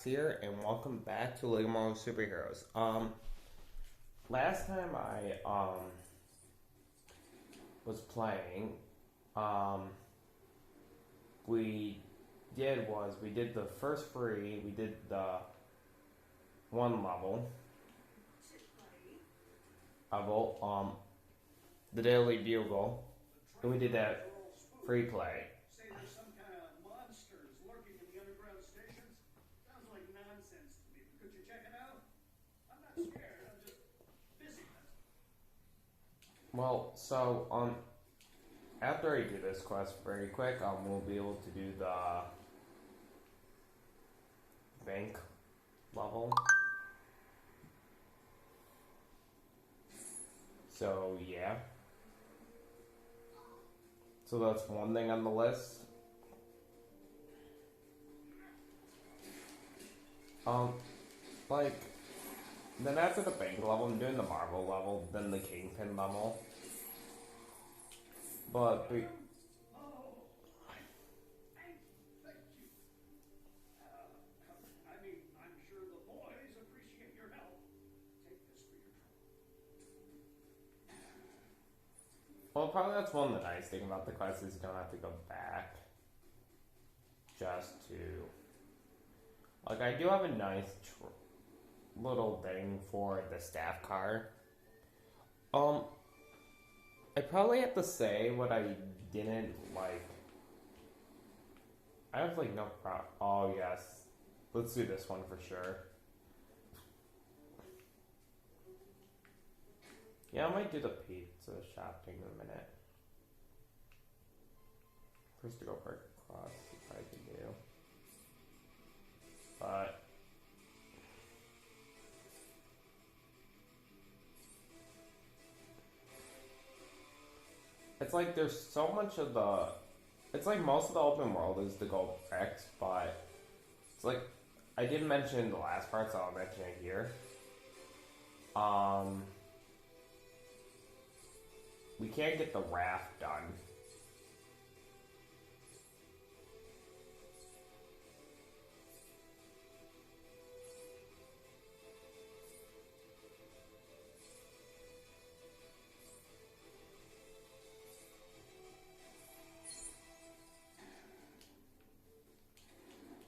Here and welcome back to Lego Marvel Superheroes. Last time I was playing, um we did the first free, we did the one level, the Daily Bugle, and we did that free play. Say there's some kind of monsters lurking in the underground stations? Sounds like nonsense to me, but could you check it out? I'm not scared, I'm just busy. Well, after I do this quest very quick, we'll be able to do the bank level. So yeah. So that's one thing on the list. Um, like, then after the bank level, I'm doing the Marvel level, then the Kingpin level. But we, Oh, thank you. I'm sure the boys appreciate your help. Take this for your trouble. well, probably that's one of the nice thing about the quest is you don't have to go back just to, like, I do have a nice little thing for the staff car. I probably have to say what I didn't like. I have like no problem. Oh yes, let's do this one for sure. Yeah, I might do the pizza shop thing in a minute. First to go park across, if I can do. But it's like there's so much of the. It's like most of the open world is the gold X, but it's like I didn't mention the last part, so I'll mention it here. Um, we can't get the raft done.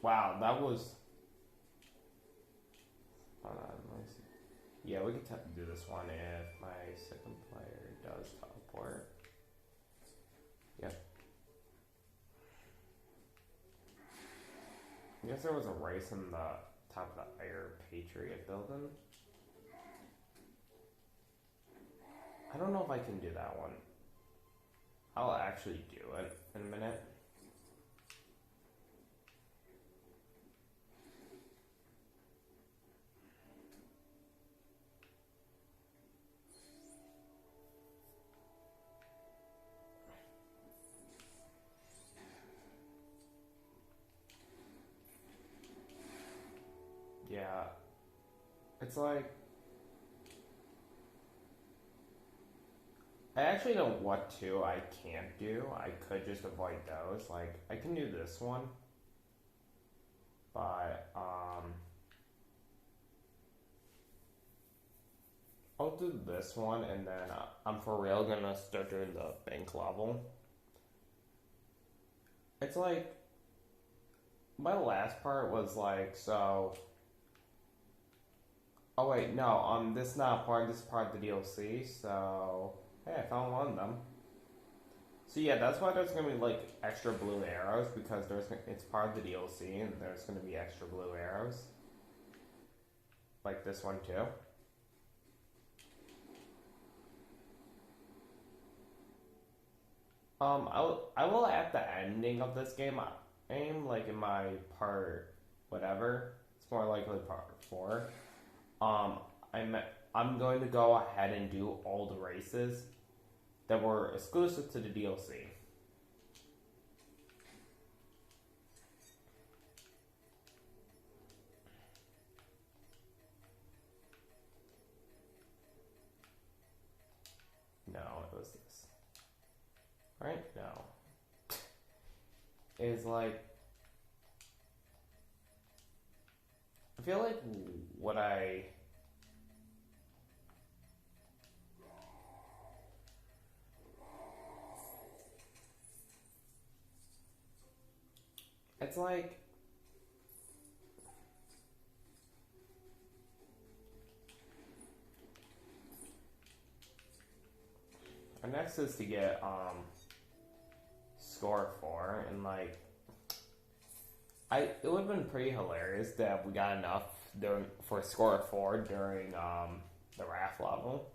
Wow, that was. Hold on, let me see. Yeah, we could do this one if my second player does teleport. Yep. I guess there was a race in the top of the Air Patriot building. I don't know if I can do that one. I'll actually do it in a minute. Yeah. It's like I actually know what I can't do. I could just avoid those. Like I can do this one. But I'll do this one and then I'm for real gonna start doing the bank level. It's like my last part was like so. Oh wait, no. This is not part. This is part of the DLC. So hey, I found one of them. So yeah, that's why there's gonna be like extra blue arrows because it's part of the DLC and there's gonna be extra blue arrows, like this one too. I will at the ending of this game aim like in my part whatever. It's more likely part 4. Um, I'm I'm going to go ahead and do all the races that were exclusive to the DLC. No, it was this. Right? No. It's like I feel like what I it's like our next is to get score 4 and like it would have been pretty hilarious that we got enough for score 4 during the raft level.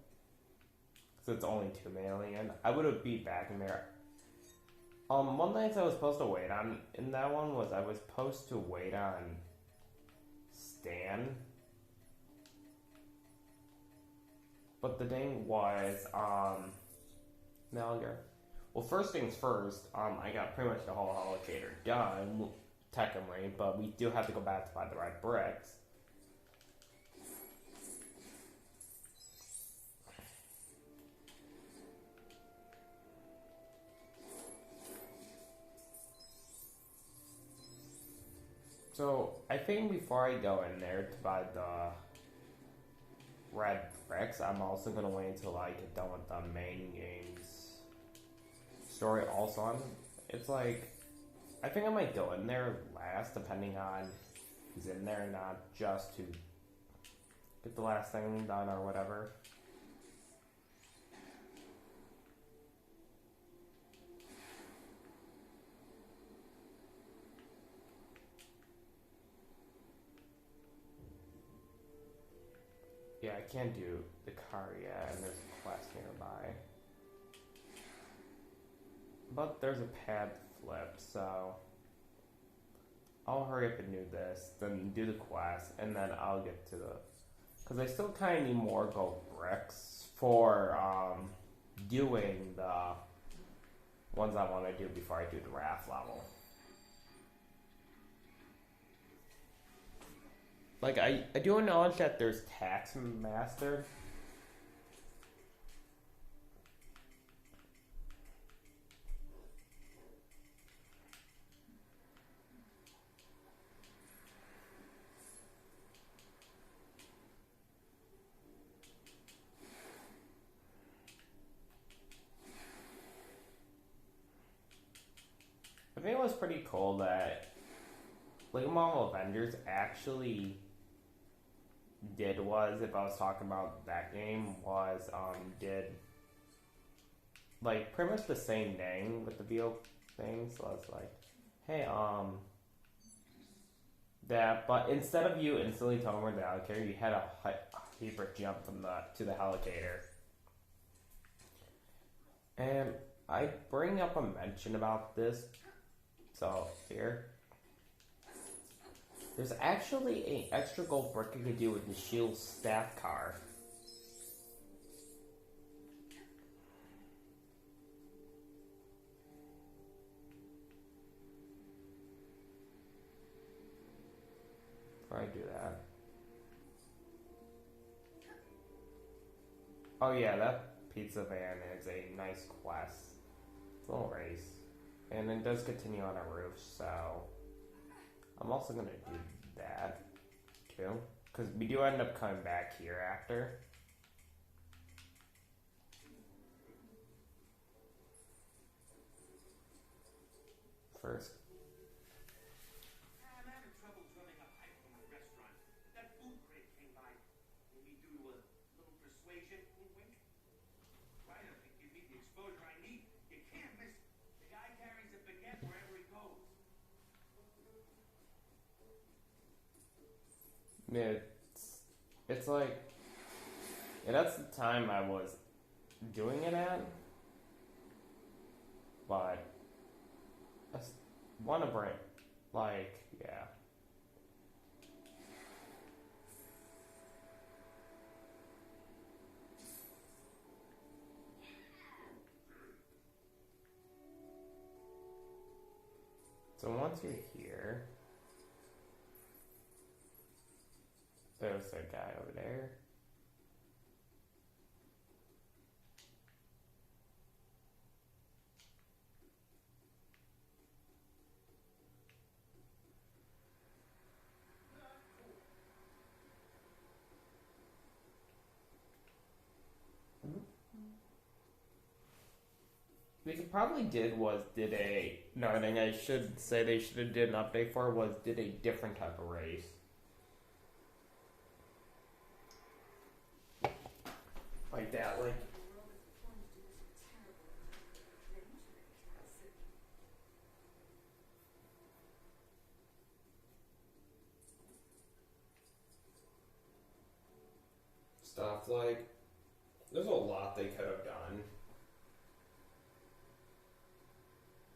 So it's only 2 million. I would have beat back in there. One thing I was supposed to wait on in that one was I was supposed to wait on Stan. But the thing was, Malgar. Well, first things first, I got pretty much the whole allocator done, technically, but we do have to go back to buy the red bricks. So, I think before I go in there to buy the red bricks, I'm also going to wait until I get done with the main game's story also on. It's like, I think I might go in there last, depending on who's in there, not just to get the last thing done or whatever. Yeah, I can't do the car yet, and there's a quest nearby. But there's a pad flip, so I'll hurry up and do this, then do the quest, and then I'll get to the... Because I still kind of need more gold bricks for doing the ones I want to do before I do the raft level. Like, I do acknowledge that there's Tax Master. I think it was pretty cool that Lego Marvel Avengers actually did was, if I was talking about that game, was did like pretty much the same thing with the VO thing. So I was like, hey, that, but instead of you instantly telling where the allocator, you had a hyper jump from to the allocator. And I bring up a mention about this. So here, there's actually an extra gold brick you could do with the shield staff car. Before I do that. Oh yeah, that pizza van is a nice quest. It's a little race. And it does continue on a roof, so I'm also going to do that too. Because we do end up coming back here after. First. I'm having trouble drumming up hype for my restaurant. That food crate came by. Maybe due to a little persuasion, wink wink. Right up to give me the exposure I need. You can't miss it. The guy carries a baguette wherever he goes. It's like, yeah, that's the time I was doing it at. But I want to bring, like, yeah. So once you're here, there's a guy over there. they could probably did a no, I think I should say they should have did an update for was did a different type of race. Like that, like stuff like there's a lot they could have done.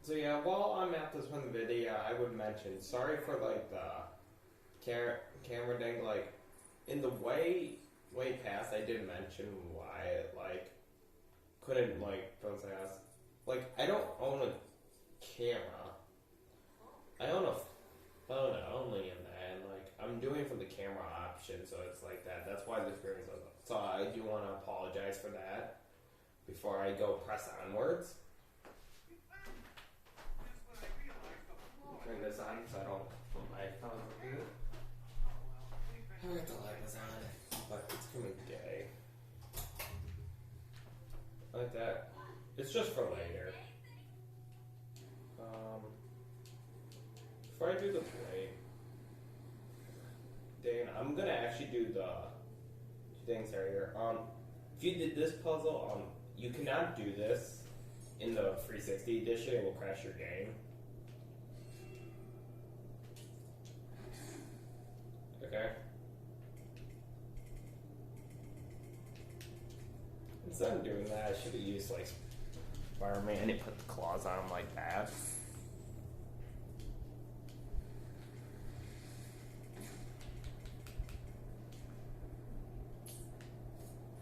So yeah, while I'm at this one video, I would mention sorry for like the camera thing. Like in the way past, I did mention why it like couldn't like process. Like I don't own a camera. I own a phone only, and then like I'm doing for the camera option, so it's like that. That's why the screen is up. So I do want to apologize for that before I go press onwards. Turn this on so I don't put my phone over here. I got the light was on, but it's coming gay. Like that. It's just for later. Before I do the play, Dan, I'm gonna actually do the two things right here. If you did this puzzle, you cannot do this in the 360 edition. It will crash your game. Okay. Instead of doing that, I should have used like Spider-Man and put the claws on him like that.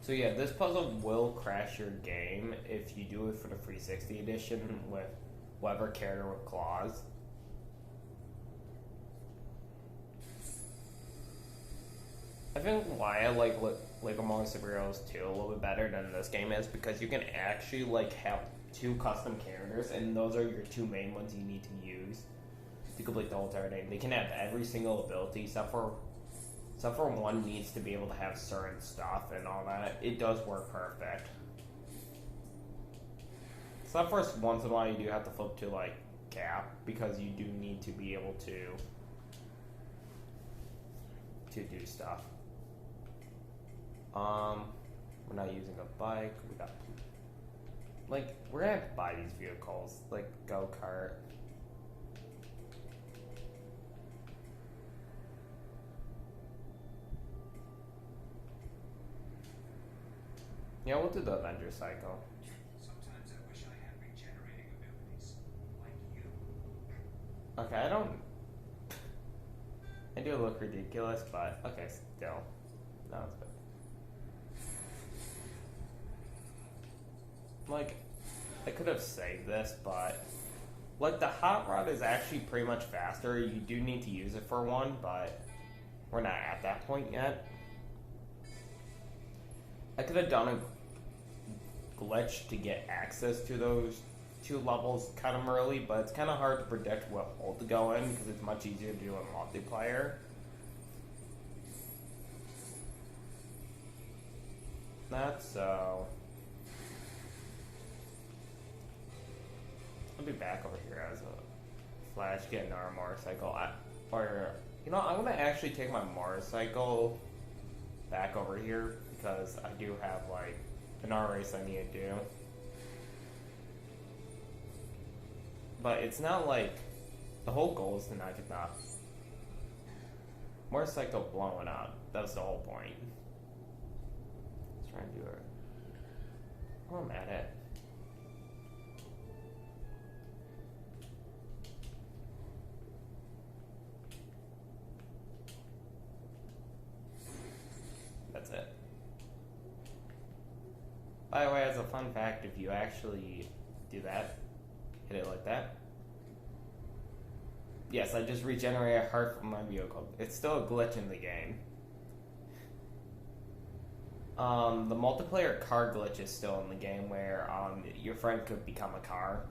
So yeah, this puzzle will crash your game if you do it for the 360 edition with whatever character with claws. I think why I like Lego Marvel Superheroes 2 a little bit better than this game is because you can actually like have two custom characters, and those are your two main ones you need to use to complete the whole entire game. They can have every single ability except for one needs to be able to have certain stuff and all that. It does work perfect. Except for once in a while you do have to flip to like Cap because you do need to be able to do stuff. We're not using a bike. We got like we're gonna have to buy these vehicles like go-kart. Yeah, we'll do the Avenger cycle. Sometimes I wish I had regenerating abilities like you. Okay, I do look ridiculous, but okay, still. No, it's good. Like, I could have saved this, but like the hot rod is actually pretty much faster. You do need to use it for one, but we're not at that point yet. I could have done a glitch to get access to those two levels kind of early, but it's kind of hard to predict what hole to go in because it's much easier to do in multiplayer. Not so. I'll be back over here as a Flash getting our motorcycle. I'm gonna actually take my motorcycle back over here because I do have like an R race I need to do. But it's not like the whole goal is to not get the motorcycle blowing up. That's the whole point. Let's try and do it. Oh, I'm at it. That's it. By the way, as a fun fact, if you actually do that, hit it like that. Yes, I just regenerated a heart from my vehicle. It's still a glitch in the game. The multiplayer car glitch is still in the game where your friend could become a car.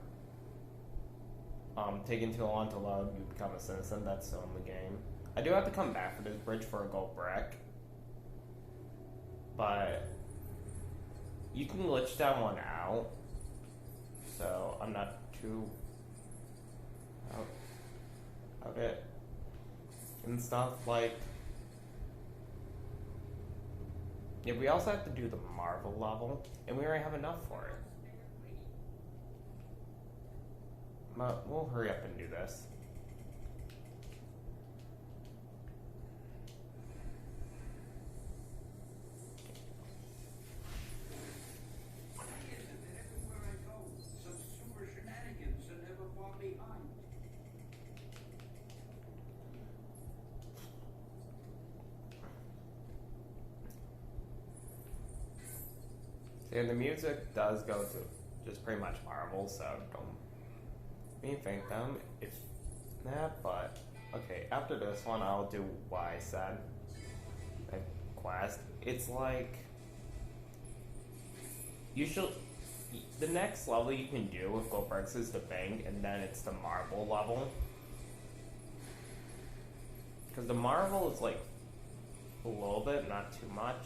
Taking too long to load, you become a citizen. That's still in the game. I do have to come back for this bridge for a gold brick. But you can glitch that one out. so I'm not too out it and stuff. Like, yeah, we also have to do the Marvel level, and we already have enough for it. But we'll hurry up and do this. Everywhere I go, some super shenanigans are never far behind. Yeah, the music does go to just pretty much Marvel, so don't rethink them if that. But okay, after this one, I'll do what I said. Like quest, it's like you should. The next level you can do with Goldbergs is the bank, and then it's the Marvel level. Because the Marvel is like a little bit, not too much.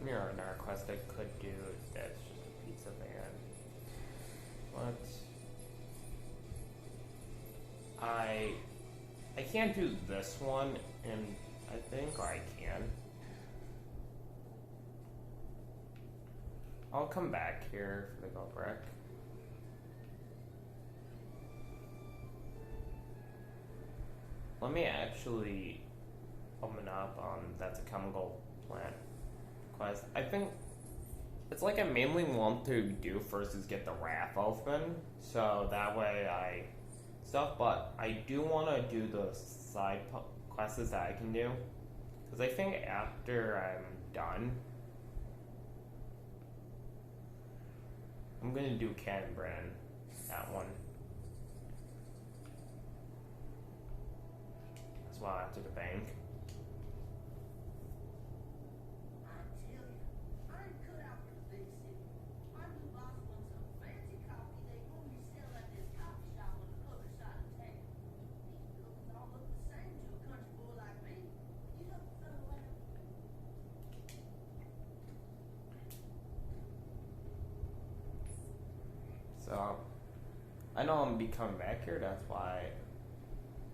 Mirror and our quest I could do. That's just a pizza van. What? I can't do this one, and I think I can. I'll come back here for the Goldberg. Let me actually open up that's a chemical plant quest. I think it's like I mainly want to do first is get the Wrath open, so that way I stuff. But I do want to do the side quests that I can do, because I think after I'm done, I'm gonna do Canbran, that one, as well after the bank. So, I know I'm gonna be coming back here, that's why.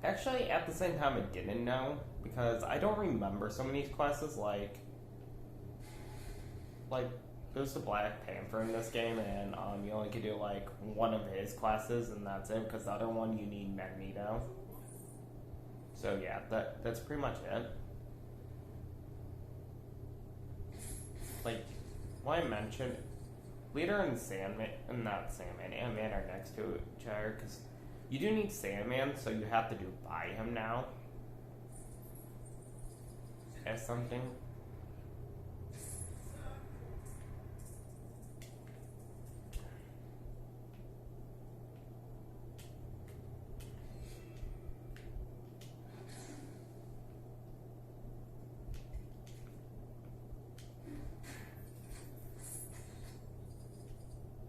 Actually, at the same time, I didn't know, because I don't remember some of these quests, like, there's the Black Panther in this game, and you only can do, like, one of his classes, and that's it, because the other one, you need Magneto. So, yeah, that's pretty much it. Like, what I mentioned, Leader and Sandman, not Sandman, Ant-Man are next to each other, because you do need Sandman, so you have to do buy him now. As something.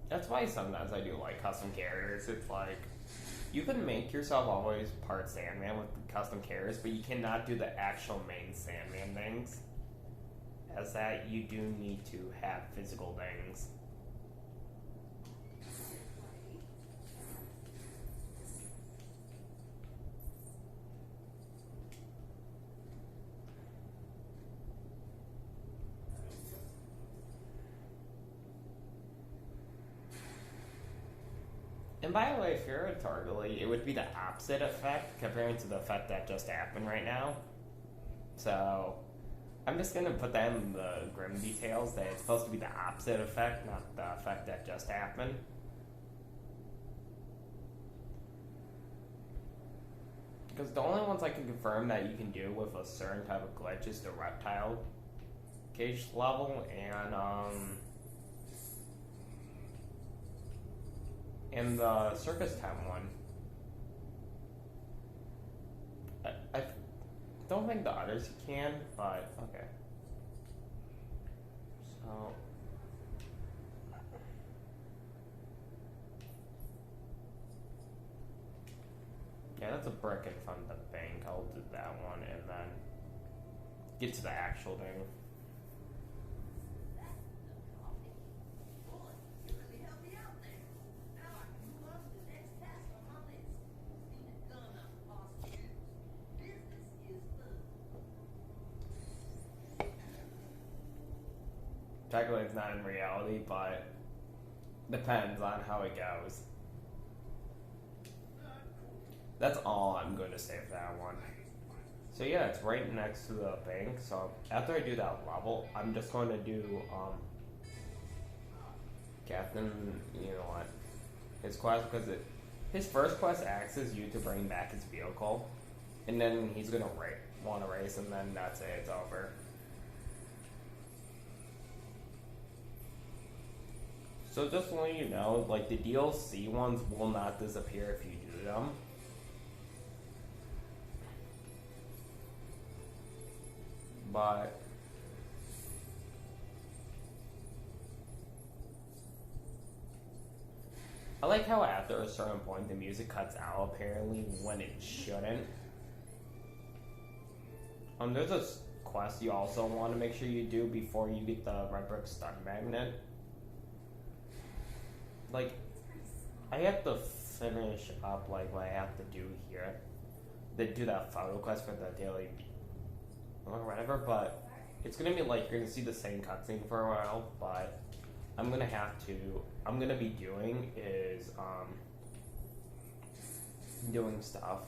That's why sometimes I do like custom characters. It's like, you can make yourself always part Sandman with custom characters, but you cannot do the actual main Sandman things. As that, you do need to have physical things. And by the way, if you're a Targally, it would be the opposite effect comparing to the effect that just happened right now. So, I'm just going to put that in the Grim details, that it's supposed to be the opposite effect, not the effect that just happened. Because the only ones I can confirm that you can do with a certain type of glitch is the reptile cage level and the circus time one. I don't think the others you can, but okay. So Yeah, that's a brick in front of the bank. I'll do that one and then get to the actual thing. Technically, it's not in reality, but depends on how it goes. That's all I'm going to say for that one. So yeah, it's right next to the bank. So after I do that level, I'm just going to do Captain. You know what? His quest because his first quest asks you to bring back his vehicle, and then he's gonna want to race, and then that's it. It's over. So just to let you know, like the DLC ones will not disappear if you do them. But I like how after a certain point the music cuts out apparently when it shouldn't. There's a quest you also want to make sure you do before you get the red brick stun magnet. Like, I have to finish up like what I have to do here. To do that photo quest for the daily or whatever, but it's gonna be like you're gonna see the same cutscene for a while, but I'm gonna be doing is doing stuff.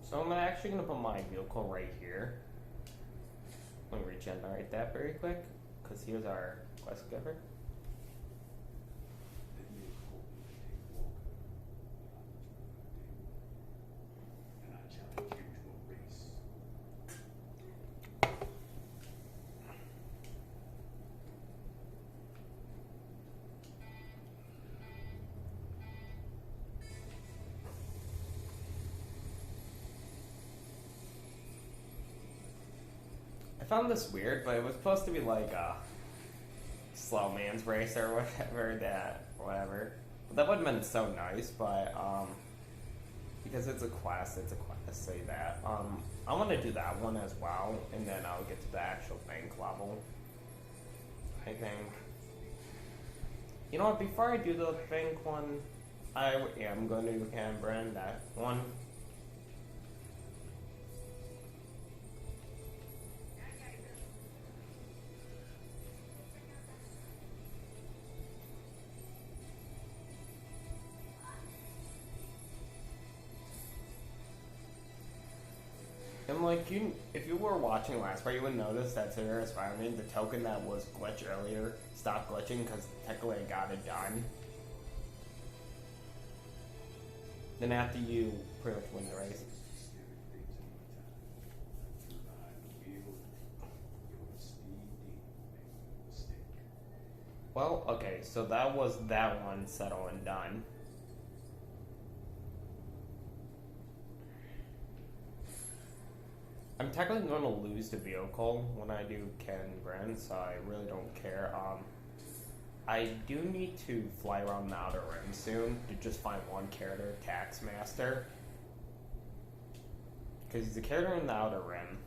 So I'm actually gonna put my vehicle right here. Let me regenerate that very quick, because here's our quest giver. I found this weird, but it was supposed to be like a slow man's race or whatever. But that would have been so nice, but because it's a quest, say that. I want to do that one as well, and then I'll get to the actual bank level. I think. You know what? Before I do the bank one, I am going to do Cameron that one. And like if you were watching last part, you would notice that Sarah's Spider-Man, the token that was glitched earlier, stopped glitching because technically I got it done. Then after you pretty much win the race. Well, okay, so that was that one settled and done. I'm technically going to lose the vehicle when I do Ken Brand, so I really don't care. I do need to fly around the Outer Rim soon to just find one character, Taxmaster. Because he's a character in the Outer Rim.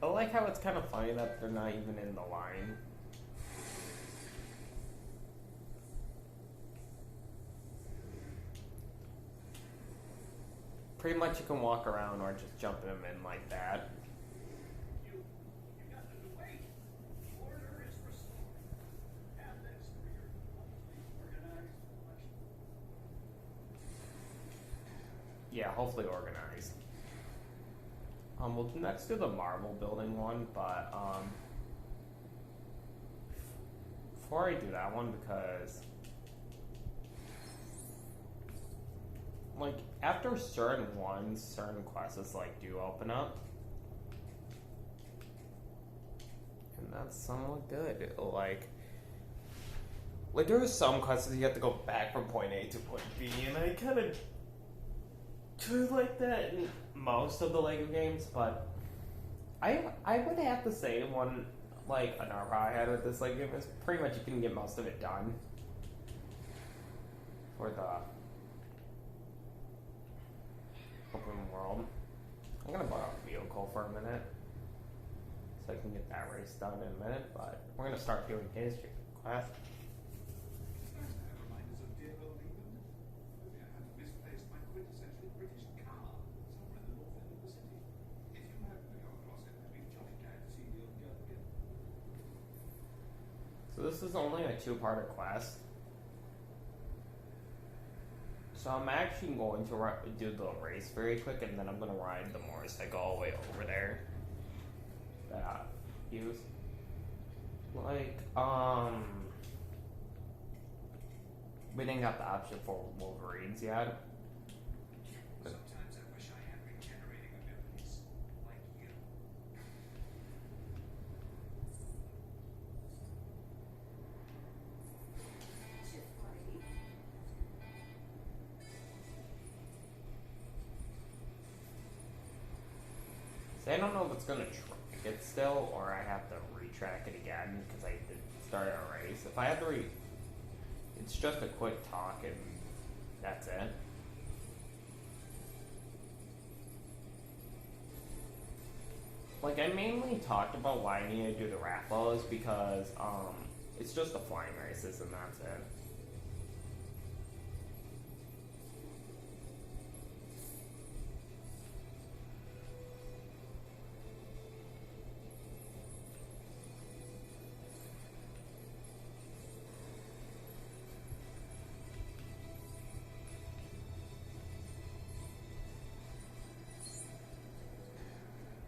I like how it's kind of funny that they're not even in the line. Pretty much you can walk around or just jump them in like that. You got to wait. Order is restored. Have this for your organized election. Yeah, hopefully organized. We'll next do the Marvel building one, but before I do that one, because like after certain ones, certain quests like do open up, and that's somewhat good. Like there are some quests that you have to go back from point A to point B, and I kind of do like that in most of the Lego games, but I would have to say one like an RP I had with this Lego game is pretty much you can get most of it done for the open world. I'm gonna borrow a vehicle for a minute so I can get that race done in a minute, but we're gonna start doing history class. It's nice to have reminders of dear old England. Maybe I have misplaced my quintessential British car somewhere in the north end of the city. If you happen to go across it, I'd be jolly glad to see the old girl again. So this is only a two-part quest. So I'm actually going to do the race very quick, and then I'm going to ride the motorcycle all the way over there. That use like we didn't got the option for Wolverines yet. Sometimes I wish I had regenerating abilities like you. So I don't know if it's going to track it still, or I have to retrack it again because I did start a race. If I have to it's just a quick talk and that's it. Like I mainly talked about why I need to do the raffles because it's just the flying races and that's it.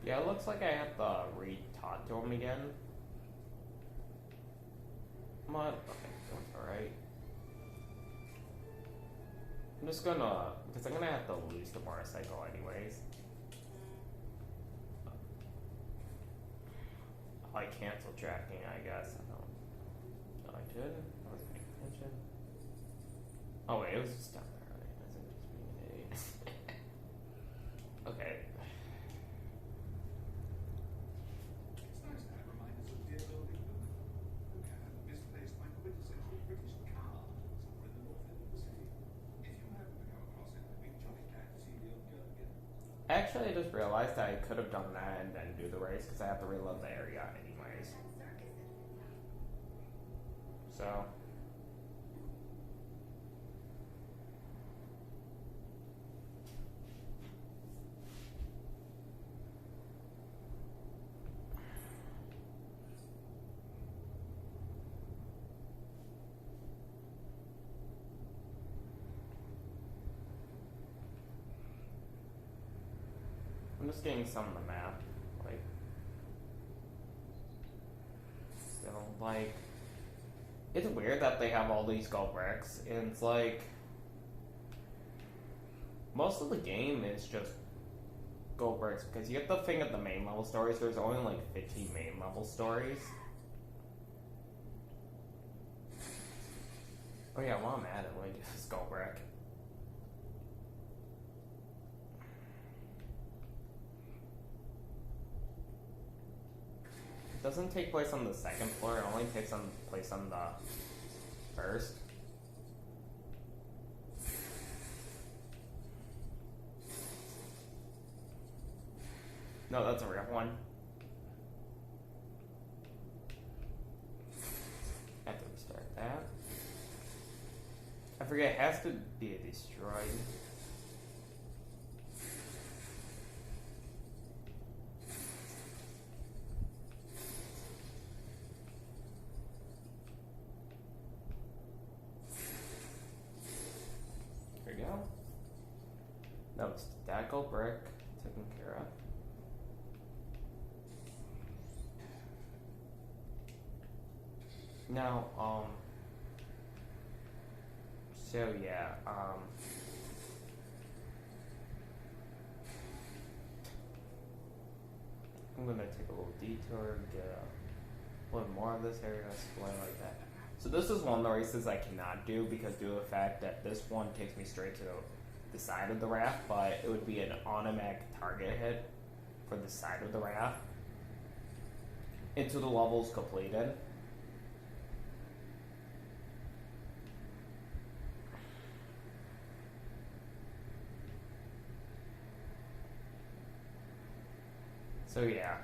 Yeah, it looks like I have to re-talk to him again. But, okay, that's alright. I'm just gonna, because I'm gonna have to lose the motorcycle anyways. I cancel tracking, I guess. I don't. No, I did. I wasn't paying attention. Oh wait, it was just down there, right? I wasn't just being an idiot. Okay. It's nice to have reminders of dear old England. Maybe I have misplaced my quintessential British car somewhere in the north end of the city. If you happen to go across it, I'd be jolly glad to see the old girl again. Actually, I just realized that I could have done that and then do the race because I have to reload the area anyways. So. I'm just getting some of the map, like, still, like, it's weird that they have all these gold bricks, and it's like, most of the game is just gold bricks, because you have to think of the main level stories, there's only like 15 main level stories. Oh yeah, while I'm at it, let me do this gold brick. Doesn't take place on the second floor, it only takes place on the first. No, that's a real one. I have to restart that. I forget, it has to be destroyed. There we go. That was that gold brick taken care of. Now, so yeah, I'm gonna take a little detour, get a little more of this area, explain like that. So this is one of the races I cannot do because due to the fact that this one takes me straight to the side of the raft, but it would be an automatic target hit for the side of the raft until the level's completed. So yeah.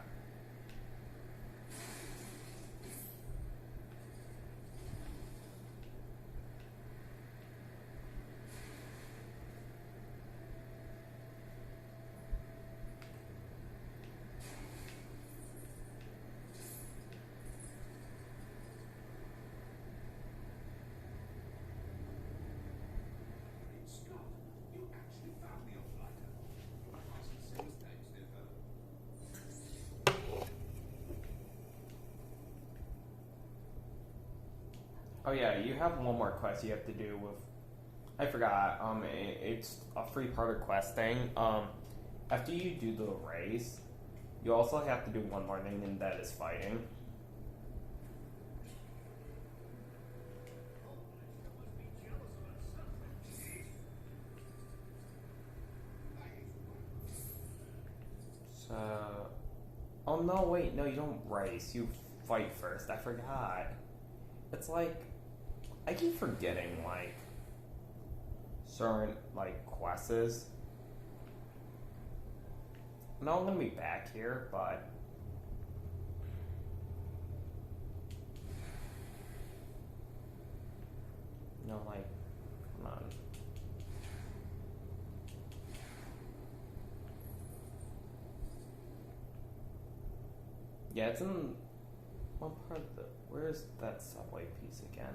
Scott, you actually found the old lighter. Your house and sales tax never. Oh yeah, you have one more quest you have to do with. I forgot. It's a three-parter quest thing. After you do the race, you also have to do one more thing, and that is fighting. So, oh no, wait, no, you don't race. You fight first. I forgot. It's like I keep forgetting like certain like quests. No, I'm gonna be back here, but no, like, come on. Yeah, it's in what part of the? Where's that subway piece again?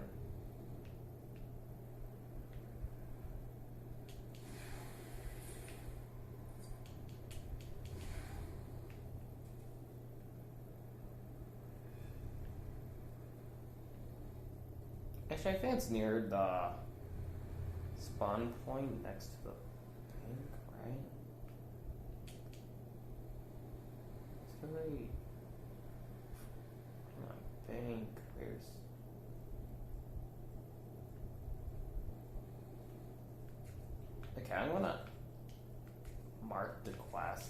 Actually, I think it's near the spawn point next to the bank, right? It's really. Come on, bank. Where's. Okay, I'm gonna mark the quest.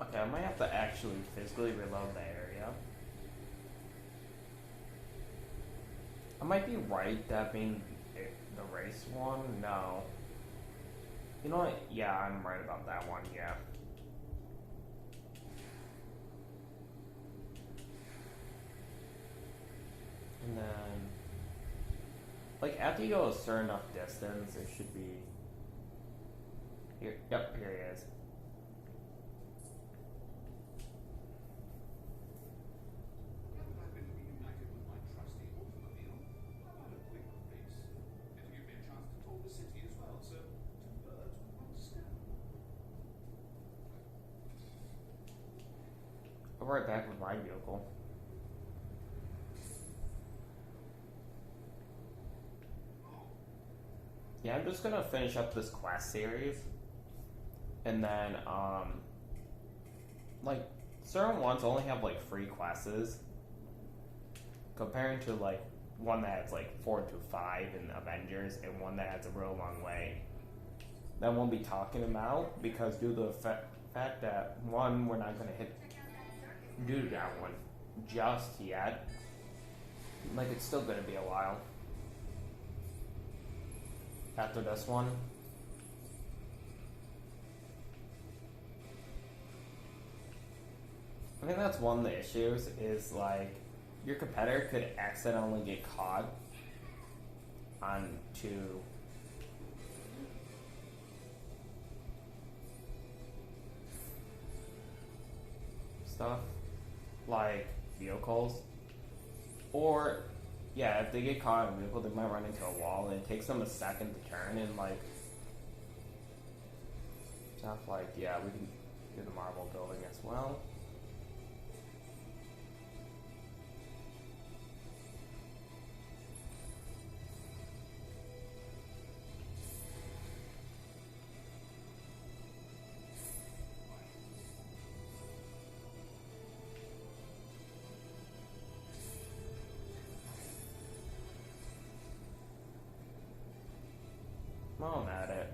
Okay, I might have to actually physically reload the area. I might be right, that being the race one. No. You know what? Yeah, I'm right about that one, yeah. And then, like, after you go a certain enough distance, it should be. Here, yep, here he is. Now that I've been reunited with my trusty automobile, how about a quick race? It'll give me a chance to tour the city as well, so two birds with one stone. I'll be right back with my vehicle. Yeah, I'm just gonna finish up this quest series. And then, like, certain ones only have, like, 3 quests. Comparing to, like, one that has, like, 4 to 5 in Avengers and one that has a real long way. That won't be talking about because due to the fact that, one, we're not gonna do that one just yet. Like, it's still gonna be a while after this one. I think that's one of the issues is like your competitor could accidentally get caught onto stuff like vehicles, or yeah, if they get caught in a vehicle, they might run into a wall, and it takes them a second to turn, and like stuff like yeah, we can do the marble building as well. While I'm at it,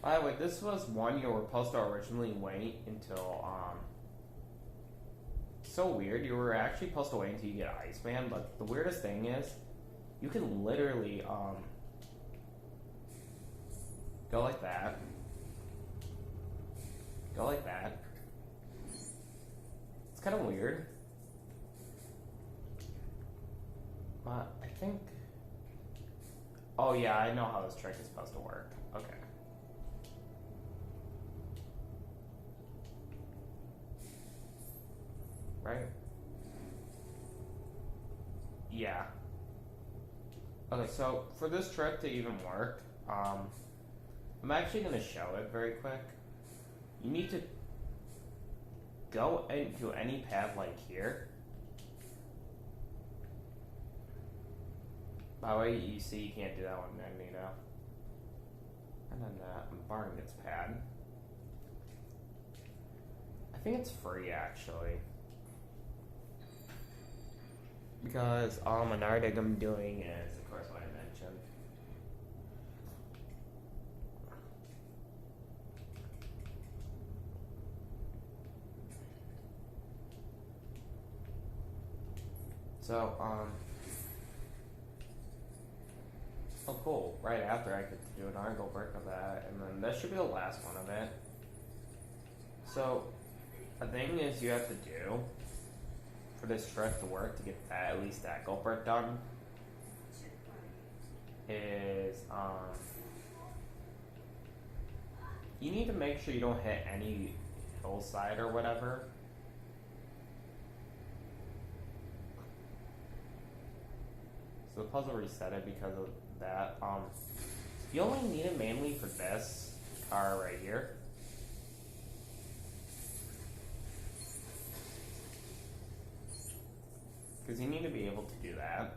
by the way, this was one you were supposed to originally wait until so weird. You were actually supposed to wait until you get Iceman, but the weirdest thing is you can literally go like that. Go like that. It's kind of weird. But I think... Oh yeah, I know how this trick is supposed to work. Okay. Right? Yeah. Okay, so for this trick to even work, I'm actually going to show it very quick. You need to go into any path like here. By the way, you see you can't do that with Magneto. And then I'm borrowing its pad. I think it's free actually. Because another thing I'm doing is, of course, what I mentioned. So, oh cool, right after I get to do an article break of that, and then that should be the last one of it. So, the thing is you have to do, for this trick to work, to get that, at least that Goldberg done, is, you need to make sure you don't hit any hillside or whatever. So the puzzle reset it because of that. You only need it mainly for this car right here. Because you need to be able to do that.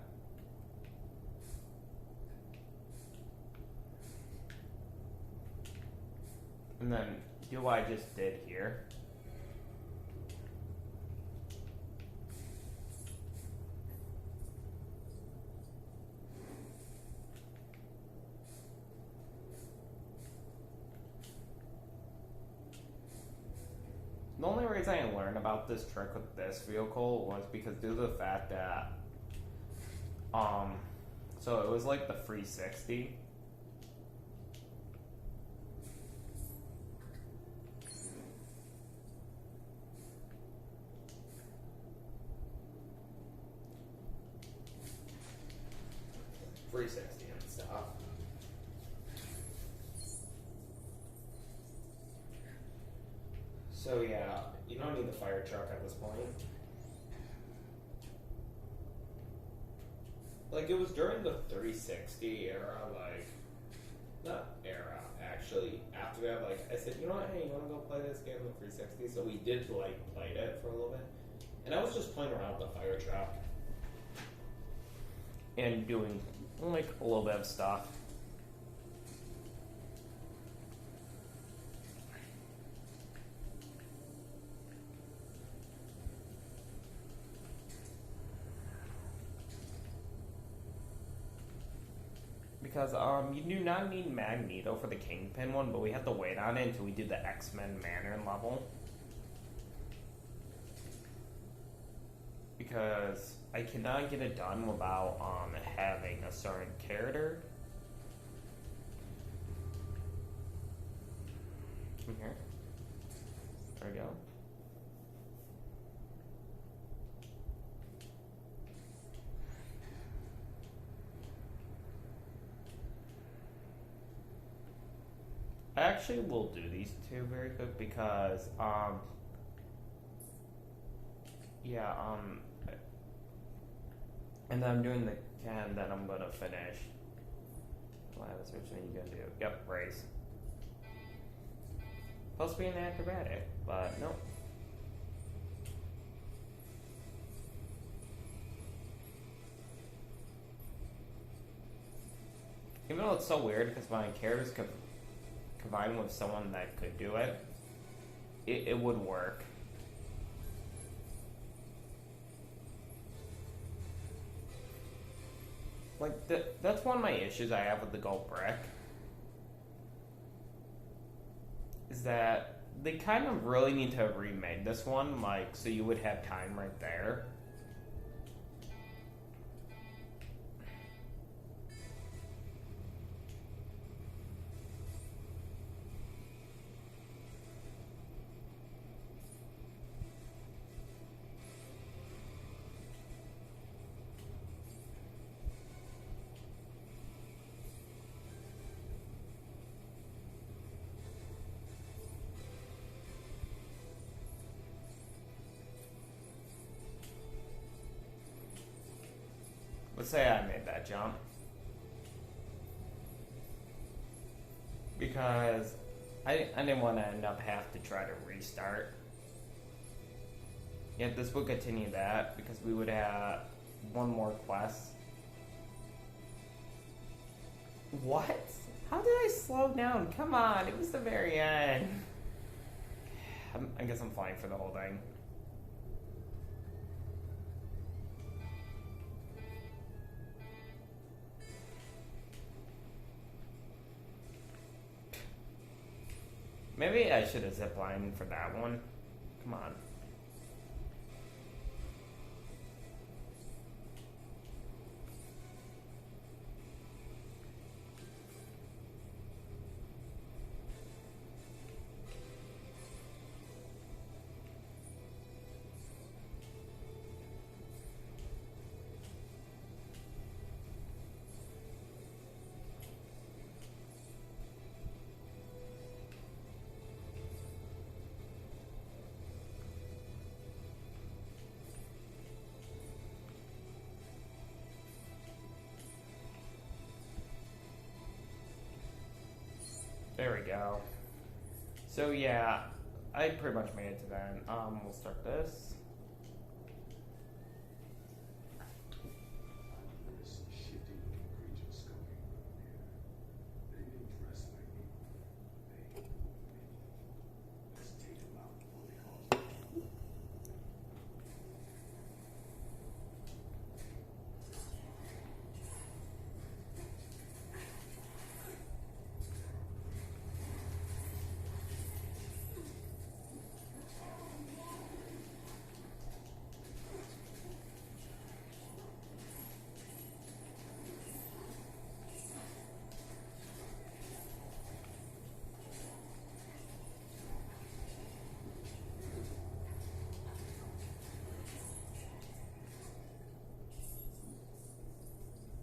And then do what I just did here. The only reason I learned about this trick with this vehicle was because due to the fact that, so it was like the 360. And stuff. So yeah, you don't need the fire truck at this point. Like, it was during the 360 era, like, not era, actually. After that, like, I said, you know what, hey, you wanna go play this game on the 360? So we did, like, played it for a little bit. And I was just playing around with the fire truck. And doing, like, a little bit of stuff. Because you do not need Magneto for the Kingpin one, but we have to wait on it until we do the X-Men Manor level. Because I cannot get it done without having a certain character. Come here. There we go. I actually will do these two very quick because yeah, and then I'm doing the can, then I'm gonna finish. Which one you gonna do? Yep, race. Supposed to be an acrobatic, but nope. Even though it's so weird because my characters combined with someone that could do it, it would work. Like, that's one of my issues I have with the gold brick. Is that they kind of really need to have remade this one, like, so you would have time right there. Let's say I made that jump. Because I didn't want to end up have to try to restart. Yet this will continue that because we would have one more quest. What? How did I slow down? Come on, it was the very end. I guess I'm flying for the whole thing. Maybe I should have ziplined for that one. Come on. There we go. So yeah, I pretty much made it to then. We'll start this. This shifty looking creature skulking around here. They didn't dress like me. They let's take them out before they cause me.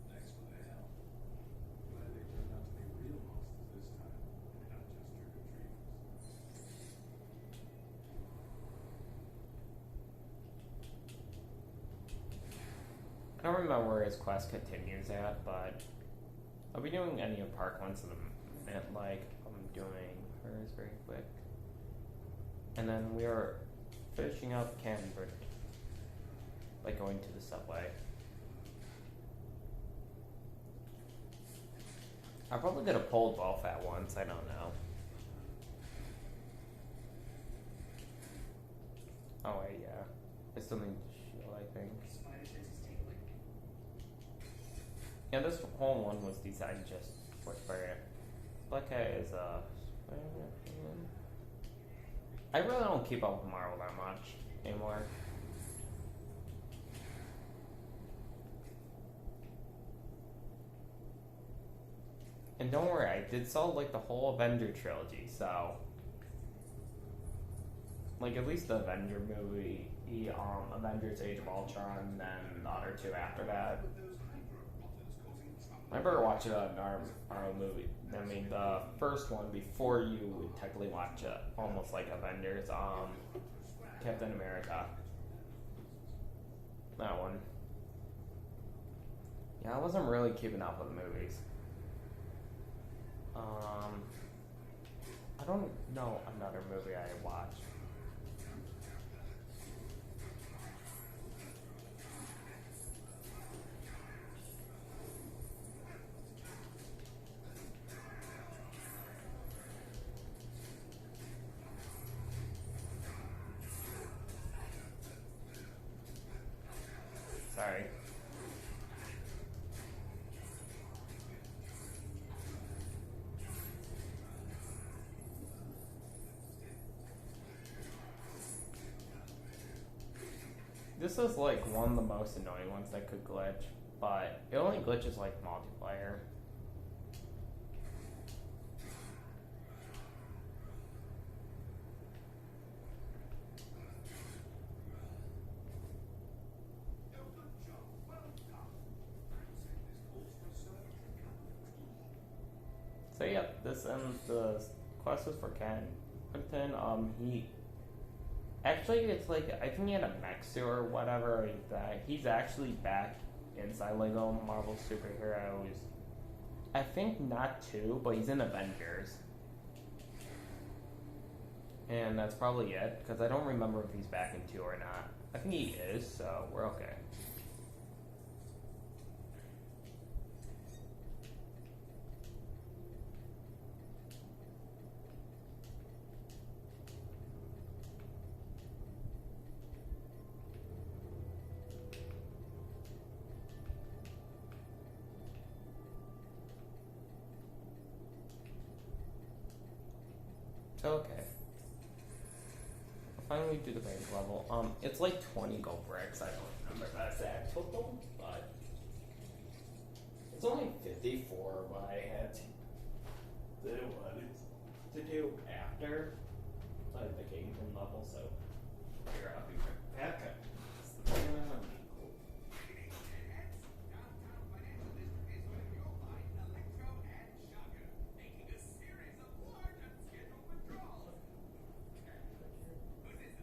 Thanks for the help. Glad they turned out to be real monsters this time, and not just trick-or-treaters. I don't remember where his quest continues at, but I'll be doing any of Park once in a minute. Like I'm doing hers very quick, and then we are finishing up Canberra by going to the subway. I probably could have pulled both at once. I don't know. Oh wait, yeah. I still need to shield, I think. Spider sense is tingling. Yeah, this whole one was designed just for Spirit. Black Cat is I really don't keep up with Marvel that much anymore. And don't worry, I did sell like the whole Avenger trilogy, so like at least the Avenger movie, Avengers Age of Ultron, and then the other two after that. With those Hydra buttons causing trouble. I remember watching our movie. I mean, the first one before you would technically watch it, almost like Avengers. Captain America. That one. Yeah, I wasn't really keeping up with the movies. I don't know another movie I watched. Sorry. This is like one of the most annoying ones that could glitch, but it only glitches like multiplayer. So yeah, this ends the quest is for Ken. He actually it's like I think he had a mech suit or whatever like that. He's actually back inside Lego Marvel Superheroes. I think not 2, but he's in Avengers. And that's probably it, because I don't remember if he's back in 2 or not. I think he is, so we're okay. Okay. I'll finally do the bank level. It's like 20 gold bricks. I don't remember the exact total, but it's only 54. But I had to do after like the kingdom level. So here I'll be right back. Downtown Financial District is where you'll find Electro and Shocker, making a series of large unscheduled withdrawals. Who's this?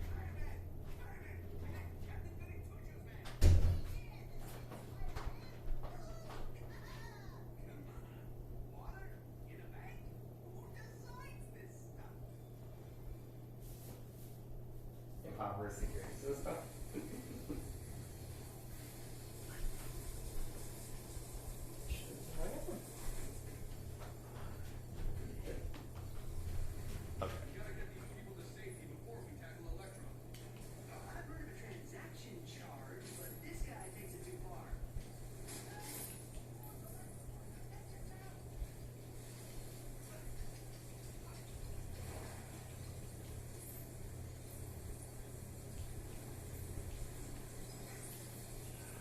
Fireman! Fireman! Captain Goody Two-Shoes man! Come on! Water? In a bank? Who designs this stuff? Impoverished security system. Okay. We gotta get these people to safety before we tackle Electro. I've heard of a transaction charge, but this guy takes it too far.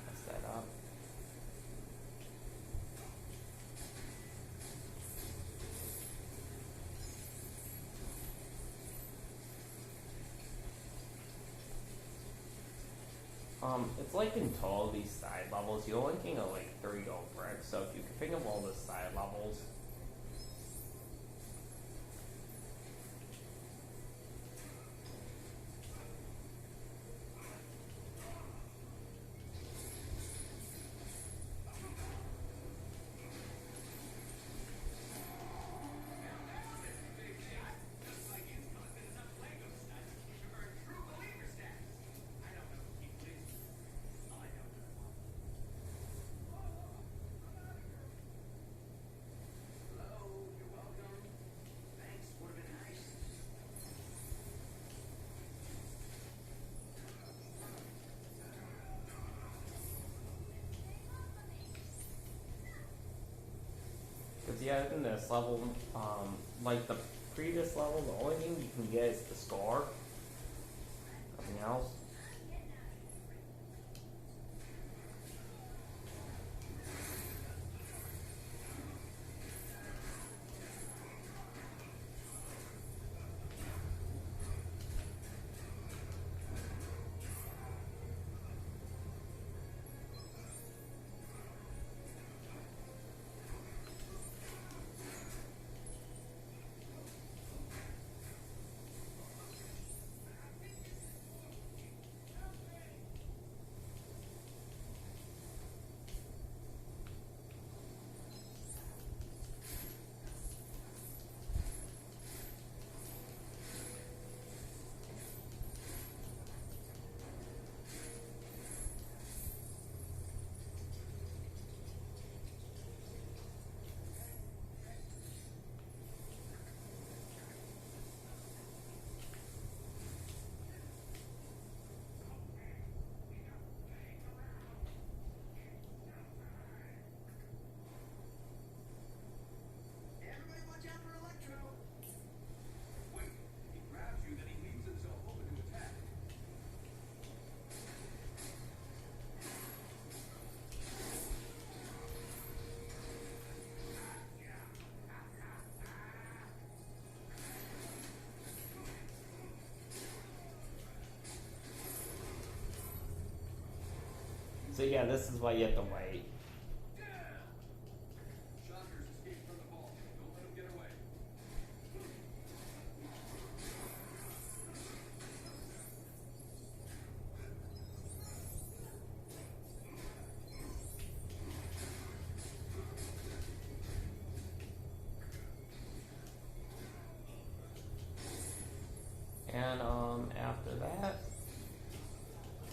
Mess that up. It's like in total these side levels, you only can get like 3 gold bricks. So if you can think of all the side levels, Just like it's costing enough Lego studs to earn true believer status. I don't know who keeps these. All I know is Hello, you're welcome. Thanks, would have been nice. because yeah, in this level, like the previous level, the only thing you can get is the score. Nothing else. So yeah, this is why you have to wait. Shockers escaped from the vault. Don't let them get away. And after that,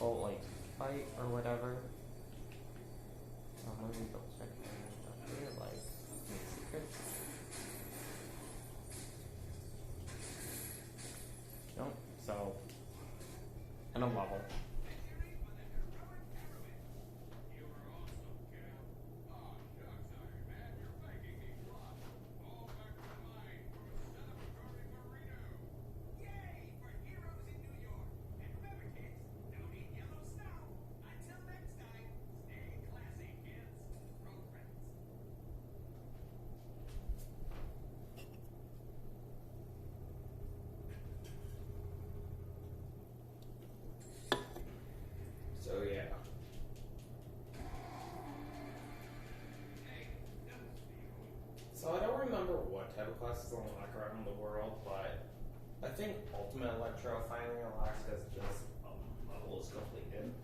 oh, like fight or whatever. Let me double check up here, like any secrets. Nope. So, and a level. You were awesome, Cal. Oh, shucks, Iron Man. You're making me blush. All back to the mine for a celebratory burrito. Yay for heroes in New York! And remember, kids, don't eat yellow snow. Until next time, stay classy, kids. Road friends. So yeah. So I don't remember what type of classes unlock around the world, but I think Ultimate Electro finally unlocks because just level is completed.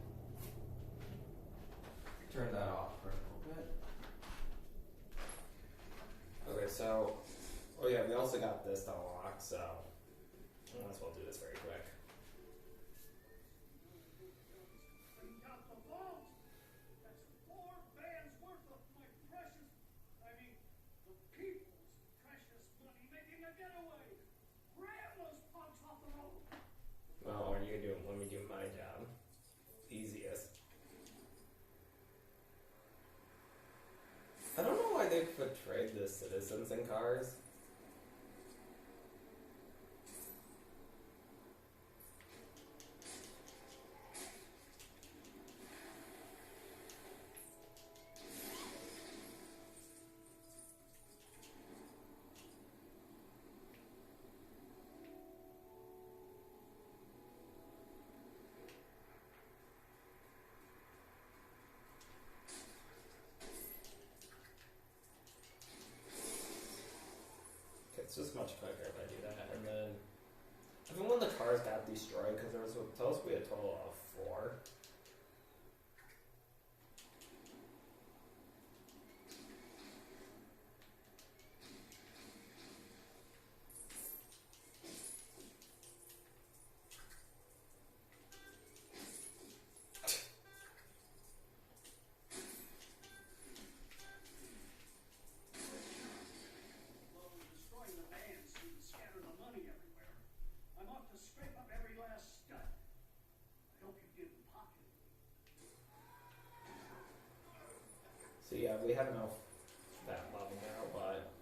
Turn that off for a little bit. Okay, so oh yeah, we also got this to unlock, so might as well do this very quick. Cleaned out the vault. That's 4 bands worth of my precious, I mean, the people's precious money making a getaway. Ram those punks off the road. Well, or you can do it when we do my job. Easiest. I don't know why they portrayed the citizens in cars. It's just much quicker if I do that. And then, even when the cars got destroyed, because there was supposed to be a total of 4. Slowly destroying the bands to scatter the money everywhere. I'm off to scrape up every last stud. I hope you didn't pocket it. So yeah, we have enough that level now, but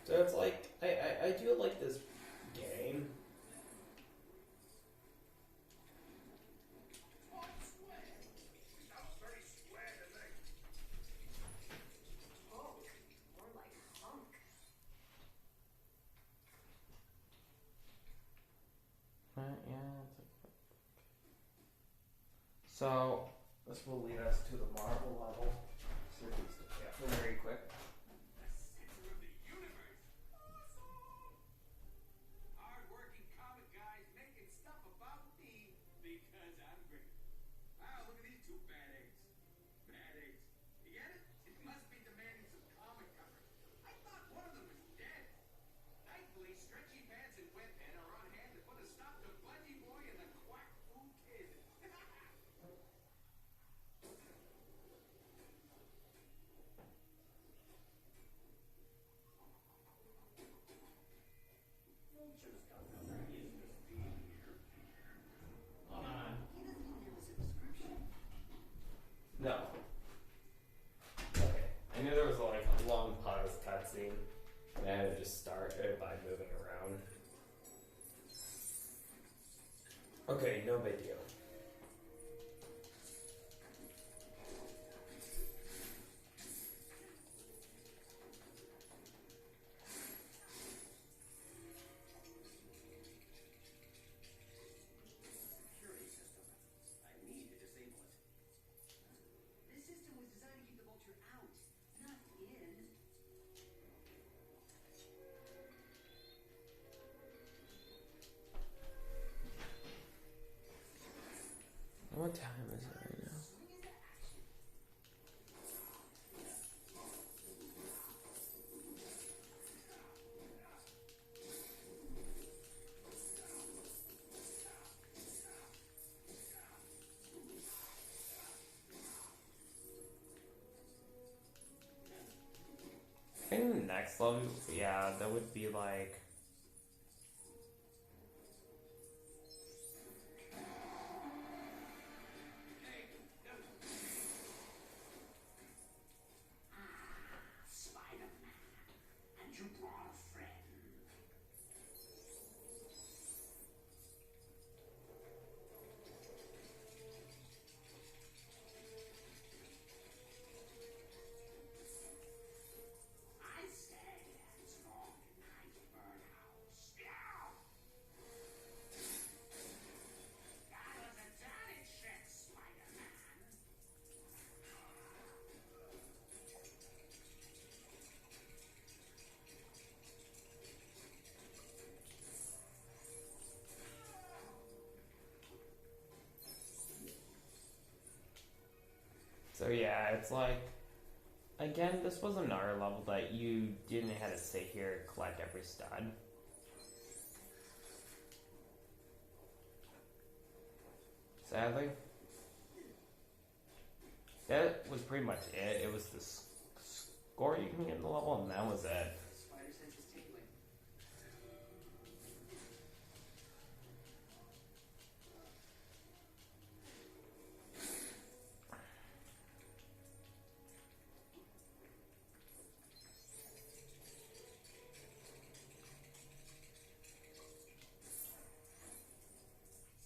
so it's like I do like this game. Sounds very square to me. Oh, more like hunk. Yeah, it's okay. So this will lead us to the Marvel level. So yeah, very quick. The center of the universe. Awesome. Hard-working comic guys making stuff about me because I'm great. Wow, look at these 2 bad eggs. Bad eggs. You get it? It must be demanding some comic coverage. I thought one of them was dead. Thankfully, Stretchy Pants and Webhead are on hand to put a stop to Budgie Boy and the Quack Fu Kid. Vulture's got no business being here. Hold on. He doesn't even have a subscription. No. Okay. I knew there was like a long pause cutscene, and I had to just start it by moving around. Okay, no big deal. What time is it right now? I think the next level, yeah, that would be like. Spider-Man, and you brought a friend. I say it's long night birdhouse. Meow! That was a dirty trick, Spider-Man. So yeah, it's like. Again, this was another level that you didn't have to sit here and collect every stud. Sadly. That was pretty much it. It was the score you can get in the level, and that was it. Spider sense is tingling.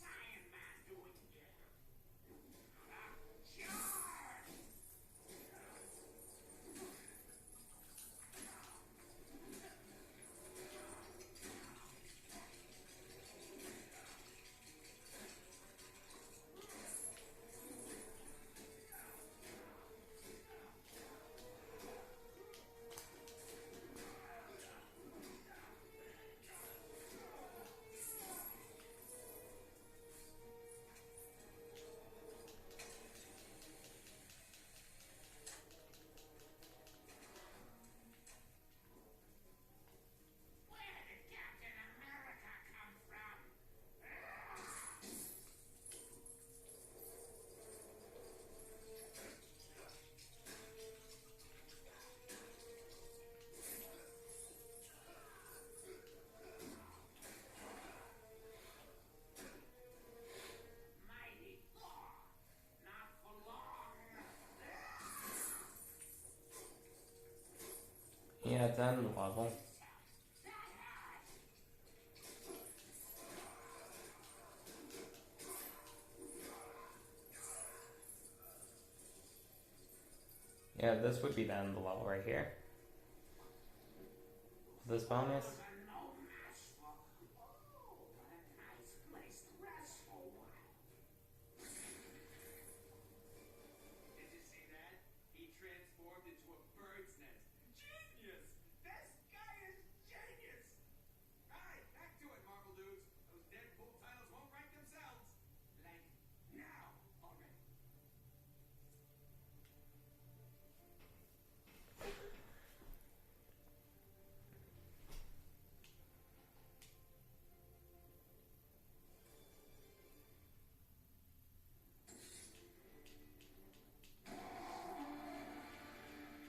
Iron Man doing here? Sure! Where did Captain America come from? Mighty Thor, not for long. Yeah, it's end the level. That hurt. Yeah, this would be the end of the level right here. This bonus. Those are no match for. Oh, what a nice place to rest for a while. Did you see that? He transformed into a bird's nest. Genius! This guy is genius! Alright, back to it, Marvel dudes. Those Deadpool titles won't write themselves. Like, now, already.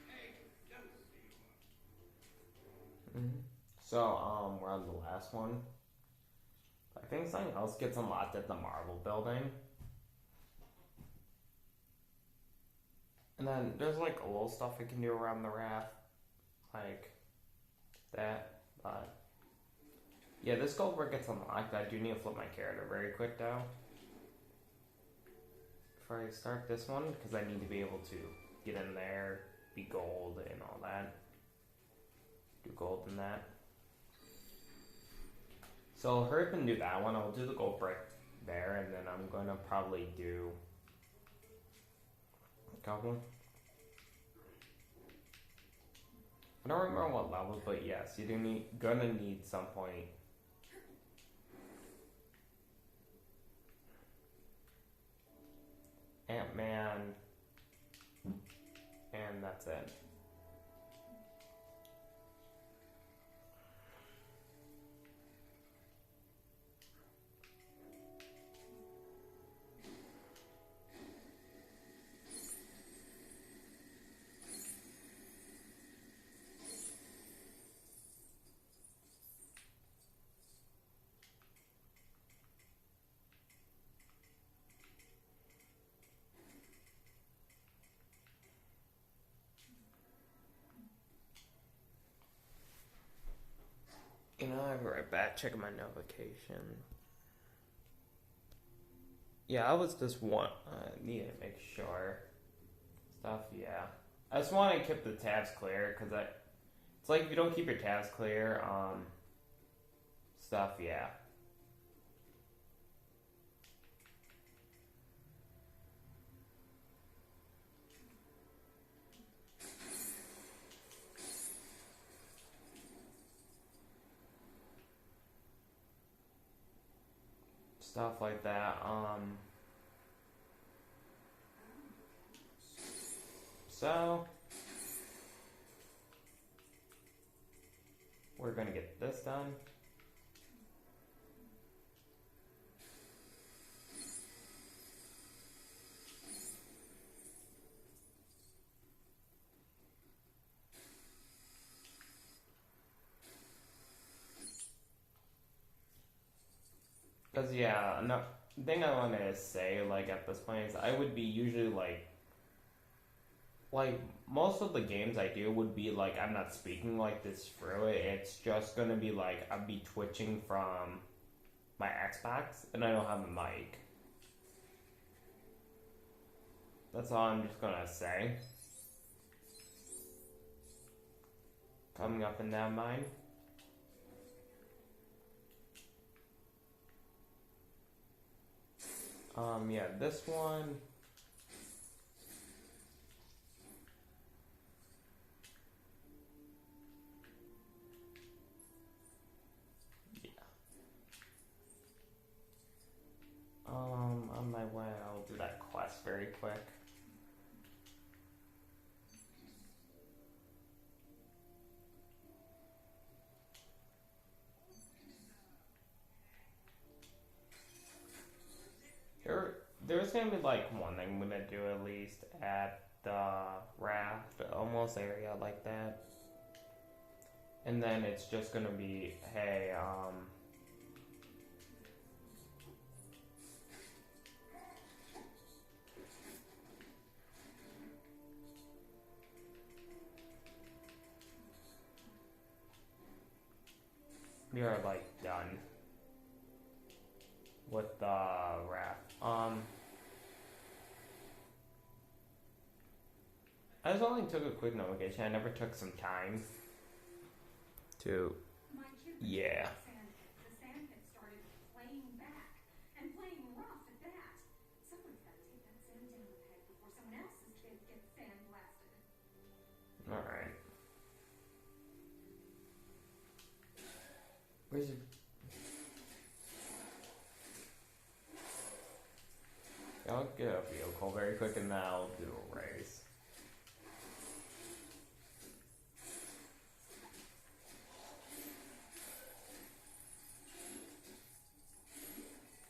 Hey, don't see So, we're on the last one. I think something else gets unlocked at the Marvel building. And then there's like a little stuff I can do around the raft. Like that. But yeah, this gold brick gets unlocked. I do need to flip my character very quick though. Before I start this one, because I need to be able to get in there, be gold and all that. Do gold and that. So I'll hurry up and do that one. I'll do the gold brick there, and then I'm going to probably do a couple. I don't remember what level, but yes, you're gonna need some point. that's it. I'll be right back, checking my notification. Yeah, I was just need to make sure. Stuff, yeah. I just want to keep the tabs clear, because it's like if you don't keep your tabs clear, stuff, yeah. Stuff like that, so we're gonna get this done. Because, yeah, no, thing I want to say, like, at this point is I would be usually, like, most of the games I do would be, like, I'm not speaking, like, this through it. It's just going to be, like, I'll be twitching from my Xbox, and I don't have a mic. That's all I'm just going to say. Coming up in that mind. Yeah, this one. Yeah. On my way, I'll do that quest very quick. There's gonna be like one thing I'm gonna do at least at the raft, almost area like that. And then it's just gonna be, hey, we are like done with the raft. I just only took a quick notification. I never took some time to, yeah. The sand had started playing back, and playing rough at that. Someone's got to take that sand down the peg before someone else's kids get sand blasted. Alright. Where's your... I'll get a vehicle very quick and then I'll do a race.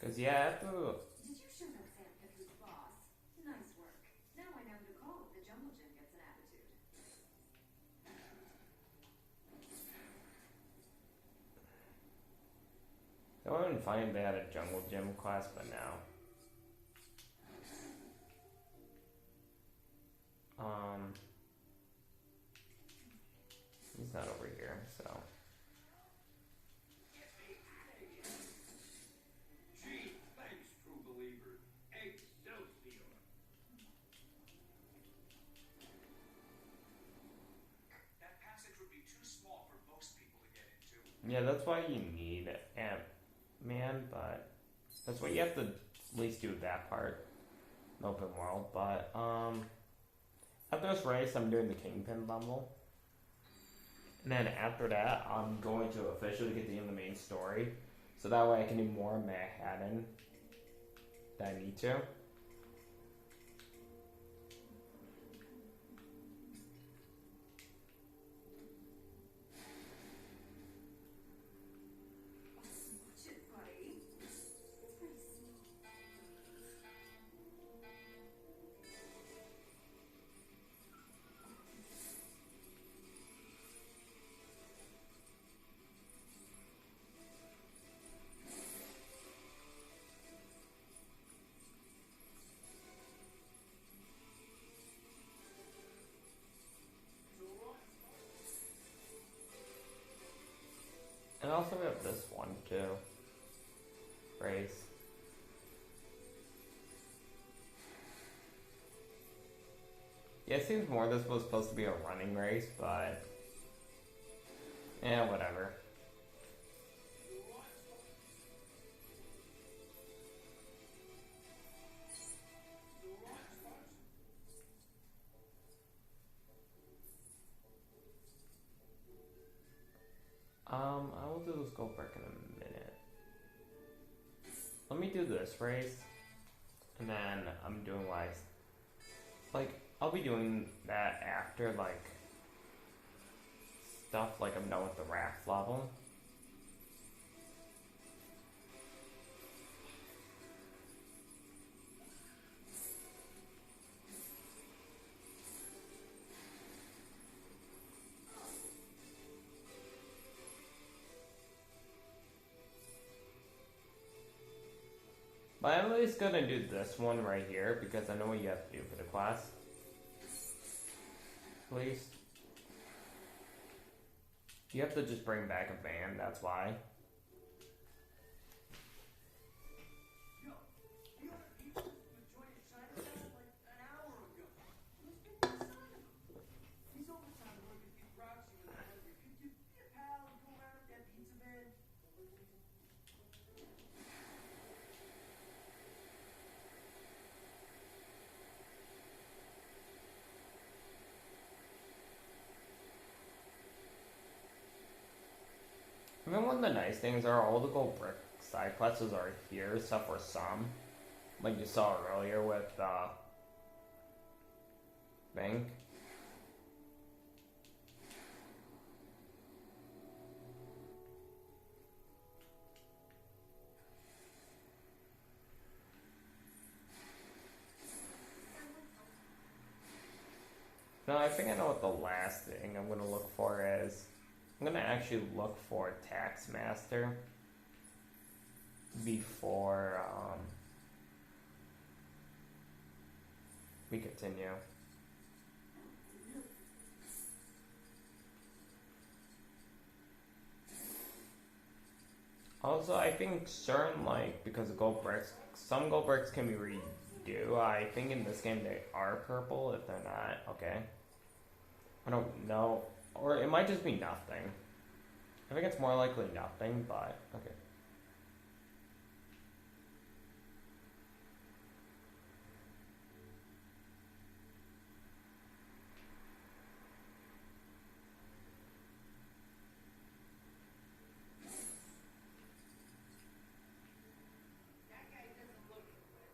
Cause yeah, after... Did you show that sand pit who's boss? Nice work. Now I know who to call if the jungle gym gets an attitude. I wouldn't find they had a jungle gym class, but now. He's not over here, so. Get me out of here. Gee, thanks, true believer. Excelsior. That passage would be too small for most people to get into. Yeah, that's why you need Ant-Man, but that's why you have to at least do that part. Open world, but after this race, I'm doing the Kingpin bundle. And then after that, I'm going to officially get to the end of the main story. So that way I can do more Manhattan that I need to. also have this one too. Race. Yeah, it seems more this was supposed to be a running race, but yeah, whatever. I will do this gold brick in a minute. Let me do this race, and then I'm doing like I'll be doing that after like stuff like I'm done with the raft level. But I'm at least gonna do this one right here because I know what you have to do for the class. Please. You have to just bring back a van, that's why. Yo, the other people who joined Chinatown like an hour ago. Who's been the son of him? He's overtime working through proxy with a hungry. Could you be a pal and go around with that pizza man? I mean, one of the nice things are all the gold brick side quests are here, except for some. Like you saw earlier with, Bank. No, I think I know what the last thing I'm gonna look for is. I'm gonna actually look for Taxmaster before we continue. Also, I think certain because of gold bricks, some gold bricks can be redo. I think in this game they are purple. If they're not, okay. I don't know. Or it might just be nothing. I think it's more likely nothing, but okay. That guy doesn't look it, but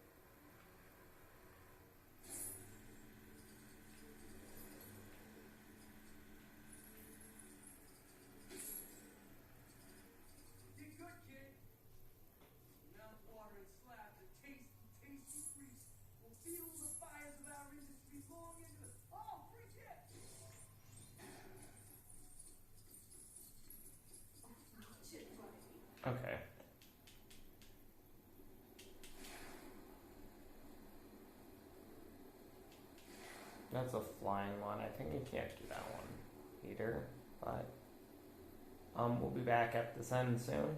you're good, kid. Mouth-watering slabs of tasty, tasty grease will fuel the fires of our industry long into the... Oh, free tip! Shit, buddy. Okay. That's a flying one. I think you can't do that one either. But we'll be back at this end soon.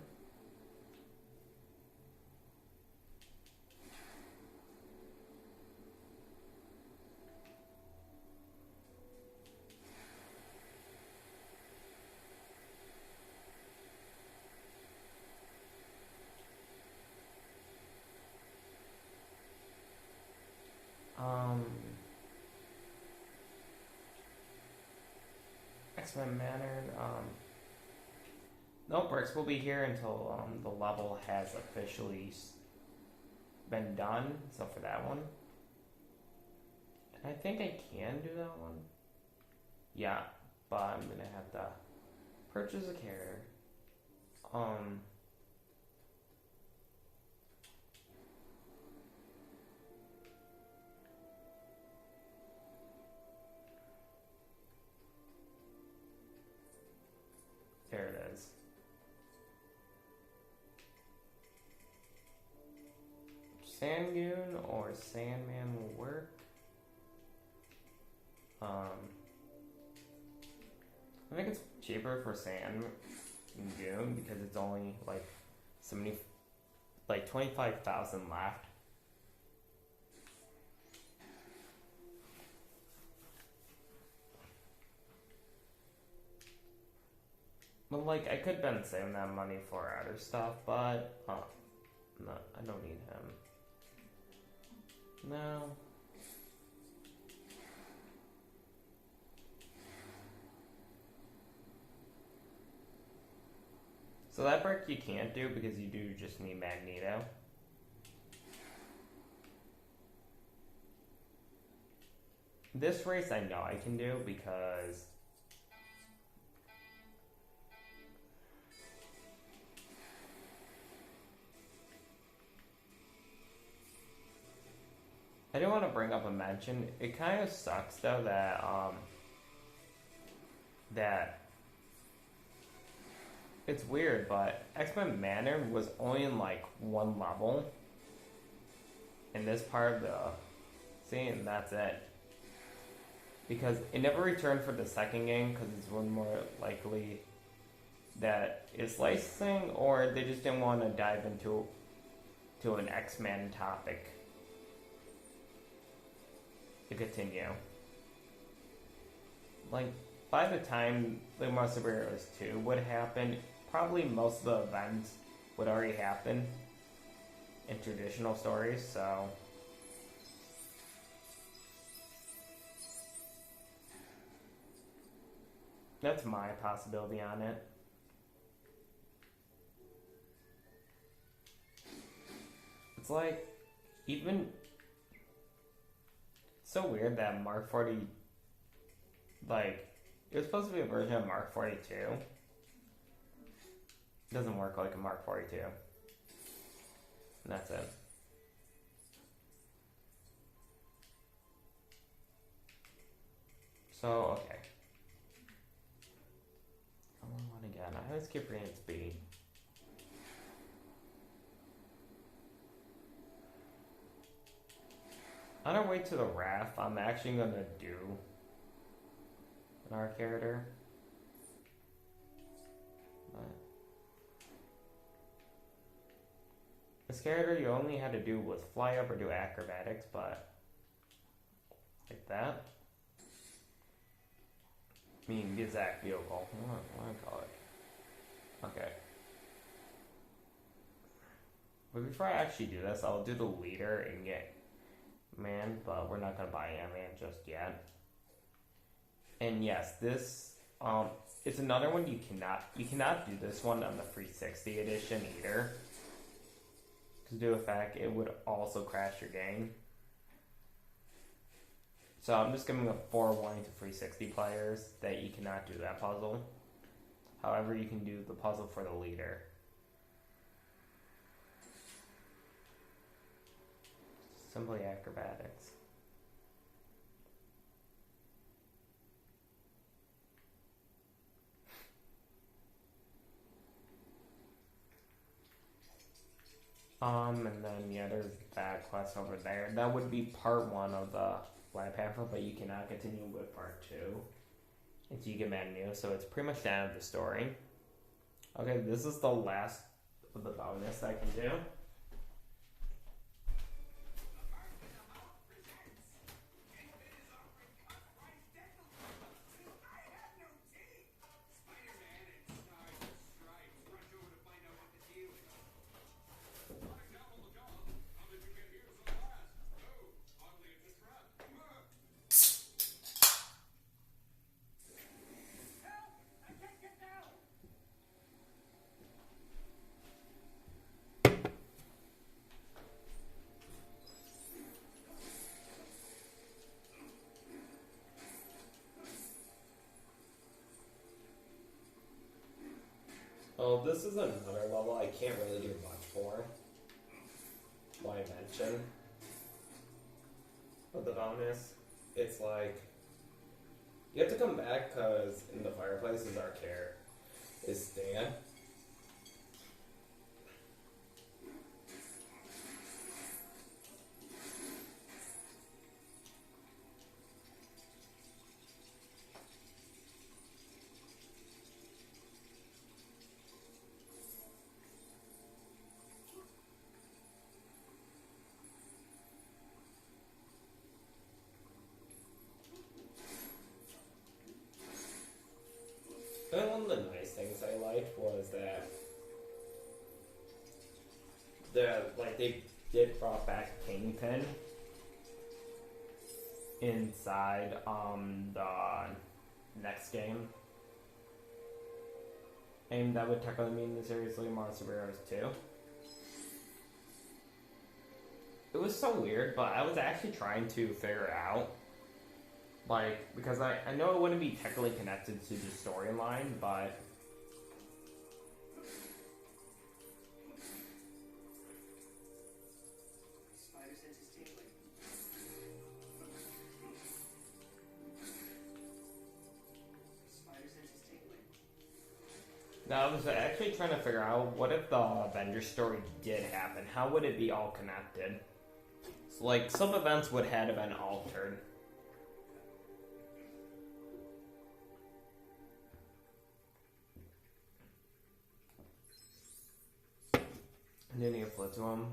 X-Men Manor. No bricks will be here until the level has officially been done. So for that one, and I think I can do that one. Yeah, but I'm gonna have to purchase a carrier. There it is. Sangoon or Sandman will work. I think it's cheaper for in June because it's only like 25,000 left. But like I could have been saving that money for other stuff, but no, I don't need him. No. So that brick you can't do because you do just need Magneto. This race I know I can do because I do want to bring up a mention. It kind of sucks though that that it's weird, but X-Men Manor was only in like one level in this part of the scene, and that's it. Because it never returned for the second game because it's one more likely that it's licensing, or they just didn't want to dive into an X-Men topic to continue. Like, by the time the Most Superheroes 2 would happen, probably most of the events would already happen in traditional stories, so that's my possibility on it. It's like, even so weird that Mark 40, like, it was supposed to be a version of Mark 42. It doesn't work like a Mark 42. And that's it. So, okay. I want again. I always keep reading speed. On our way to the raft, I'm actually gonna do an art character. But this character you only had to do was fly up or do acrobatics, but like that. I mean, exact vehicle. What do I call it? Okay. But before I actually do this, I'll do the leader and get Man, but we're not gonna buy Ant-Man just yet. And yes, this it's another one you cannot do this one on the 360 edition either. Because due to the fact it would also crash your game. So I'm just giving a forewarning to 360 players that you cannot do that puzzle. However, you can do the puzzle for the leader. Simply acrobatics. And then yeah, there's that quest over there. That would be part 1 of the Black Panther, but you cannot continue with part 2 until you get Magneto. So it's pretty much the end of the story. Okay, this is the last of the bonus I can do. Oh, this is another level I can't really do much for. Why mention? But the bonus, it's like you have to come back because in the fireplace is our care. Is Stan. they did brought back Kingpin inside the next game. And that would technically mean the seriously Monster Heroes 2. It was so weird, but I was actually trying to figure it out. Like, because I know it wouldn't be technically connected to the storyline, but Spider sense is tingling. Spider sense is tingling. now I was actually trying to figure out what if the Avengers story did happen? How would it be all connected? So, like, some events would have been altered. And then you flip to him.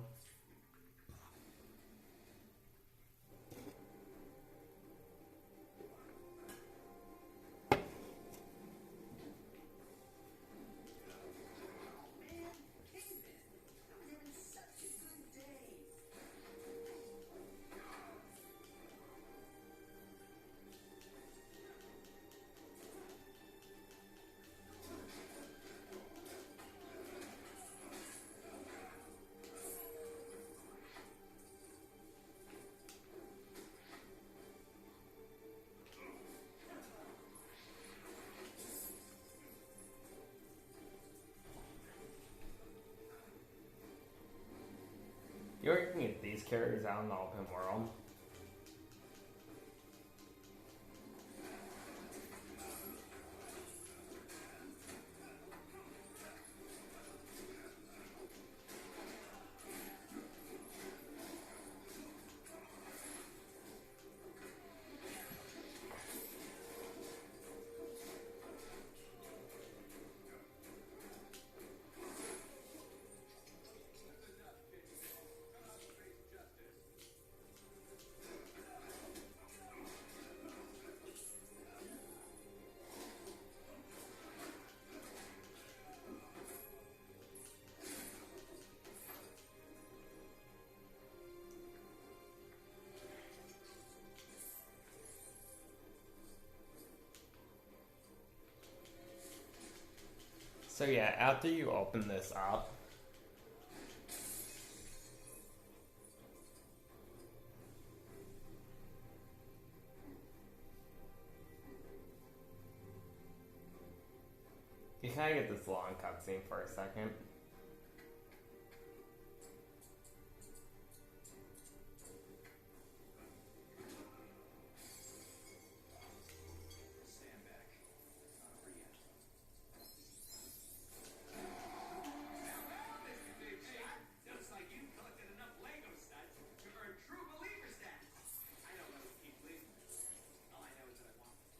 Man, Kingpin, I was having such a good day. You ever can get these characters out in the open world? So yeah, after you open this up, you kind of get this long cutscene for a second. Stand back. It's not over yet. Mr. Big Shot, looks like you collected enough Lego studs to earn true believer status. I know I would keep believing this. All I know is that I want them.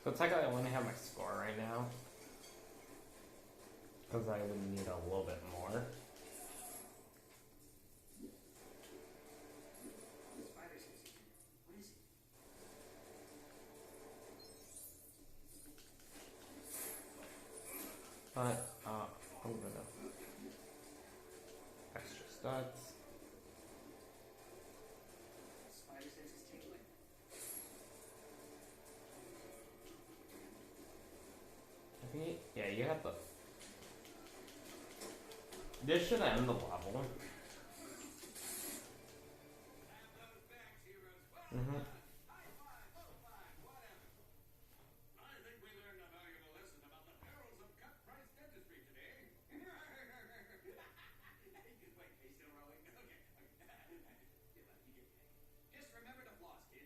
So technically I want to have my score right now. Because I would need a little bit more. Spider sense is tingling. What is it? But, I'm gonna... Extra studs. Spider sense is tingling. I think, yeah, you have the... This should end the level. Have those backs, heroes. Well Mm-hmm. done. High five, low five, whatever. I think we learned a valuable lesson about the perils of cut-price dentistry today. Good wait, are you still rolling? Okay. Get lucky, get paid. Just remember to floss, kids.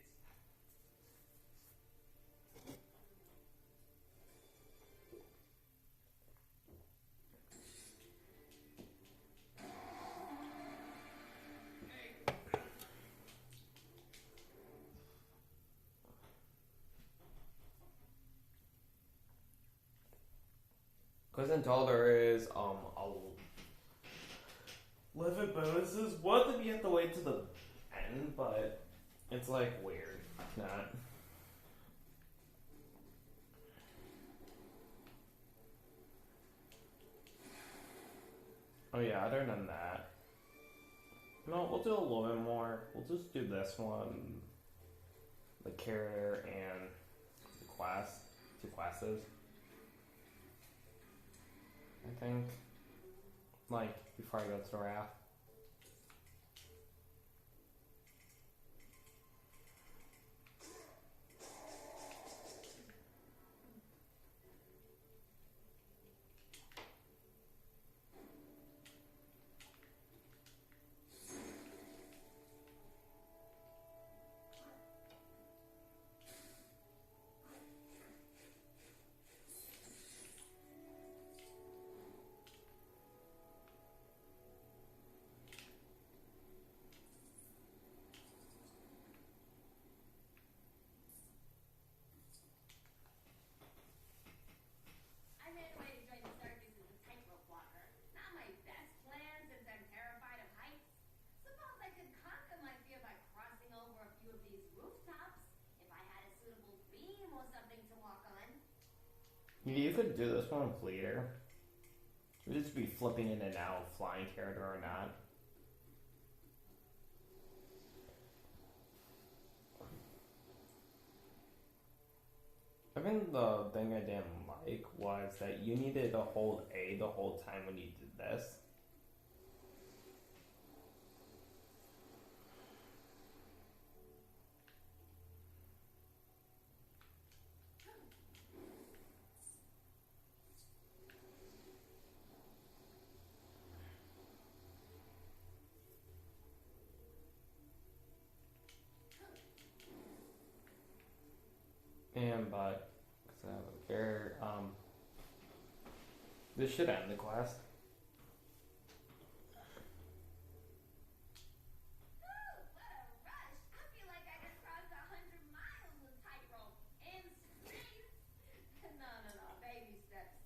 Because until there is a limit bonuses, one that you have to wait to the end, but it's like weird. Not. Oh yeah, other than that. No, we'll do a little bit more. We'll just do this one. The carrier and the quest. 2 quests. I think. Like, before I go to the raft. I ran away to join the circus as a tightrope walker. Not my best plan since I'm terrified of heights. Suppose I could conquer my fear by crossing over a few of these rooftops if I had a suitable beam or something to walk on. You could do this one with Leader. You'd just be flipping in and out, flying character or not. I think the thing I didn't like was that you needed to hold A the whole time when you did this. And but cause I don't care, this should end the quest. Ooh, what a rush! I feel like I just crossed 100 miles of tightrope in space. No, baby steps.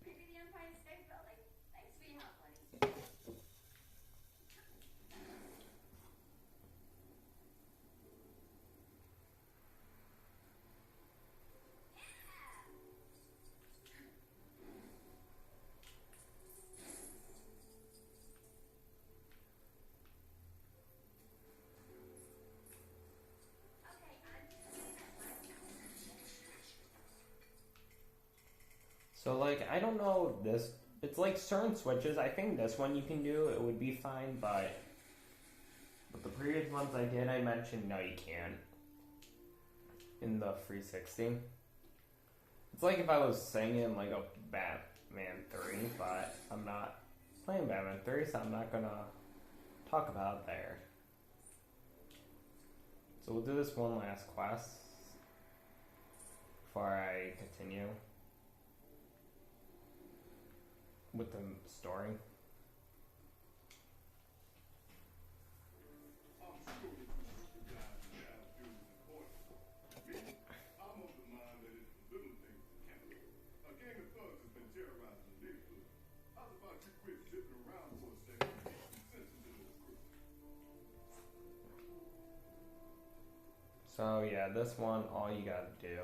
Maybe the Empire State Building. Thanks for your help, buddy. Okay, I'm So like I don't know this. It's like certain switches. I think this one you can do. It would be fine, but the previous ones I did, I mentioned no, you can't. In the 360. It's like if I was singing like a Batman 3, but I'm not playing Batman 3, so I'm not gonna talk about it there. So we'll do this one last quest before I continue with the story. I'm sure that you super guys and gals do is important. Me, I'm of the mind that it's the little things that count. A gang of thugs has been terrorizing the neighborhood. How's about you quit zipping around for a second and get some sense into this crew? So yeah, this one, all you gotta do.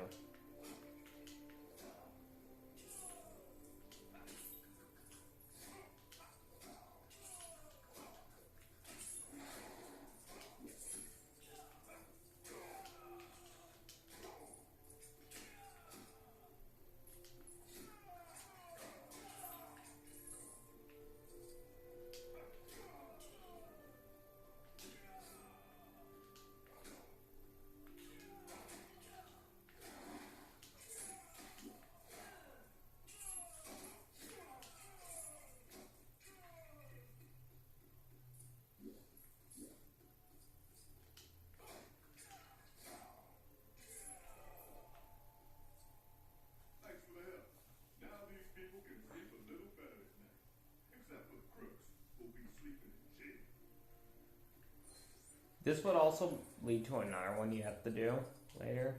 Thanks for the help. Now these people can sleep a little better at night. Except for the crooks, who'll be sleeping in jail. This would also lead to another one you have to do later.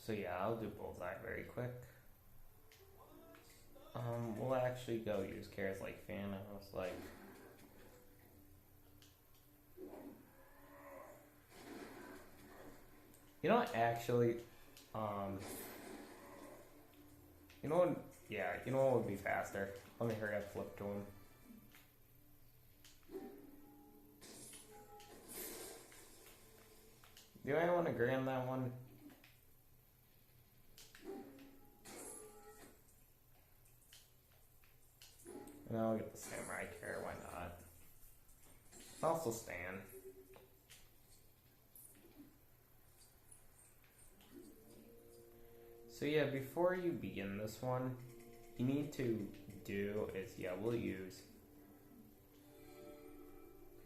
So yeah, I'll do Bullseye very quick. We'll actually go use Karas like Thanos, like. You know what, actually, you know what, yeah, you know what would be faster? Let me hurry up, flip to him. Do anyone agree on that one? And I'll get the Samurai Care, why not? Also Stan. So yeah, before you begin this one, you need to do is, yeah, we'll use.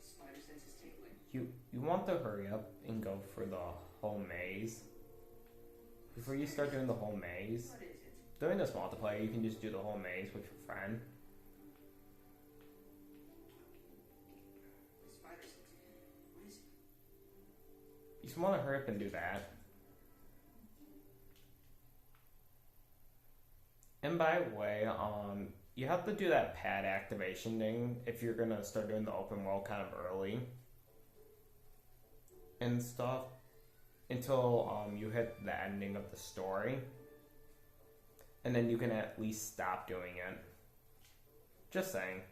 Spider sense is tingling. You want to hurry up and go for the whole maze. Before you start doing the whole maze, What is it? during this multiplayer, you can just do the whole maze with your friend. Spider sense. What is it? You just want to hurry up and do that. And by the way, you have to do that pad activation thing if you're gonna start doing the open world kind of early and stuff until you hit the ending of the story, and then you can at least stop doing it. Just saying.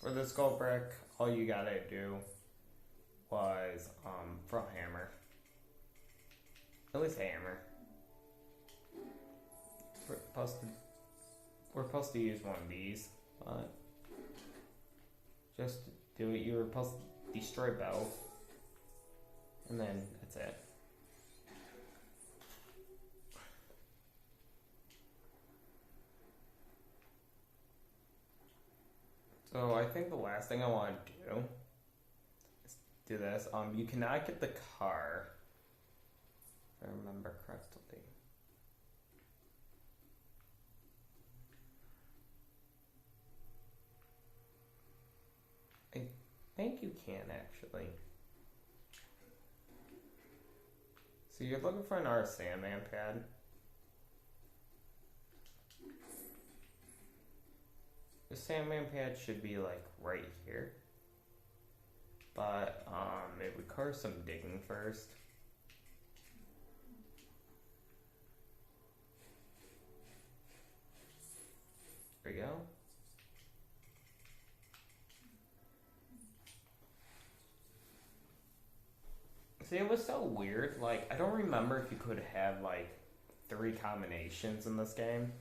For the skull brick, all you gotta do was for a hammer. At least a hammer. We're supposed to use one of these, but just do it. You're supposed to destroy both, and then that's it. So I think the last thing I want to do is do this. You cannot get the car, if I remember correctly. I think you can actually. So you're looking for an R Sandman pad. The Sandman pad should be like right here, but it requires some digging first. There we go. See, it was so weird. Like, I don't remember if you could have like 3 combinations in this game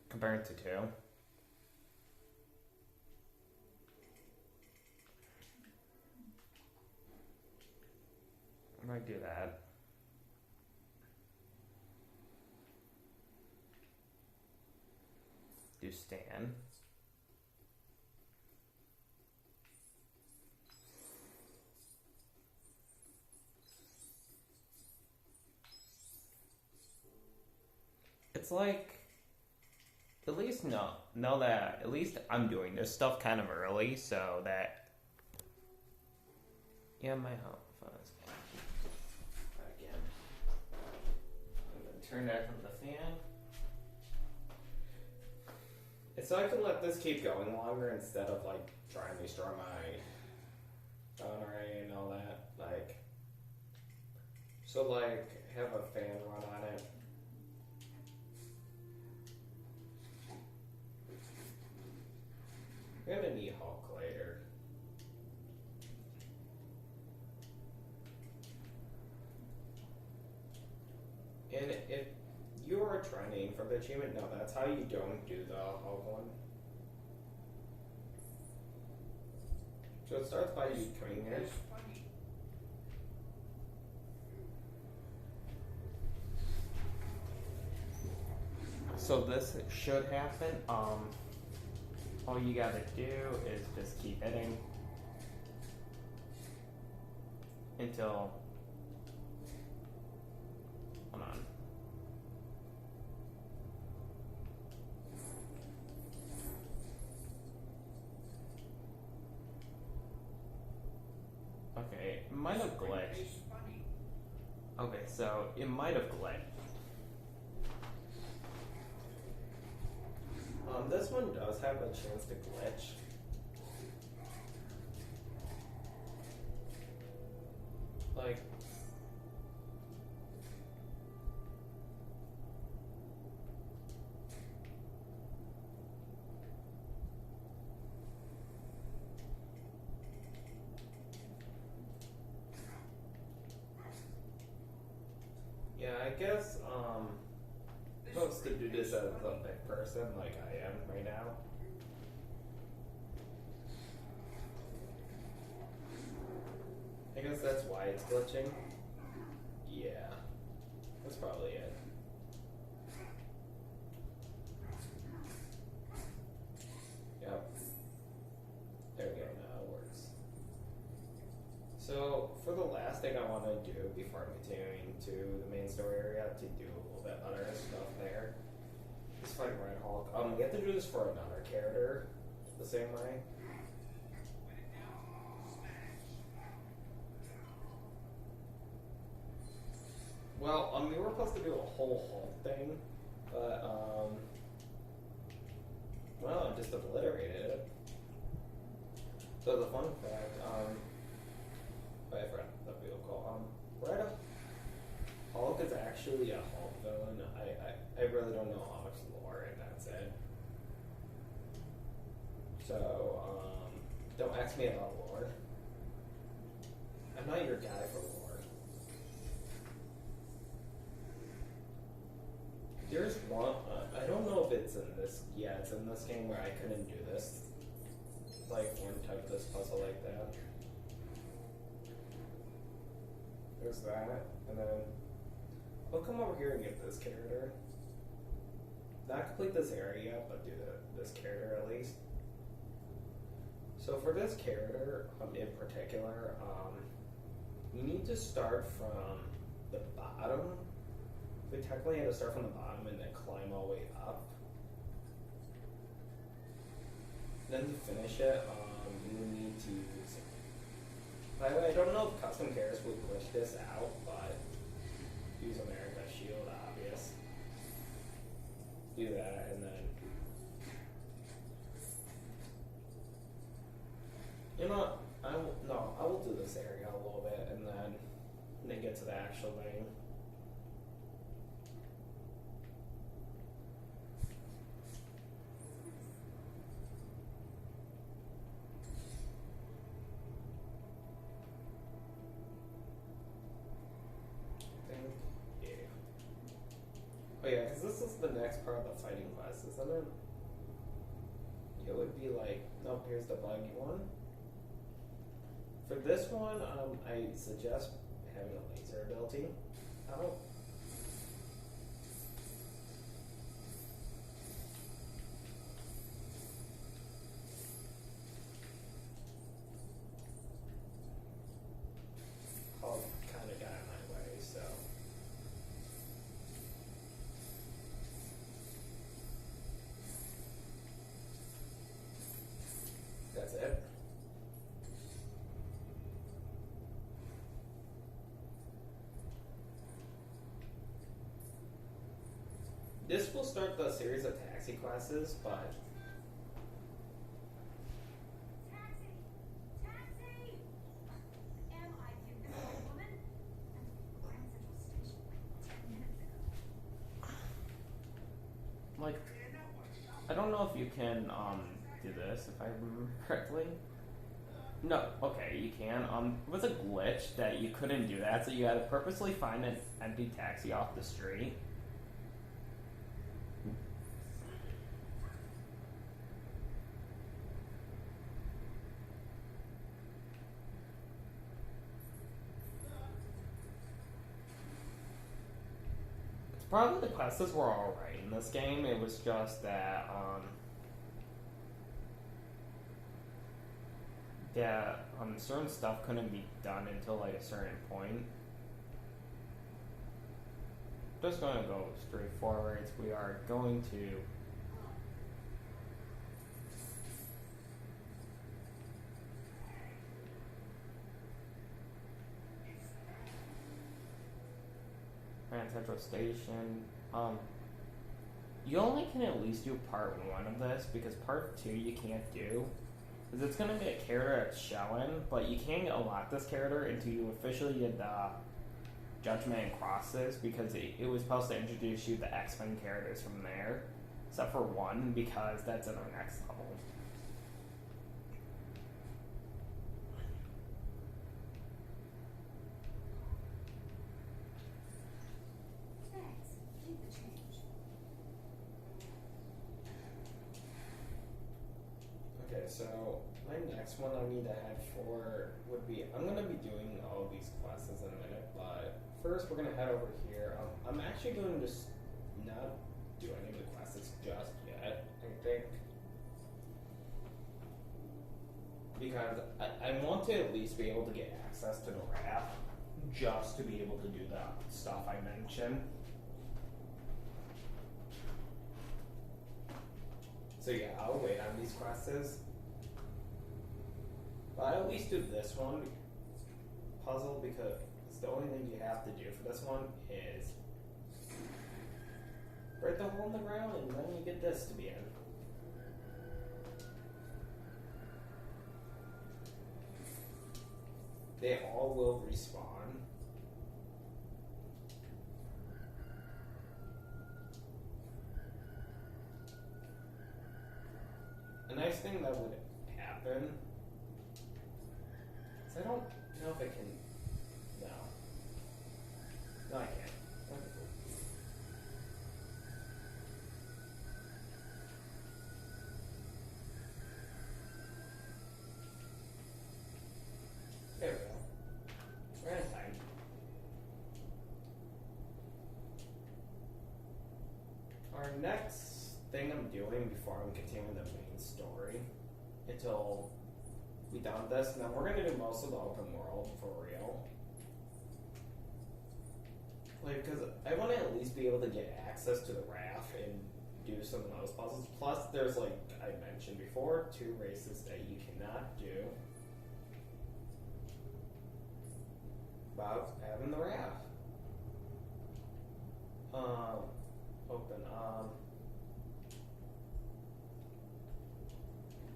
compared to 2. I might do that. Do Stan. It's like, at least know that at least I'm doing this stuff kind of early, so that, yeah, my home phone is again. I'm gonna turn that from the fan. It's so I can let this keep going longer instead of like trying to restore my phone array and all that. Like, so like have a fan run on it. We're gonna need Hulk later. And if you are trending for the achievement, no, that's how you don't do the Hulk one. So it starts by you coming here. It's funny. So this should happen. All you gotta do is just keep hitting until Hold on. Okay, it might have glitched. Face funny. Okay, so it might have glitched. This one does have a chance to glitch. Like, yeah, I guess, supposed to do this as a big person like I am right now. I guess that's why it's glitching. Yeah, that's probably it. Yep. There we go, now it works. So, for the last thing I want to do before I'm continuing to the main story area to do a little bit other stuff there is fight Red Hulk. We have to do this for another character the same way. Well, we were supposed to do a whole Hulk thing, but, well, I just obliterated it. So the fun fact, I forgot the vehicle, Red Hulk is actually a Hulk villain. I really don't know how much lore, and that's it. So, don't ask me about lore. I'm not your guy for lore. There's one, I don't know if it's in this, yeah, it's in this game where I couldn't do this. Like, one type of this puzzle like that. There's that, and then I'll come over here and get this character. Not complete this area, but do this character at least. So for this character, in particular, you need to start from the bottom. We technically had to start from the bottom and then climb all the way up. Then to finish it, you need to use. By the way, I don't know if custom characters would glitch this out, but use America's Shield, obvious. Do that, and then you know what? I will do this area a little bit, and then get to the actual thing. Oh yeah, because this is the next part of the fighting quest, isn't it? It would be like, nope, here's the buggy one. For this one, I suggest having a laser ability out. Hulk kind of got in my way, so. That's it. This will start the series of taxi classes, but Taxi! Taxi! Am I the right woman? I'm at Grand Central Station like 10 minutes ago. like, I don't know if you can do this if I remember correctly. No, okay, you can. It was a glitch that you couldn't do that, so you had to purposely find an empty taxi off the street. Probably the quests were alright in this game. It was just that certain stuff couldn't be done until like a certain point. Just going to go straight forwards. We are going to Grand Central Station. You only can at least do part 1 of this because part 2 you can't do. Because it's going to be a character that's showing, but you can't unlock this character until you officially get the Judgment and Crosses because it was supposed to introduce you the X-Men characters from there. Except for 1 because that's in our next level. Thanks. Keep the change. Okay, so my next one I need to head for would be I'm gonna be doing all of these classes in a minute, but first we're gonna head over here. I'm actually going to just not do any of the classes just yet, I think. Because I want to at least be able to get access to the raft just to be able to do the stuff I mentioned. So yeah, I'll wait on these classes. But I'll at least do this one puzzle because the only thing you have to do for this one is break the hole in the ground and then you get this to be in. They all will respawn. A nice thing that would happen is I don't know if I can. No. No, I can't. Okay, cool. There we go. We're in time. Our next thing I'm doing before I'm continuing the main story until we done this, and then we're gonna do most of the open world for real. Like, because I want to at least be able to get access to the raft and do some of those puzzles. Plus, there's, like I mentioned before, 2 races that you cannot do without having the raft. Open.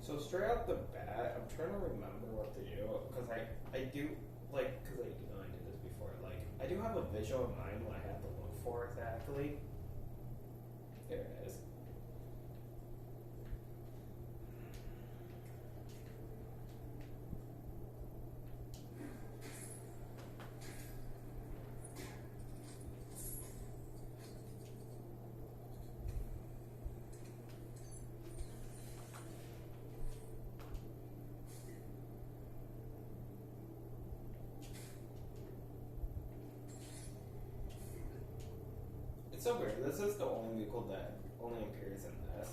So straight off the bat, I'm trying to remember what to do because I do like because I did this before. Like I do have a visual in mind what I have to look for exactly. There it is. It's so weird. This is the only vehicle that only appears in this.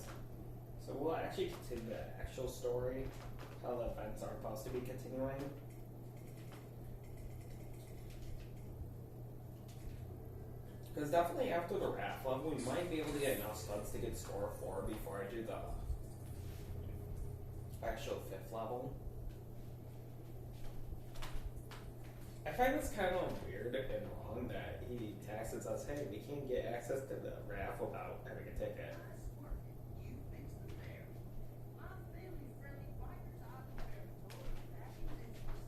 So we'll actually continue the actual story, how the events are supposed to be continuing. Because definitely after the raft level, we might be able to get enough studs to get score 4 before I do the actual 5th level. I find this kind of weird and wrong that he taxes us, hey, we can't get access to the raft without having a ticket. You fix the bear. My family's friendly fighters out there back in business.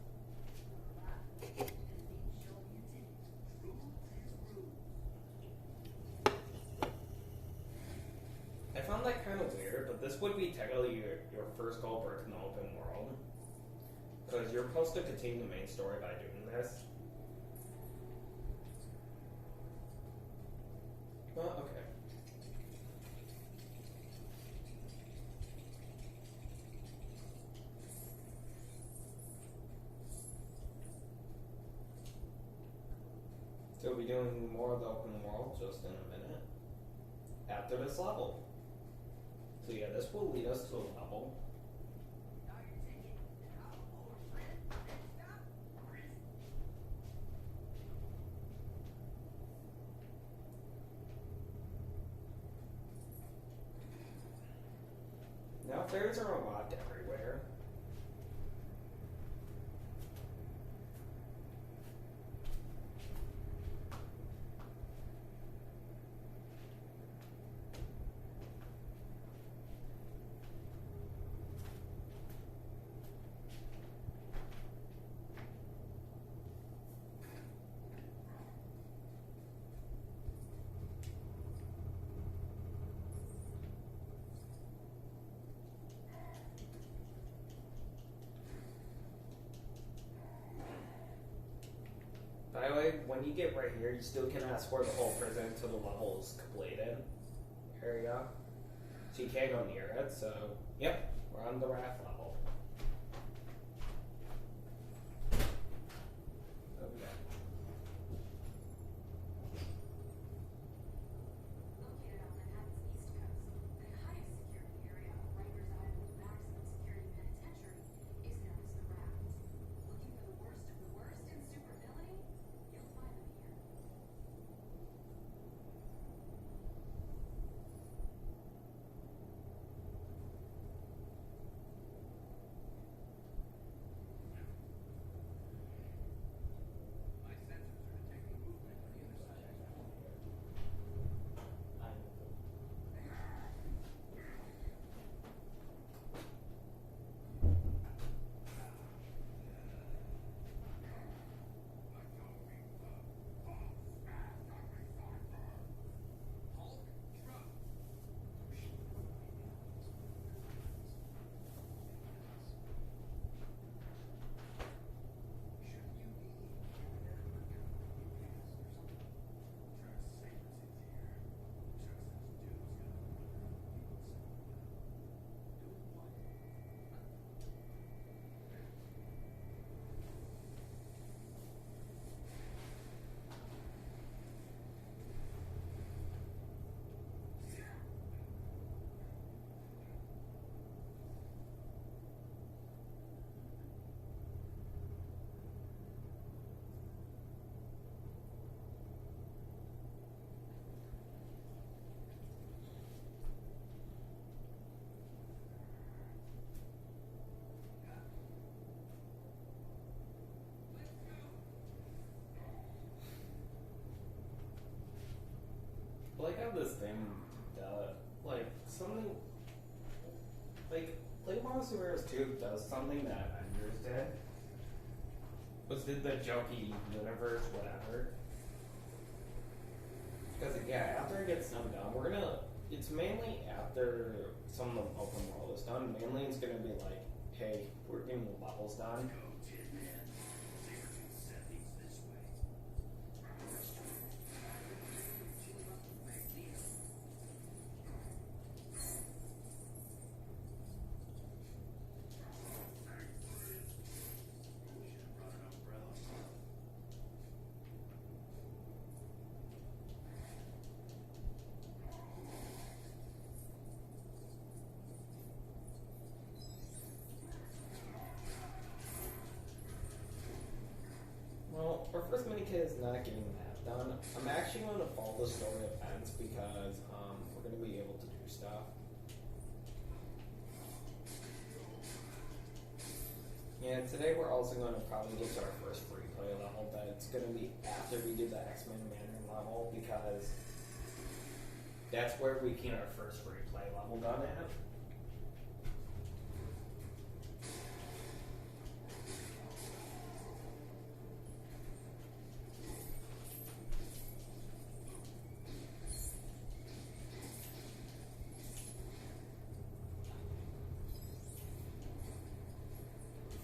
Right. Just need to show you tickets. Rules is rules. I found that kind of weird, but this would be technically your first goal break in the open world. Because you're supposed to continue the main story by doing this. Well, okay. So we'll be doing more of the open world just in a minute. After this level. So yeah, this will lead us to a level. Got your ticket? Now, old friend. Next stop, prison. players are unlocked everywhere. By the way, when you get right here, you still can escort the whole prison until the level is completed. There you go. So you can't go near it, so, yep, we're on the raft level. Okay. Located on Manhattan's East Coast, the highest security area of Rikers Island Maximum Security Penitentiary is known as the Raft. Looking for the worst of the worst in supervillainy? You'll find them here. My sensors are detecting movement on the other side of the wall. Hulk, shrub. Shouldn't you be keeping an account of your past or something? Trying to save us in here. Just as dudes got to wonder how people say, doing what? Let's go. I like how this thing does, like, something, like, Monster Heroes 2 does something that Avengers did. Was did the Jokey universe, whatever. Because, yeah, after it gets done, we're gonna, it's mainly after some of the open world is done, mainly it's gonna be like, hey, we're getting the levels done. Go, Tin Man. Sabertooth said things this way. We should have brought an umbrella. Well, our first minikit is not getting that done. I'm actually going to follow the story events because we're going to be able to do stuff. Yeah, today we're also going to probably get to our first free play level, but it's going to be after we do the X-Men Mandarin level because that's where we get our first free play level done at.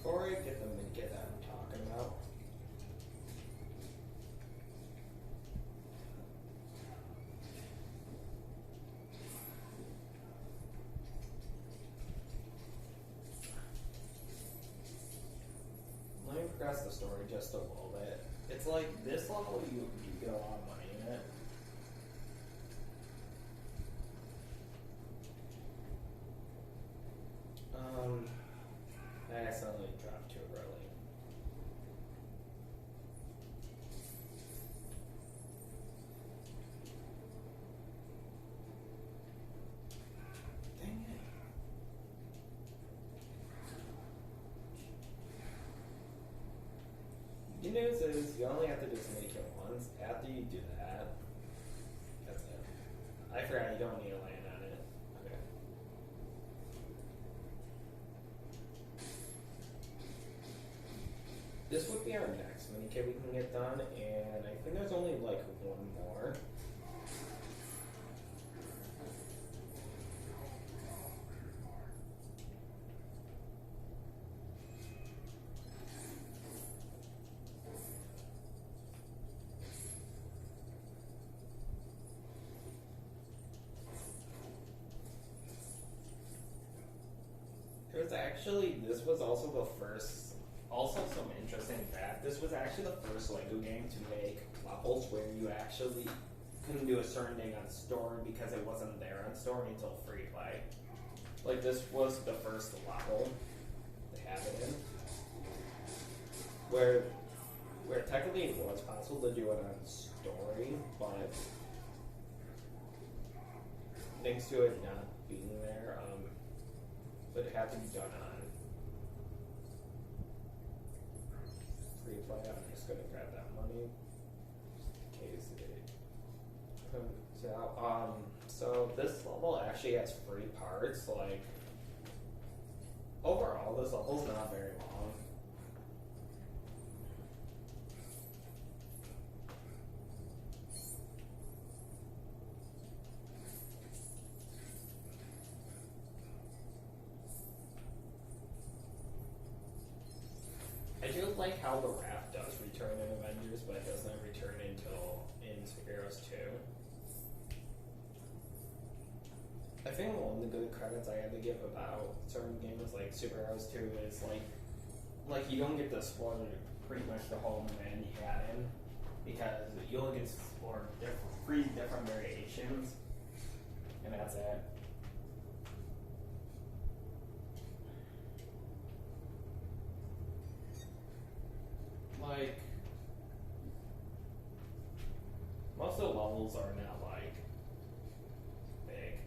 Before I get the minikit that I'm talking about, let me progress the story just a little bit. It's like this level, you get a lot of money in it. I accidentally dropped too early. Dang it. Good news is you only have to do somebody kill once. After you do that, that's it. I forgot you don't need to land on it. Okay. This would be our next mini kit we can get done, and I think there's only like one more. This was also the first, also some interesting fact, this was actually the first LEGO game to make levels where you actually couldn't do a certain thing on story because it wasn't there on story until free play. Like, this was the first level to have it in, where technically it was possible to do it on story, but thanks to it not being there, but it had to be done on free play. I'm just gonna grab that money in case it comes out. So this level actually has 3 parts. Like, overall, this level's not very long. I do like how the raft does return in Avengers, but it doesn't return until in Superheroes 2. I think one of the good credits I had to give about certain games like Superheroes 2 is like you don't get to explore pretty much the whole land you had in, because you only get to explore 3 different variations, and that's it. Like, most of the levels are not like big.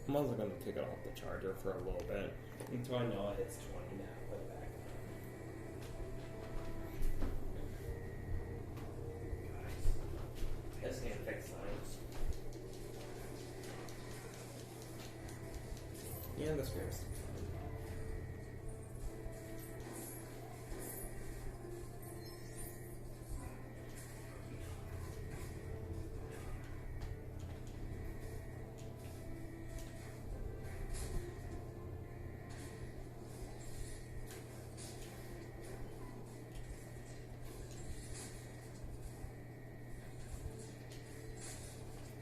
I'm also going to take it off the charger for a little bit until I know it hits 20 now. Put it back on. This game fix lines. Yeah, the screws.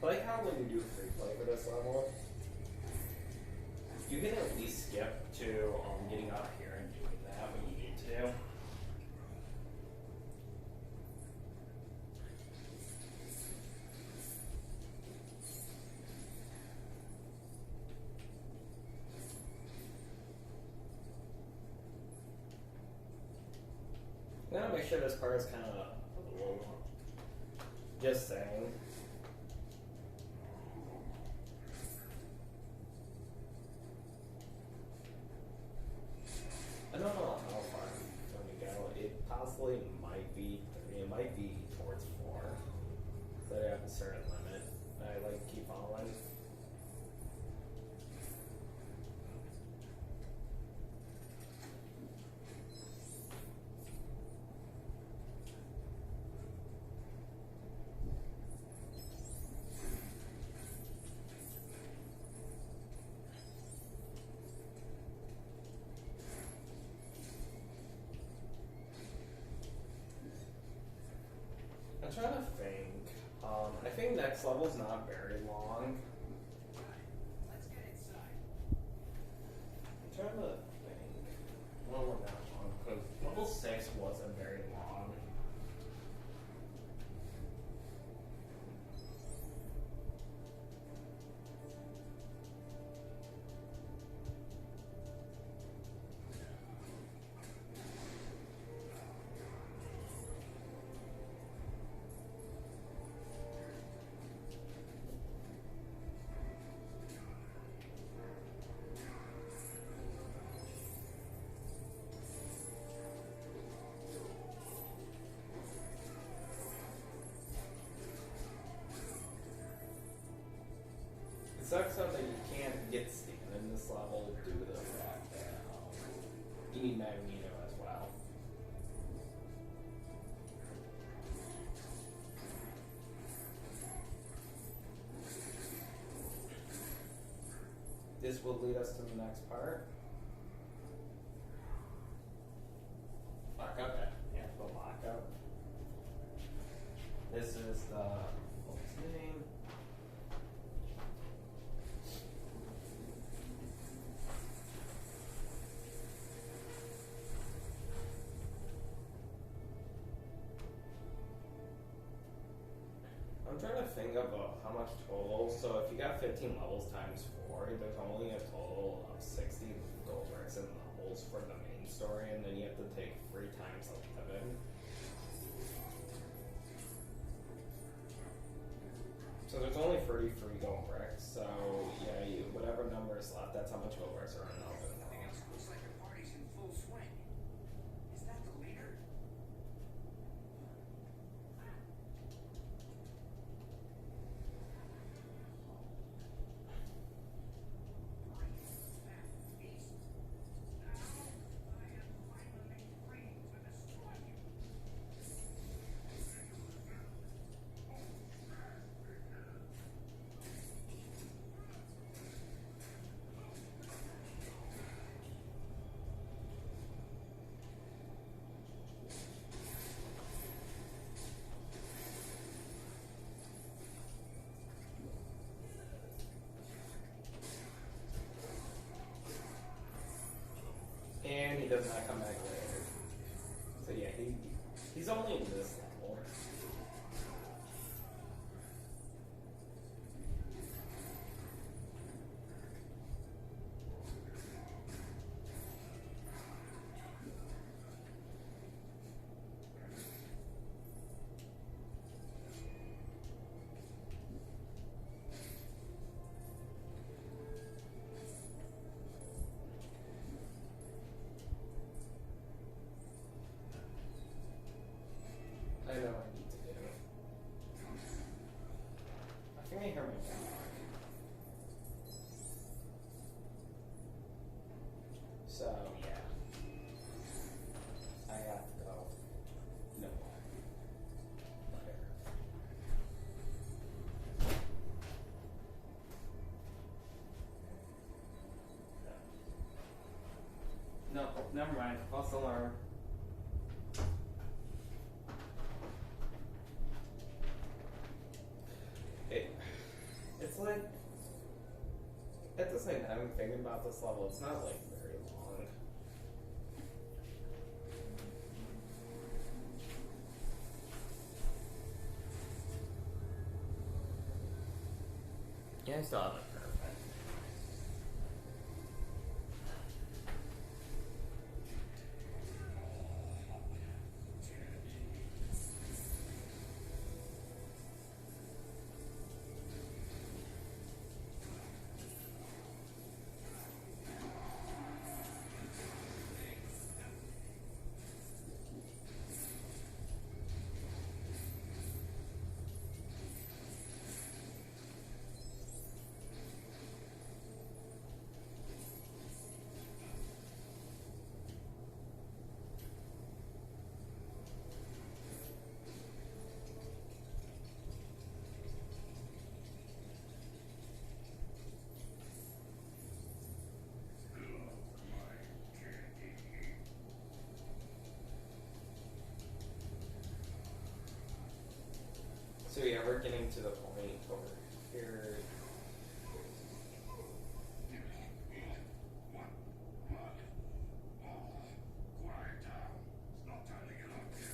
I like how when you do free play for this level, you can at least skip to getting up here and doing that when you need to. I'm gonna make sure this part is kind of a little. Just saying. I don't know how far I'm going to go. It possibly might be 3. It might be towards 4. So I have a certain limit. I like to keep following. I'm trying to think. I think next level's not very long. Let's get inside. I'm trying to think. Well, we're not long, because level 6 wasn't very long. sucks though that you can't get Stan in this level due to the fact that you need Magneto as well. This will lead us to the next part. Lockout, yeah, the lockout. This is the what's his name? I'm trying to think of how much total. So if you got 15 levels times 4, there's only a total of 60 gold bricks and levels for the main story, and then you have to take 3 times 11. So there's only 33 gold bricks. So yeah, whatever number is left, that's how much gold bricks are unopened. Nothing else looks like the party's in full swing. Is that the leader? And he does not come back later. So yeah, he's only in this level. I know what I need to do. I think I hear my dog. So yeah, I have to go. No. Okay. No, never mind. False alarm. It's like, at the same time, thinking about this level, it's not like very long. Yeah, I still have it perfect. So yeah, we're getting to the point over here. Quiet down. It's not time to get up here.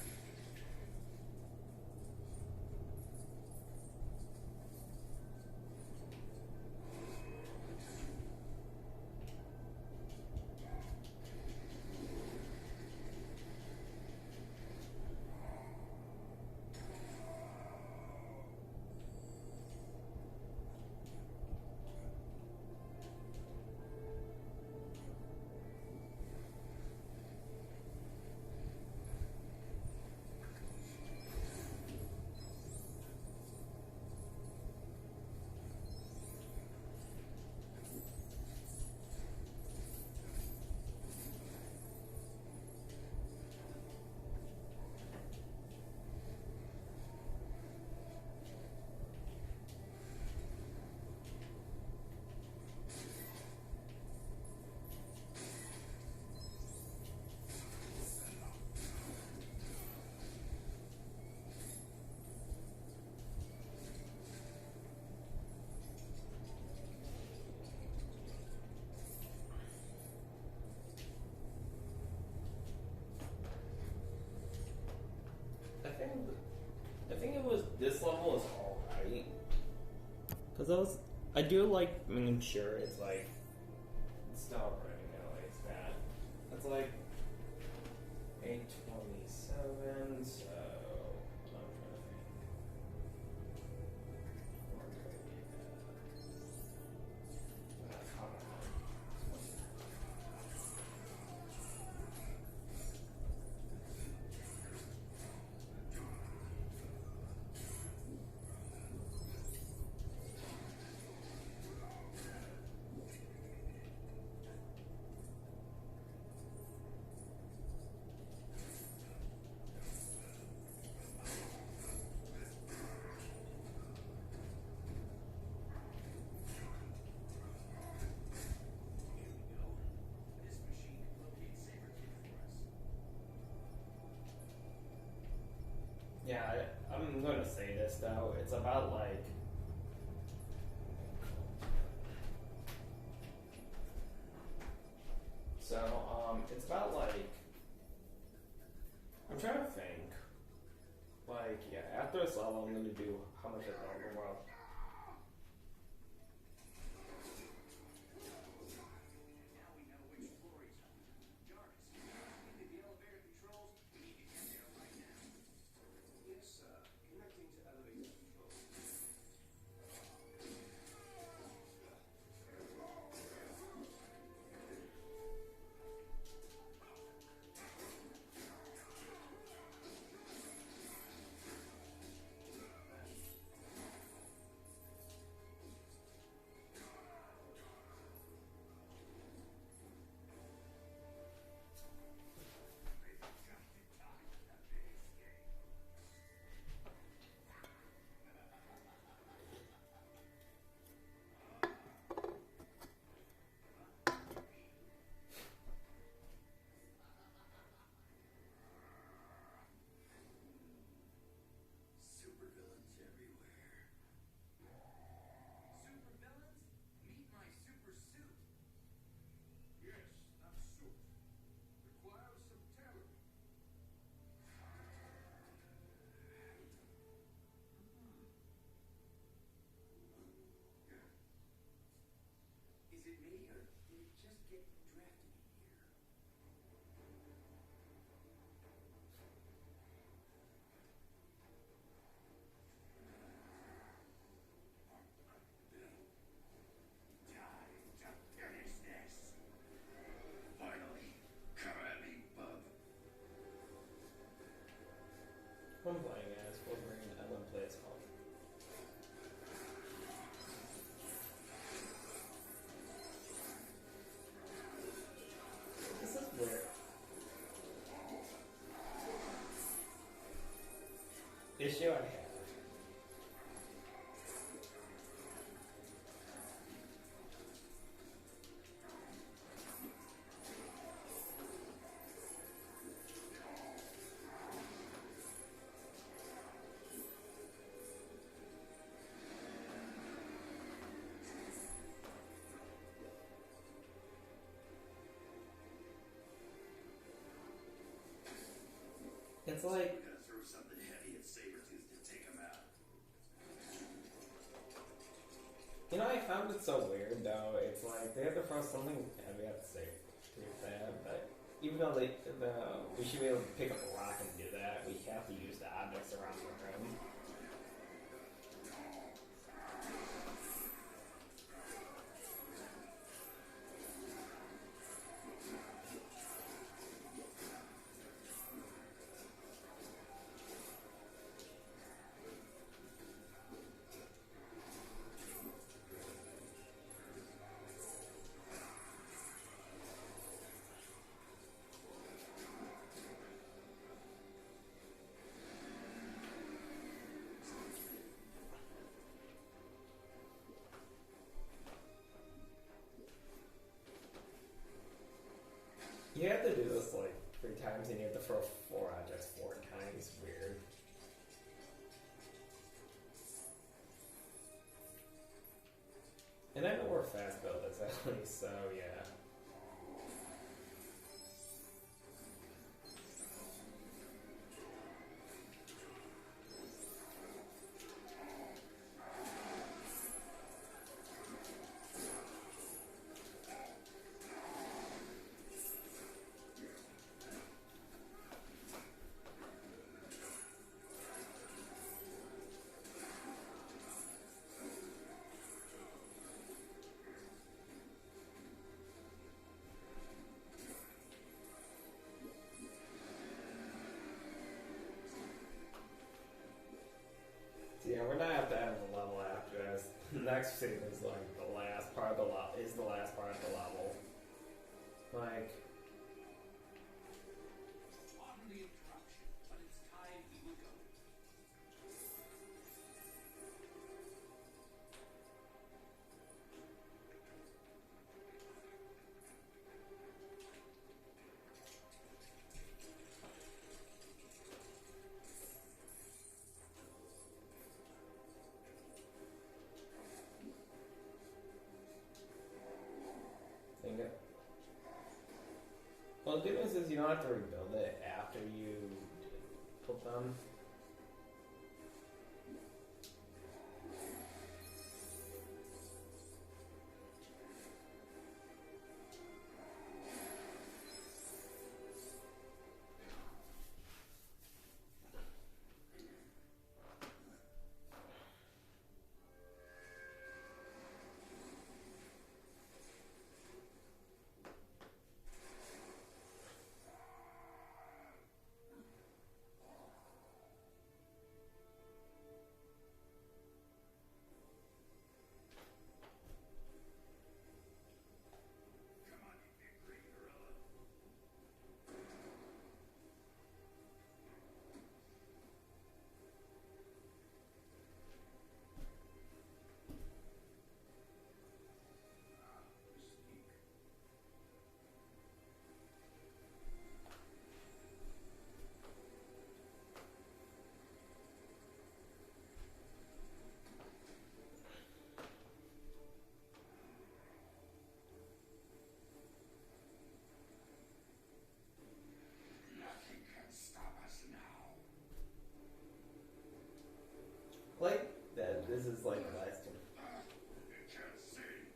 think it was this level is alright. Because I do like making sure it's like, it's not running out like that. That's like 827, so I'm trying to think. Where could it be at? Come on. This machine can locate Sabertooth for us. Yeah, I'm going to say this though. It's about like. So, it's about like. I'm trying to think. Like, yeah, after this level, I'm going to do how much I thought of the world. Now we know which floor he's on. Jarvis, activate the elevator controls. We need to get there right now. Yes, sir. Connecting to elevator control. Supervillains everywhere. Supervillains? Meet my super suit. Yes, that suit requires some tailoring. Is it me, or did it just get drafted in here? Time to finish this. Finally, come at me, bub. Who I'm playing as Wolverine, Ellen plays Hulk. This is weird. Issue I have. It's like, We're gonna throw something heavy at Sabertooth to take him out. you know, I found it so weird though. It's like they have to throw something heavy at the safe to that, but even though we should be able to pick up a rock and do that, we have to use the objects around the room. You have to do this like 3 times and you have to throw 4 objects 4 times. Weird. And I know we're fast built as at least, so yeah. Yeah, we're not at the end of the level after this. The next scene is like the last part of the level. Is the last part of the level. Like, Pardon the interruption, but it's time we were going. think it. Well, the good news is you don't have to rebuild it after you put them. Come on, you big green gorilla. Mystique. Nothing can stop us now. Like that. This is like the last one. You can't see.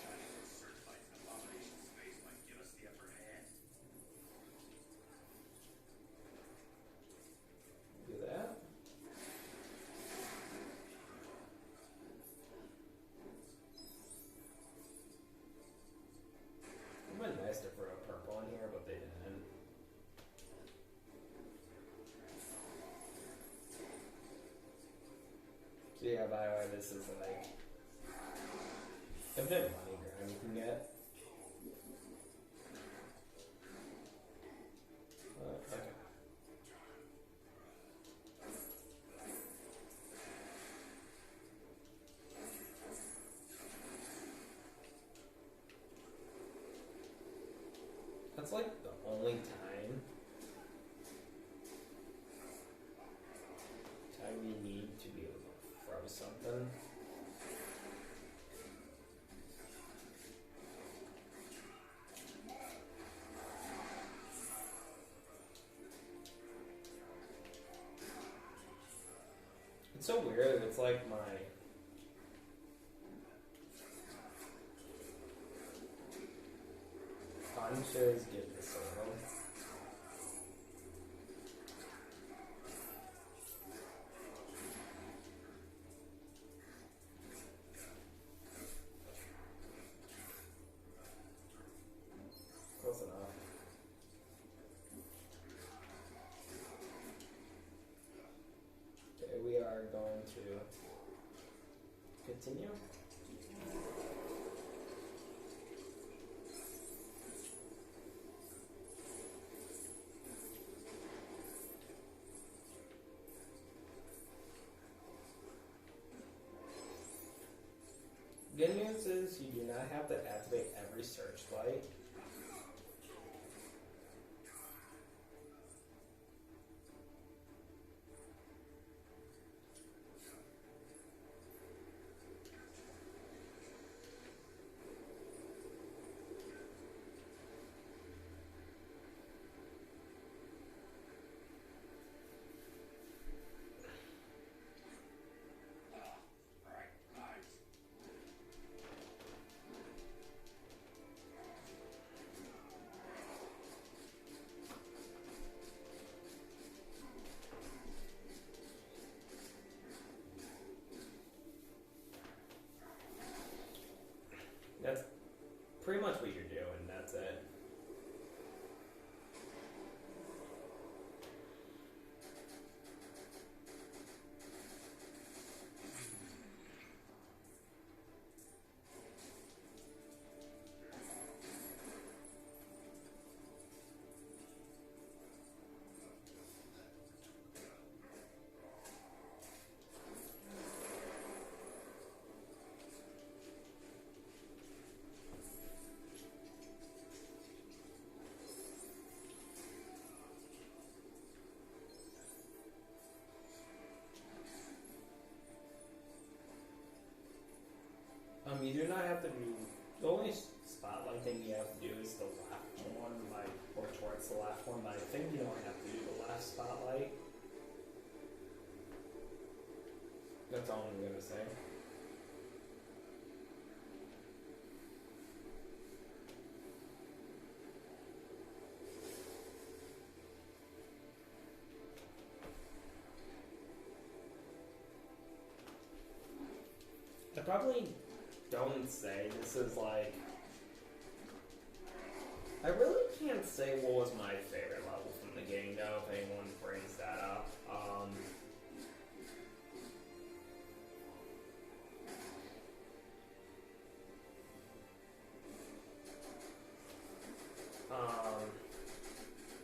Shining those searchlights in Abomination's face might give us the upper hand. Do that. It would have been nice to throw a purple in here, but they didn't. So yeah, by the way, this is like infinite money grind you can get. Okay. That's like the only time you need to be able to throw something. It's so weird. It's like my punches get disabled. Close enough. Okay, we are going to continue. Good news is you do not have to activate every searchlight. Bright lights. it's the last one, but I think you don't have to do the last spotlight. That's all I'm gonna say. I probably don't say this is like. I really can't say what was my favorite level from the game, though, if anyone brings that up.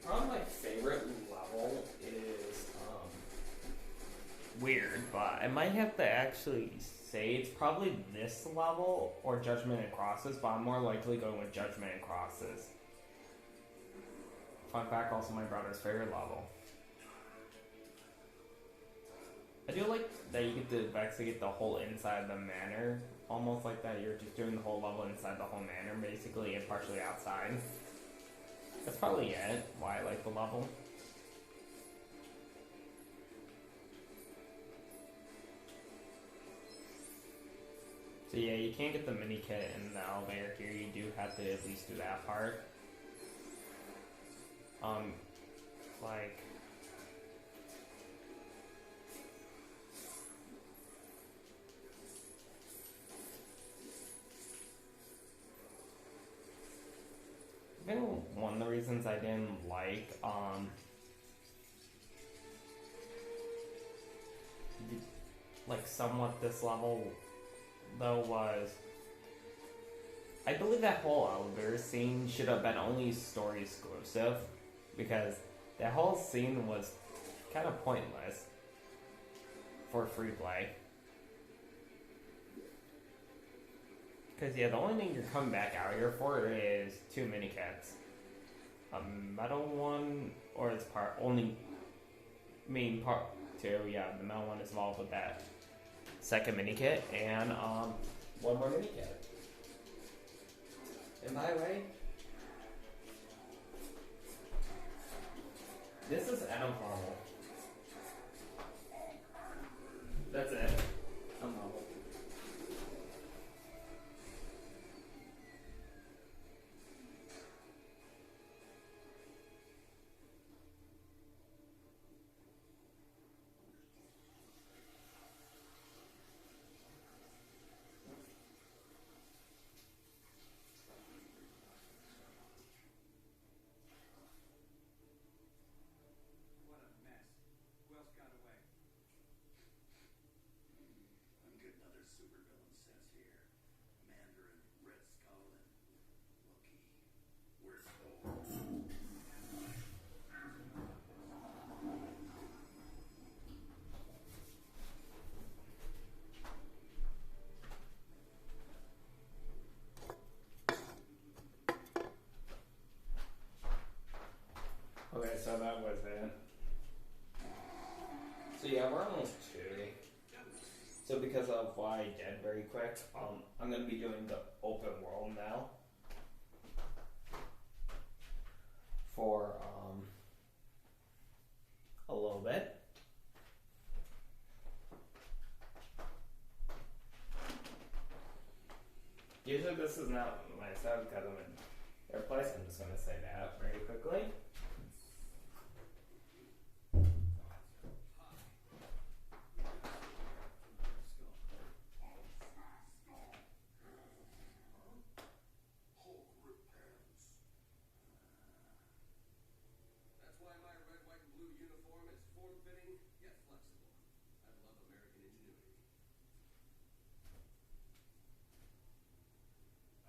Probably my favorite level is weird, but I might have to actually say it's probably this level or Judgment and Crosses, but I'm more likely going with Judgment and Crosses. Fun fact, also my brother's favorite level. I do like that you get to actually get the whole inside of the manor, almost like that you're just doing the whole level inside the whole manor, basically, and partially outside. That's probably it, why I like the level. So yeah, you can't get the mini kit in the elevator here, you do have to at least do that part. Like... I think one of the reasons I didn't like, somewhat this level, though, was... I believe that whole elevator scene should have been only story exclusive, because that whole scene was kind of pointless for free play. Because, yeah, the only thing you're coming back out here for is 2 mini kits. A metal one, or its part, only main part 2, yeah, the metal one is involved with that second mini kit, and, one more mini kit. And by the way, this is Adam Harmel. That's it. I'm Harmel. What a mess. Who else got away? I'm getting other supervillain sense here. Mandarin, Red Skull, and Loki. Where's Thor? Okay, so that was it. So yeah, we're almost 2. So because of why I did very quick, I'm gonna be doing the open world now. For a little bit. Usually this is not my sound because I'm in their place. I'm just gonna say that very quickly. That's why my red, white, and blue uniform is form-fitting yet flexible. I love American ingenuity.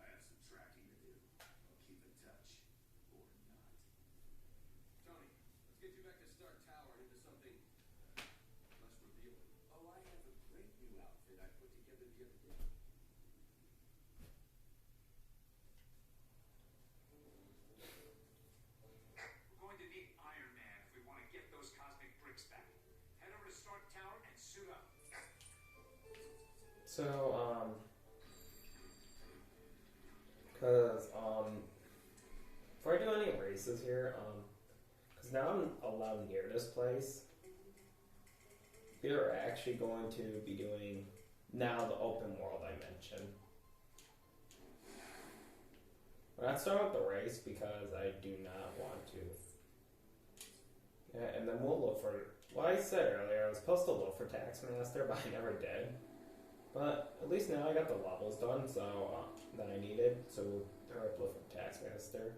I have some tracking to do. I'll keep in touch. Or not. Tony, let's get you back to Stark Tower and into something less revealing. Oh, I have a great new outfit I put together the other day. We're going to need Iron Man if we want to get those cosmic bricks back. Head over to Stark Tower and suit up. So, cause, before I do any races here. Because now I'm allowed near this place. They're actually going to be doing now the open world I mentioned. We're not starting with the race because I do not want to. Yeah, and then we'll look for. Well, I said earlier I was supposed to look for Taskmaster, but I never did. But at least now I got the levels done, so that I needed. So we'll look for Taskmaster.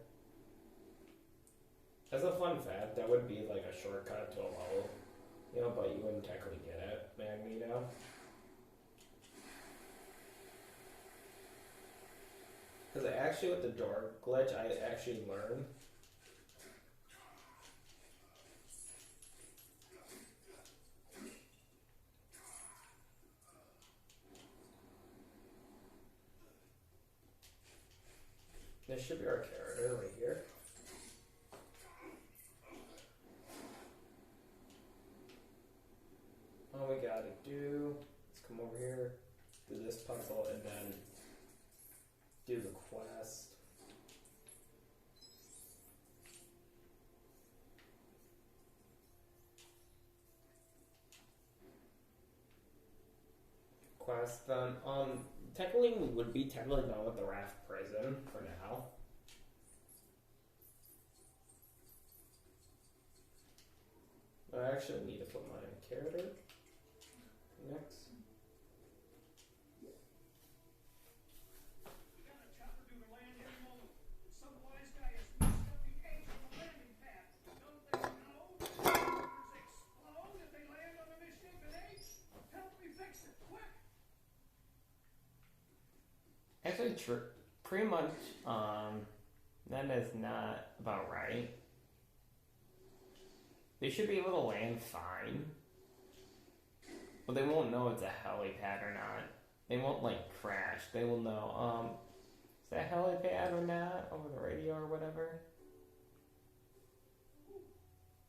As a fun fact, that would be like a shortcut to a level, you know, but you wouldn't technically get it, Magneto. Because actually with the door glitch, I actually learned. This should be our character right here. All we gotta do is come over here, do this puzzle, and then do the quest. Then, technically we would be technically done with the Raft prison for now. I actually need to put my character next. We got a chopper due to land any moment. Some wise guy has messed up the edge of the landing pad. Don't they know? Choppers explode if they land on a misshapen edge. Help me fix it, quick! Actually, pretty much, that is not about right. They should be able to land fine. But they won't know it's a helipad or not. They won't, like, crash. They will know, is that a helipad or not? Over the radio or whatever.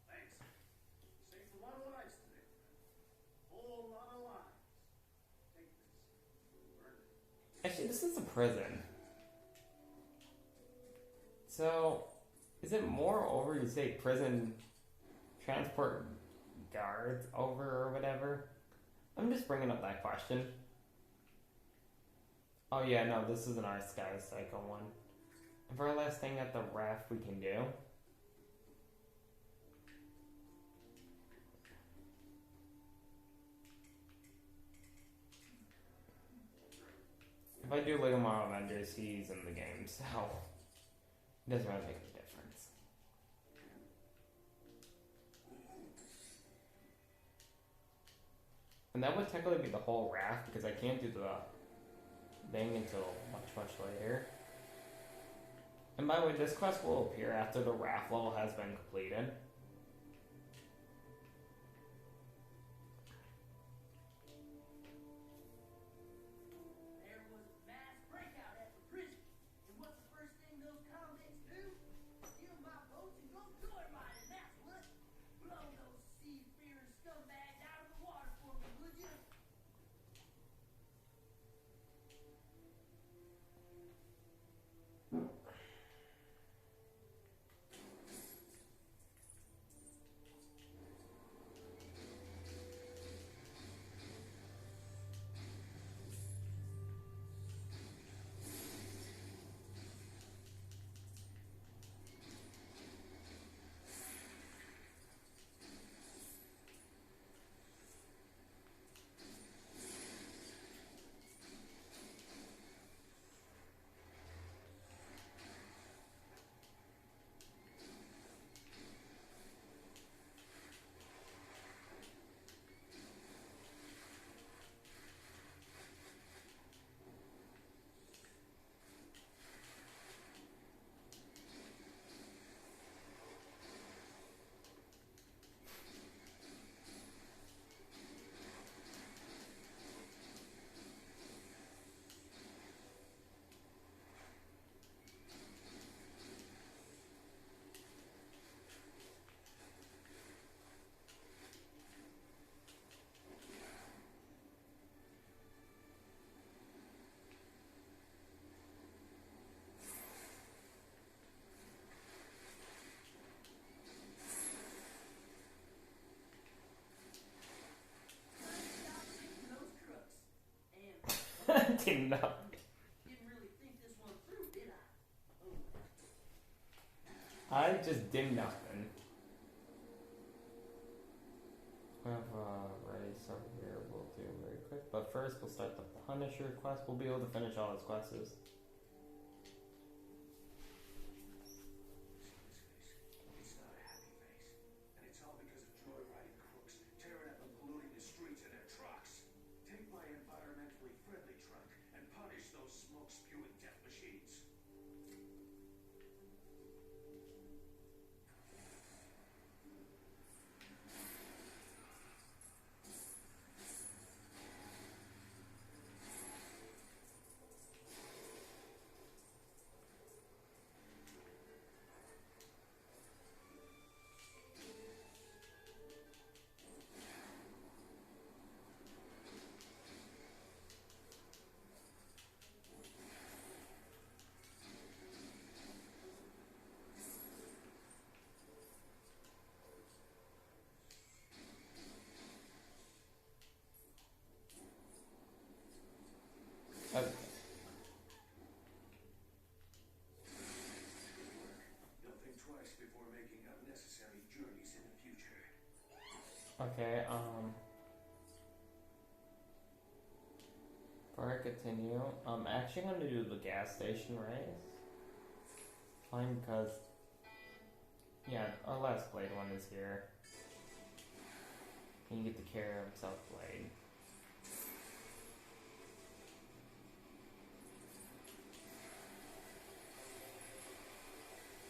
Thanks. Saved a lot of lives today. Whole lot of lives. Take this. Burn it. Actually, this is a prison. So, is it more over you say prison transport guards over or whatever? I'm just bringing up that question. Oh yeah, no, this is an Our Sky Cycle one. And for our last thing at the raft we can do. If I do Lego Marvel Avengers, he's in the game, so it doesn't really make a difference. And that would technically be the whole raft because I can't do the thing until much later. And by the way, this quest will appear after the raft level has been completed. There was a mass breakout at the prison. And what's the first thing those convicts do? Steal my boats and go joyriding, that's what. Blow those seafaring scumbags out of the water for me, would you? Didn't know. Didn't really think this one through, did I? Oh, I just did nothing. We have a race over here we'll do very quick. But first we'll start the Punisher quest. We'll be able to finish all his quests. It's not a happy face. And it's all because of joyriding crooks tearing up and polluting the streets in their trucks. Take my environmentally friendly truck and punish those smoke-spewing death machines. Okay. Don't think twice before making unnecessary journeys in the future. Okay, before I continue, I'm actually going to do the gas station race. Fine, because, yeah, our last Blade one is here. And you get to carry himself Blade.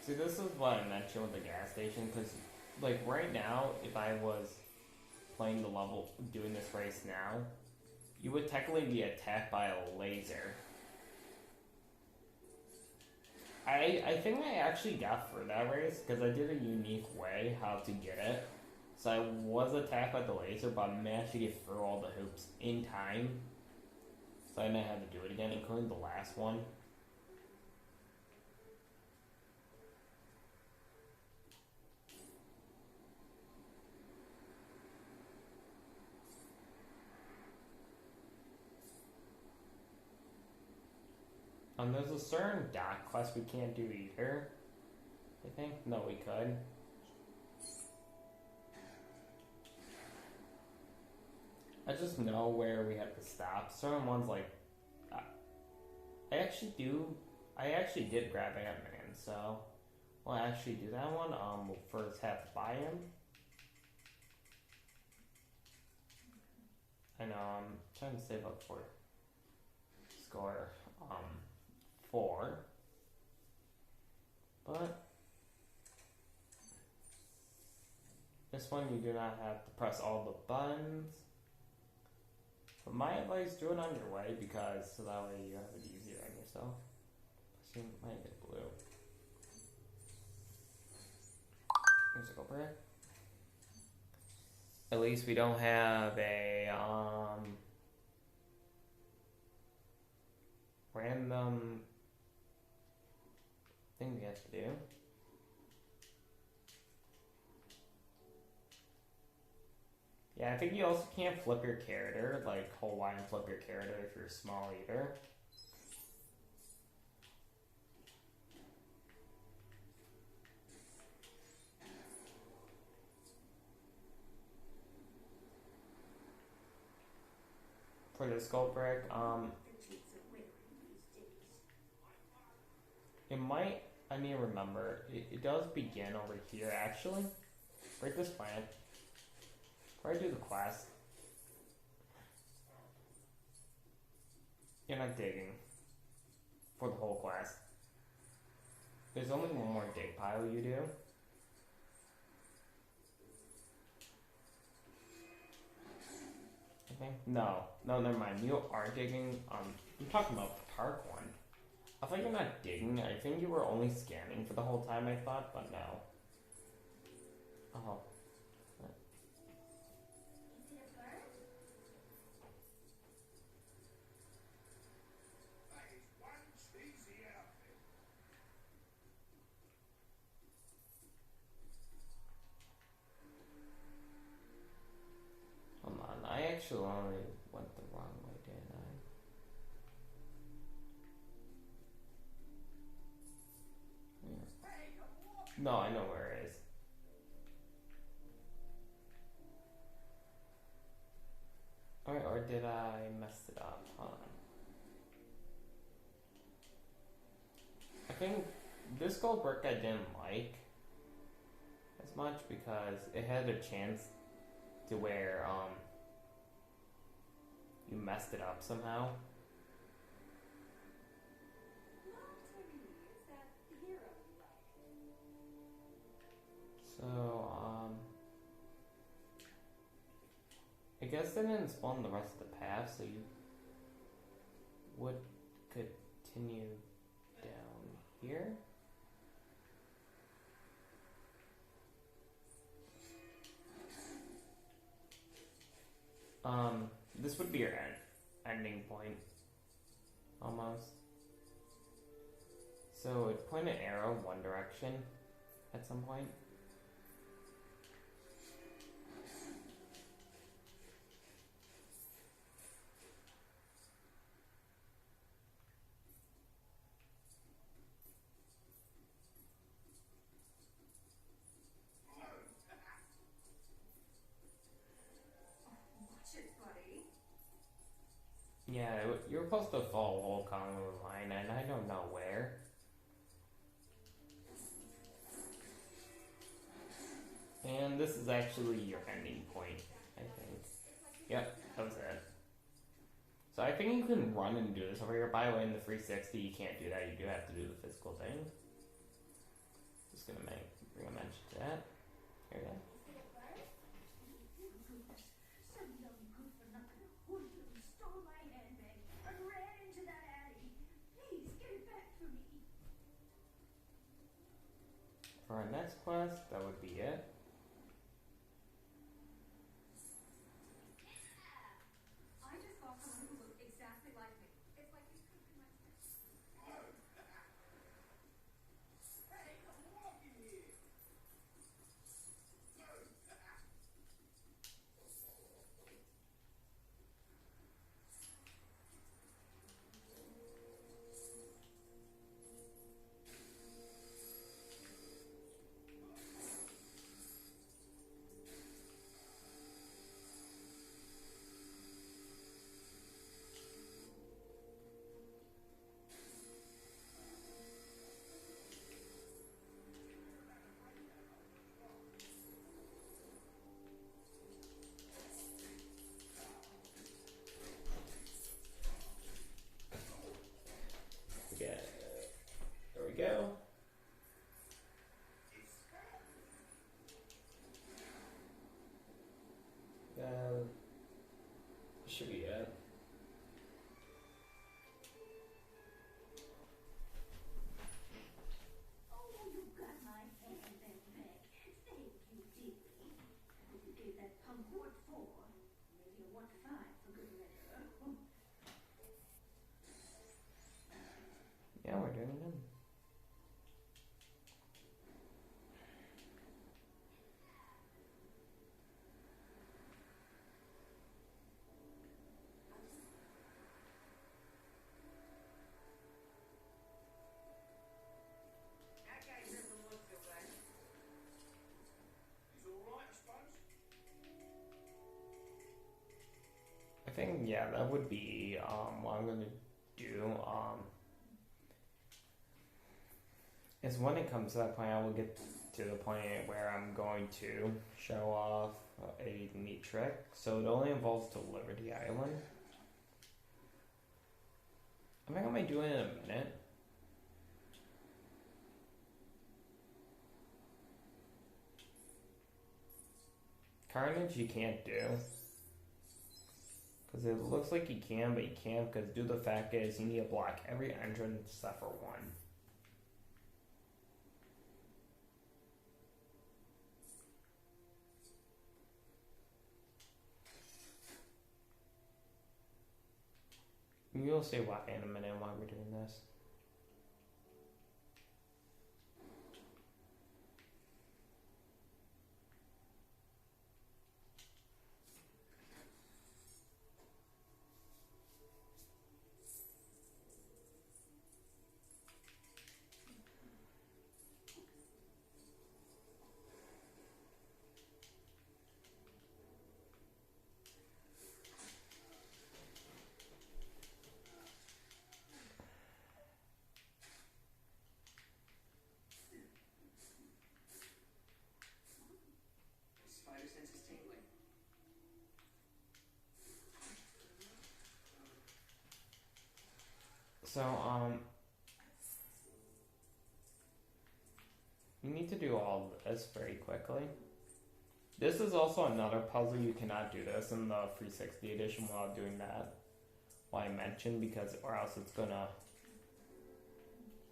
See, this is what I mentioned with the gas station, because, like, right now, if I was playing the level, doing this race now, you would technically be attacked by a laser. I think I actually got through that race, because I did a unique way how to get it. So I was attacked by the laser, but I managed to get through all the hoops in time. So I may have to do it again, including the last one. There's a certain dock quest we can't do either. I think? No, we could. I just know where we have to stop. Certain ones, like, I actually did grab Ant-Man, so we'll actually do that one. We'll first have to buy him. I know, I'm trying to save up for score 4. But this one you do not have to press all the buttons. But my advice, do it on your way, because so that way you have it easier on yourself. So you might get blue. Musical break. At least we don't have a random thing we have to do. Yeah, I think you also can't flip your character, like hold Y and flip your character if you're small either. For the skull brick, it might, I need to remember, it does begin over here actually. Break this plant. Before I do the quest, you're not digging for the whole quest. There's only one more dig pile you do. I think? No, never mind. You are digging. I'm talking about the park one. I thought you're not digging. I think you were only scanning for the whole time, I thought, but no. Oh. Is it a bird? That is one cheesy outfit. Hold on. I actually only went the wrong way, didn't I? No, I know where it is. Or did I mess it up? Hold on. I think this gold brick I didn't like as much because it had a chance to where you messed it up somehow. Is that the hero you like? So I guess they didn't spawn the rest of the path, so you would continue down here. This would be your ending point, almost. So it point an arrow one direction at some point. Watch it, buddy. Yeah, you're supposed to follow a whole common line, and I don't know where. And this is actually your ending point, I think. Yep, that was it. So I think you can run and do this over here. By the way, in the 360, you can't do that. You do have to do the physical thing. Just gonna bring a mention to that. Here we go. Some young good for nothing hoodlum stole my handbag and ran into that alley. Please get it back for me. For our next quest, that would be it. I just saw someone who looked exactly like me. It's like you could be my sister. Hey, come walk in here. Yeah. There we go. Should be it. Oh, you got my handbag back. Thank you, dearie. What you gave that punk what for? Maybe a 1-5 for good measure. Yeah, we're doing it. That guy doesn't look so bad. He's alright, I suppose. I think, yeah, that would be what I'm gonna do. Is when it comes to that point, I will get to the point where I'm going to show off a neat trick. So it only involves to Liberty Island. I think I might do it in a minute. Carnage you can't do. Because it looks like you can, but you can't, because due to the fact is you need to block every entrance except for one. You'll see why in a minute while we're doing this. So, you need to do all this very quickly. This is also another puzzle. You cannot do this in the 360 edition without doing that. Why I mentioned, because or else it's gonna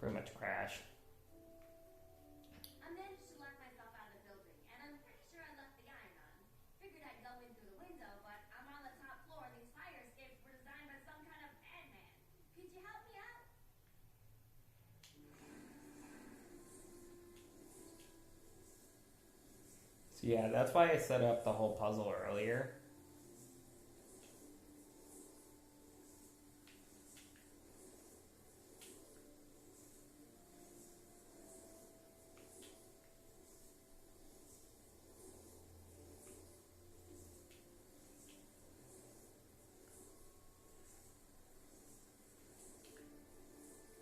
pretty much crash. I managed to lock myself out of the building, and I'm pretty sure I left the iron on. Figured I'd go in through the window, but I'm on the top floor, and these fire escapes were designed by some kind of madman. Could you help me out? So yeah, that's why I set up the whole puzzle earlier.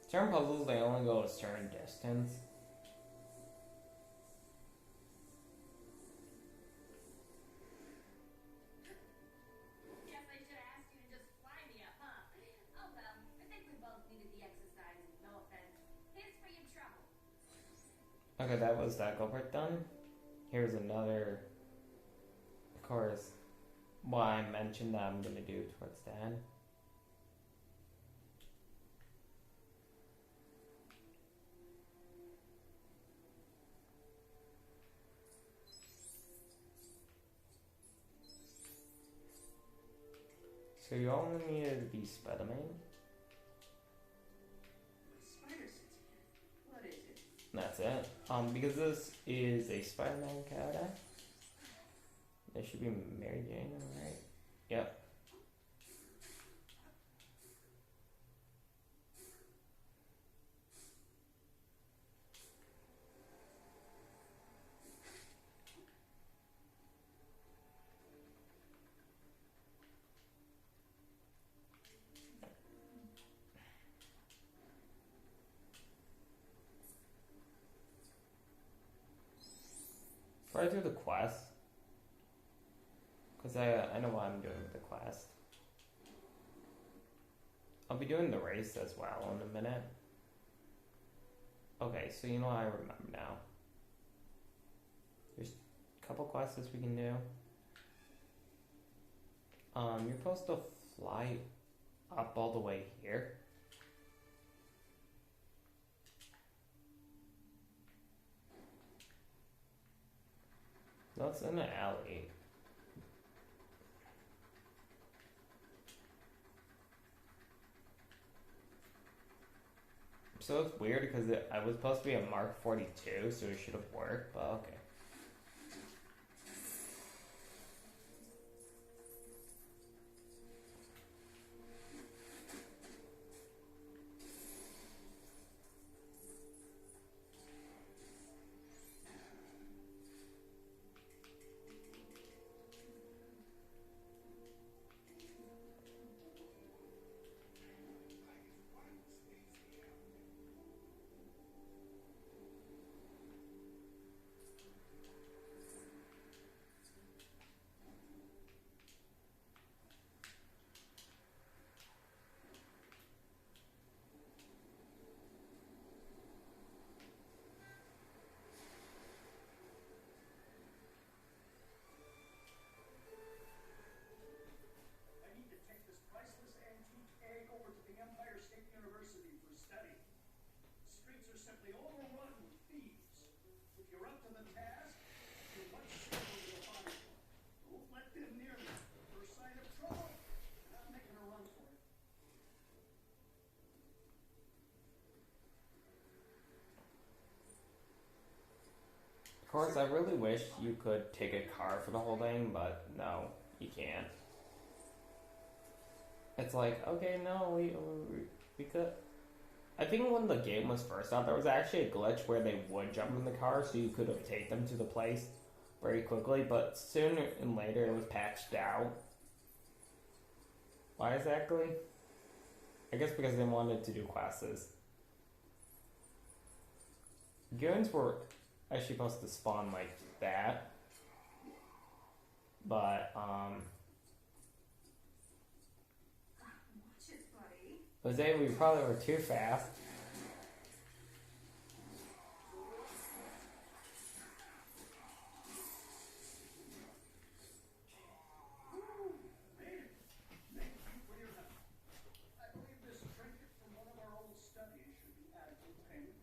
Certain puzzles, they only go a certain distance. Guess I should have asked you to just fly me up, huh? Oh well, I think we both needed the exercise, no offense. Here's for your trouble. Okay, that was that culprit done. Here's another, of course, what I mentioned that I'm gonna do towards the end. So you only needed to be Spider-Man. My spider sense again. What is it? That's it. Because this is a Spider-Man character. There should be Mary Jane, right? Yep. Try to do the quest. Because I know what I'm doing with the quest. I'll be doing the race as well in a minute. Okay, so you know what I remember now. There's a couple quests we can do. You're supposed to fly up all the way here. No, it's in the alley. So it's weird because I was supposed to be a Mark 42, so it should have worked, but okay. I need to take this priceless antique egg over to the Empire State University for study. The streets are simply overrun with thieves. If you're up to the task, you're much safer with a bodyguard. Don't let them near me. First sign of trouble, and I'm making a run for it. Of course, I really wish you could take a car for the whole thing, but no, you can't. It's like, okay, no, we could. I think when the game was first out, there was actually a glitch where they would jump in the car, so you could have taken them to the place very quickly, but sooner and later it was patched out. Why exactly? I guess because they wanted to do classes. Goons were actually supposed to spawn like that, but Watch it, buddy. Jose, we probably were too fast. Thank you for your help. I believe this trinket from one of our old studies should be adequate payment.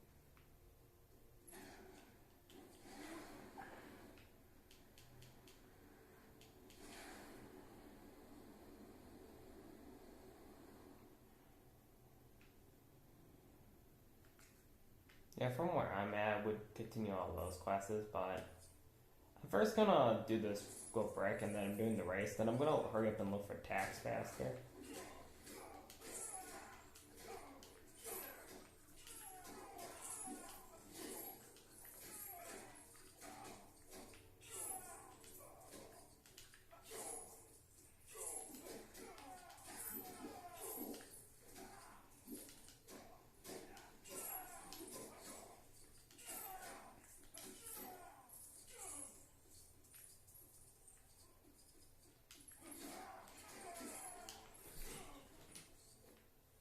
Yeah, from where I'm at, I would continue all those classes, but I'm first gonna do this go break, and then I'm doing the race. Then I'm gonna hurry up and look for tax faster.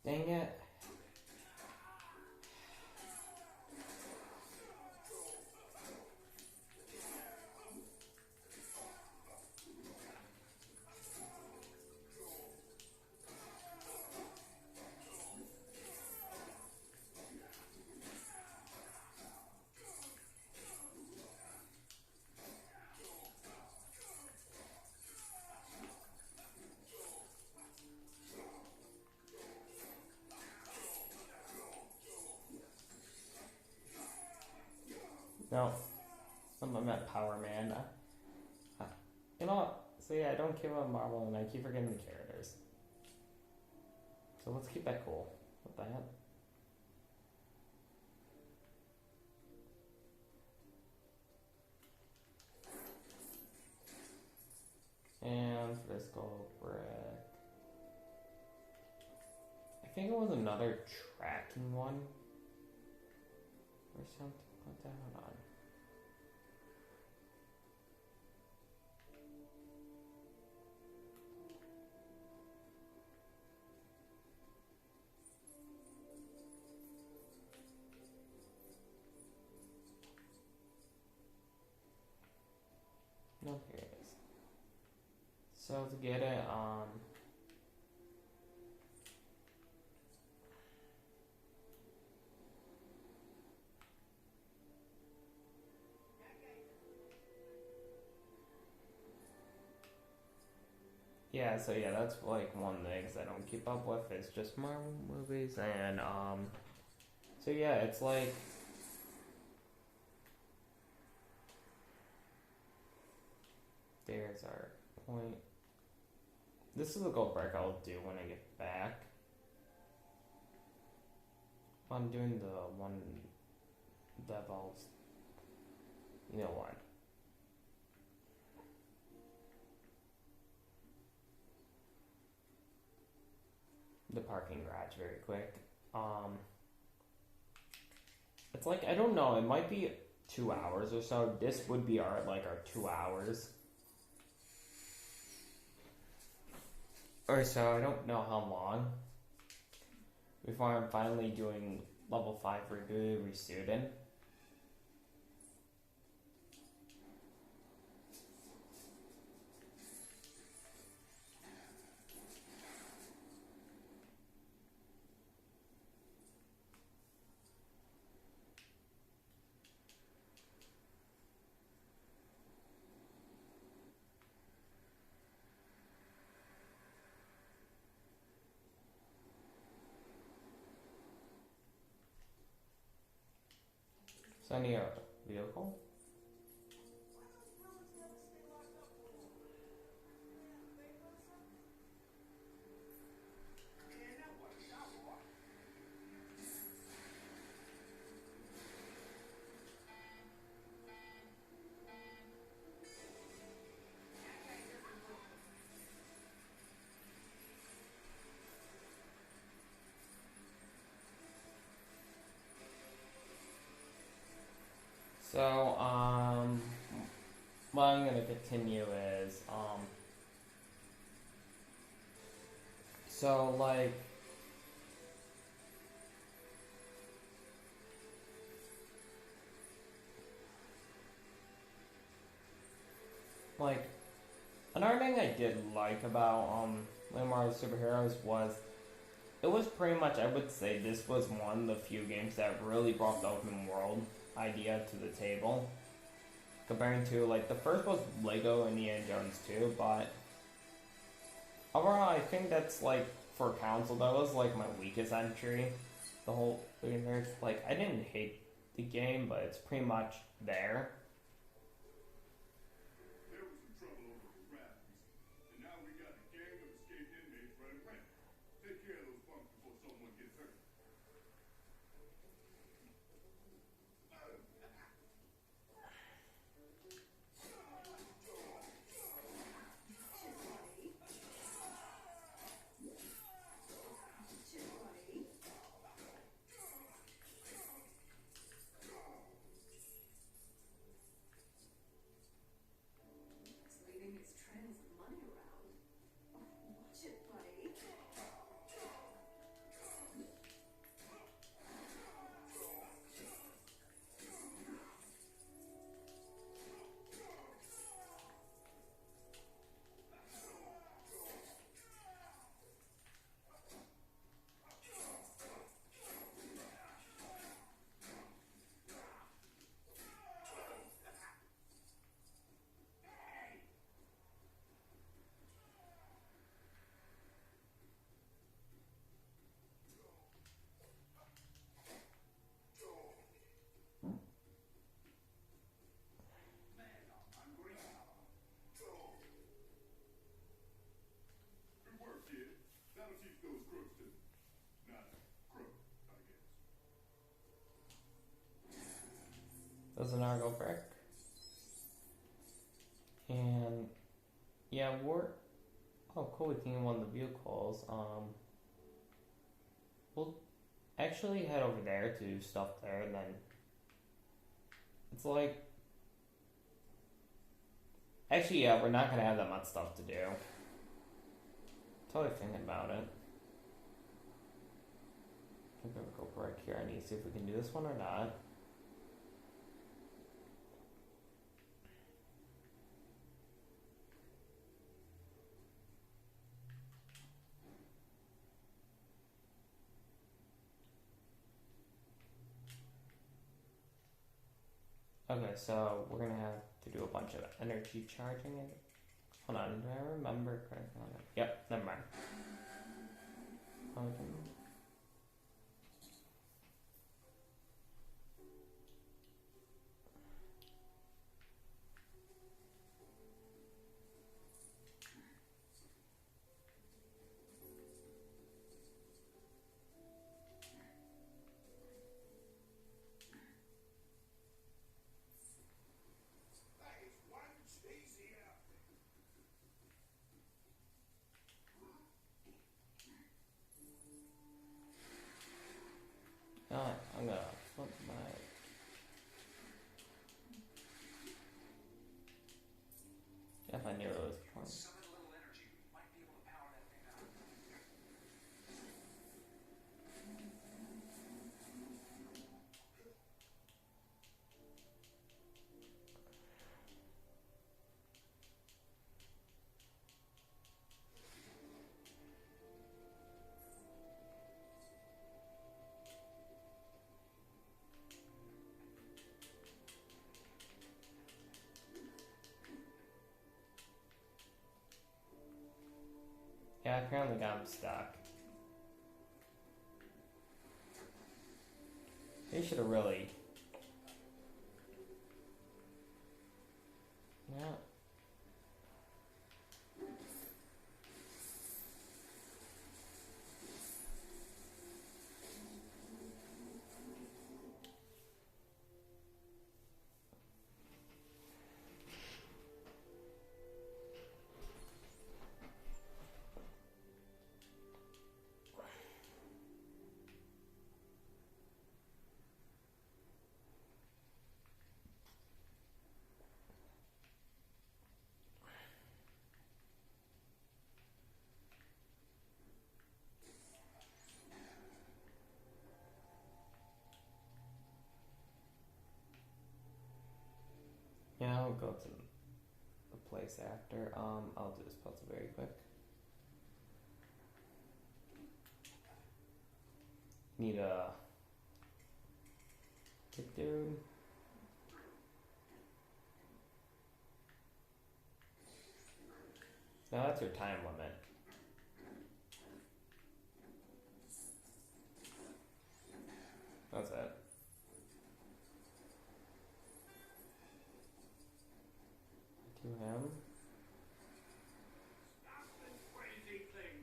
Dang it. No. I'm at Power Man. You know what? So yeah, I don't keep on Marvel and I keep forgetting the characters. So let's keep that cool. What the heck? And for this gold brick. I think it was another tracking one. Or something like that. Hold on. No, here it is. So to get it, yeah, so yeah, that's like one thing I don't keep up with. It's just Marvel movies, and so yeah, it's like there's our point. This is a gold break I'll do when I get back. I'm doing the one that involves, you know what? The parking garage very quick. It's like, I don't know, it might be 2 hours or so. This would be our 2 hours or so. I don't know how long before I'm finally doing level 5 Regular Student. So I need a vehicle. So, what I'm gonna continue is, so like, like another thing I did like about Lego Mario Superheroes was it was pretty much, I would say this was one of the few games that really brought the open world idea to the table. Comparing to, like, the first was Lego Indiana Jones 2, but overall, I think that's, like, for console, that was, like, my weakest entry. The whole thing there's, like, I didn't hate the game, but it's pretty much there. There was some trouble over the raft recently, and now we got a gang of escaped inmates running rampant. Take care of those punks before someone gets hurt. It's leaving its trails of money around. Watch it, buddy. Good work, kid. That'll teach those crooks to not crook, I guess. There's an Argo brick. And yeah, oh cool, we can get one of the vehicles. We'll actually head over there to do stuff there, and then it's like actually yeah, we're not gonna have that much stuff to do. Totally thinking about it. I'm gonna go right here. I need to see if we can do this one or not. Okay, so we're gonna have to do a bunch of energy charging. Hold on, do I remember correctly? Yep, never mind. That is one cheesy outfit. I'm gonna flip my. If I knew it was point. Summon a little energy. We might be able to power that thing up. Yeah, apparently got him stuck. They should have really. Yeah. Yeah, I'll go to them. the place after. I'll do this puzzle very quick. Need a kick dude. No, that's your time limit. That's it. To him. Stop this crazy thing.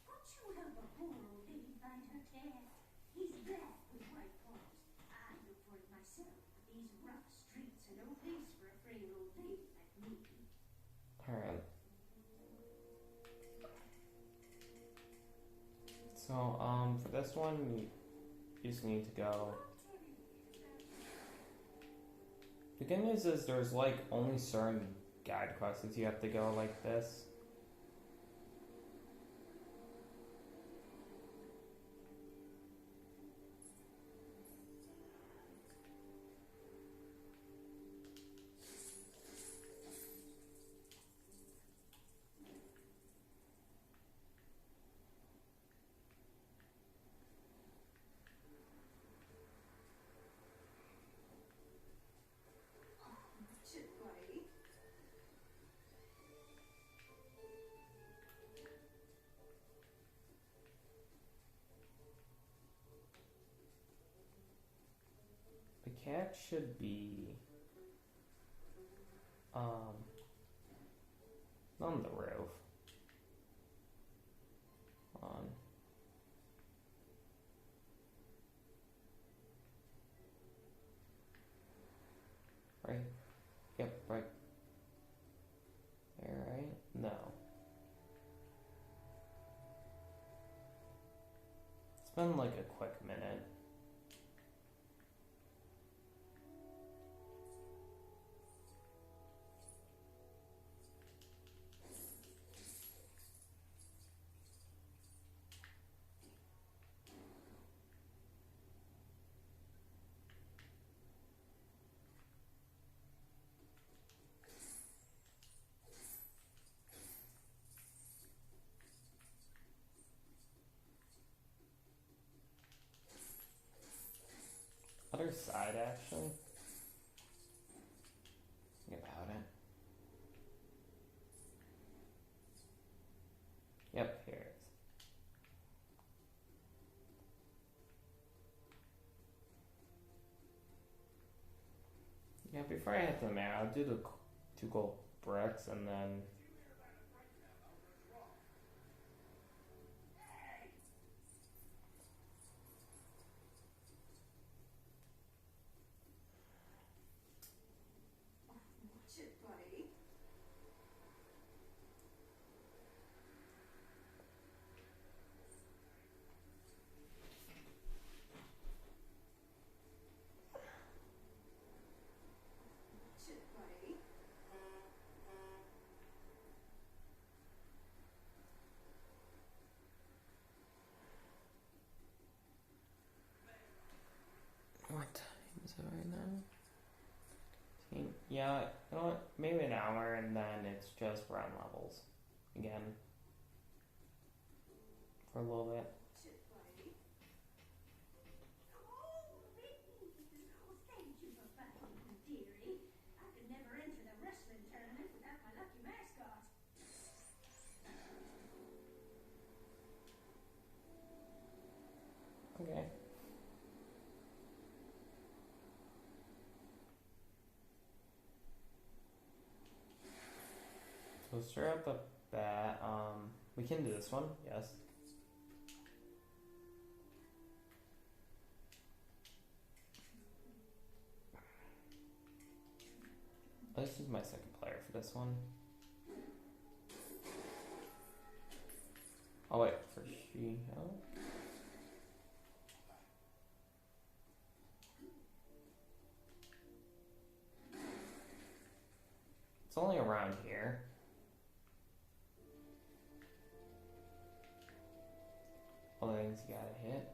Won't you help a poor old lady find her cat? He's black with white paws. I look for it myself, but these rough streets are no place for a frail old lady like me. Alright. So, for this one, you just need to go. The good news is there's like only certain guide quests you have to go like this. Chipway. The cat should be on the roof. On. Right. Yep, right. There, right? No. It's been like a quick minute. Other side action? Think about it. Yep, here it is. Yeah, before I hit the man, I'll do the 2 gold bricks and then. Chipway. Chipway. What time is it right now? Yeah, you know what? Maybe an hour and then it's just run levels again for a little bit. Chipway. Oh, baby. Oh, thank you for finding me, dearie. I could never enter the wrestling tournament without my lucky mascot. Okay. So straight off the bat, we can do this one, yes. This is my second player for this one. Oh wait, for She-Hulk? It's only around here. ones you gotta hit.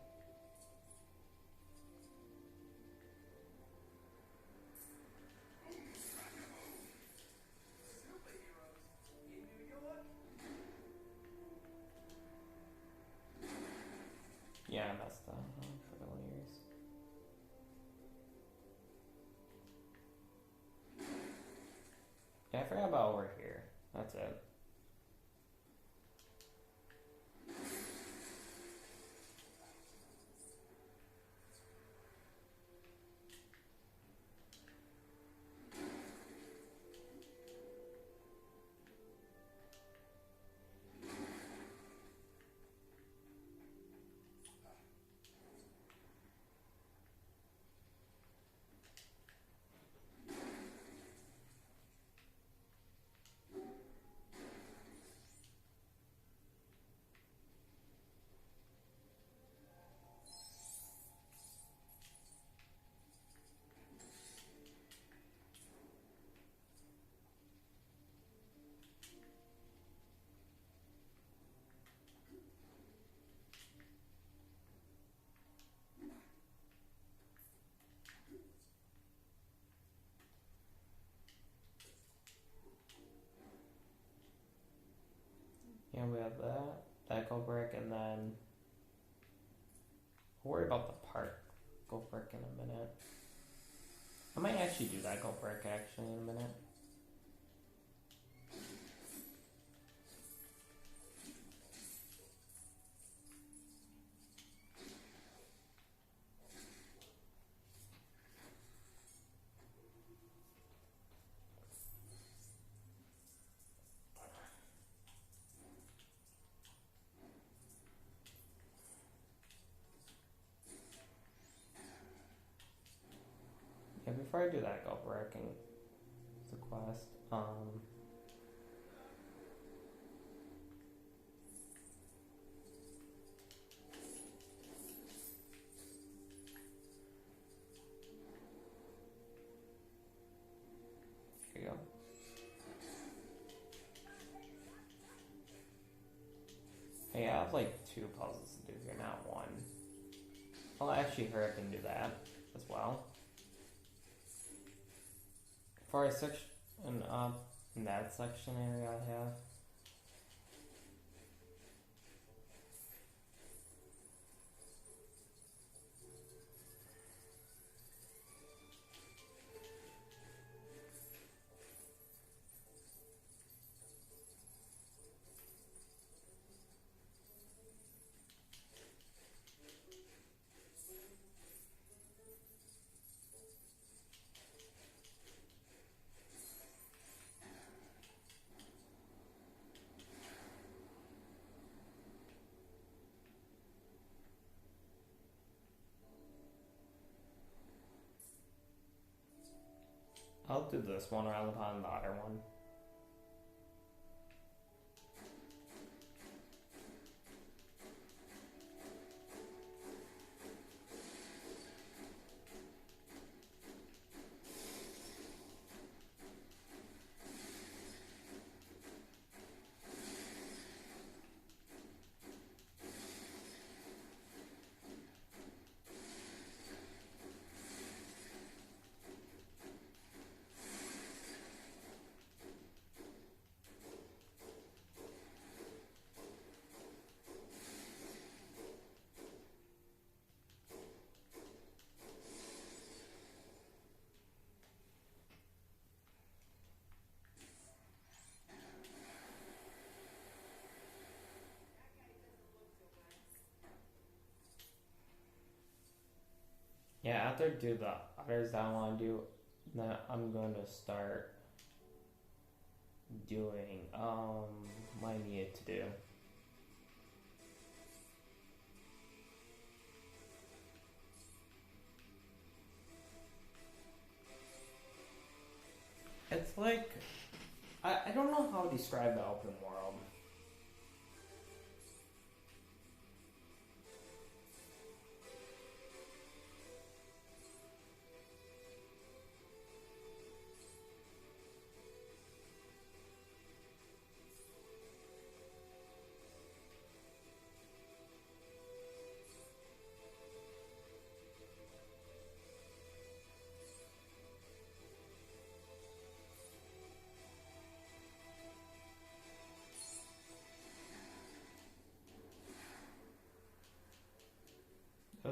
Superheroes in New York. Yeah, I messed up. Trailers. Yeah, I forgot about over here. That's it. Yeah, we have that. Deco brick, and then I'll worry about the park. Go brick in a minute. I might actually do that go brick actually in a minute. Yeah, before I do that go brick and the quest, here you go. Hey, I have like 2 puzzles to do here, not 1. I'll actually hurry up and do that as well. For a section up in that section area I have. I'll do this one around upon the other one. Yeah, after I do the others that I want to do, then I'm going to start doing what I needed to do. It's like I don't know how to describe the open world.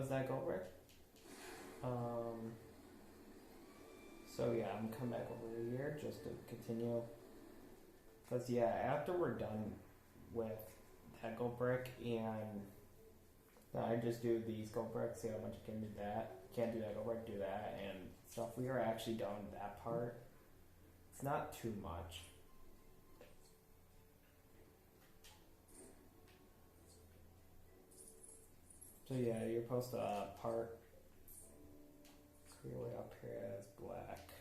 does that go, Rick? So yeah, I'm coming back over here just to continue. Cause yeah, after we're done with that gold brick and then I just do these gold bricks, see how much I can do that. Can't do that gold brick, do that and stuff. We are actually done with that part. It's not too much. So yeah, you're supposed to part your way up here as black.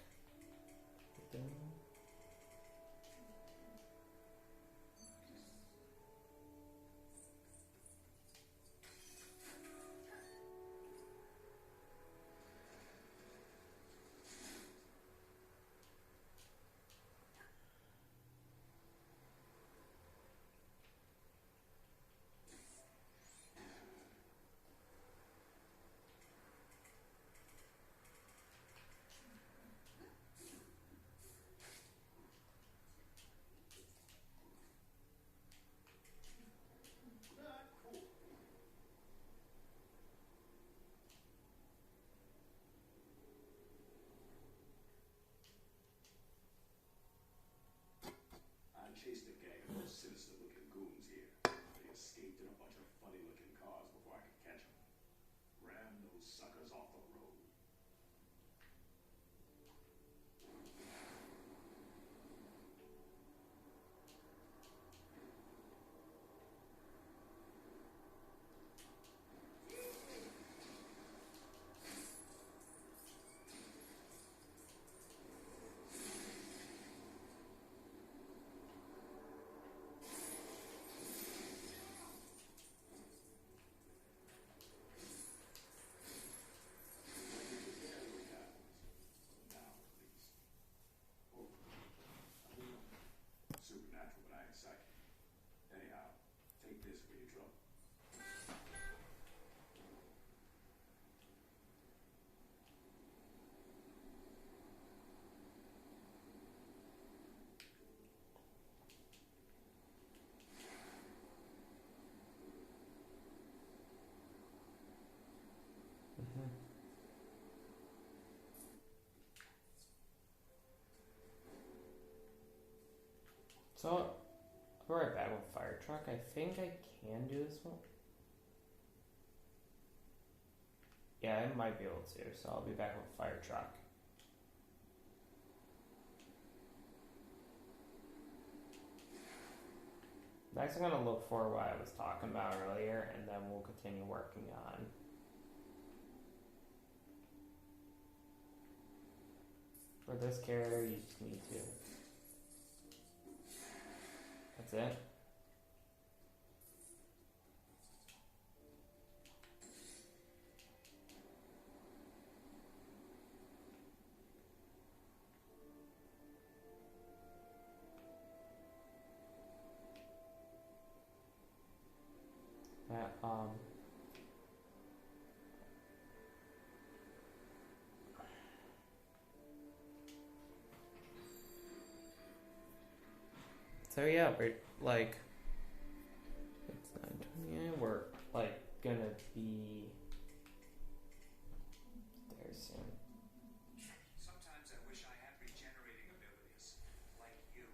Not cool. I chased a gang of those sinister-looking goons here. They escaped in a bunch of funny-looking cars before I could catch them. Ram those suckers off the road. Supernatural, but I ain't psychic. Anyhow, take this for your trouble. So, I'll be right back with fire truck. I think I can do this one. Yeah, I might be able to, so I'll be back with fire truck. Next, I'm gonna look for what I was talking about earlier, and then we'll continue working on. For this character, you just need to. That's it. That, So yeah, we're like, it's 9:20. We're like gonna be there soon. Sometimes I wish I had regenerating abilities, like you.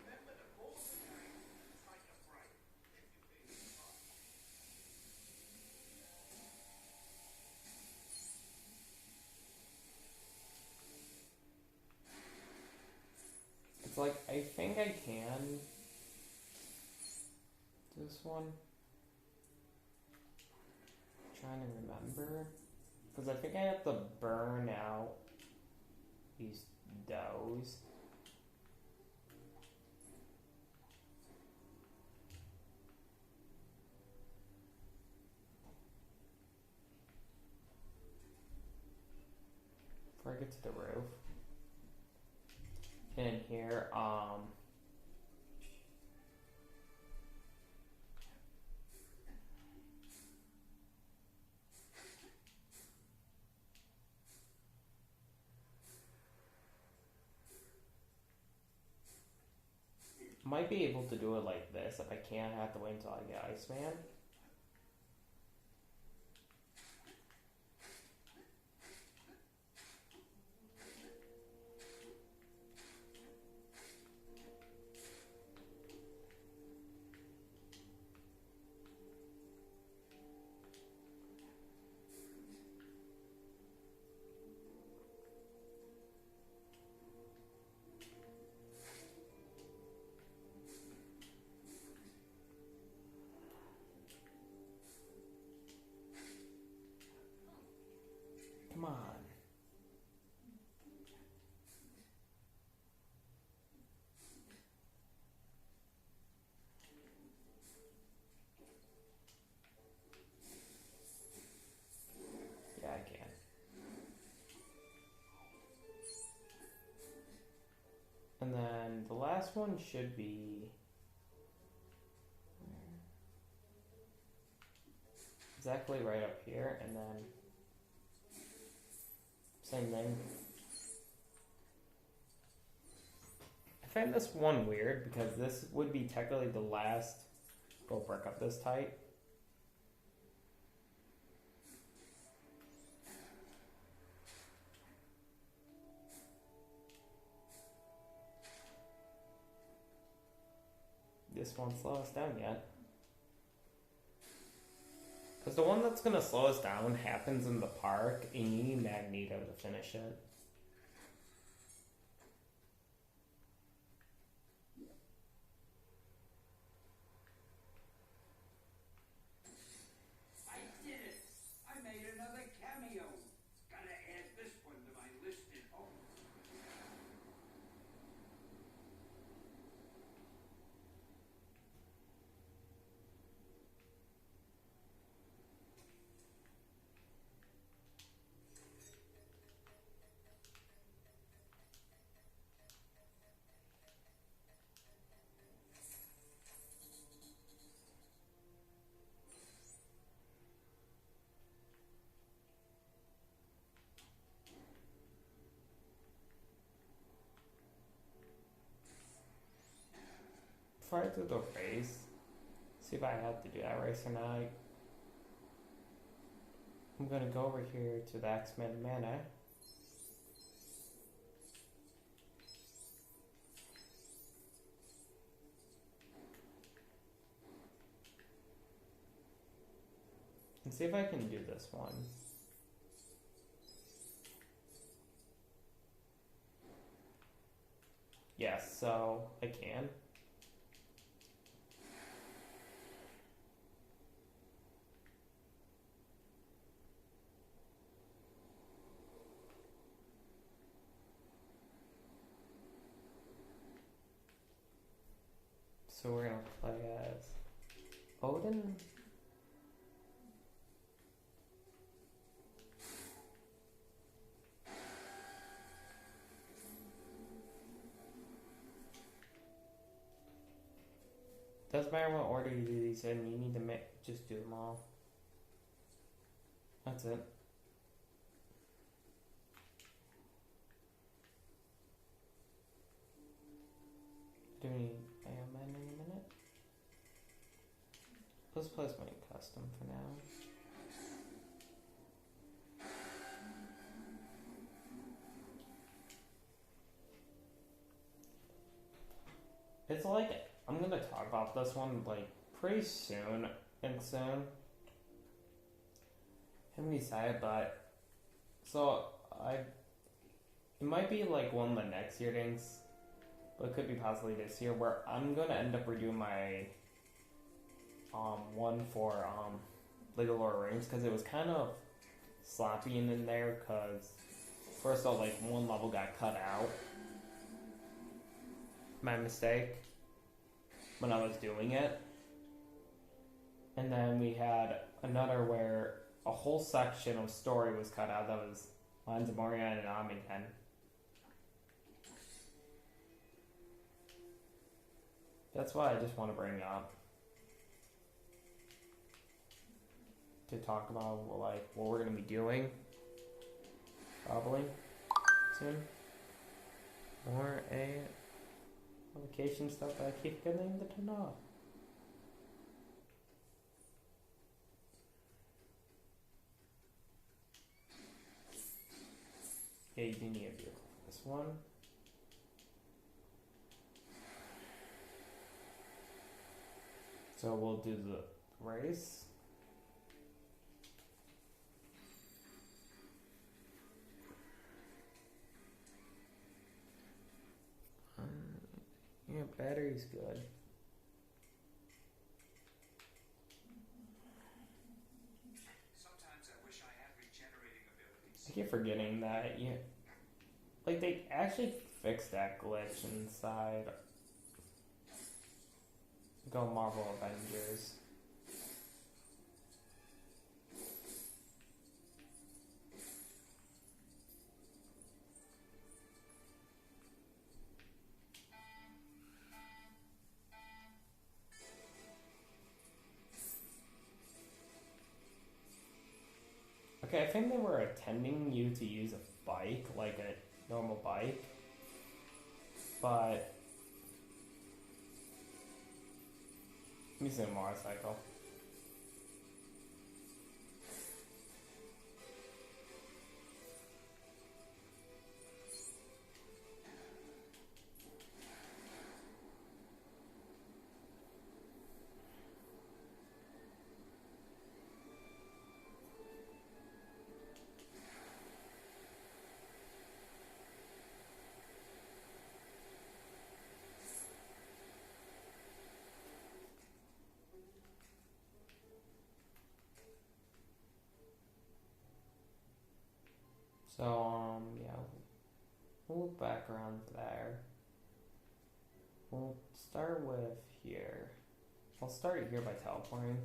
Remember the golden knife, strike us right. If you pay the cost. It's like I think I can this one. Trying to remember, because I think I have to burn out these doughs. Before I get to the roof. in here. Might be able to do it like this. If I can't, I have to wait until I get Iceman. Come on. Yeah, I can. And then the last one should be exactly right up here, and then same thing. I find this one weird because this would be technically the last gold brick of this type. This won't slow us down yet. Because the one that's going to slow us down happens in the park, and you need Magneto to finish it. I did it! I made another cameo. Gotta add this one to my listed home. Before I do the race, see if I have to do that race or not. I'm going to go over here to the X-Men Mana. And see if I can do this one. Yes, so I can. So we're gonna play as Odin. Doesn't matter what order you do these in, you need to just do them all. That's it. Do we need AMN in a minute? Let's place my custom for now. It's like, I'm gonna talk about this one like pretty soon and soon. Haven't decided, but so it might be like one of the next year things, but it could be possibly this year where I'm gonna end up redoing my one for League of Lord of the Rings because it was kind of sloppy in there because first of all, like one level got cut out. My mistake when I was doing it. And then we had another where a whole section of story was cut out that was Lines of Moria and Omnigen. That's why I just want to bring up to talk about like what we're gonna be doing probably soon. More application stuff that I keep getting to turn off. Yeah, you do need a vehicle. This one. So we'll do the race. Yeah, battery's good. Sometimes I wish I had regenerating abilities. I keep forgetting that like they actually fixed that glitch inside Go Marvel Avengers. Okay, I think they were intending you to use a bike, like a normal bike, but I'm using a motorcycle. So, yeah, we'll look back around there. We'll start with here. I'll start here by teleporting.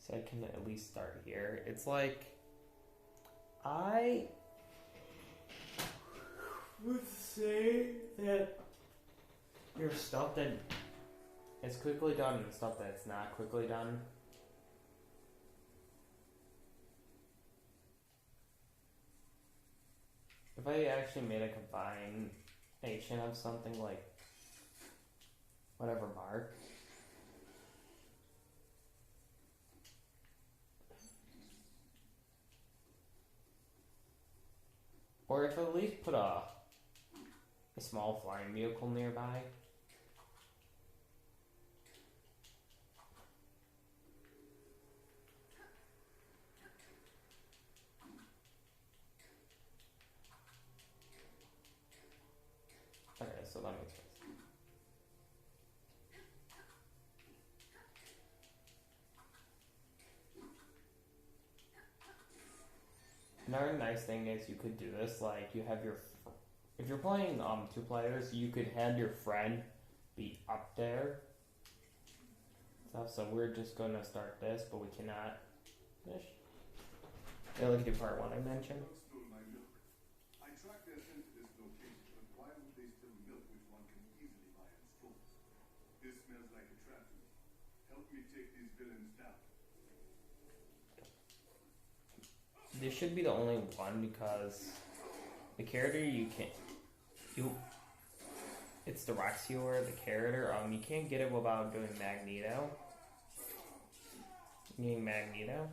So I can at least start here. It's like, I would say that there's stuff that is quickly done and stuff that's not quickly done. If I actually made a combination of something like whatever mark, or if I at least put a small flying vehicle nearby. Okay, so that makes sense. Another nice thing is you could do this, like you have your, if you're playing 2 players, you could have your friend be up there. So we're just gonna start this, but we cannot finish. Yeah, look at the part 1 I mentioned. Dog stole my milk. I tracked their scent to this location, but why would they steal milk which one can easily buy in stores? This smells like a trap to me. Help me take these villains down. This should be the only one because the character it's the Roxy-or the character. You can't get it without doing Magneto. Getting Magneto.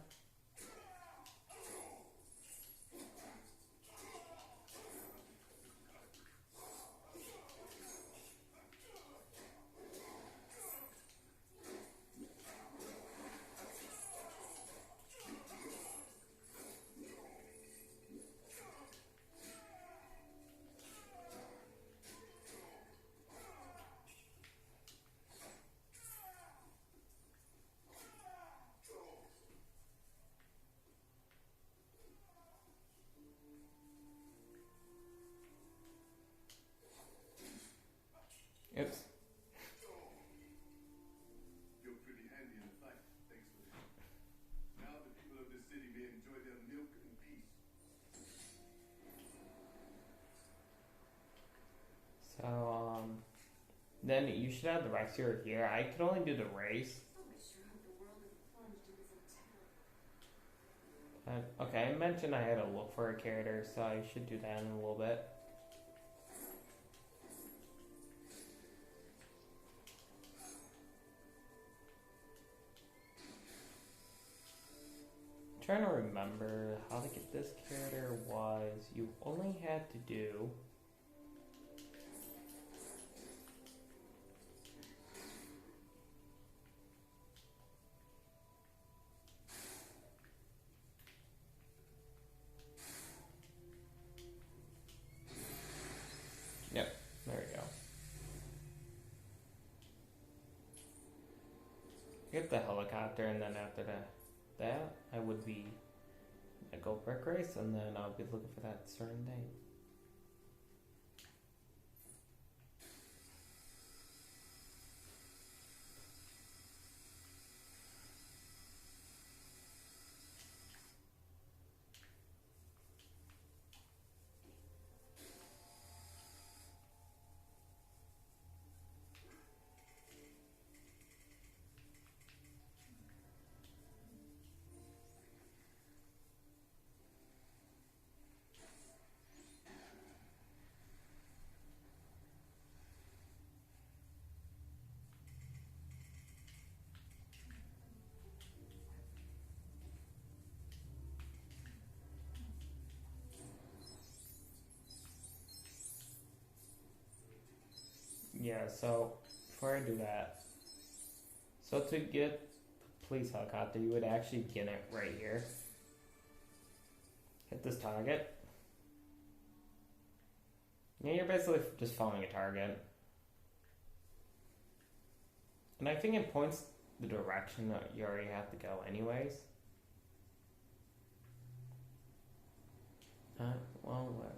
then you should have the rescuer here. I could only do the race. Oh, I sure hope the world isn't plunged into some terror. Okay, I mentioned I had to look for a character, so I should do that in a little bit. Trying to remember how to get this character was you only had to do yep, there we go. Get the helicopter, and then after that I would be I go brick race, and then I'll be looking for that certain date. Yeah, so before I do that, so to get the police helicopter, you would actually get it right here. Hit this target. Yeah, you're basically just following a target. And I think it points the direction that you already have to go anyways. Well, whatever.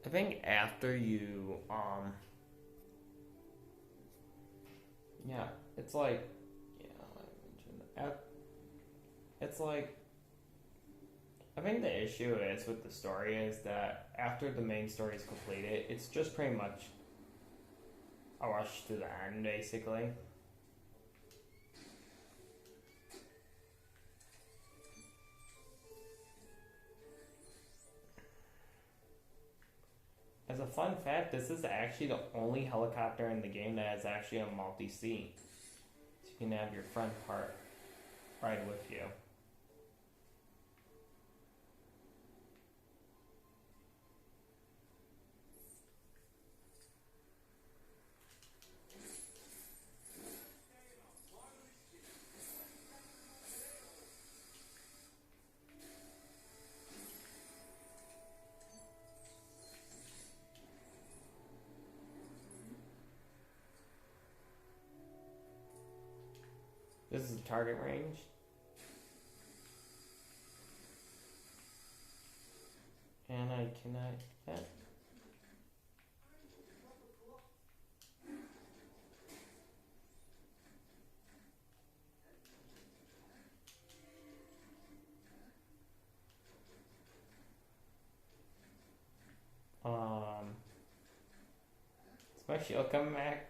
I think after you, yeah, it's like, yeah, I mentioned, it's like, I think the issue is with the story is that after the main story is completed, it's just pretty much a rush to the end, basically. As a fun fact, this is actually the only helicopter in the game that has actually a multi-seat. So you can have your friend ride with you. This is the target range. And I cannot that. Is my shield coming back?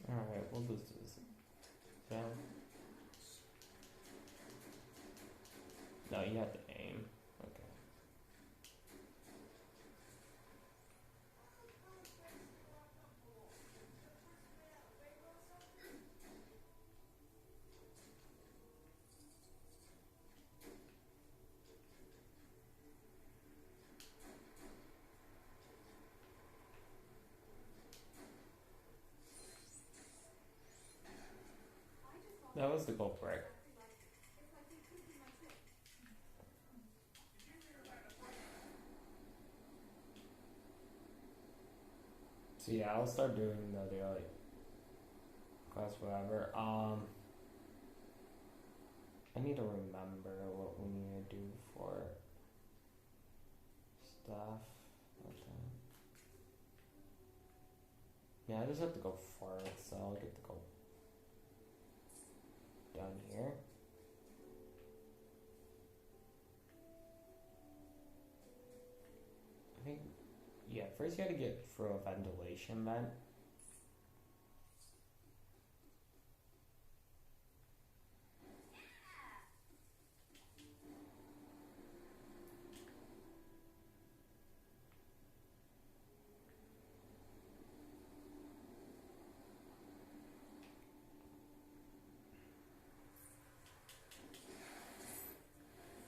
Alright, we'll just do this. Down. No, you have to aim. Okay. I was the gold brick? So yeah, I'll start doing the daily quest, whatever. I need to remember what we need to do for stuff. Okay. Yeah, I just have to go for it, so I'll get to go down here. I think, yeah, first you gotta get through a ventilation vent.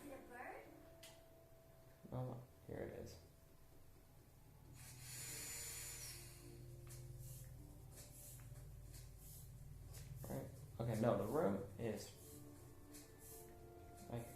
Is it a bird? Oh, here it is. Right. Okay, no, the room is like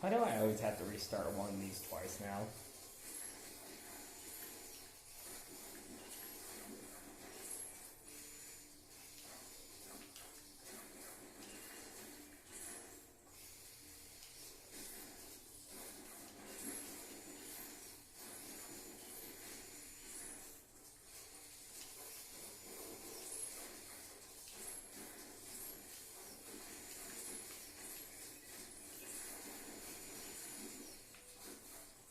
why do I always have to restart one of these twice now?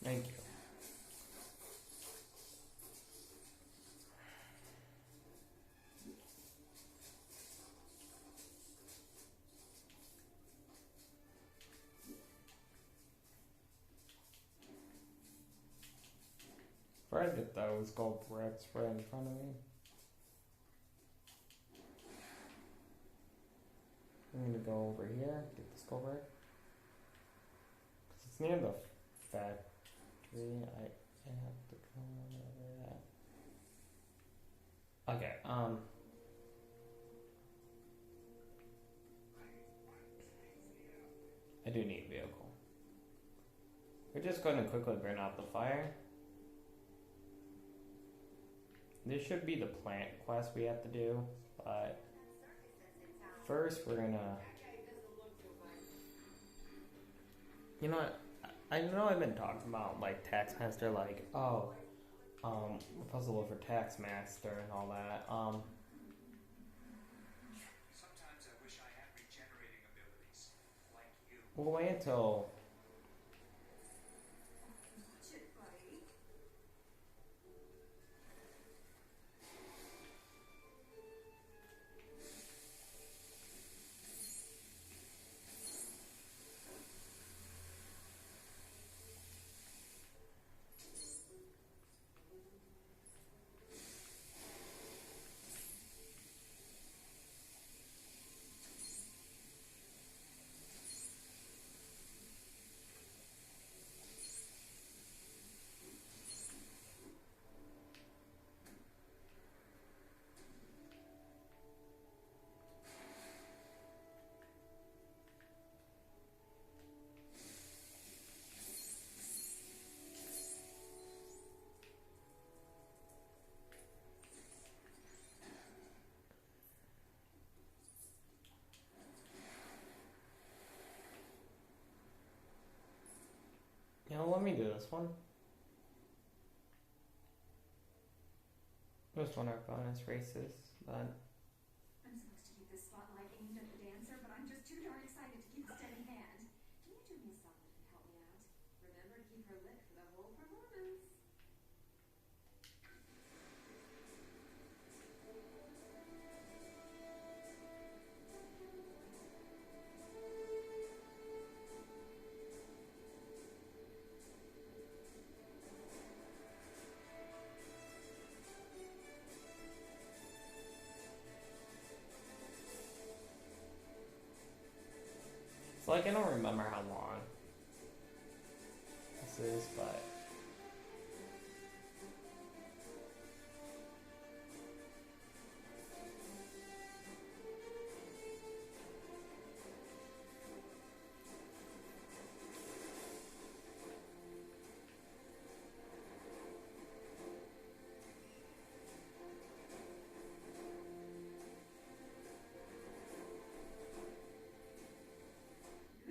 Thank you. Where did I get those gold bricks right in front of me? I'm gonna go over here, get this gold brick. 'Cause it's near the factory. I have to come over that. Okay, I do need a vehicle. We're just going to quickly burn out the fire. This should be the plant quest we have to do, but first we're gonna. You know what? I know I've been talking about like Taxmaster, like we're supposed to look for Taxmaster and all that. Sometimes I wish I had regenerating abilities like you. We'll wait until. Watch it, buddy. this one? Just one of our bonus races, but I'm supposed to keep this spotlight aimed at the dancer, but I'm just too darn excited to keep a steady hand. Can you do me a solid and help me out? Remember to keep her lit for the whole performance. it's like I don't remember how long this is, but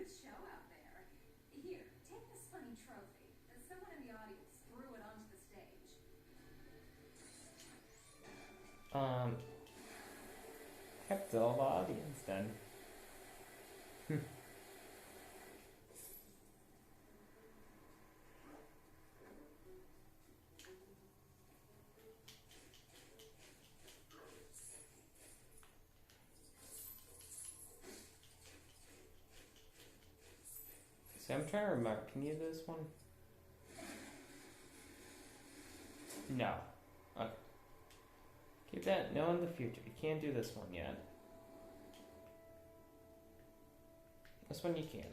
Good show out there. Here, take this funny trophy. Someone in the audience threw it onto the stage. have to all the audience then. See, I'm trying to remember. Can you do this one? No. Okay. Keep that. No, in the future. You can't do this one yet. This one you can.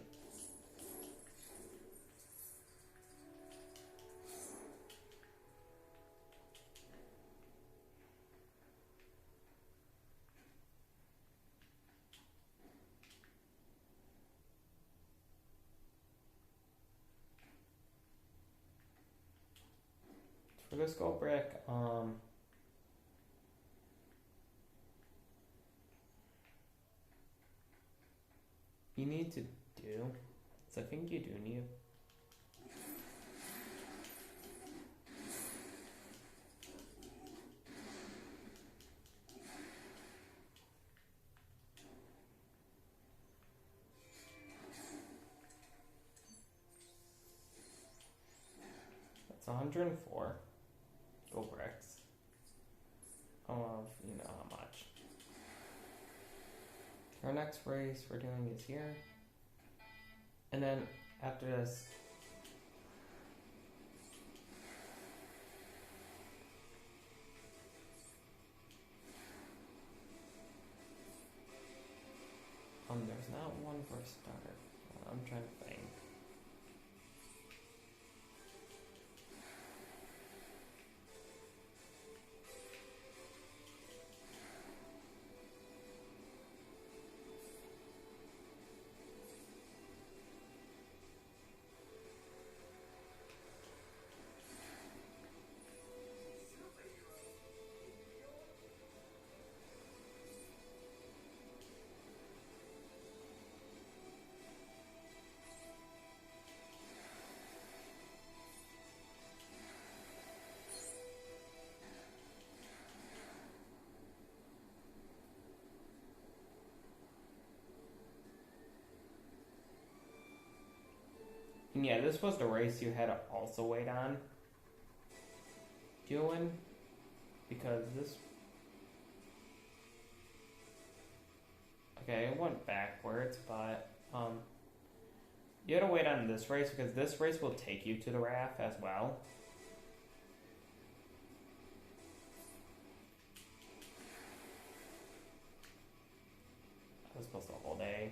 For this gold brick, you need to do. So I think you do need. That's 104 gold bricks. You know how much. Our next race we're doing is here. And then after this, there's not one for a starter. I'm trying to think. And yeah, this was the race you had to also wait on doing, because this. Okay, it went backwards, but you had to wait on this race because this race will take you to the raft as well. I was supposed to the whole day.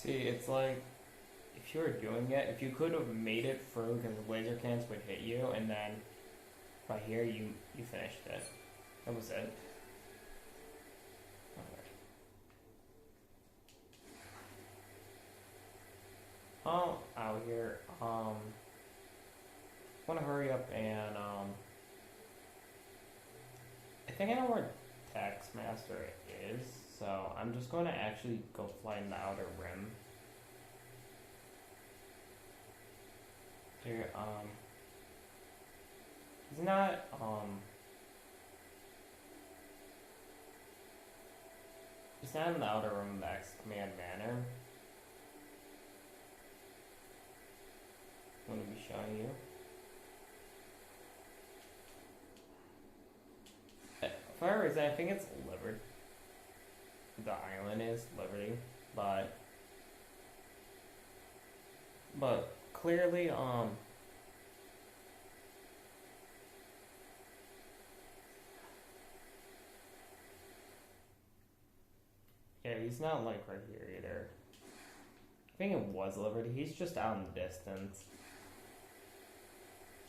See, it's like if you were doing it, if you could have made it through, because the laser cannons would hit you, and then by here you finished it. That was it. Oh, out here. Want to hurry up and I think I know where Taxmaster is, so I'm just going to actually go fly in the outer rim. Here, he's not in the outer rim of X Command Manor. I'm going to be showing you. For whatever reason, I think it's Liberty. The island is Liberty, but clearly, yeah, he's not like right here either. I think it was Liberty. He's just out in the distance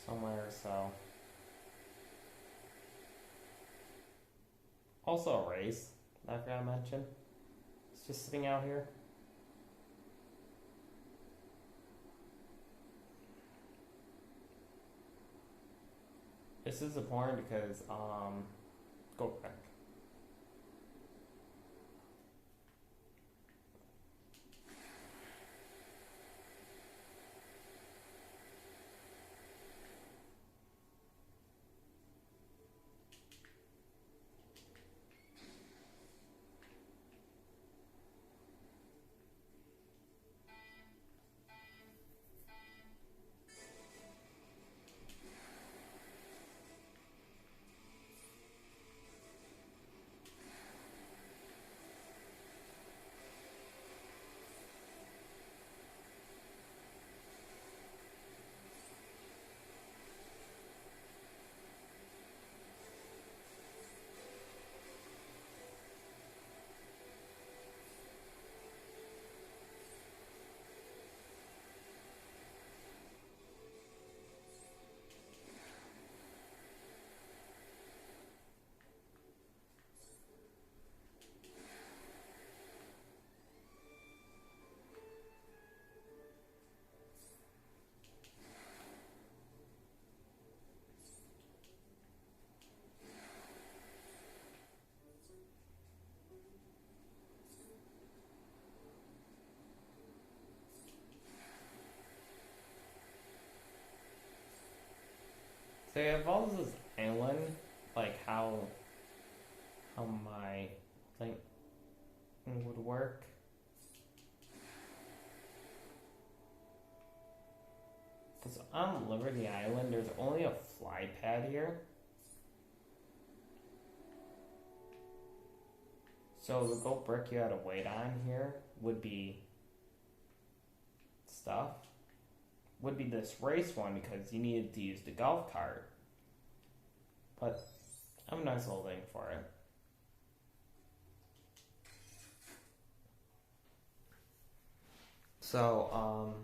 somewhere. So. Also a race, I forgot to mention. It's just sitting out here. This is important because, go back. So it involves this island, like how my thing would work. Because on Liberty Island, there's only a fly pad here. So the gold brick you had to wait on here would be stuff. Would be this race one because you needed to use the golf cart. But I have a nice little thing for it. So,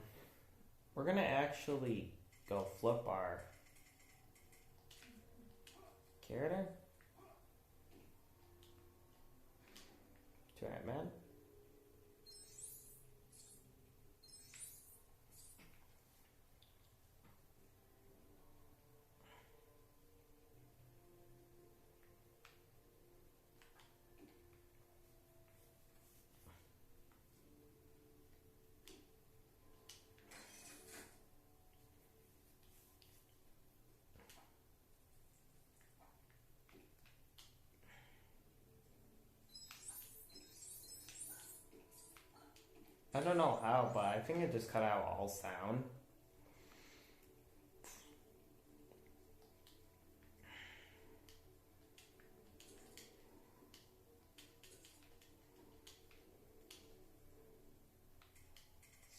we're gonna actually go flip our character to Ant-Man. I don't know how, but I think it just cut out all sound.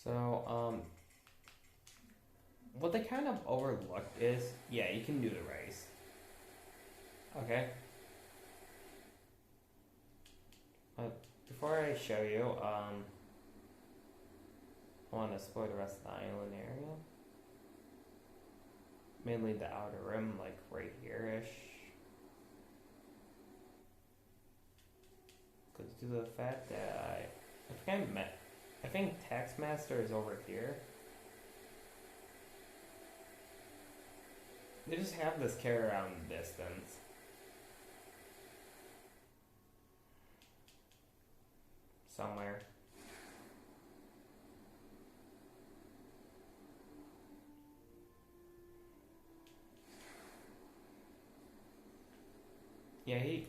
So, what they kind of overlooked is, yeah, you can do the race. Okay. But before I show you, I want to explore the rest of the island area. Mainly the outer rim, like right here-ish. Because due to the fact that I think Taxmaster is over here. They just have this carry around the distance. Somewhere. Yeah, you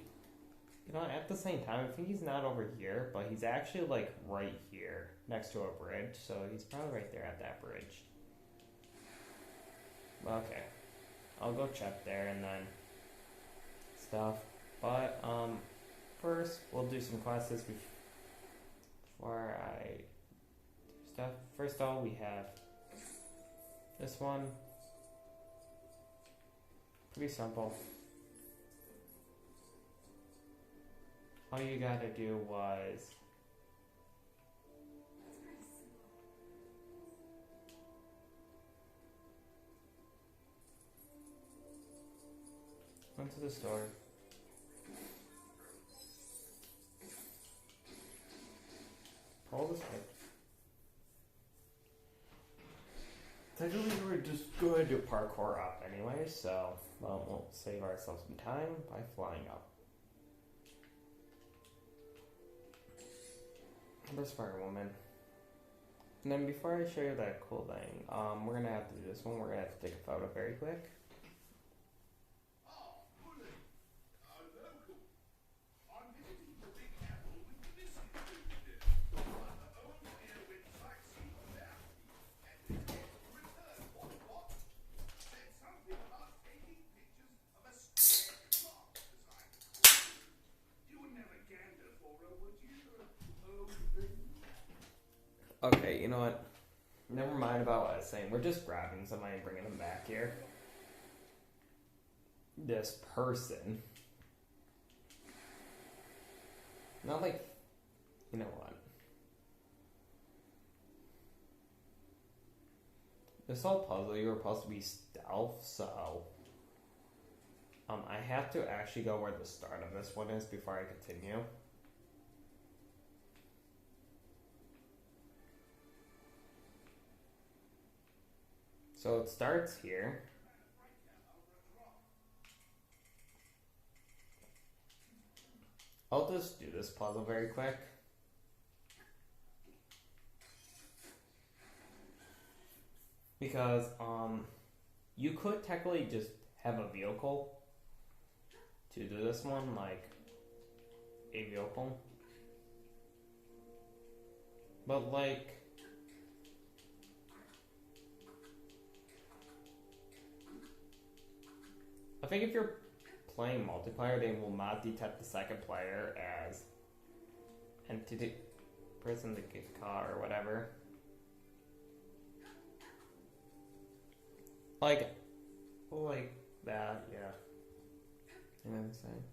know, at the same time, I think he's not over here, but he's actually like right here next to a bridge, so he's probably right there at that bridge. Okay. I'll go check there and then stuff. But first we'll do some classes before I do stuff. First of all, we have this one. Pretty simple. All you gotta do was went to the store. Pull this pipe. Technically, we're just going to do parkour up anyway, so we'll save ourselves some time by flying up. There's Firewoman. And then before I show you that cool thing, we're gonna have to do this one. We're gonna have to take a photo very quick. Okay, you know what? Never mind about what I was saying. We're just grabbing somebody and bringing them back here. This person. Not like... You know what? This whole puzzle, you were supposed to be stealth, so... I have to actually go where the start of this one is before I continue. So it starts here. I'll just do this puzzle very quick. Because, you could technically just have a vehicle to do this one, like a vehicle. But like, I think if you're playing multiplayer, they will not detect the second player as entity, person to get caught or whatever. Like that, yeah. You know what I'm saying?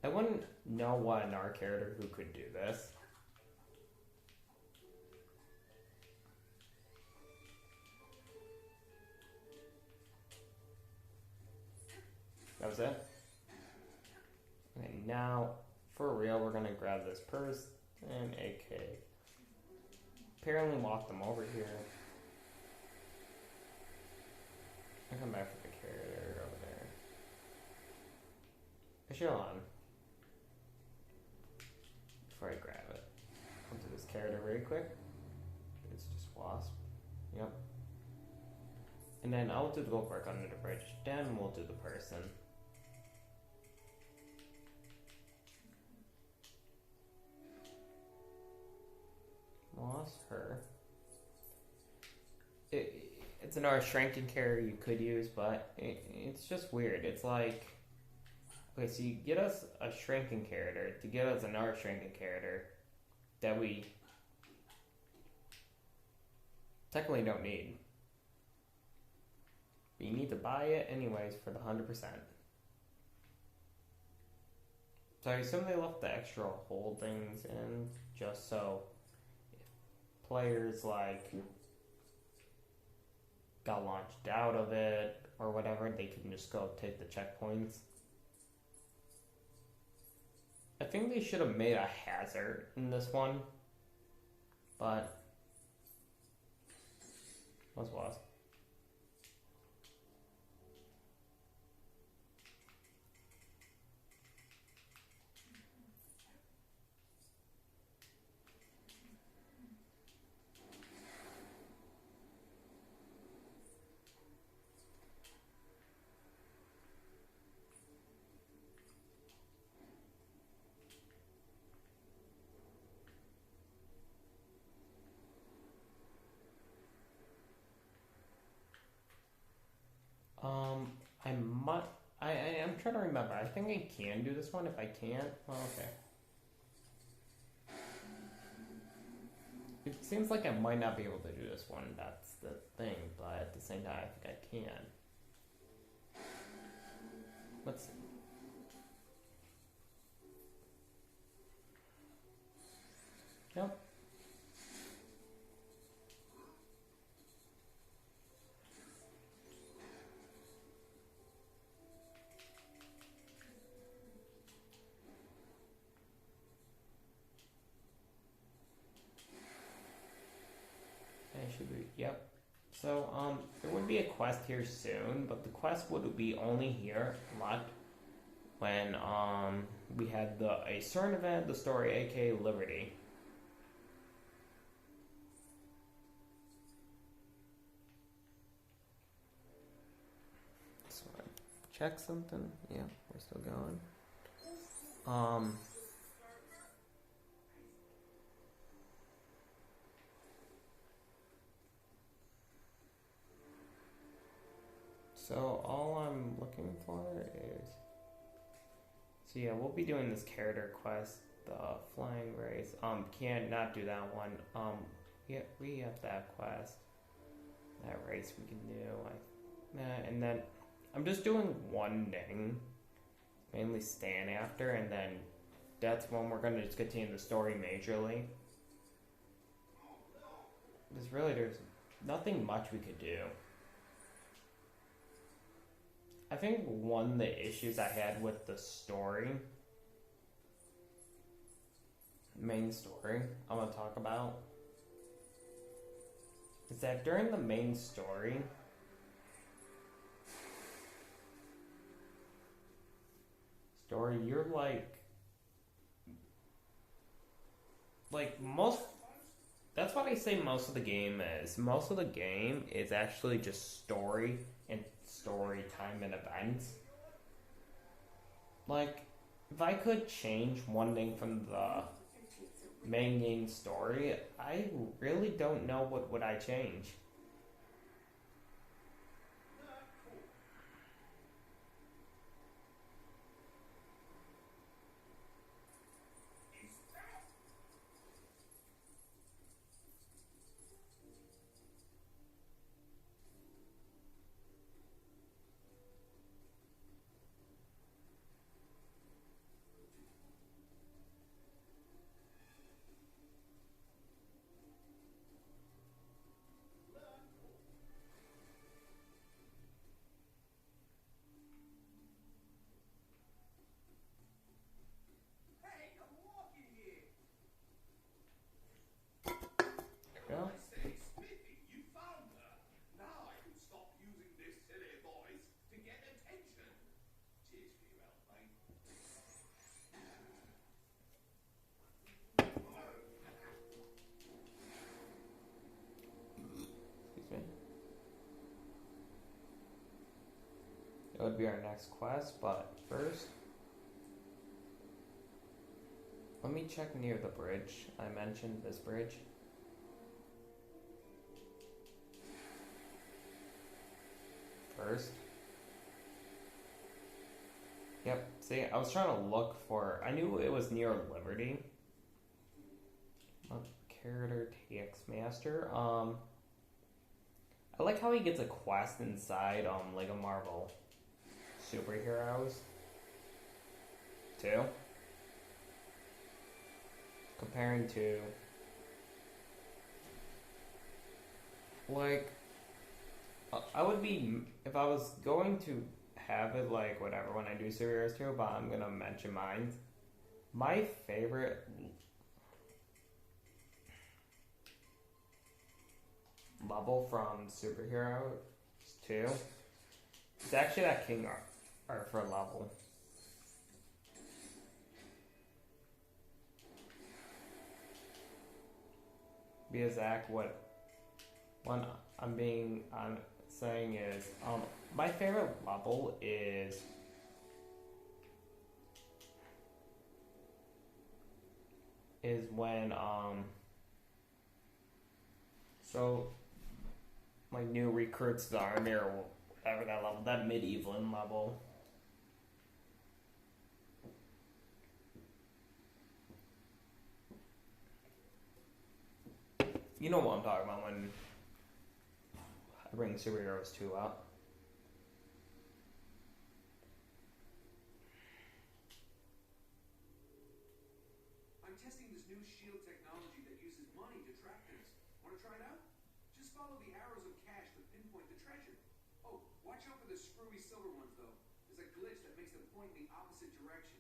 I wouldn't know what another character who could do this. That was it? Okay, now, for real, we're gonna grab this purse and AK. Apparently walk them over here. I'll come back for the character over there. Echelon. Before I grab it. Come to this character very quick. It's just Wasp. Yep. And then I'll do the gold work under the bridge. Then we'll do the person. Lost her. It's another shrinking character you could use, but it's just weird. It's like, okay, so you get us a shrinking character to get us another shrinking character that we technically don't need. But you need to buy it anyways for the 100%. So I assume they left the extra holdings in just so if players like got launched out of it or whatever, they can just go take the checkpoints. I think they should have made a hazard in this one, but was. I might. I am trying to remember. I think I can do this one. If I can't, well, okay. It seems like I might not be able to do this one. That's the thing. But at the same time, I think I can. Let's see. Yep. I should be. Yep. So there would be a quest here soon, but the quest would be only here left when we had a certain event, the story, aka Liberty. So check something. Yeah, we're still going. So all I'm looking for is, so yeah, we'll be doing this character quest, the flying race. Can't not do that one. Yeah, we have that quest, that race we can do. And then I'm just doing one thing, mainly stand after, and then that's when we're gonna just continue the story majorly. There's nothing much we could do. I think one of the issues I had with the story, main story I'm going to talk about, is that during the main story, you're like most, that's what I say most of the game is. Most of the game is actually just story and story time and events. Like, if I could change one thing from the main game story, I really don't know what would I change. Hey, I'm walking here. Yeah. I say, Smithy, you found her. Now I can stop using this silly voice to get attention. Cheers for your help, mate. Excuse me. It would be our next quest, but first, let me check near the bridge. I mentioned this bridge. First. Yep, see, I was trying to look for, I knew it was near Liberty. Character TX Master. I like how he gets a quest inside Lego Marvel Superheroes too. comparing to like I would be if I was going to have it like whatever when I do superheroes too, but I'm gonna mention mine. My favorite level from superheroes 2 is actually that King Arthur level. Because Zach, what I'm saying is my favorite level is when so like new recruits the army or whatever that level, that medieval level. You know what I'm talking about when I bring superheroes 2 up. I'm testing this new shield technology that uses money to track things. Want to try it out? Just follow the arrows of cash to pinpoint the treasure. Oh, watch out for the screwy silver ones, though. There's a glitch that makes them point in the opposite direction.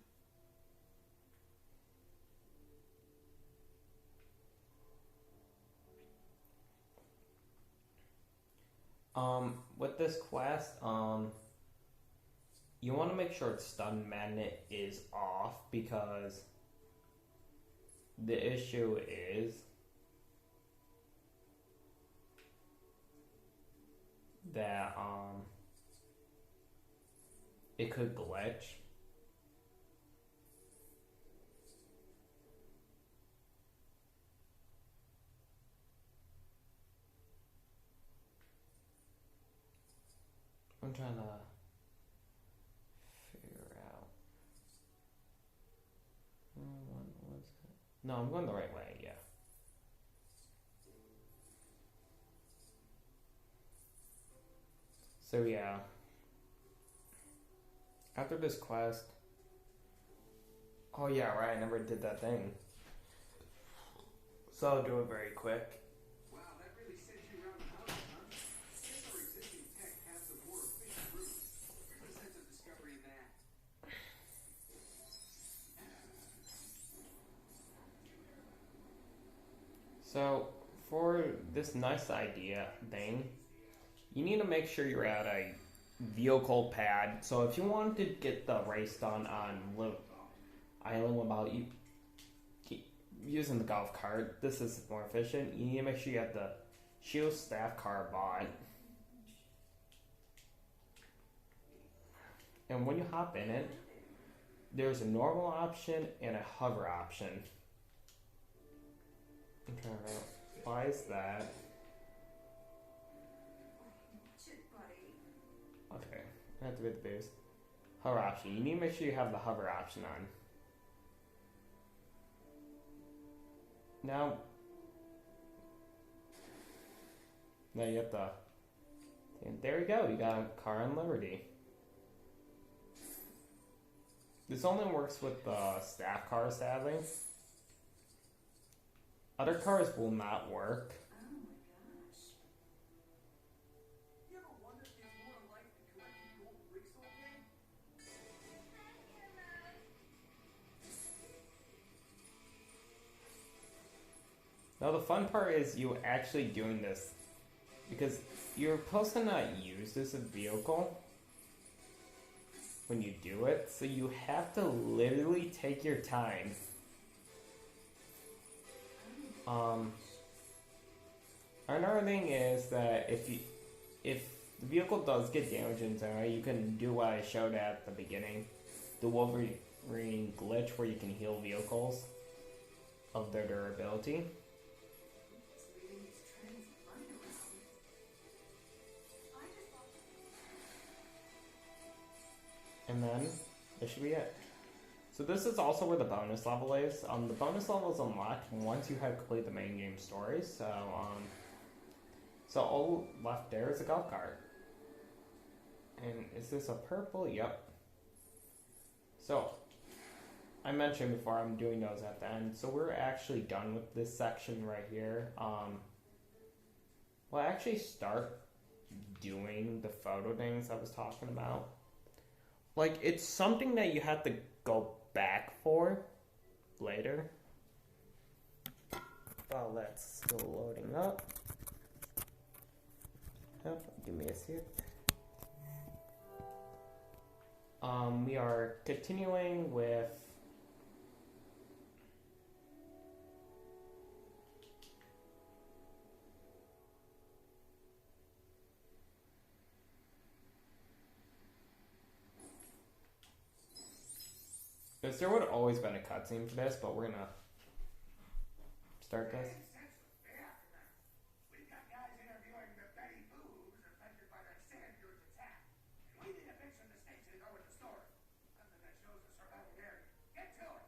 With this quest, you want to make sure its stun magnet is off because the issue is that it could glitch. I'm trying to figure out. No, I'm going the right way, yeah. So yeah. After this quest. Oh yeah, right, I never did that thing. So I'll do it very quick. Wow, that really sent you around the house, huh? Guess our existing tech has some more efficient routes. Here's a sense of discovery in that. So for this nice idea thing, you need to make sure you're at a vehicle pad. So if you want to get the race done on Island without you using the golf cart, this is more efficient. You need to make sure you have the shield staff car bought. And when you hop in it, there's a normal option and a hover option. I'm trying to remember. Why is that? Okay, I have to get the boost. Hover option. You need to make sure you have the hover option on. Now you have the. And there you go. You got a car on Liberty. This only works with the staff cars, sadly. Other cars will not work. Oh my gosh. You ever wonder if there's more to life than collecting gold bricks all day? Now the fun part is you actually doing this because you're supposed to not use this vehicle when you do it, so you have to literally take your time. Another thing is that if the vehicle does get damaged in some way, you can do what I showed at the beginning, the Wolverine glitch where you can heal vehicles of their durability. It's leading these trains running around. I just thought And then this should be it. So this is also where the bonus level is. The bonus level is unlocked once you have completed the main game story. So all left there is a golf cart. And is this a purple? Yep. So I mentioned before, I'm doing those at the end. So we're actually done with this section right here. We'll actually start doing the photo things I was talking about. Like, it's something that you have to go back for later. While that's still loading up. Yep, give me a sec. We are continuing with because there would have always been a cutscene for this, but we're gonna start this. We've got guys interviewing the Betty Boos affected by that sand dune's attack. And we need a fix from the stakes to go with the story. Something that shows the surrounding area. Get to it.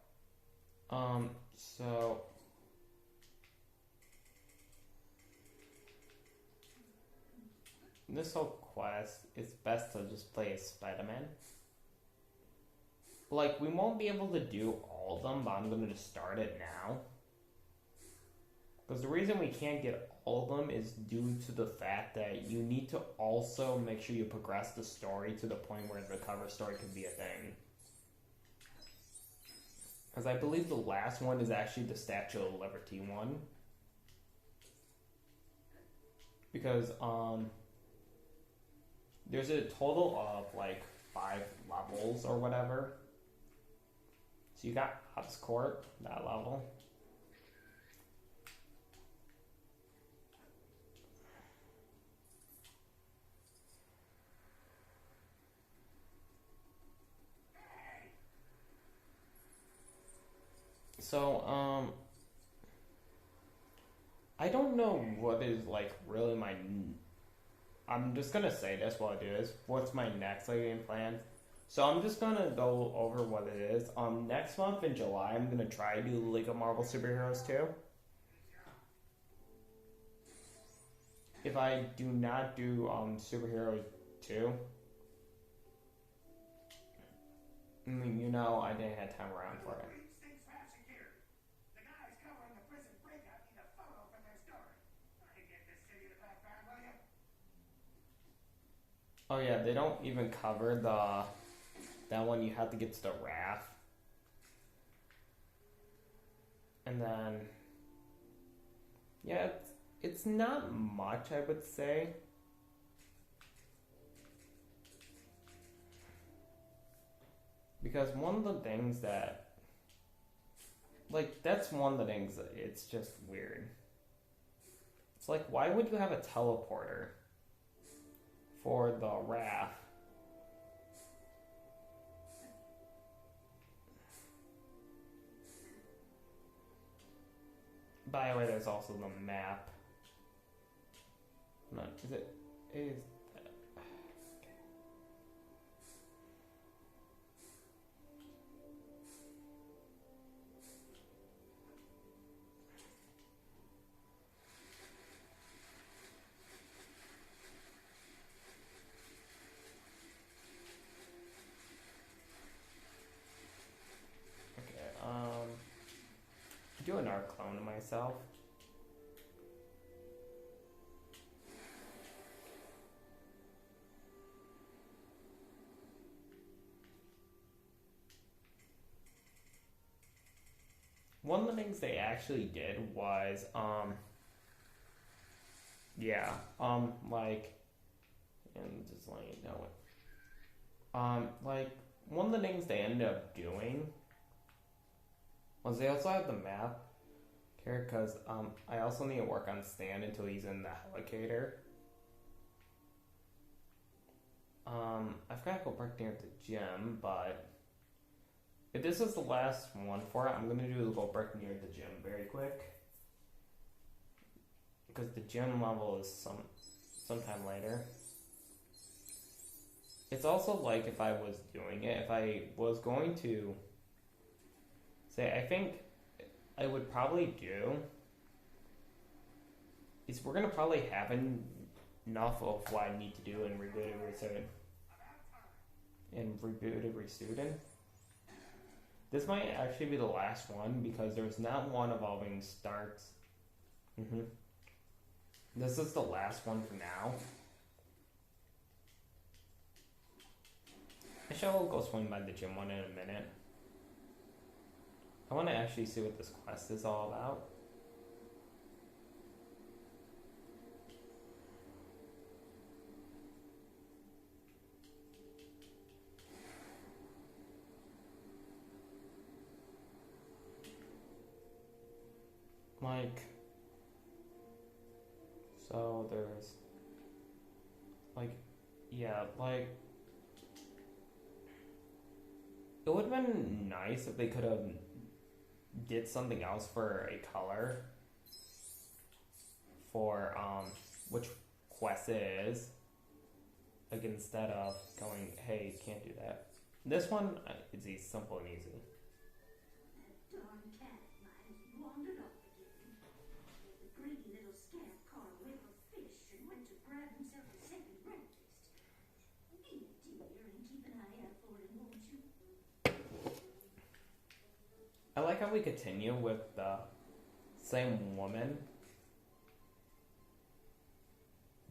So this whole quest, it's best to just play as Spider-Man. Like, we won't be able to do all of them, but I'm going to just start it now. Because the reason we can't get all of them is due to the fact that you need to also make sure you progress the story to the point where the cover story can be a thing. Because I believe the last one is actually the Statue of Liberty one. Because, there's a total of, like, 5 levels or whatever. So you got Oscorp, that level. So, I don't know what is, like, really my... I'm just gonna say this while I do this. What's my next game plan? So I'm just gonna go over what it is. Next month in July, I'm gonna try to do League of Marvel Superheroes 2. If I do not do Superheroes 2, I mean, you know, I didn't have time around for it. Things fast secure. The guys covering the prison breakout need a photo for their story. Try to get this city in the background, will you? Oh yeah, they don't even cover that one. You have to get to the raft. And then, yeah, it's not much, I would say. Because one of the things that, like, that's one of the things that it's just weird. It's like, why would you have a teleporter for the raft? By the way, there's also the map. No, is it? Is that? Do an art clone of myself. One of the things they actually did was, like, and just letting you know it. Like, one of the things they ended up doing was they also have the map here, because I also need to work on Stan until he's in the helicator. I've got to go back near the gym, but if this is the last one for it, I'm going to do the go break near the gym very quick. Because the gym level is sometime later. It's also like if I was doing it, if I was going to say, I think I would probably do is we're going to probably have enough of what I need to do in Rebooted Resuden. This might actually be the last one because there's not one evolving starts. This is the last one for now. I shall go swing by the gym one in a minute. I want to actually see what this quest is all about. Like, so there's, like, yeah, like, it would have been nice if they could have did something else for a color for, which quest it is, like, instead of going, hey, can't do that. This one is easy, simple and easy. That darn cat of mine wandered off again. The greedy little scamp caught a whiff of fish and went to grab himself a second breakfast. Be a dear and keep an eye out for him, won't you? I like how we continue with the same woman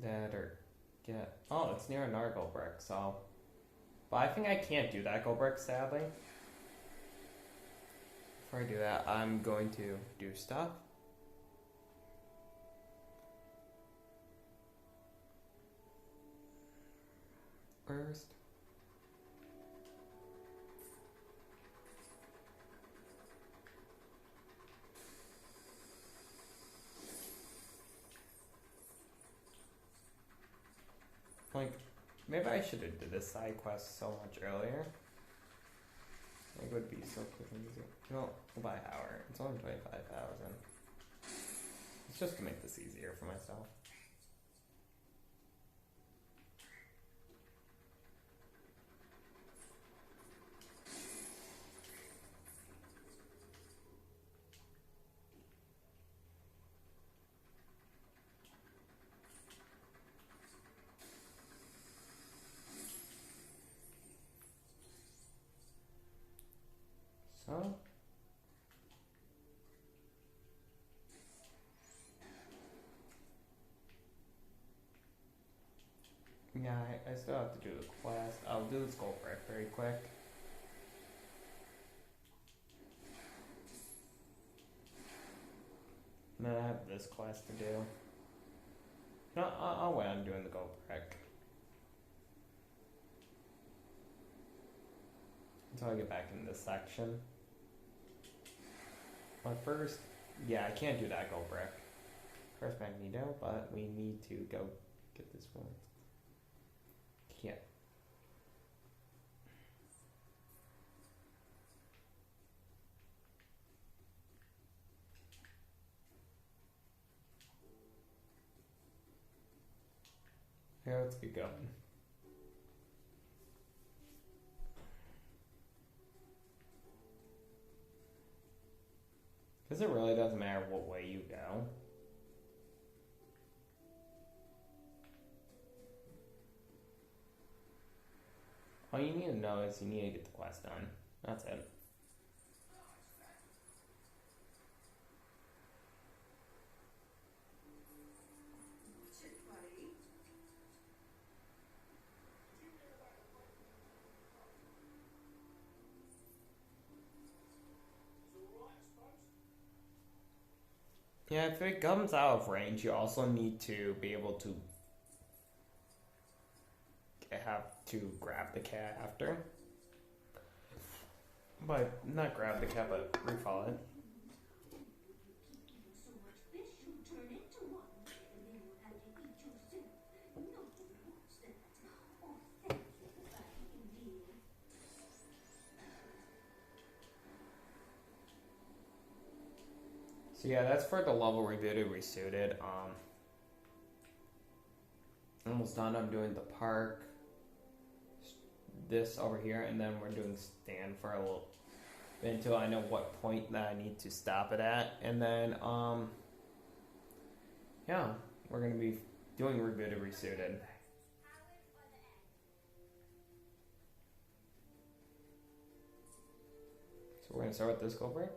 that are get. Oh, it's near a Nargle brick, so. But I think I can't do that Gold Brick, sadly. Before I do that, I'm going to do stuff. First. Like, maybe I should have did this side quest so much earlier. It would be so quick and easy. No, we'll buy Howard. It's only 25,000. It's just to make this easier for myself. So, yeah, I still have to do the quest. I'll do this gold brick very quick. And then I have this quest to do. No, I'll wait on doing the gold brick until I get back in this section. But first, yeah, I can't do that gold brick. First Magneto, but we need to go get this one. Yeah. Yeah, let's get going. Because it really doesn't matter what way you go. All you need to know is you need to get the quest done. That's it. Yeah, if it comes out of range, you also need to be able to have to grab the cat after. But not grab the cat, but refollow it. So much fish you'll turn into one, and then you'll have to eat yourself. Nobody wants that. Oh, thank you, buddy, dear. So yeah, that's for the level rebooted, resuited. Almost done. I'm doing the park. This over here, and then we're doing stand for a little bit until I know what point that I need to stop it at, and then yeah, we're gonna be doing rebooted, resuited. So we're gonna start with this gold brick.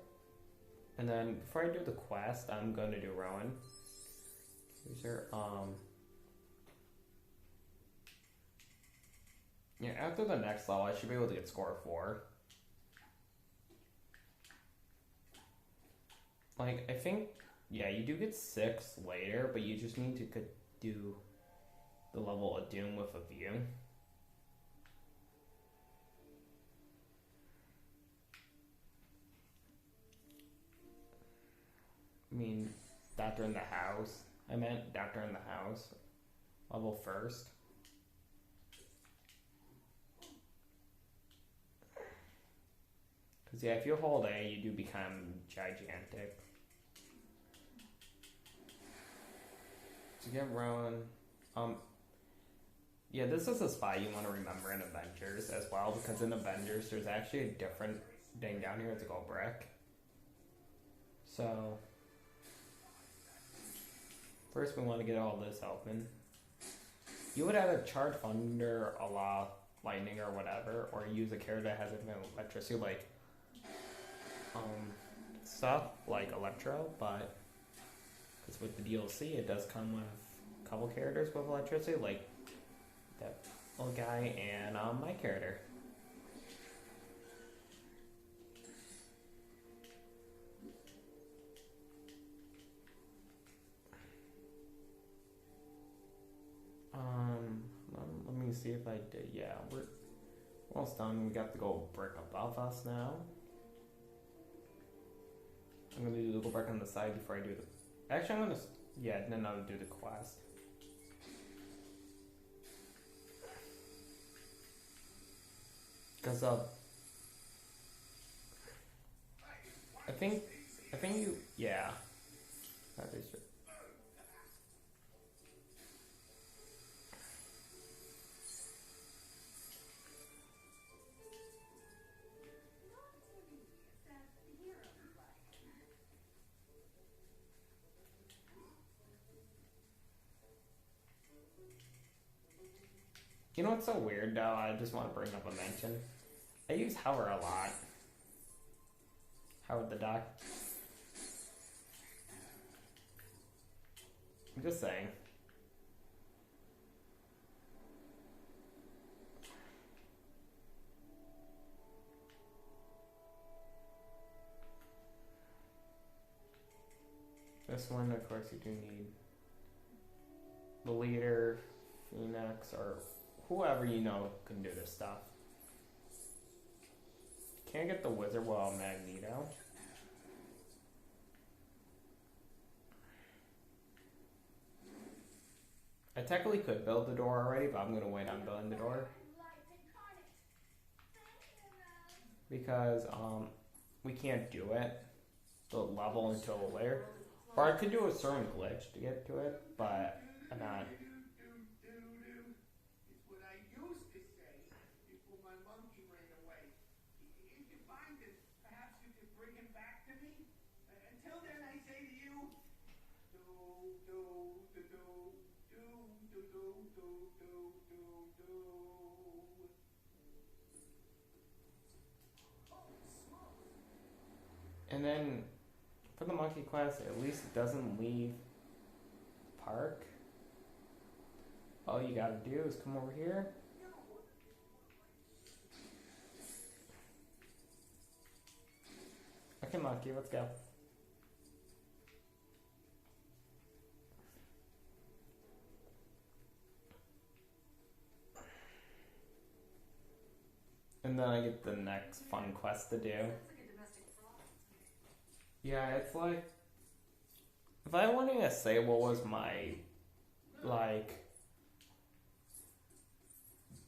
And then before I do the quest, I'm gonna do Rowan. User, yeah, after the next level, I should be able to get score 4. Like, I think, yeah, you do get 6 later, but you just need to do the level of Doom with a view. I mean, Doctor in the House. I meant Doctor in the House. Level first. Because, yeah, if you hold A, you do become gigantic. So get Rowan. Yeah, this is a spot you want to remember in Avengers as well, because in Avengers there's actually a different thing down here. It's a gold brick. So first we want to get all this open. You would either charge Thunder, a lot, Lightning, or whatever, or use a character that has electricity, like stuff like Electro, but because with the DLC it does come with a couple characters with electricity, like that little guy and my character. Let me see if I did. Yeah, we're almost done. We got the gold brick above us now. I'm gonna do the gold brick on the side before I do the. Actually, I'm gonna. Yeah, then I'll do the quest. Because I think you. Yeah. That is true. You know what's so weird though? I just want to bring up a mention. I use Howard a lot. Howard the Duck. I'm just saying. This one, of course, you do need the leader, Phoenix, or whoever you know can do this stuff. Can't get the wizard while Magneto. I technically could build the door already, but I'm gonna wait on building the door. Because we can't do it, the level until later. Or I could do a certain glitch to get to it, but I'm not. It's what I used to say before my monkey ran away. If you find him, perhaps you could bring him back to me. Until then, I say to you, do do do do do do do do do do do. And then for the monkey quest, at least it doesn't leave the park. All you gotta do is come over here. Okay, monkey, let's go. And then I get the next fun quest to do. Yeah, it's like, if I wanted to say what was my, like,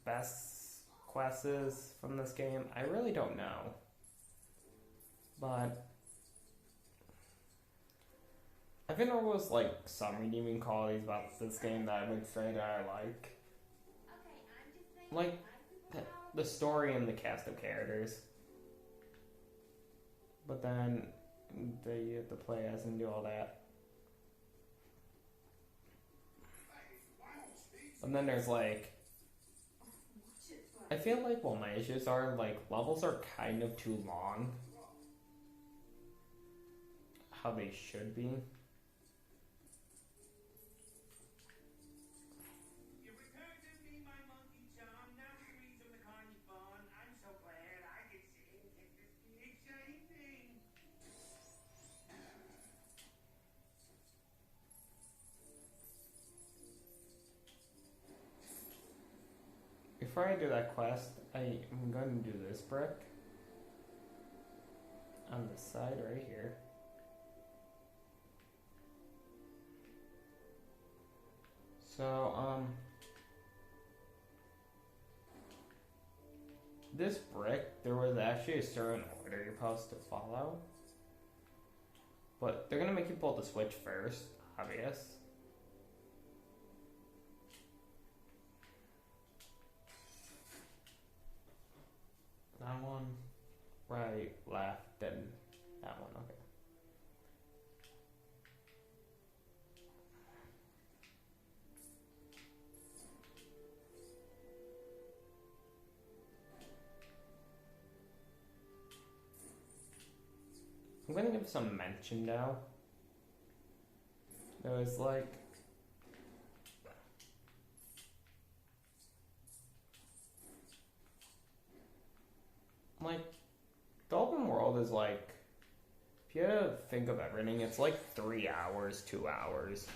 best quests from this game, I really don't know. But I think there was, like, some redeeming qualities about this game that I would say that I like. Like, the story and the cast of characters. But then you have to play as and do all that. And then there's like, I feel like my issues are like levels are kind of too long how they should be. You returned to me, my monkey charm. Now we can read some of the Carney fun. I'm so glad I can sing. It's this exciting thing. Before I do that quest, I'm going to do this brick on the side right here. So, this brick, there was actually a certain order you're supposed to follow. But they're gonna make you pull the switch first, obvious. That one, right, left, then that one, okay. I'm gonna give some mention now. It was like the open world is like, if you had to think of everything, it's like 3 hours, 2 hours.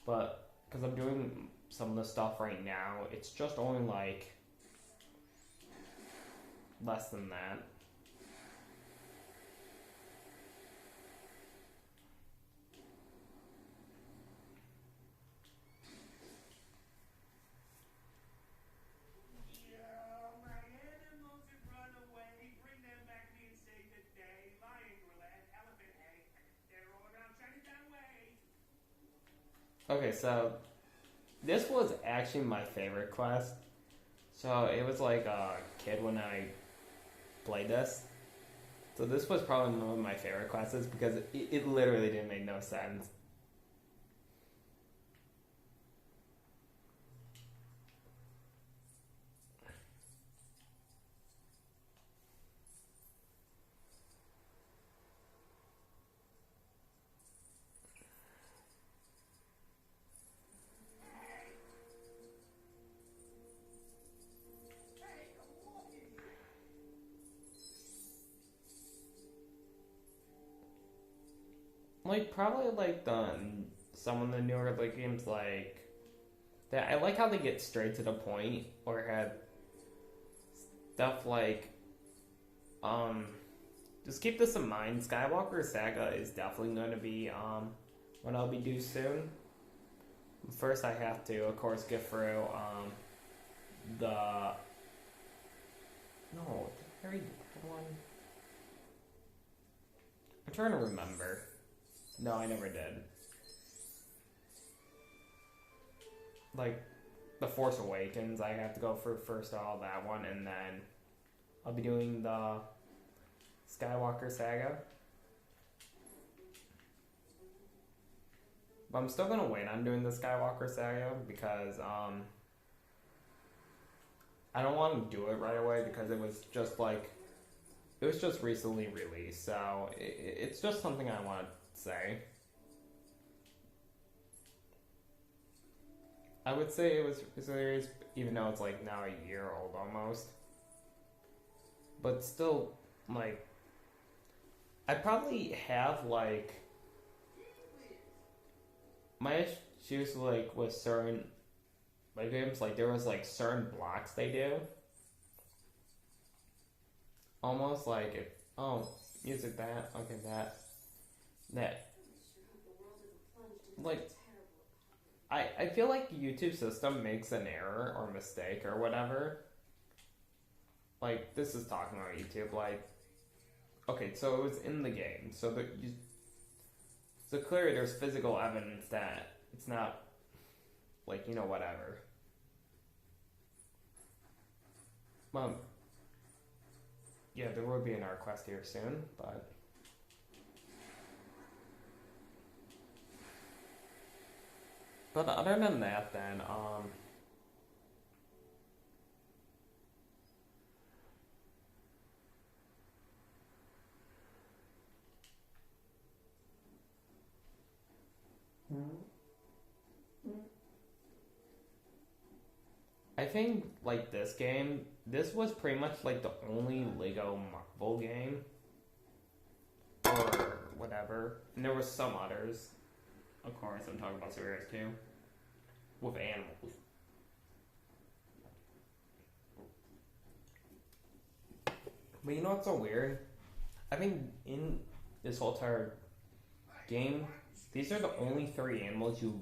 But because I'm doing some of the stuff right now, it's just only like less than that. Okay, so this was actually my favorite quest. So it was like a kid when I played this. So this was probably one of my favorite quests because it literally didn't make no sense. Like probably like some of the newer like games like that. I like how they get straight to the point or have stuff like just keep this in mind. Skywalker Saga is definitely going to be what I'll be due soon. First I have to of course get through the very one. I'm trying to remember. No, I never did. Like, The Force Awakens, I have to go through first all that one, and then I'll be doing the Skywalker Saga. But I'm still gonna wait on doing the Skywalker Saga because, I don't want to do it right away because it was just recently released, so it's just something I want to say. I would say it was a series, even though it's like now a year old almost. But still, like, I probably have like my issues like with certain like games, like there was like certain blocks they do. Almost like it, oh, music that, okay, that. Like, I feel like the YouTube system makes an error or mistake or whatever. Like, this is talking about YouTube, like, okay, so it was in the game, so clearly there's physical evidence that it's not, like, you know, whatever. Well, yeah, there will be an art quest here soon, but other than that, then, I think like this game, this was pretty much like the only Lego Marvel game or whatever. And there were some others. Of course, I'm talking about superheroes too. With animals. But you know what's so weird? I think in this whole entire game, these are the only 3 animals you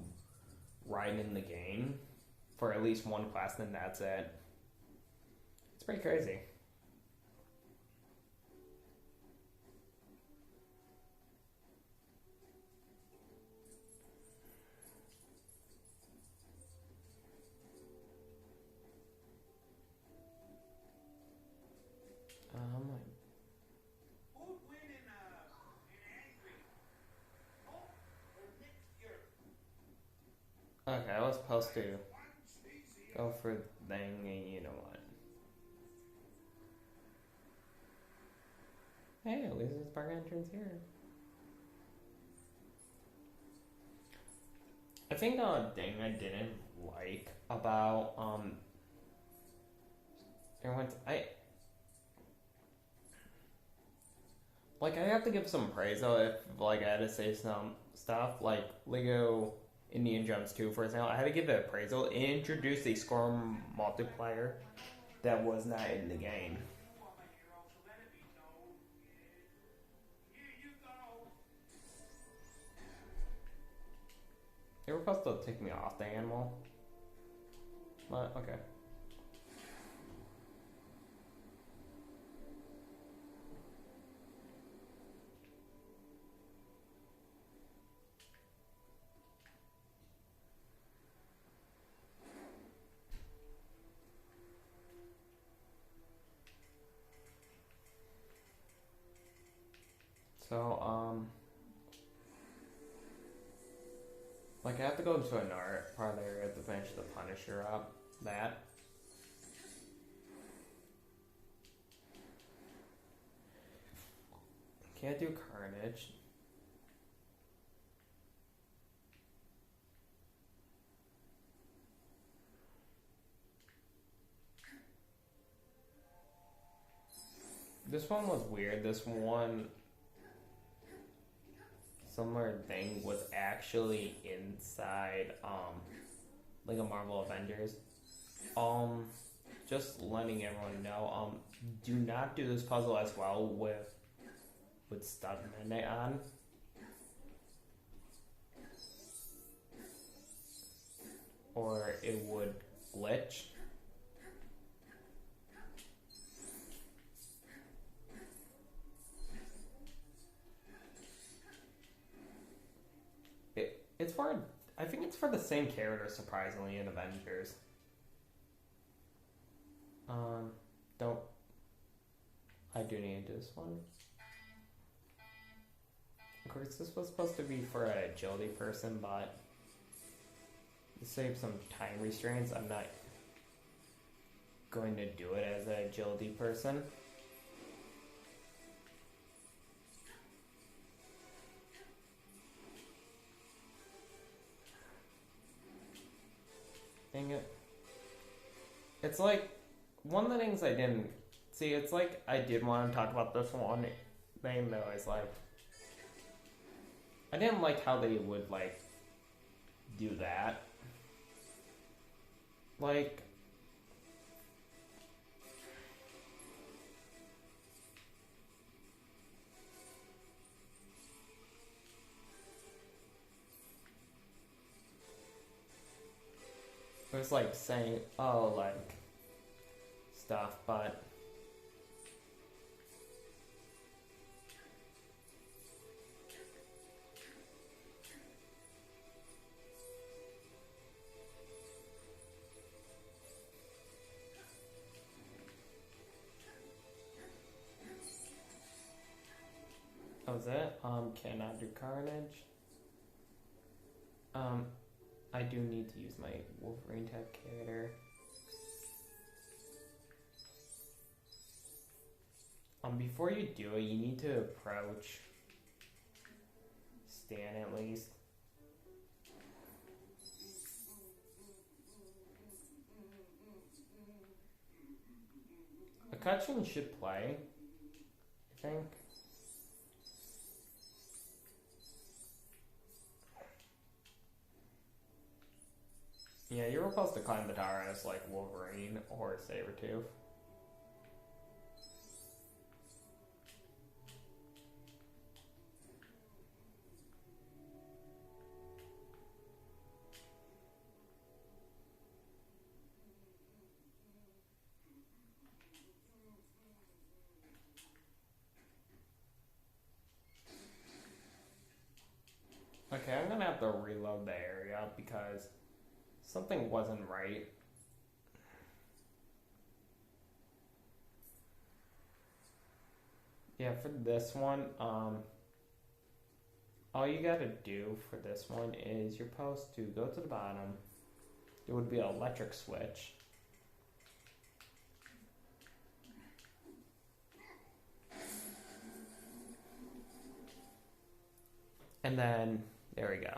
ride in the game for at least one class, and that's it. It's pretty crazy. Who'd win in angry? Hulk or Nick Fury? Okay, I was supposed to One cheesy go for thing, and you know what? Hey, at least there's a park entrance here. I think the thing I didn't like about everyone's I have to give some praise though if like I had to say some stuff like Lego Indiana Jones 2 for example. I had to give it appraisal. It introduced a score multiplier that was not in the game. You are my hero, so let it be known. Here you go. They were supposed to take me off the animal. But okay. So, like I have to go into another part of the area to finish the Punisher up. That. Can't do Carnage. This one was weird. This one similar thing was actually inside like a Marvel Avengers. Just letting everyone know, do not do this puzzle as well with Stuck Midnight on. Or it would glitch. It's for, I think it's for the same character, surprisingly, in Avengers. I do need this one. Of course, this was supposed to be for an agility person, but to save some time restraints, I'm not going to do it as an agility person. Dang it. It's like, one of the things I didn't see, it's like I did want to talk about this one thing though, is like, I didn't like how they would like do that. Like, it was like saying, oh, like, stuff, but that was it. Cannot do Carnage. I do need to use my Wolverine type character. Before you do it, you need to approach Stan at least. cutscene should play, I think. Yeah, you're supposed to climb the tower as like Wolverine or Sabretooth. Okay, I'm gonna have to reload the area because something wasn't right. Yeah, for this one, all you gotta do for this one is you're supposed to go to the bottom. There would be an electric switch. And then, there we go.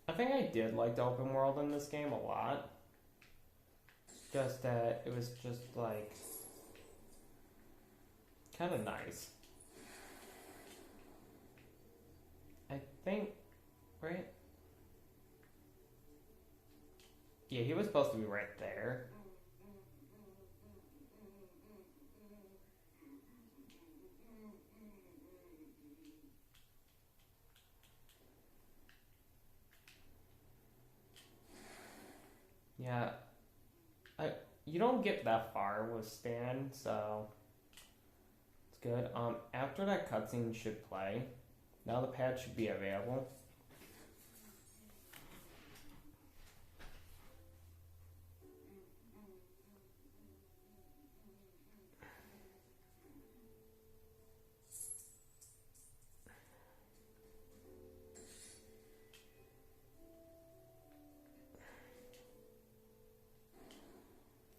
I think I did like the open world in this game a lot. Just that it was just like kind of nice. I think, right? Yeah, he was supposed to be right there. Yeah, you don't get that far with Stan, so it's good. After that cutscene should play. Now the pad should be available.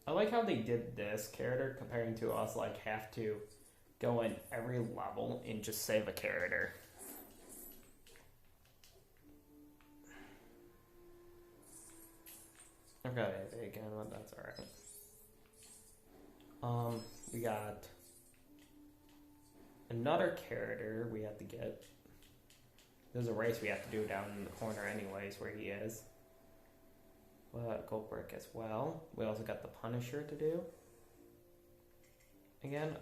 I like how they did this character comparing to us like have to go in every level and just save a character. I've got it again, but that's alright. We got another character we have to get. There's a race we have to do down in the corner anyways where he is. Goldberg as well. We also got the Punisher to do. Again,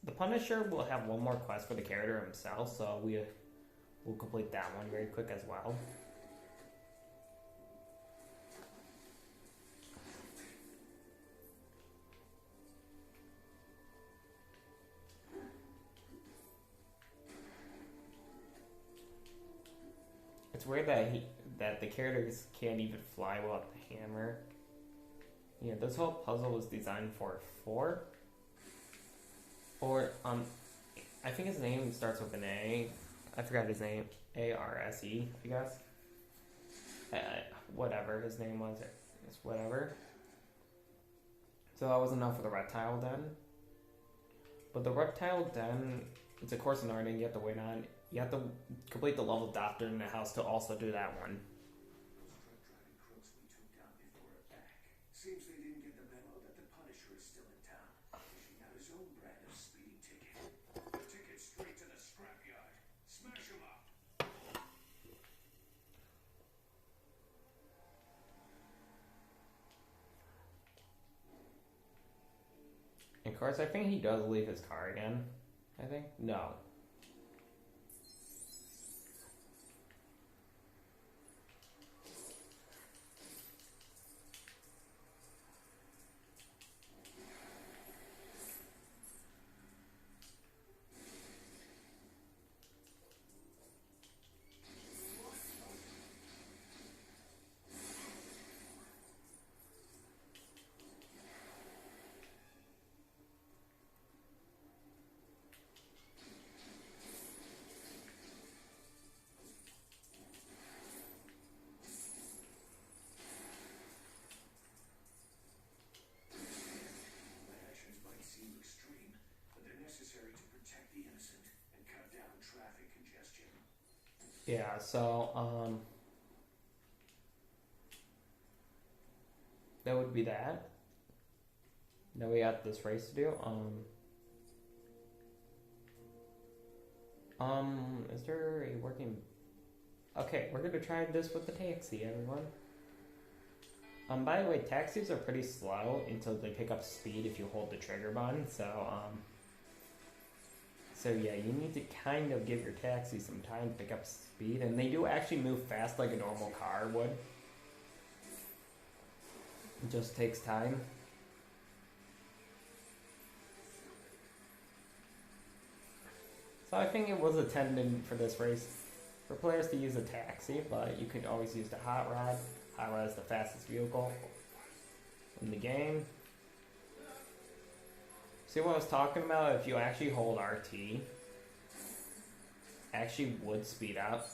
the Punisher will have one more quest for the character himself, so we'll complete that one very quick as well. It's weird that the characters can't even fly without the hammer. Yeah, this whole puzzle was designed for 4. Or, I think his name starts with an A. I forgot his name. A-R-S-E, I guess. Whatever his name was. It's whatever. So that was enough for the Reptile Den. But the Reptile Den, it's a course in Arden you have to wait on. You have to complete the level Doctor in the House to also do that one. Driving crooks we took down before a back. Seems they didn't get the memo that the Punisher is still in town. He got his own brand of speeding ticket. A ticket straight to the scrapyard. Smash him up. Of course, I think he does leave his car again. I think? No. Yeah, so, that would be that. Now we got this race to do. Is there a working... Okay, we're gonna try this with the taxi, everyone. By the way, taxis are pretty slow until they pick up speed if you hold the trigger button, so yeah, you need to kind of give your taxi some time to pick up speed, and they do actually move fast like a normal car would. It just takes time. So I think it was intended for this race for players to use a taxi, but you could always use the Hot Rod. Hot Rod is the fastest vehicle in the game. See what I was talking about? If you actually hold RT, actually would speed up.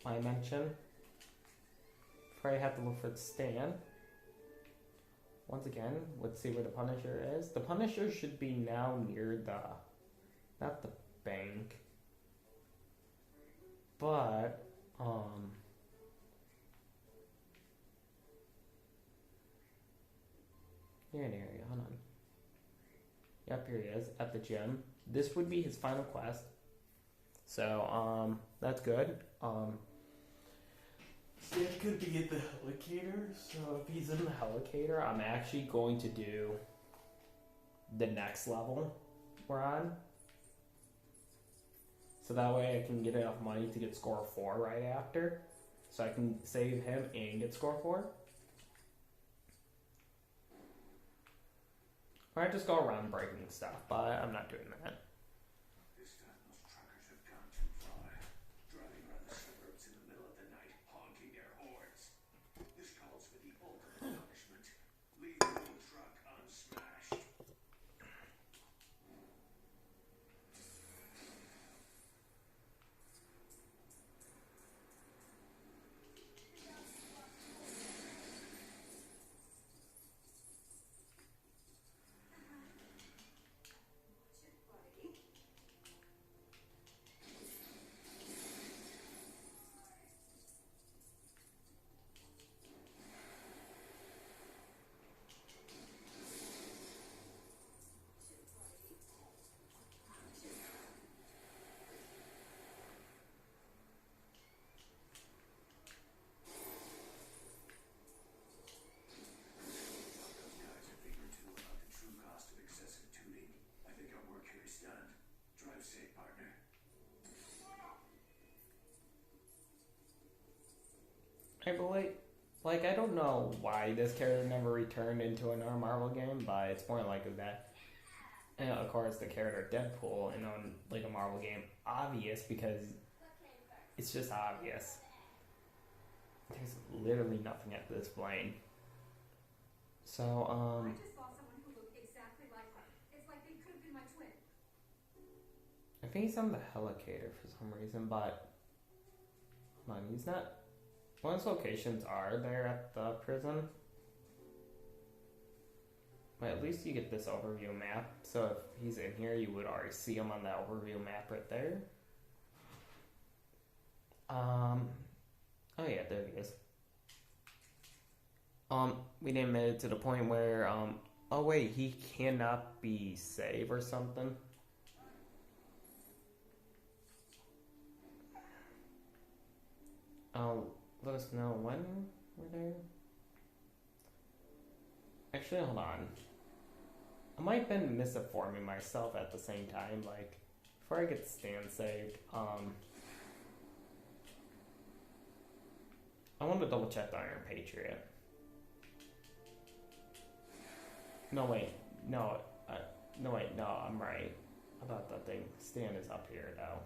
I mentioned. Before I have to look for the stand. Once again, let's see where the Punisher is. The Punisher should be now near the, not the bank, but, near an area, hold on. Yep, here he is, at the gym. This would be his final quest. So, that's good. It could be at the helicator, so if he's in the helicator, I'm actually going to do the next level we're on. So that way I can get enough money to get score 4 right after. So I can save him and get score 4. Or I just go around breaking stuff, but I'm not doing that. This time those truckers have gone too far. Driving around the suburbs in the middle of the night, honking their horns. This calls for the ultimate punishment. Leave the little truck unsmashed. I believe, like, I don't know why this character never returned into another Marvel game, but it's more likely that. And of course, the character Deadpool in like a Marvel game, obvious because it's just obvious. There's literally nothing at this plane. So I just saw someone who looked exactly like her. It's like they could have been my twin. I think he's on the helicator for some reason, but hold on, he's not. One of his locations are there at the prison. But at least you get this overview map. So if he's in here, you would already see him on that overview map right there. Oh yeah, there he is. We didn't make it to the point where, oh wait, he cannot be saved or something. Let us know when we're there. Actually, hold on. I might have been misinforming myself at the same time. Like, before I get Stan saved, I want to double check the Iron Patriot. No, wait. No, I'm right about that thing. Stan is up here now.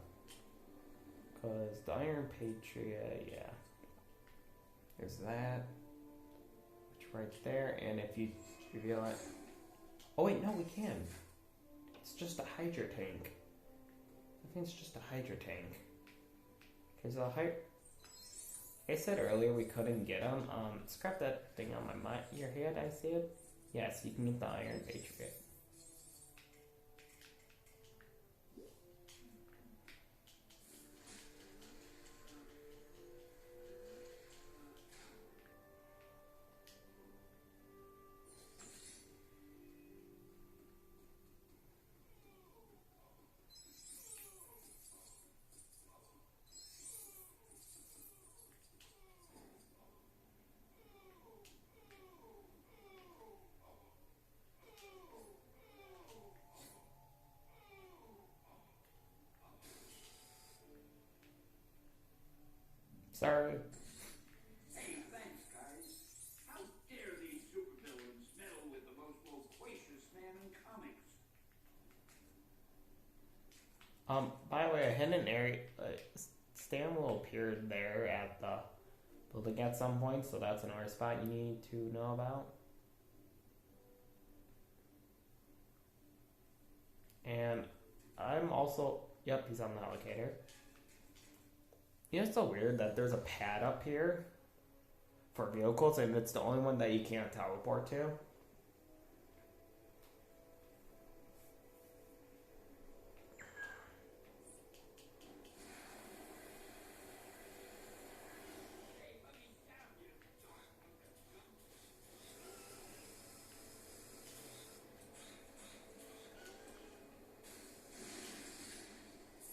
Because the Iron Patriot, yeah. There's that. Which right there. And if you reveal it. Oh, wait, no, we can. It's just a Hydra tank. I think it's just a Hydra tank. Because the Hydra. I said earlier we couldn't get them. Scrap that thing on your head, I said. Yes, you can get the Iron Patriot. Sorry. Hey, thanks, guys. How dare these supervillains meddle with the most loquacious man in comics? By the way, a hidden area, Stan will appear there at the building at some point, so that's another spot you need to know about. And I'm also, yep, he's on the allocator. You know, it's so weird that there's a pad up here for vehicles, and it's the only one that you can't teleport to.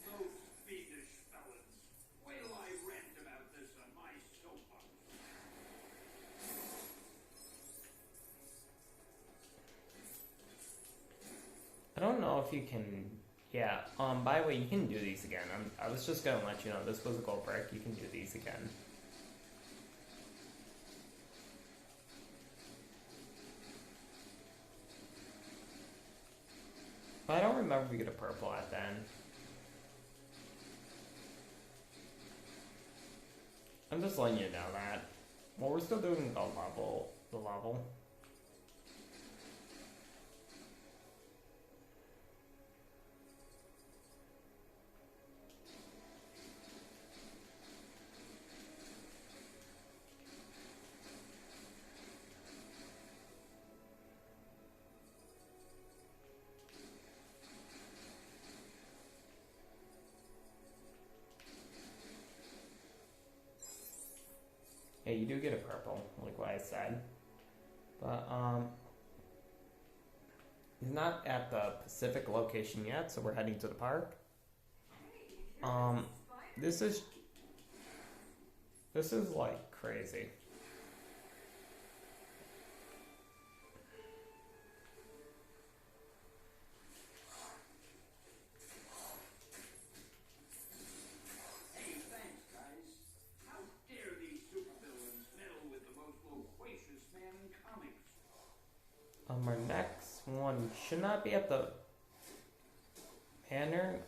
Those fiendish felons. Wait till I rant about this on my soapbox. I don't know if you can. Yeah. By the way, you can do these again. I was just gonna let you know this was a gold brick. You can do these again. But I don't remember if we get a purple at then. I'm just letting you know that. Well, we're still doing the level. Yeah, you do get a purple, like what I said. But, he's not at the Pacific location yet, so we're heading to the park. This is like crazy. Hey, thanks, guys. How dare these supervillains meddle with the most loquacious man in comics? Our next one should not be at the Banner.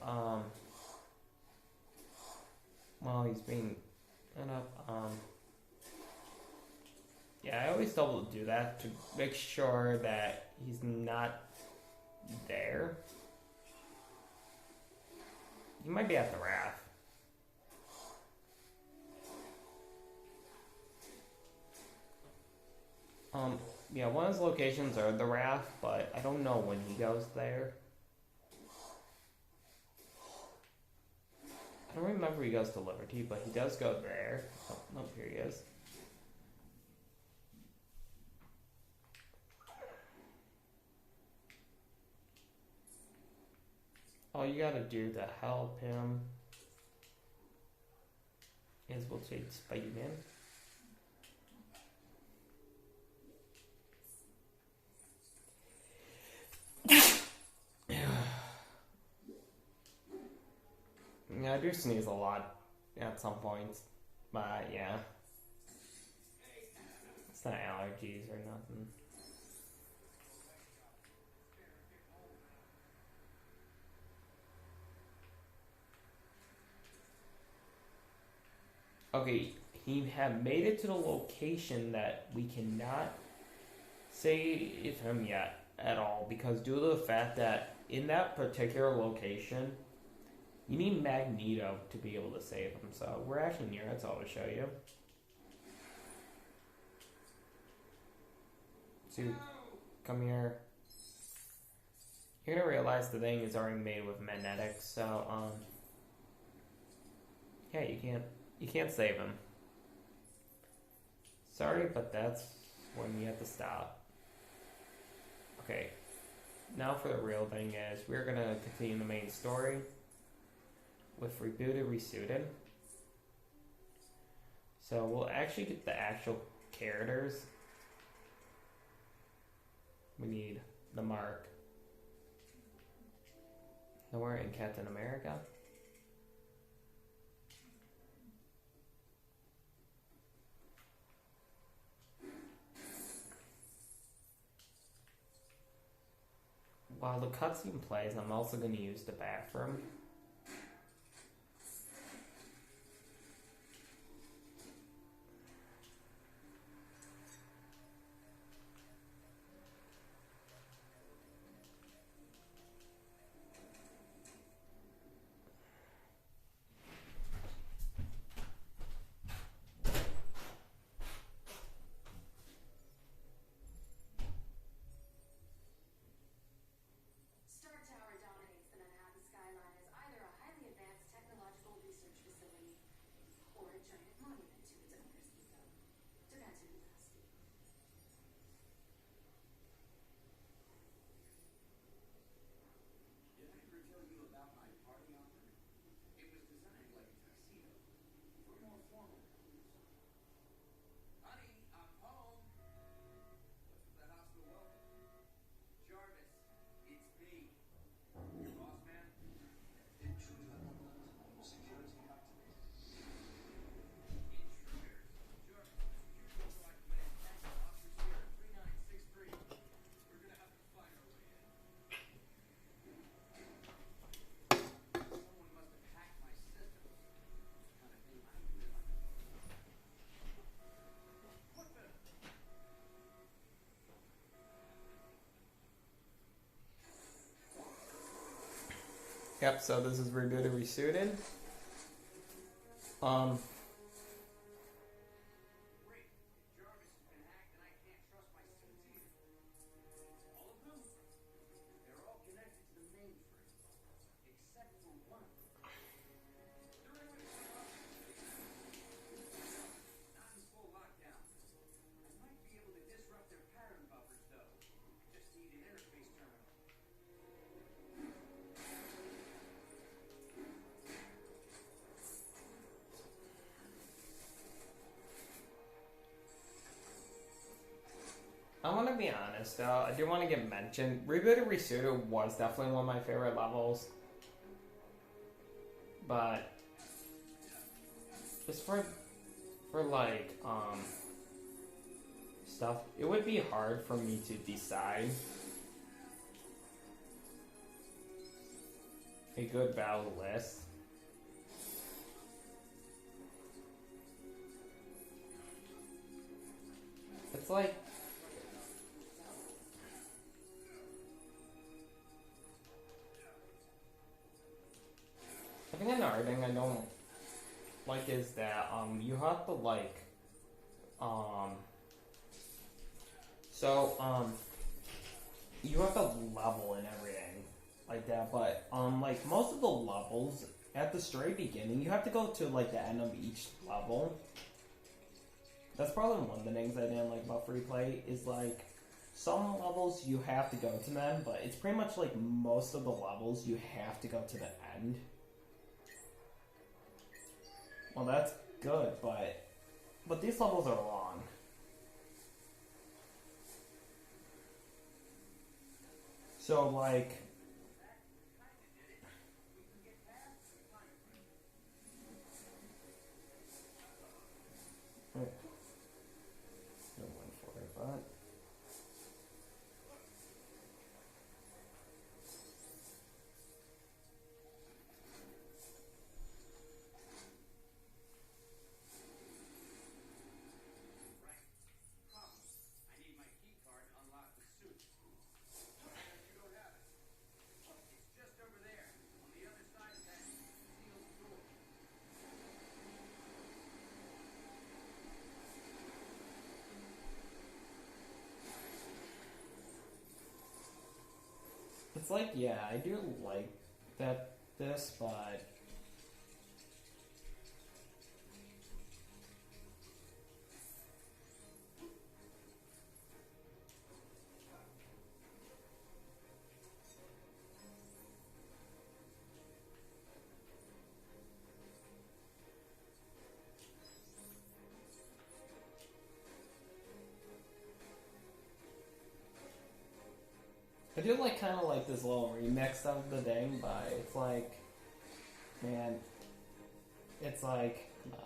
Well, he's being yeah, I always double do that to make sure that he's not there. He might be at the Wrath. Yeah, one of his locations are the Wrath, but I don't know when he goes there. I don't remember he goes to Liberty, but he does go there. Oh, no, here he is. All you gotta do to help him is we'll take Spider-Man. Yeah, I do sneeze a lot at some points, but yeah. It's not allergies or nothing. Okay, he had made it to the location that we cannot save him yet at all, because due to the fact that in that particular location, you need Magneto to be able to save him. So we're actually near it, so I'll show you. So come here. You're gonna realize the thing is already made with magnetics, so yeah, you can't save him. Sorry, but that's when you have to stop. Okay. Now for the real thing is we're gonna continue the main story with Rebooted, Resuited. So we'll actually get the actual characters. We need the Mark. Nowhere in Captain America. while the cutscene plays, I'm also going to use the bathroom. Star Tower dominates the Manhattan skyline as either a highly advanced technological research facility or a giant monument to its owner's ego. Depends who you ask. Did I ever tell you about my party offer? It was designed like a tuxedo for more formal companies. Honey, I'm home. What's with that hostile welcome? Jarvis, it's me. Your boss man? Intruder alert. Security activated. Intruders. Jarvis, security authorized command. Officer Sierra 3963. We're gonna have to find our way in. Someone must have hacked my system. It's the kind of thing I do if I could. What the? Yep, so this is Rebooted Resuited. Great. If Jarvis has been hacked, then I can't trust my suits either. All of them? They're all connected to the mainframe. Except for one of them. Is there any way to shut off? Not in full lockdown. I might be able to disrupt their pattern buffers, though. Just need an interface terminal. I want to be honest though, I do want to get mentioned. Rebooted Resuited was definitely one of my favorite levels. But just for like stuff, it would be hard for me to decide a good battle list. It's like I think another thing I don't like is that you have to like you have to level and everything like that, but like most of the levels at the very beginning you have to go to like the end of each level. That's probably one of the things I didn't like about free play is like some levels you have to go to them, but it's pretty much like most of the levels you have to go to the end. Well, that's good, but these levels are long. So like no one for it, but Right. Problem. I need my key card to unlock the suit. You don't have it. It's just over there, on the other side of that sealed door. it's like yeah, I do like this, but I do like kind of like this little remix of the thing, but it's like, man, it's like, come on.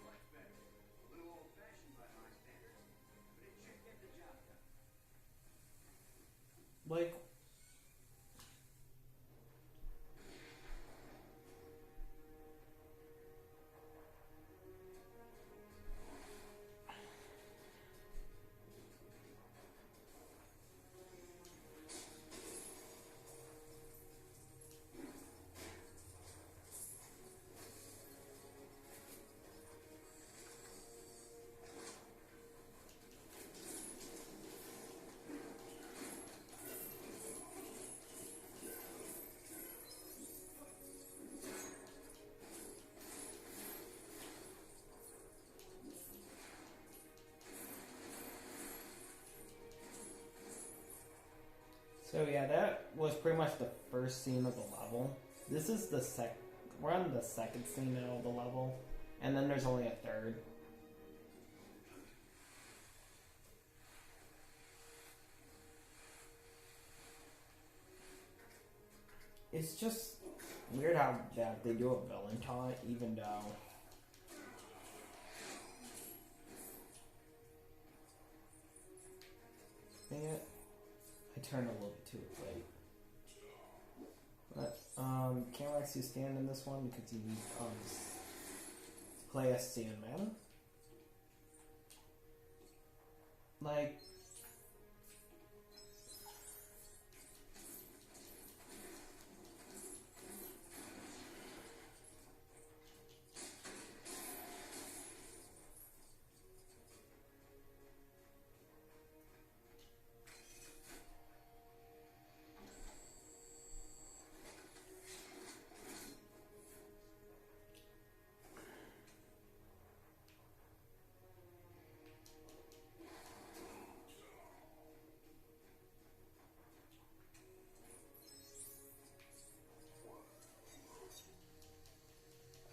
Much better. A little So yeah, that was pretty much the first scene of the level. This is the we're on the second scene of the level, and then there's only a third. It's just weird how that they do a villain taunt, even though dang it, I turned a little bit too late. But can't actually stand in this one because you play as Sandman. Like,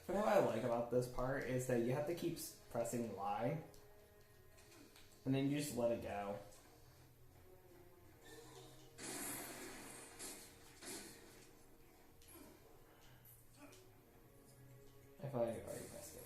I think what I like about this part is that you have to keep pressing Y, and then you just let it go. If I already pressed it.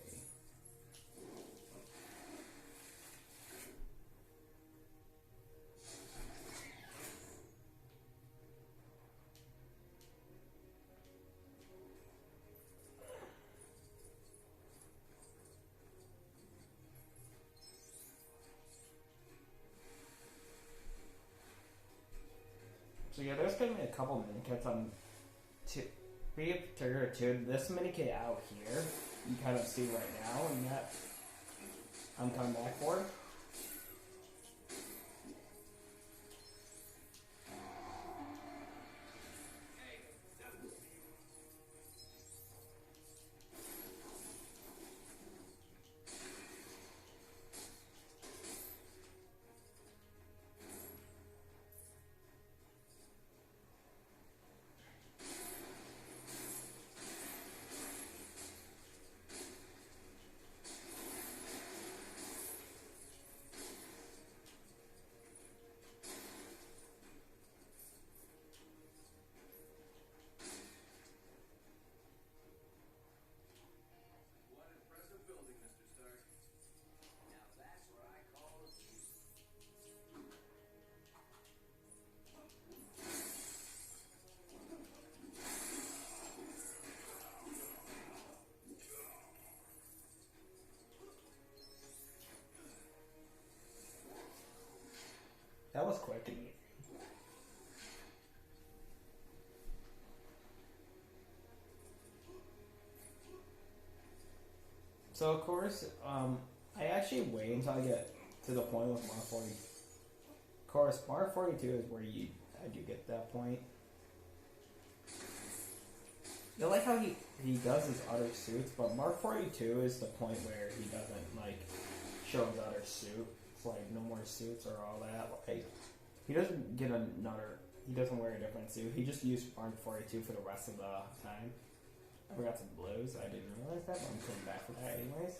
So yeah, there's gonna be a couple mini kits on be particular to this mini kit out here. You kind of see right now, and that I'm coming back for. What impressive building, Mr. Stark. Now that's what I call a view. That was quick and easy. So of course, I actually wait until I get to the point with Mark 40. Of course, Mark 42 is where I do get that point. I like how he does his other suits, but Mark 42 is the point where he doesn't like show his other suit. It's like no more suits or all that. Like he doesn't get another. He doesn't wear a different suit. He just used Mark 42 for the rest of the time. I forgot some blues. I didn't realize that, but I'm coming back for that anyways.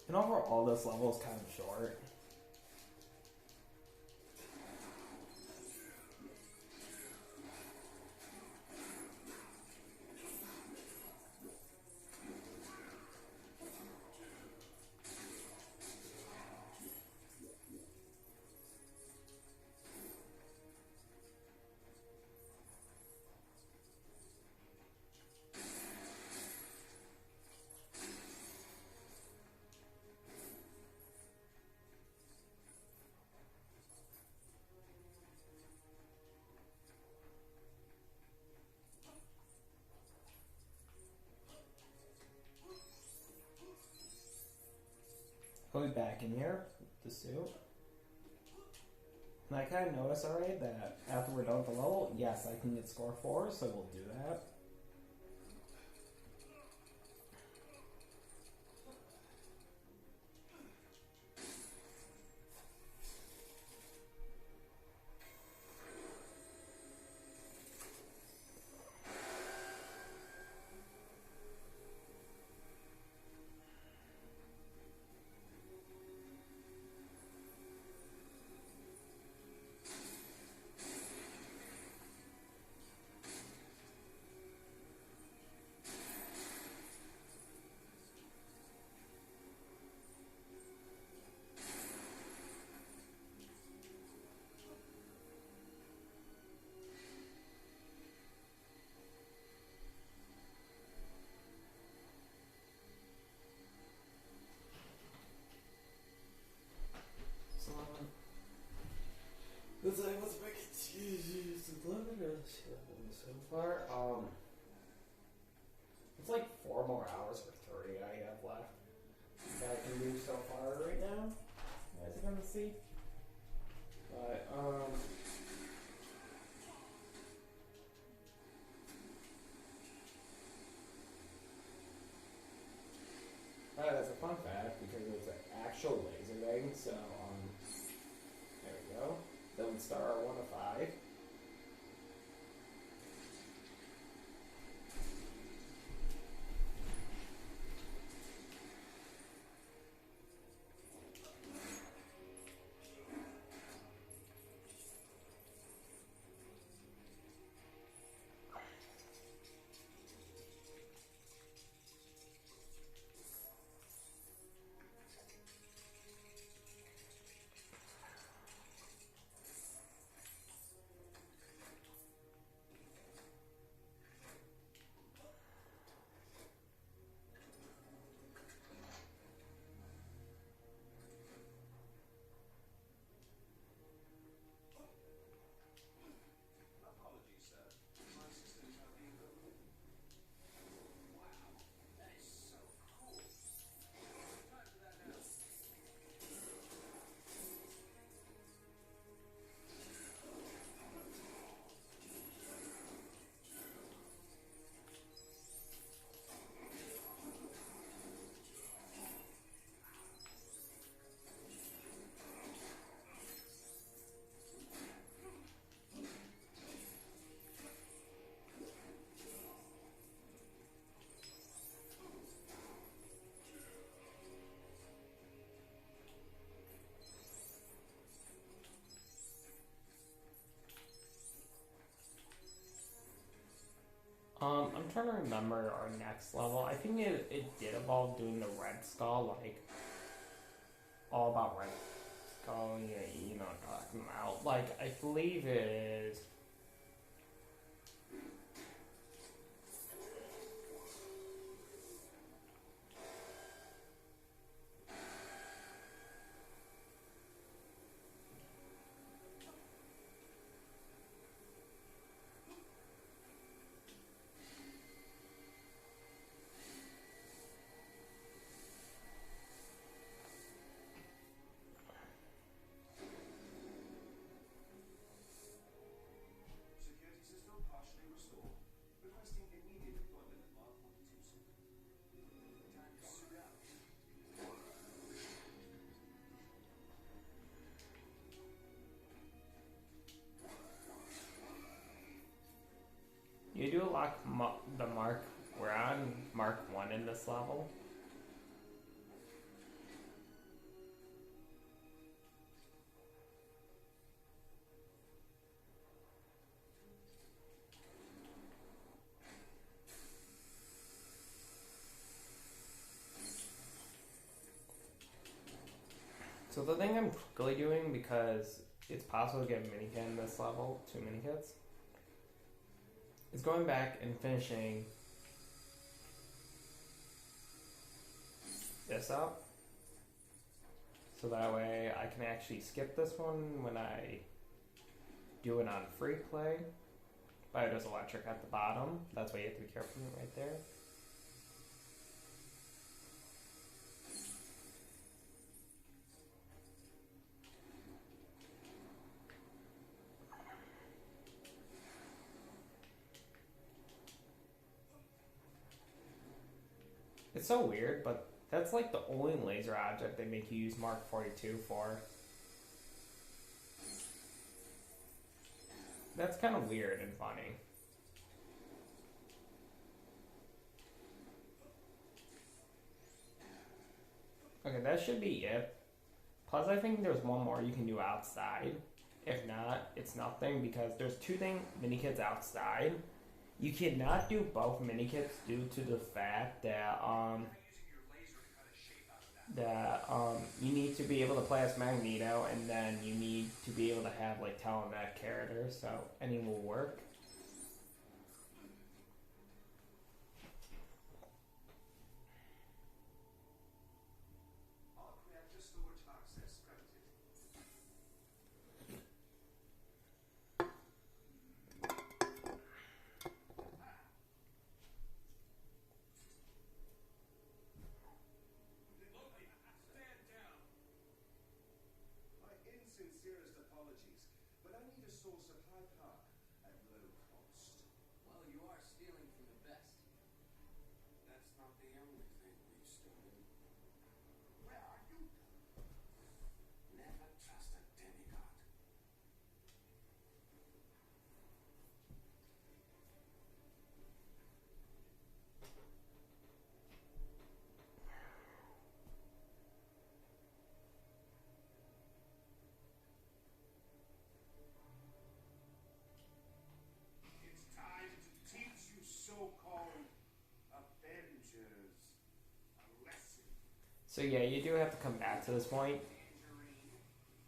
And overall, this level is kind of short. I'll be back in here with the suit. And I kind of noticed already that after we're done with the level, yes, I can get score 4, so we'll do that. left that I can do so far right now, as you can see. But, that's a fun fact because it's an actual laser thing, so, there we go. Zone Star 1 of 5. Apologies, sir. My systems are being overloaded. Wow, that is so cool. Time for that now. I'm trying to remember our next level. I think it did involve doing the Red Skull, like, all about Red Skull, you know, knock them out. Like, I believe it is... Security system partially restored. Requesting immediate deployment of Mark 42 suit. Time to suit up. You do lock the Mark... We're on Mark 1 in this level. So the thing I'm quickly doing, because it's possible to get a minikit in this level, 2 minikits, is going back and finishing this up. So that way I can actually skip this one when I do it on free play. Biodos Electric at the bottom. That's why you have to be careful right there. It's so weird, but that's like the only laser object they make you use Mark 42 for. That's kind of weird and funny. Okay, that should be it. Plus, I think there's one more you can do outside. If not, it's nothing, because there's 2 minikits outside. You cannot do both minikits due to the fact that you need to be able to play as Magneto, and then you need to be able to have like telenet characters, so any will work. Arc reactor storage access granted. sincerest apologies, but I need a source of high power at low cost. Well, you are stealing from the best. That's not the only thing we've stolen. Where are you? Never trust a demigod. It's time to teach you so-called Avengers a lesson. So yeah, you do have to come back to this point. Tangerine.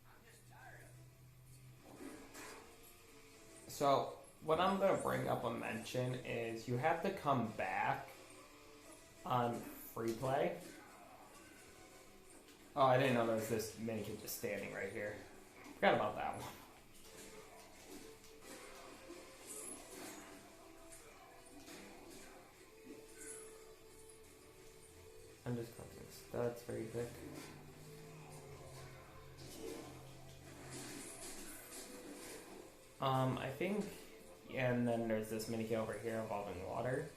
I'm just tired of it. So what I'm gonna bring up and mention is you have to come back on free play. Oh, I didn't know there was this mini kid just standing right here. Forgot about that one. I'm just collecting studs very quick. I think, and then there's this mini key over here involving water.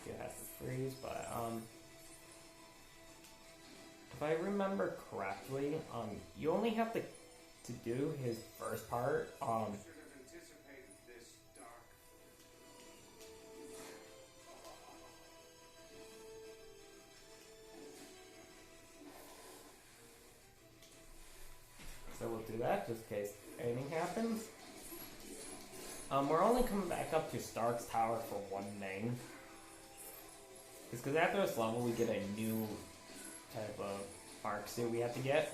It has to freeze, but if I remember correctly, you only have to do his first part. Should have anticipated this, Dark. So we'll do that just in case anything happens. We're only coming back up to Stark's Tower for one thing. Because after this level we get a new type of arc suit we have to get.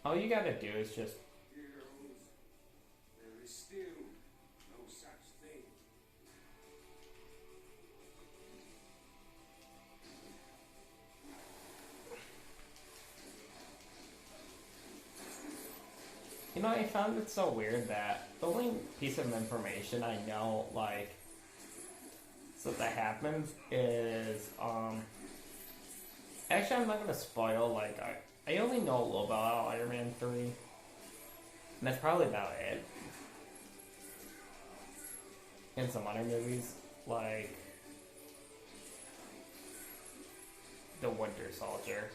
All you gotta do is just Heroes, there is still no such thing. You know, I found it so weird that the only piece of information I know, like, so that happens is, actually I'm not gonna spoil, like, I only know a little about Iron Man 3, and that's probably about it. In some other movies, like, The Winter Soldier.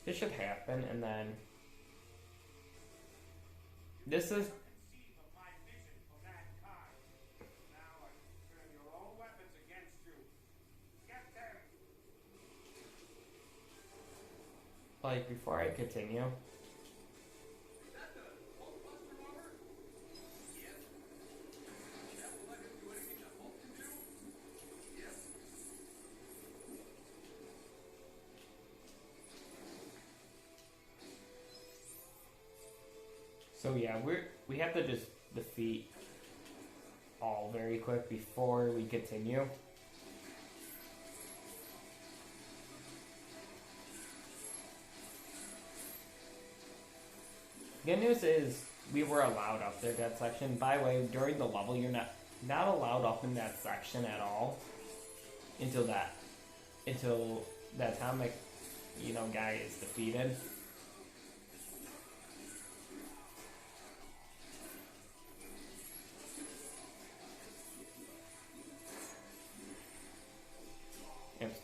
This should happen, and then this is Conceive of my vision for mankind. Now I can turn your own weapons against you. Get them! like before I continue. Is that the Hulkbuster bomber? Yes. That will let him do anything the Hulk can do? Yes. So yeah, we have to just defeat all very quick before we continue. Good news is we were allowed up there that section. By the way, during the level you're not allowed up in that section at all until that atomic, guy is defeated. Yep.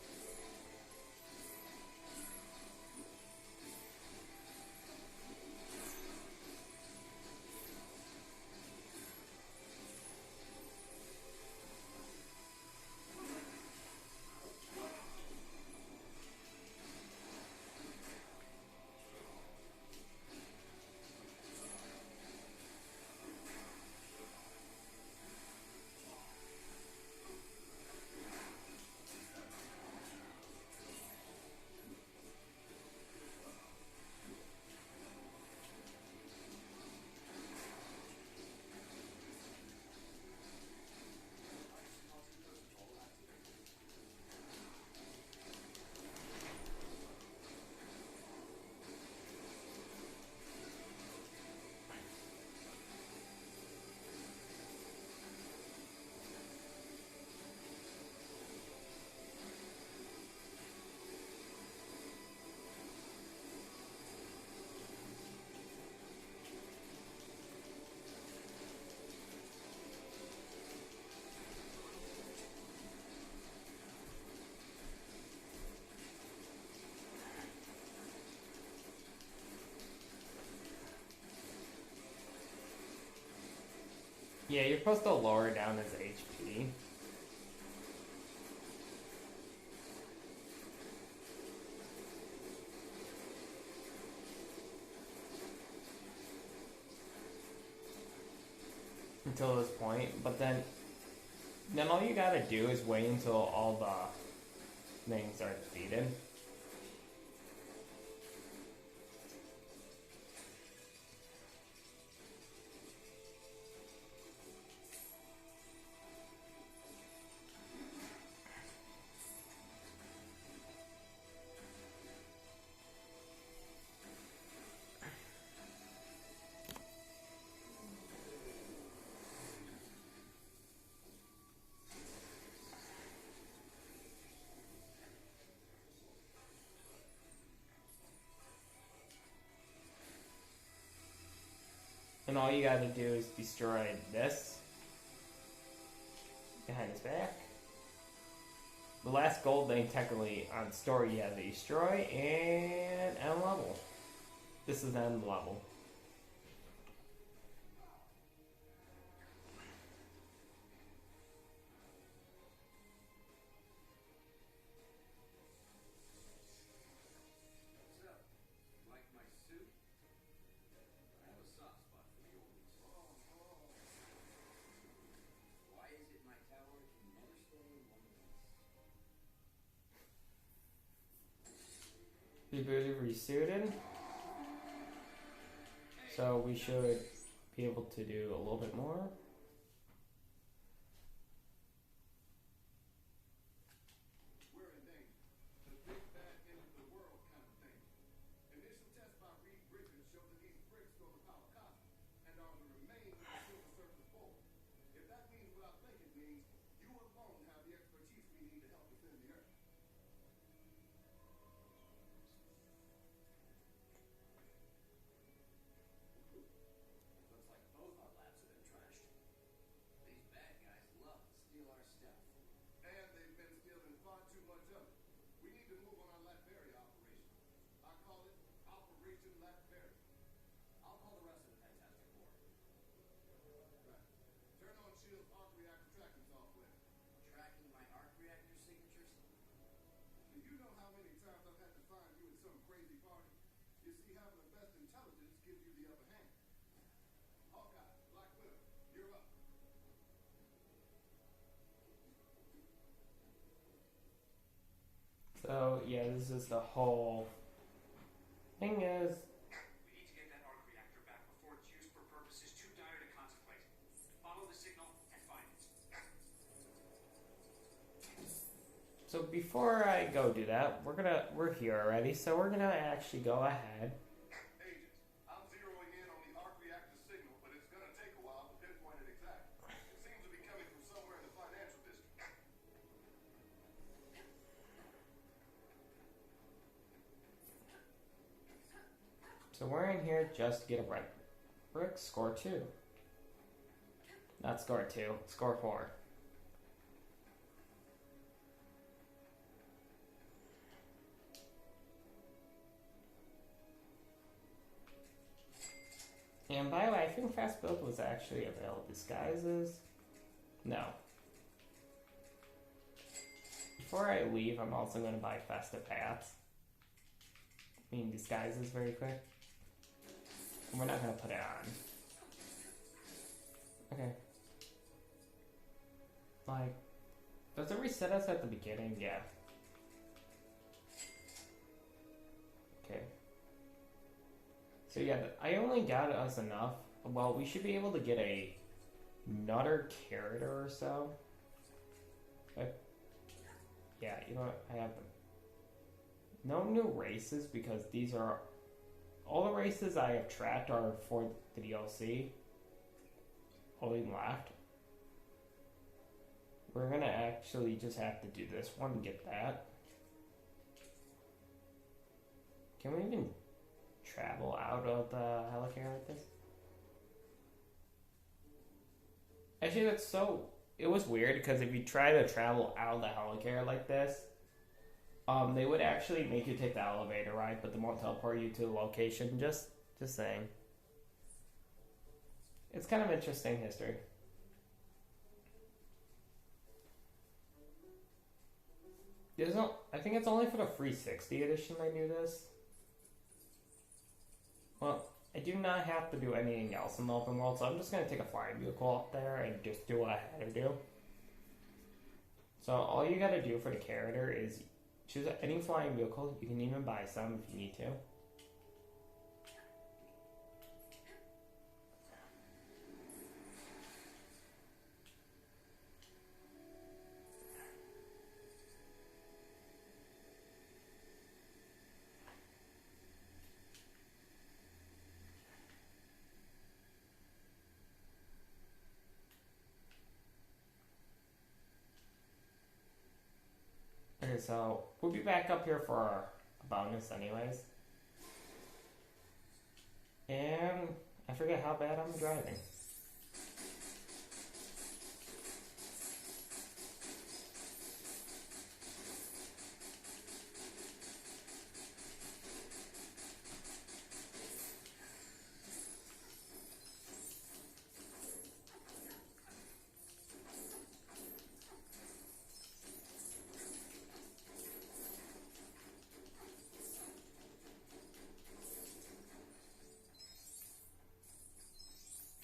Yeah, you're supposed to lower down his HP. Until this point, but then all you gotta do is wait until all the things are defeated. And all you gotta do is destroy this behind his back. The last gold thing technically on story you have to destroy and end level. This is end level. What's up? Like my suit? I have a soft spot for the oldies. Why is it my tower can never stay in one place? Rebooted, resuited. So we should be able to do a little bit more. We're in danger. The big bad end of the world kind of thing. Initial tests by Reed Bridges show that these bricks go to power cosmos and are the remains of the Silver Surfer 4. If that means what I think it means, you alone have the expertise we need to help defend the Earth. Looks like both our labs have been trashed. These bad guys love to steal our stuff. And they've been stealing far too much of it. We need to move on our Latveria operation. I call it Operation Latveria. I'll call the rest of the Fantastic Four. Right. Turn on SHIELD's arc reactor tracking software. Tracking my arc reactor signatures? Do you know how many times I've had to find you at some crazy party? You see, having the best intelligence gives you the upper hand. Hawkeye, Black Widow, you're up. So yeah, this is the whole thing is We need to get that arc reactor back before it's used for purposes too dire to contemplate. Follow the signal and find it. so before I go do that, we're here already, so we're gonna actually go ahead. Agent, I'm zeroing in on the arc reactor signal, but it's gonna take a while to pinpoint it exact. It seems to be coming from somewhere in the financial district. So we're in here just to get a right brick, score 2. Not score 2, score 4. And by the way, I think Fast Build was actually available. Disguises? No. Before I leave, I'm also going to buy Festive Hats. I mean, disguises very quick. And we're not going to put it on. Okay. Like, does it reset us at the beginning? Yeah. Okay. So yeah, I only got us enough. Well, we should be able to get another character or so. Yeah, you know what? I have no new races because these are all the races I have tracked are for the DLC. Holding left. We're gonna actually just have to do this one to get that. Can we even travel out of the helicarrier like this? Actually, that's so. It was weird because if you try to travel out of the helicarrier like this, they would actually make you take the elevator ride, but they won't teleport you to the location. Just saying. It's kind of interesting history. I think it's only for the 360 edition they do this. Well, I do not have to do anything else in the open world, so I'm just going to take a flying vehicle up there and just do what I had to do. So all you got to do for the character is choose any flying vehicle. You can even buy some if you need to. Okay, so we'll be back up here for a bonus anyways. And I forget how bad I'm driving.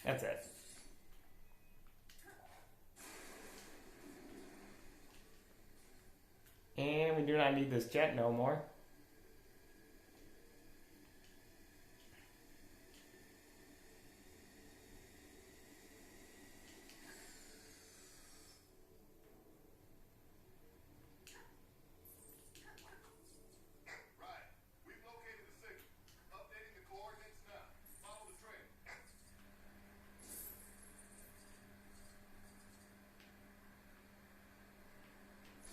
That's it. And we do not need this jet no more. Right. We've located the signal. Updating the coordinates now. Follow the trail.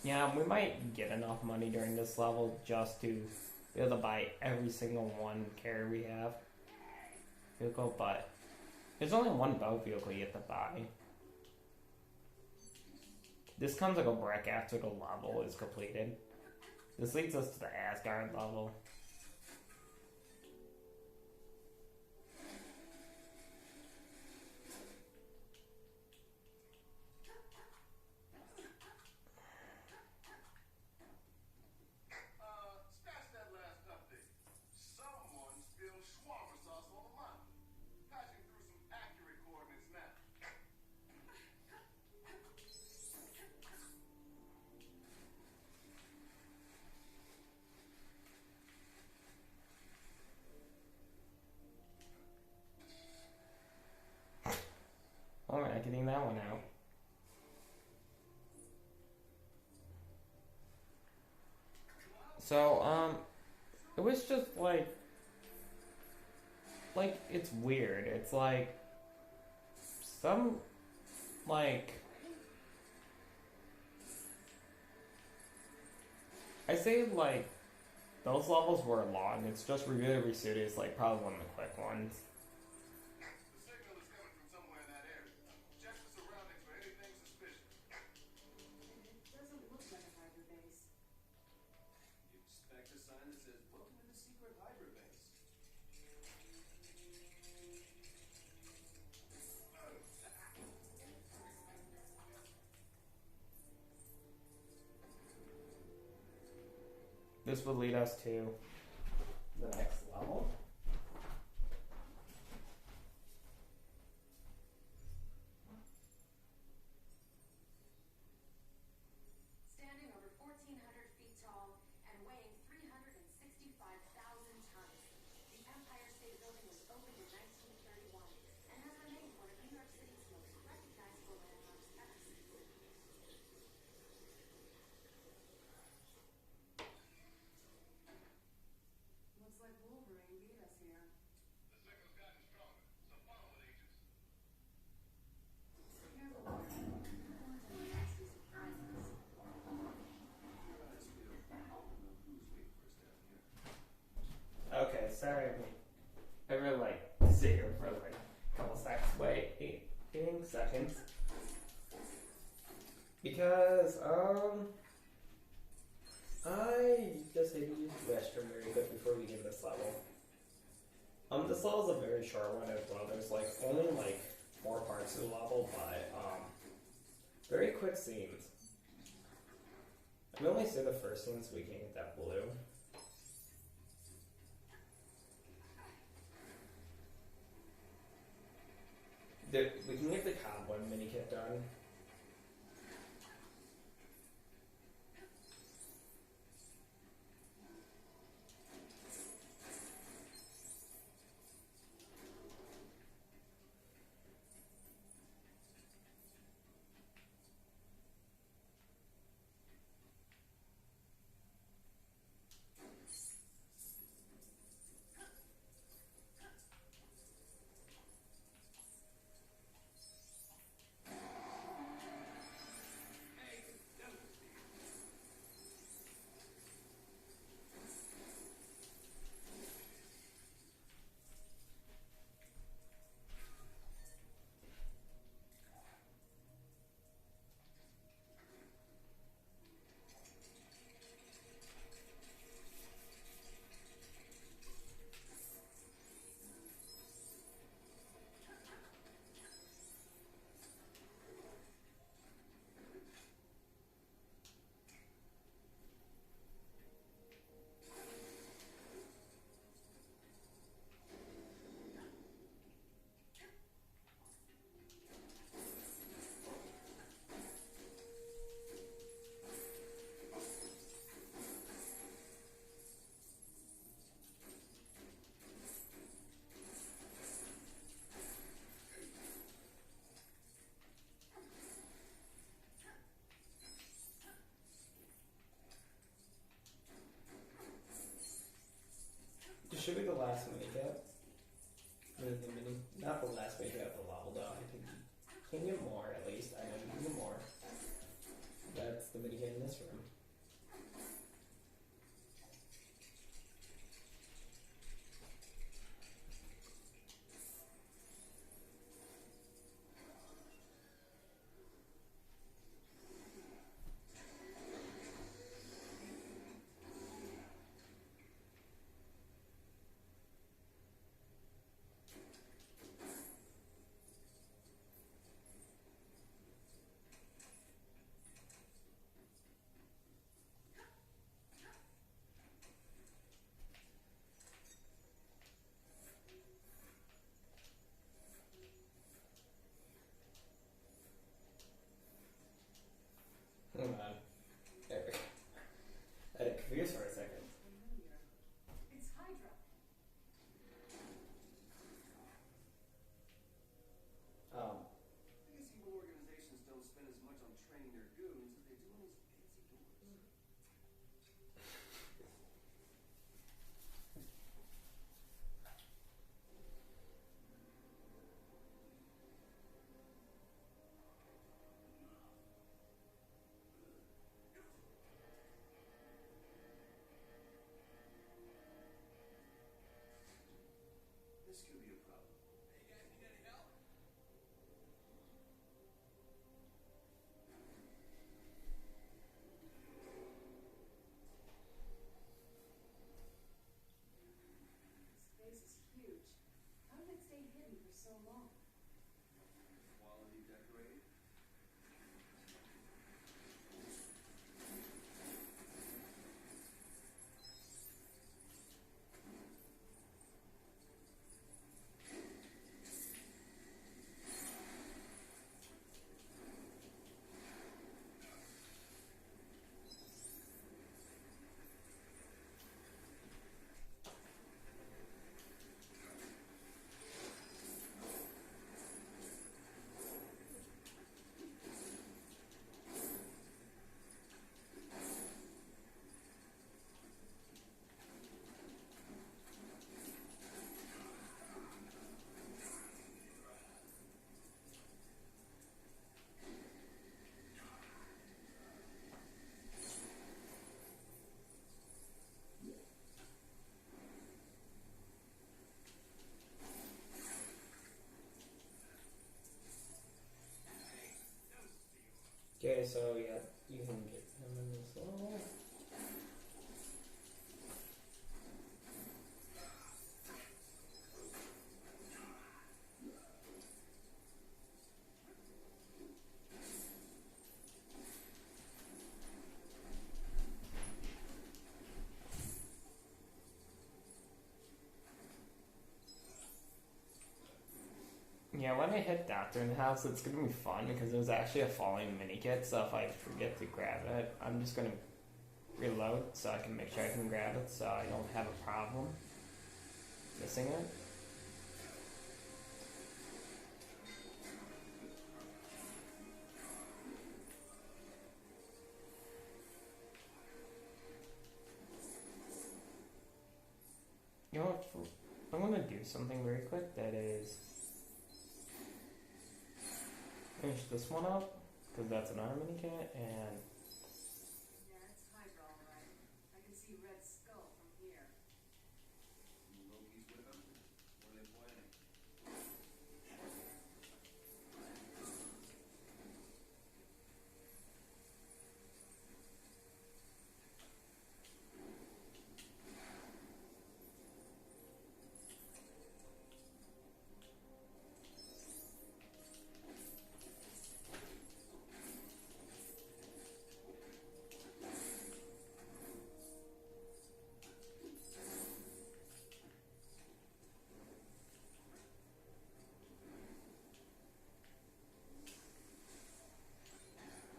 Yeah, we might get enough money during this level just to be able to buy every single one carrier we have. Vehicle, but there's only one boat vehicle you have to buy. This comes like a brick after the level is completed. This leads us to the Asgard level. Scratch that last update. Someone spilled shawarma sauce on the mountain. Patching through some accurate coordinates now. Alright, getting that one out. So, it was just like, it's weird. It's like, I say, like, those levels were long. It's just Review Every City is, like, probably one of the quick ones. The signal is coming from somewhere in that area. Check the surroundings for anything suspicious. It doesn't look like a Hydra base. You expect a sign that says, "Welcome to the secret Hydra base." This will lead us to the next level. Standing over 1,400 feet tall and weighing 365,000 tons, the Empire State Building was opened in 1931 and has remained one of New York City's most recognizable landmarks ever since. Looks like Wolverine beat us here. The signal's gotten stronger, so follow it, agents. Careful, Warren. Thornton has nasty surprises. Okay, sorry. I really like sit here for like a couple seconds. Wait, 8 seconds. Because, I just need to use the restroom very quick before we get this level. This level is a very short one as well. There's like only like 4 parts of the level, but very quick scenes. We only say the first one so we can get that blue. We can get the cobweb mini kit done. This should be the last mini kit. Not the last mini kit, the level though. I think you can get more at least. I know you can get more. That's the mini kit in this room. Hold on. There we go. I had confused for a second. It's Hydra. I guess evil organizations don't spend as much on training their goons as they do on these fancy doors. This could be a problem. Hey, you guys need any help? This place is huge. How did it stay hidden for so long? Quality decorating. Okay, so yeah, you can get him in this level. Yeah, when I hit Doctor House, it's gonna be fun because there's actually a falling mini kit. So if I forget to grab it, I'm just gonna reload so I can make sure I can grab it, so I don't have a problem missing it. You know what? I'm gonna do something very quick. That is finish this one up because that's another mini kit, and Yeah, it's Hydra, all right. I can see Red Skull from here. Loki's with them? What are they planning?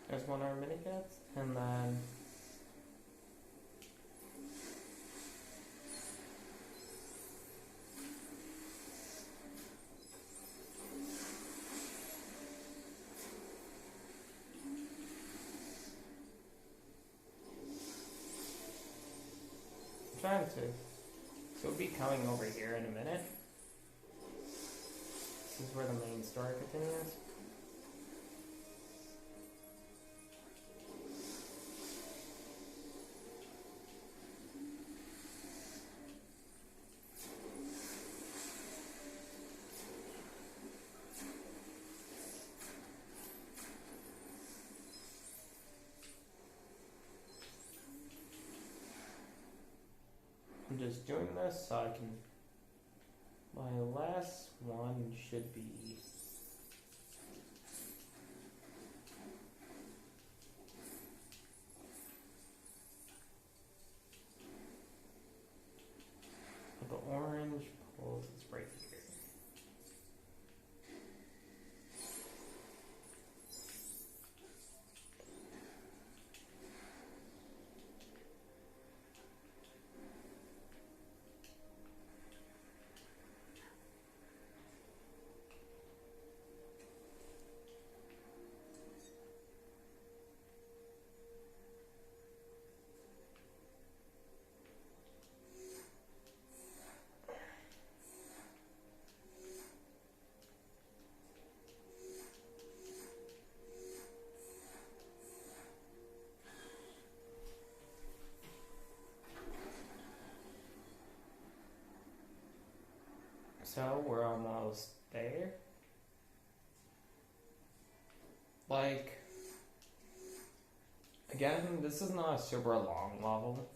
there's one other mini kit, and then I'm trying to. So it'll be coming over here in a minute. This is where the main story continues. I'm just doing this so I can. My last one should be. The orange pulls is right here. So we're almost there. Like, again, this is not a super long level.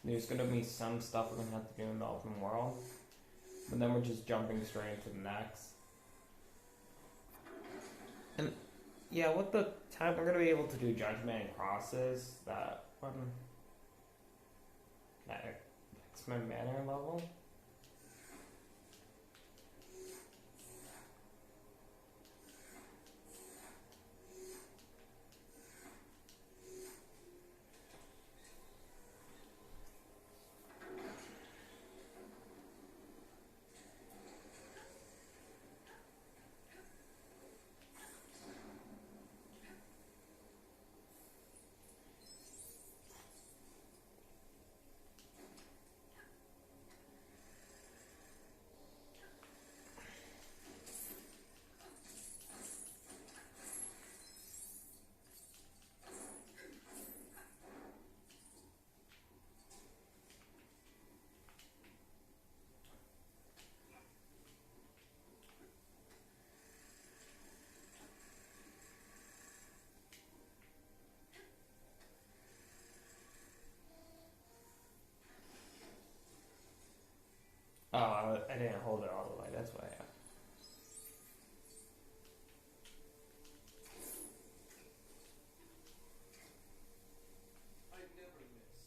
There's gonna be some stuff we're gonna have to do in the open world, but then we're just jumping straight into the next. And yeah, with the time we're gonna be able to do Judgment and Crosses, that one, that X-Men Manor level. Oh, I didn't hold it all the way, that's why. I never miss.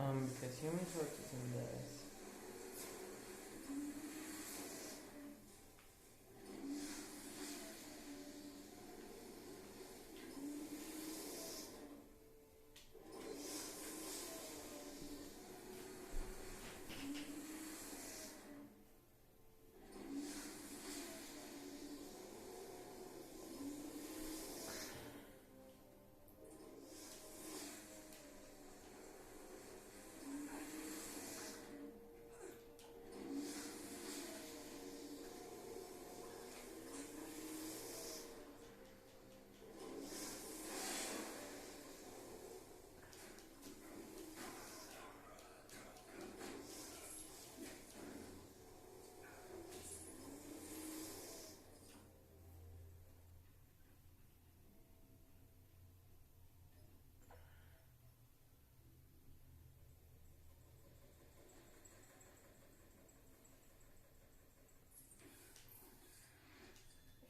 Because Human Torch is in this.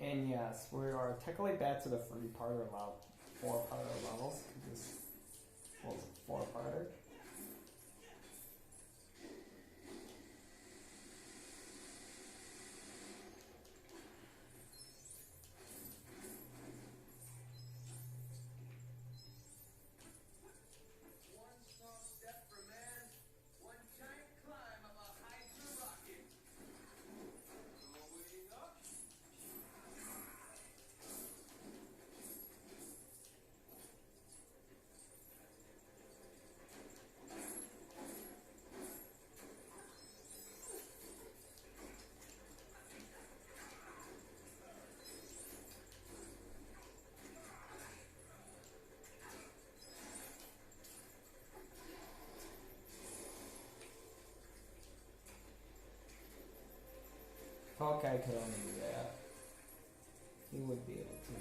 And yes, we are technically back to the three-parter level, four-parter levels. This was a four-parter. One small step for man, one giant climb of a Hydra rocket. Going up. Hawkeye could only do that. He would be able to.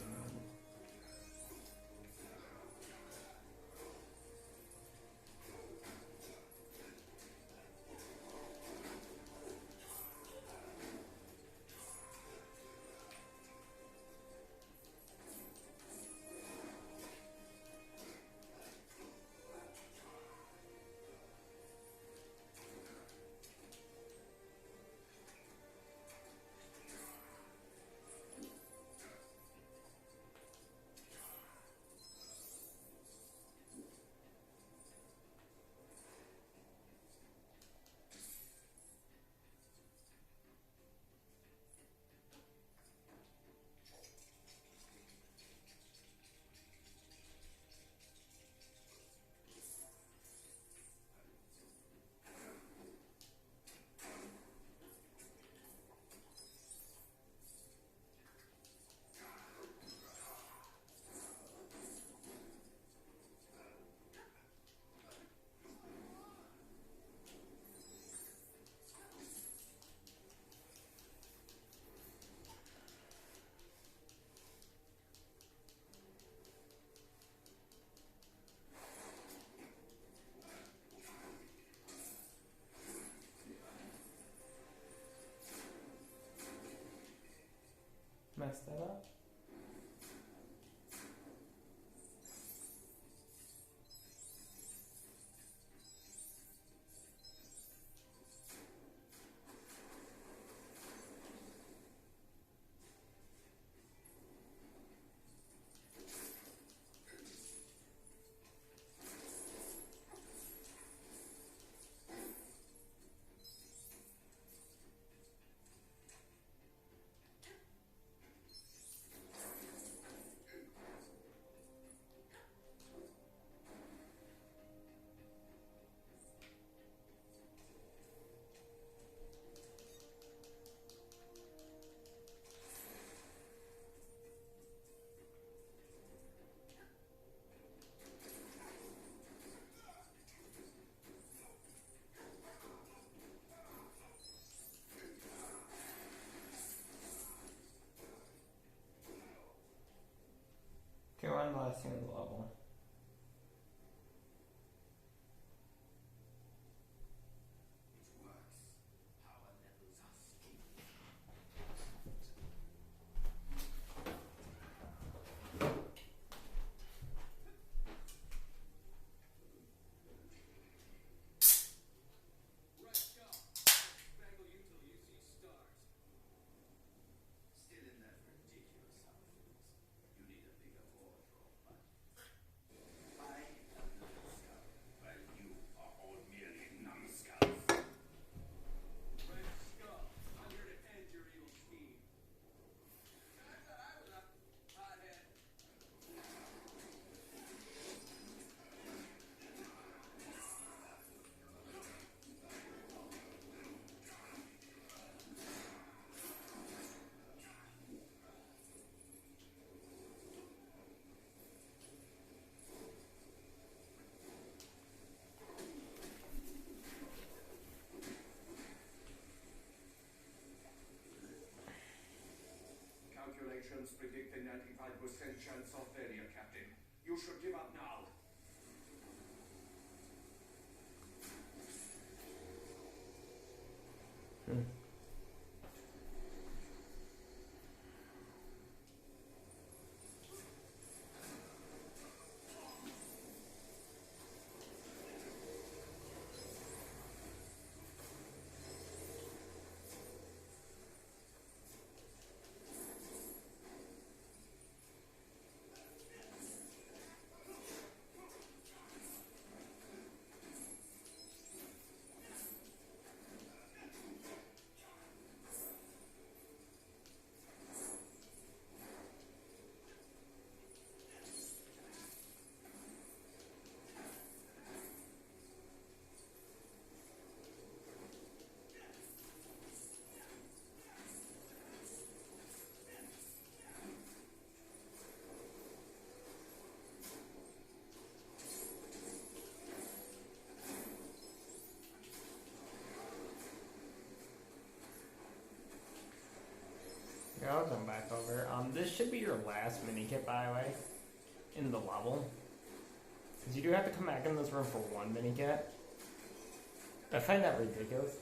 Mess that up. Intelligence predict a 95% chance of failure, Captain. You should give up now. Yeah, I'll come back over. This should be your last mini kit, by the way, in the level. Because you do have to come back in this room for one mini kit. I find that ridiculous.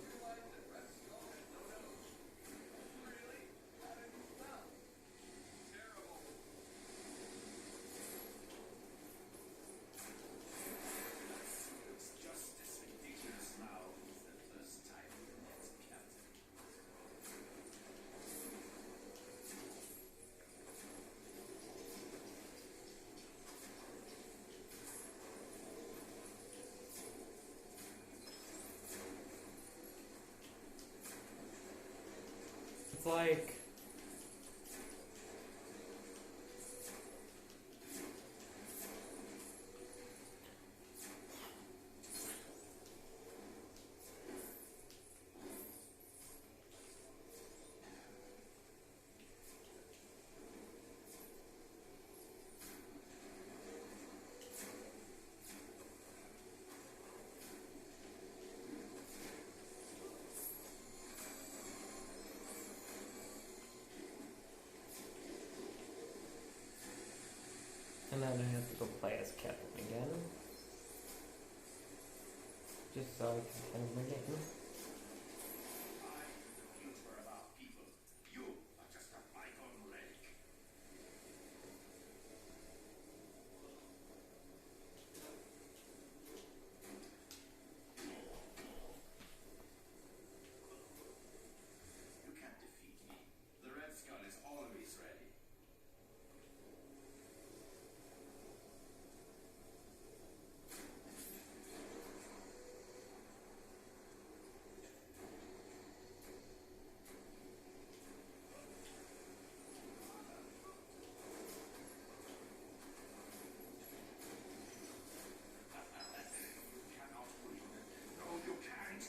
It's just as ridiculous now as the first time we met, Captain. It's like... And then I have to go play as Captain again. Just so I can kind of bring it in. I am the future of our people. You are just a bygone relic. You can't defeat me. The Red Skull is always ready. You cannot win. No, you can't.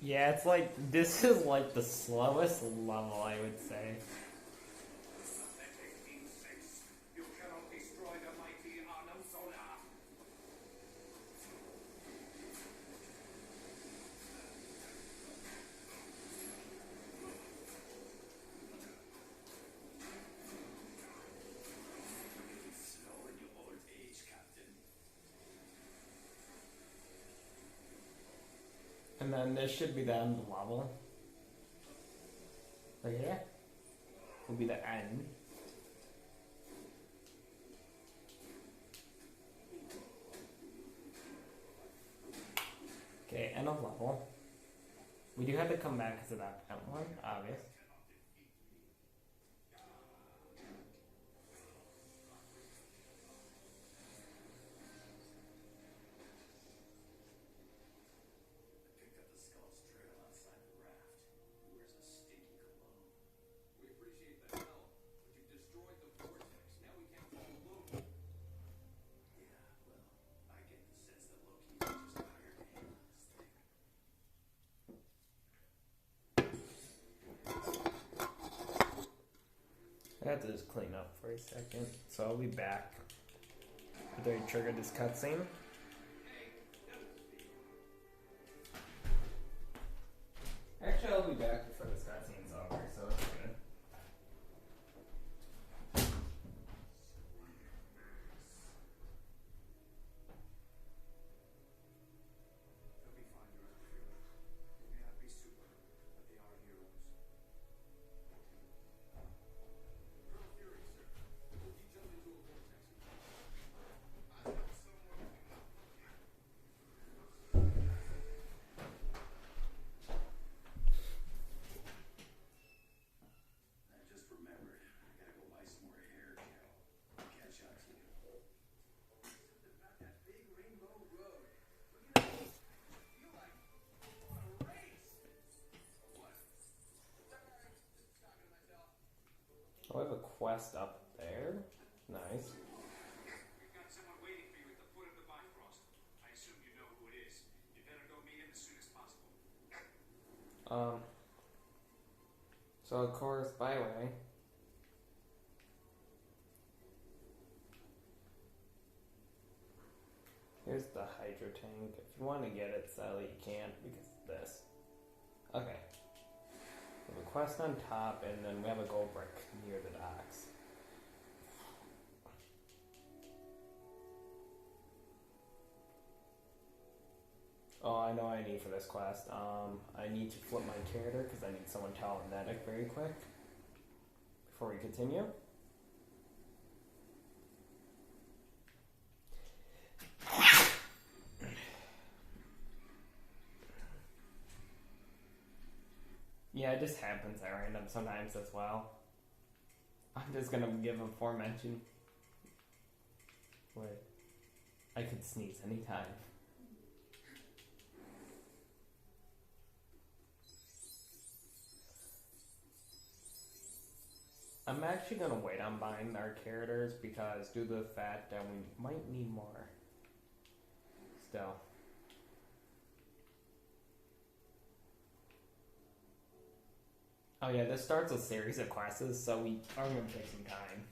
Yeah, it's like, this is like the slowest level, I would say. Pathetic insects. You cannot destroy the mighty Arnhem Solar. And then this should be the end of the level. Right here will be the end. Okay, end of level. We do have to come back to that one, obvious. Picked up the skull's trail outside the raft. He wears a stinky cologne. We appreciate the help, but you've destroyed the vortex. Now we can't follow Loki. Yeah, well, I get the sense that Loki was just hired to handle this thing. I have to just clean up for a second, so I'll be back after I trigger this cutscene. Actually, I'll be back before this cutscene's over, so it's good. They'll be fine, Director Fury. They may not be super, but they are heroes. Colonel Fury, sir. Loki jumped into a vortex. I have someone who can help. I just remembered. I gotta go buy some more hair gel. I'll catch up to you. Something about that big rainbow road. Look at it. I feel like I want to race. What? Sorry, just talking to myself. Oh, I have a quest up there. Nice. We've got someone waiting for you at the foot of the Bifrost. I assume you know who it is. You better go meet him as soon as possible. So of course, byway. Here's the hydro tank. If you want to get it, sadly you can't because of this. Okay. We have a quest on top, and then we have a gold brick near the docks. Oh, I know what I need for this quest. I need to flip my character because I need someone telekinetic very quick before we continue. Yeah, it just happens at random sometimes as well. I'm just gonna give aforementioned. Wait. I could sneeze anytime. I'm actually gonna wait on buying our characters because due to the fact that we might need more. Still. Oh yeah, this starts a series of classes, so we are gonna take some time.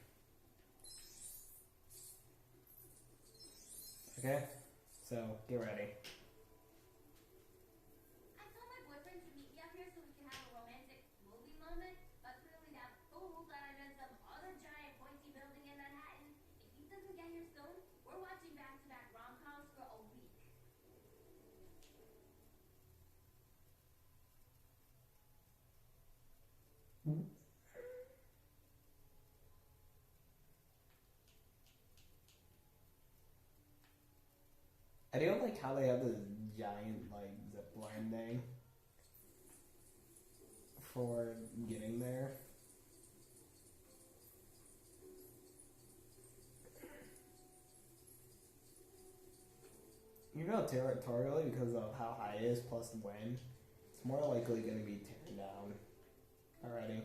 Okay? So, get ready. I told my boyfriend to meet me up here so we can have a romantic movie moment, but clearly that fool thought I meant some other giant pointy building in Manhattan. If he doesn't get here soon, we're watching back-to-back rom-coms for a week. I don't like how they have this giant, like, zip line thing for getting there. You know, territorially, because of how high it is plus the wind, it's more likely going to be taken down already.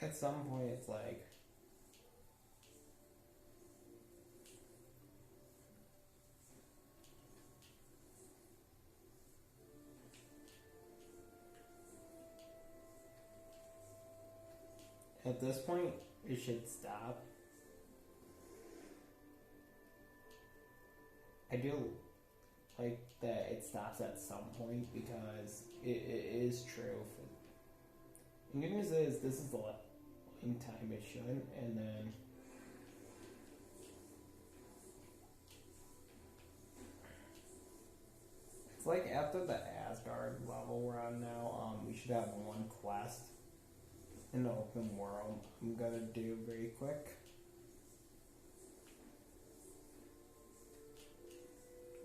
At some point, it's like, At this point, it should stop. I do like that it stops at some point because it is true. And good news is this is the in time it shouldn't, and then it's like after the Asgard level we're on now, we should have one quest in the open world. I'm gonna do very quick.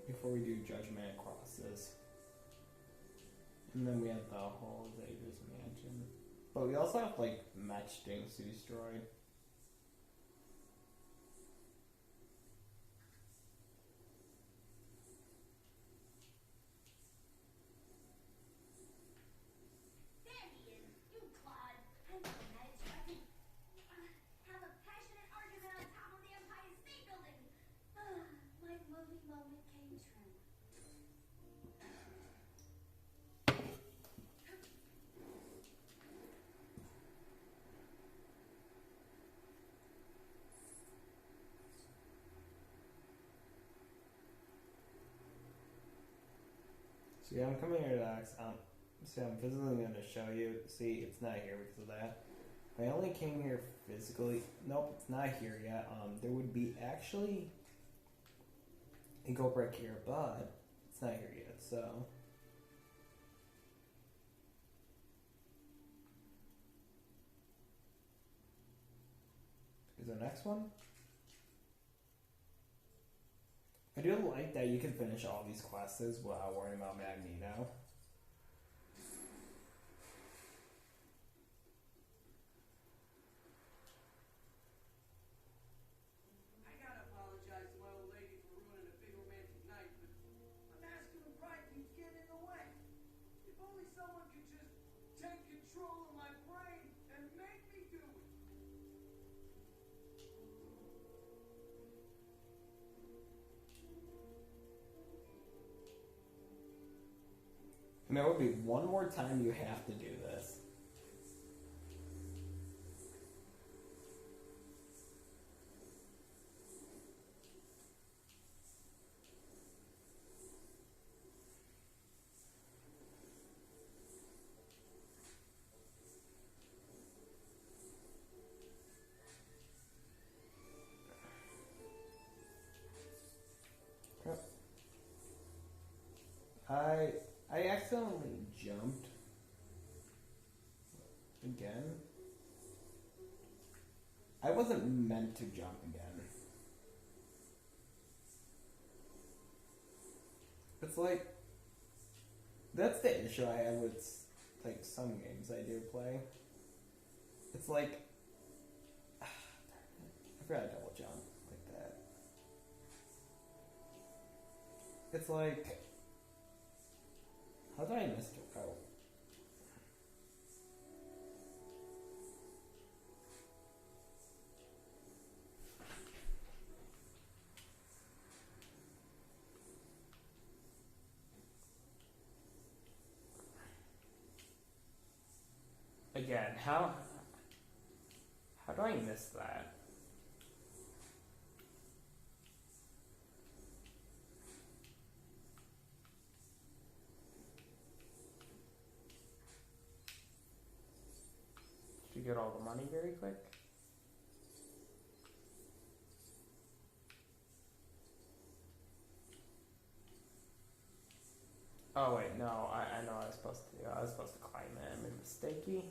Before we do Judgment Crosses. And then we have the whole Xavier's Mansion. But we also have like Match Dings Destroyed. There he is, you clod. I know that it's trying to have a passionate argument on top of the Empire State Building. My movie moment came true. So yeah, I'm coming here to X. So I'm physically going to show you. See, it's not here because of that. I only came here physically. Nope, it's not here yet. There would be actually a go break here, but it's not here yet. So is the next one? I do like that you can finish all these quests without worrying about Magneto. I gotta apologize to my old lady for ruining a big romantic night, but my masculine pride keeps getting in the way. If only someone could just take control of my brain and make me do it. And there will be one more time you have to do this. Yep. I accidentally jumped again. I wasn't meant to jump again. It's like that's the issue I have with like some games I do play. It's like I forgot to double jump like that. It's like how did I miss it? Oh. Again, how do I miss that? Did you get all the money very quick? Oh wait, no, I know what I was supposed to do. I was supposed to climb it. I made a mistakey.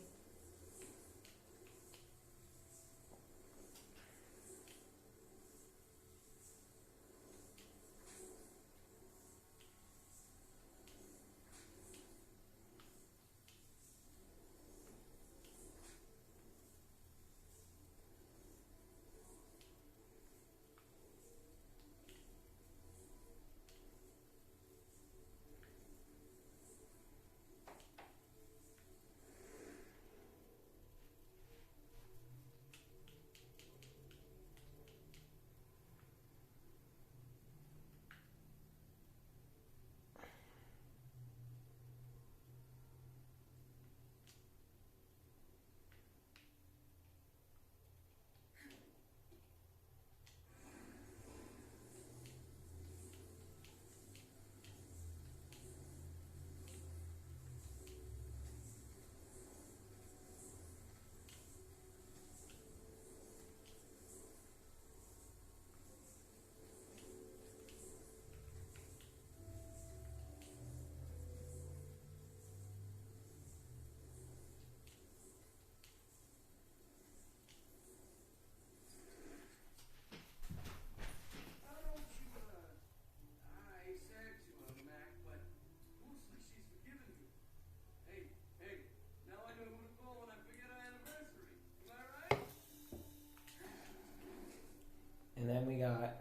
then we got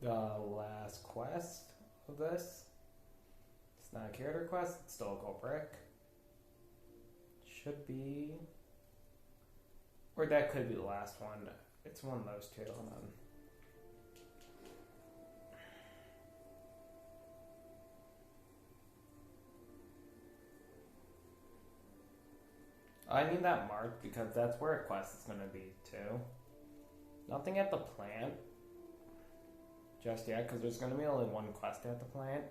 the last quest of this. It's not a character quest, it's still a gold brick. Should be. Or that could be the last one. It's one of those two. Hold on. I need that marked because that's where a quest is going to be too. Nothing at the plant just yet because there's going to be only one quest at the plant.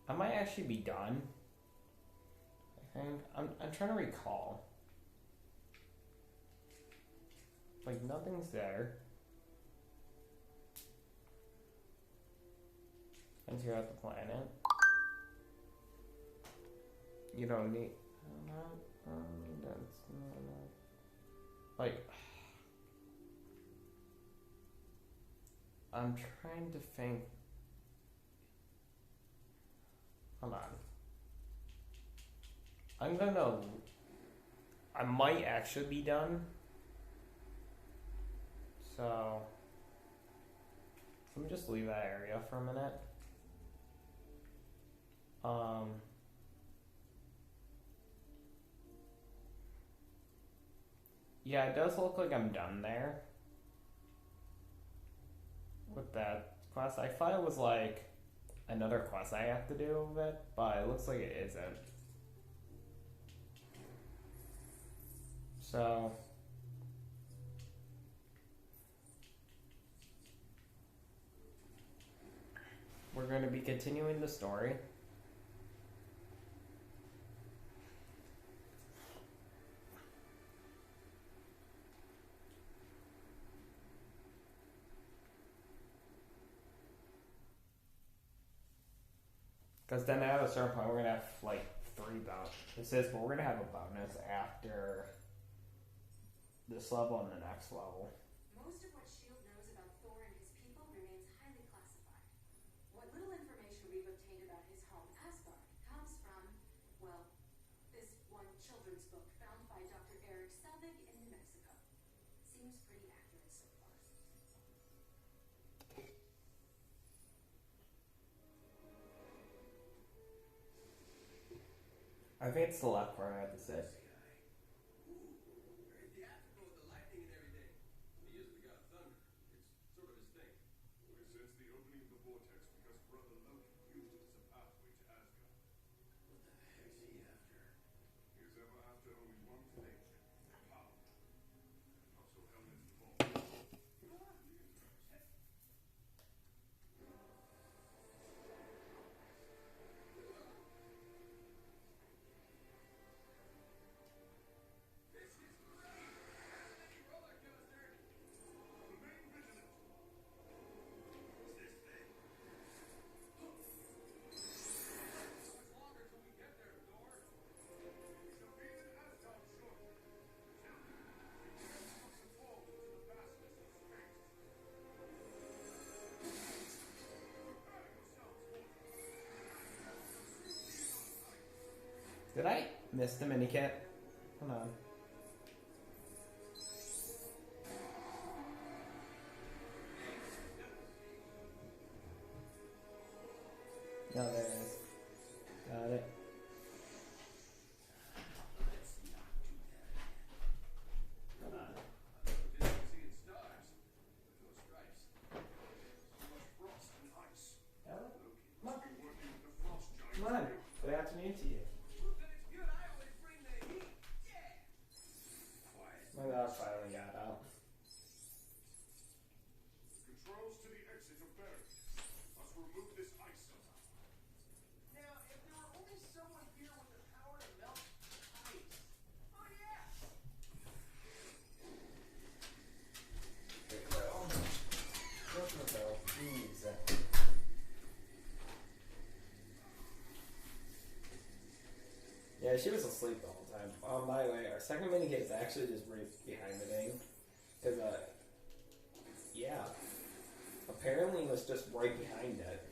I might actually be done. I think I'm trying to recall. Like nothing's there. Once you're at the planet. You don't need. Like, I'm trying to think. Hold on. I might actually be done. So, let me just leave that area for a minute. Yeah, it does look like I'm done there with that quest. I thought it was like another quest I have to do with it, but it looks like it isn't. So, we're going to be continuing the story. Because then at a certain point, we're going to have like 3 bonuses, but we're going to have a bonus after this level and the next level. Most of what S.H.I.E.L.D. knows about Thor and his people remains highly classified. What little information we've obtained about his home, Asgard, comes from, well, this one children's book found by Dr. Eric Selvig in New Mexico. Seems pretty accurate so far. I think it's the left part I have to say. Very theatrical with the lightning and everything. He is the god of thunder. It's sort of his thing. We sense the opening of the vortex because Brother Loki used it as a pathway to Asgard. What the heck's he after? He is ever after only one thing: power. Not so helmets involved. This is great! Roller coaster! Remain vigilant. What's this thing? How much longer till we get there, Thor? We shall be in Asgard shortly. Now, prepare to fall into the vastness of space. Prepare yourselves for Did I miss the mini kit? Hold on. No, there it is. Got it. Hold on. Disney seeing stars. With those stripes. so much frost and ice. Ella? Loki Come on. must be working with the frost giants. Come on. Good afternoon to you. Then it's good I always bring the heat. Yeah! Quiet. My dog finally got out. Controls to the exit of barriers. Must remove this ice somehow. Now, if there were only someone here with the power to melt ice. Oh, yeah! Big girl. Look at her. Jeez. Yeah, she was asleep the whole time. By the way, our second mini kit is actually just right behind the thing. Because, yeah. Apparently it was just right behind it.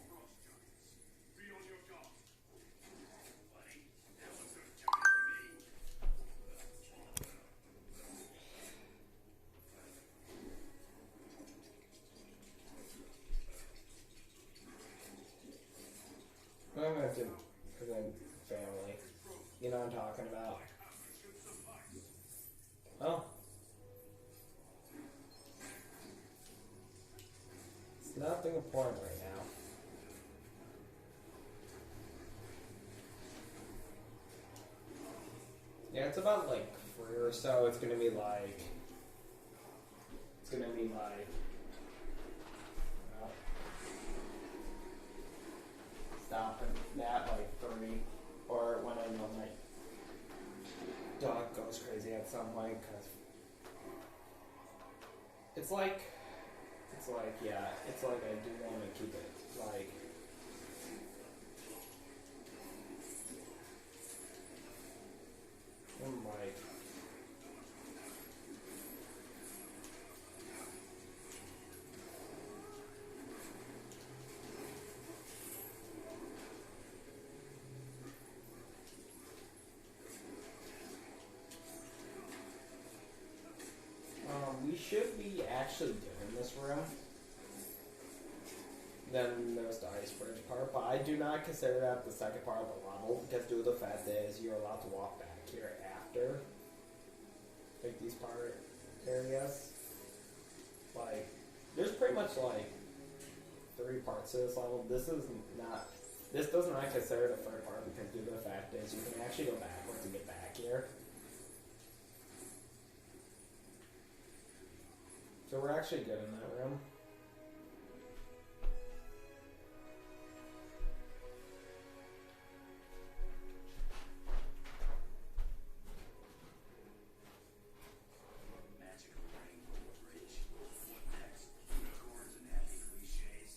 Frost giants. Be on your guard. Cause I'm family. You know what I'm talking about. Oh. It's nothing important right now. Yeah, it's about like 3 or so. It's gonna be like. Well, stopping at like 3, or when I know my dog goes crazy at some point, cause it's like I do want to keep it like. I'm like. We should be actually doing this room. Then there's the ice bridge part, but I do not consider that the second part of the level because due to the fact is you're allowed to walk back here after, like these part areas. Like, there's pretty much like 3 parts to this level. This does not consider the third part because due to the fact is you can actually go backwards to get back here. So we're actually good in that room. Magical rainbow bridge. What next? Unicorns and happy cliches.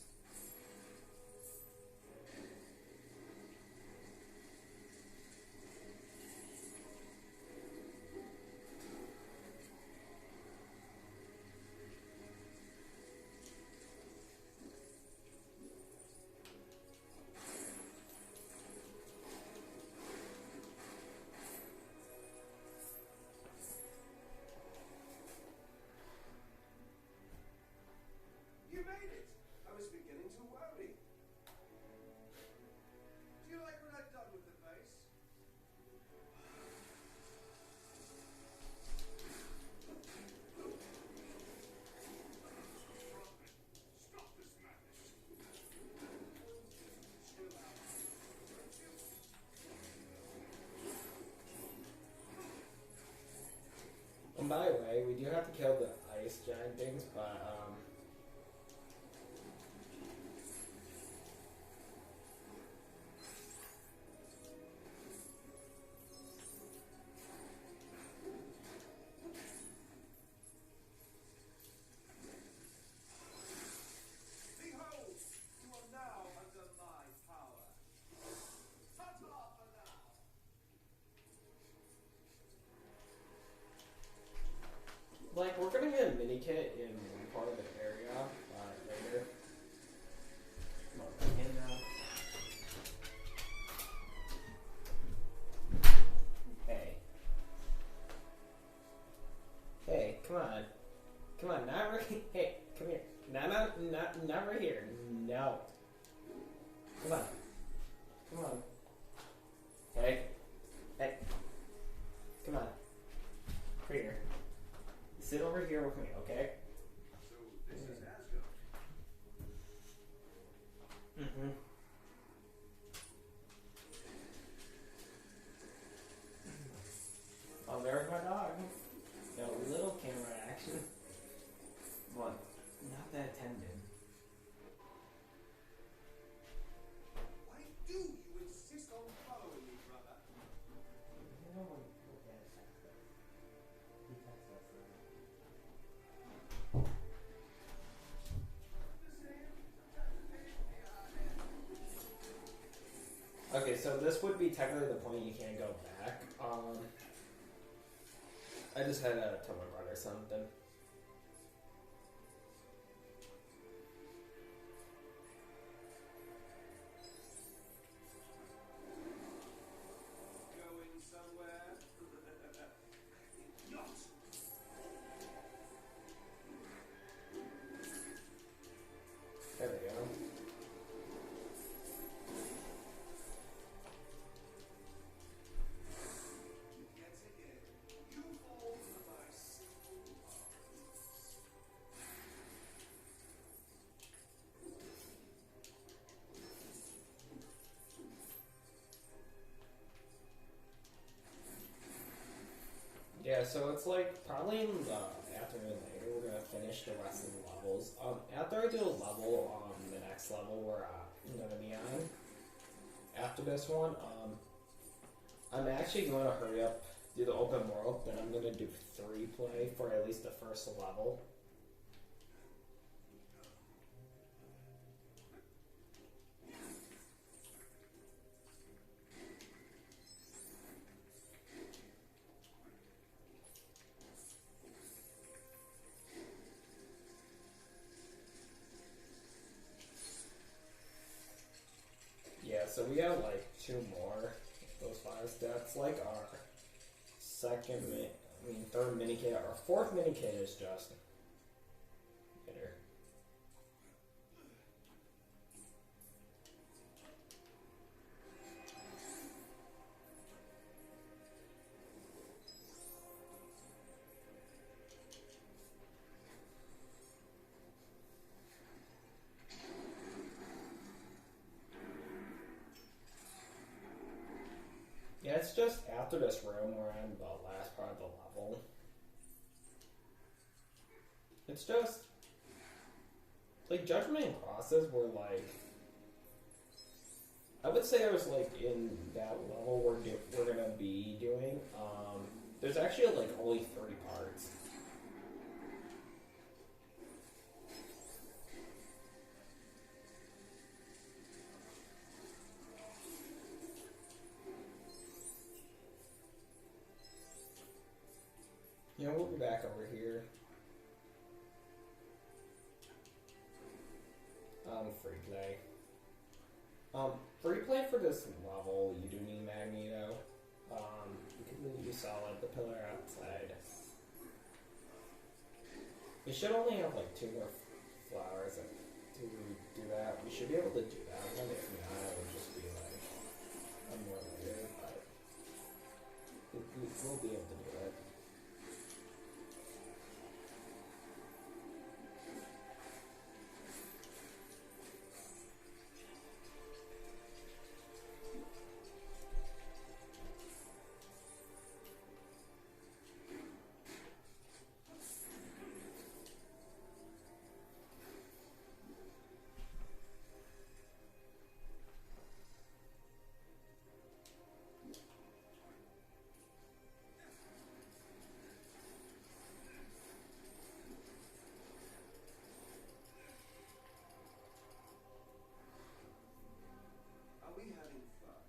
You made it! I was beginning to worry. Do you like when I'm done with the base? Stop this madness. Chill out. Don't you? And by the way, we do have to kill the ice giant things, but Behold, you are now under my power. Ta-ta for now. like we're gonna get a mini kit in one part of the area later. Come on, back in now. Hey. Hey, come on. Come on, not right. Hey, come here. Not right here. No. Come on. Come on. Hey. Hey. Come on. Over here. Sit over here with me, okay? So this is Asgard. Mm-hmm. Oh, there's my dog. No little camera action. What? Not that tendon. Why do you insist on following me, brother? You know when dad texts us. He texts us Okay, so this would be technically the point you can't go back. I just had to tell my brother something. Going somewhere? Not! There we go. so it's like probably in the afternoon later we're gonna finish the rest of the levels. After I do a level, the next level where I'm gonna be on after this one, I'm actually going to hurry up, do the open world, then I'm gonna do free play for at least the first level. Yeah, so we have like 2 more of those 5 steps. Like our third mini kit. Our 4th mini kit is just bitter. Yeah, it's just after this room where I'm the last part of the level. It's just like Judgment and Crosses were like, I would say it was like in that level we're gonna be doing. There's actually like only 3 parts. You know, we'll be back over here. Free play. Free play for this level, you do need Magneto. You can really use Solid, the pillar outside. We should only have like 2 more flowers to do that. We should be able to do that one. If not, it would just be like a more later, but we'll be able to do it. Are we having fun?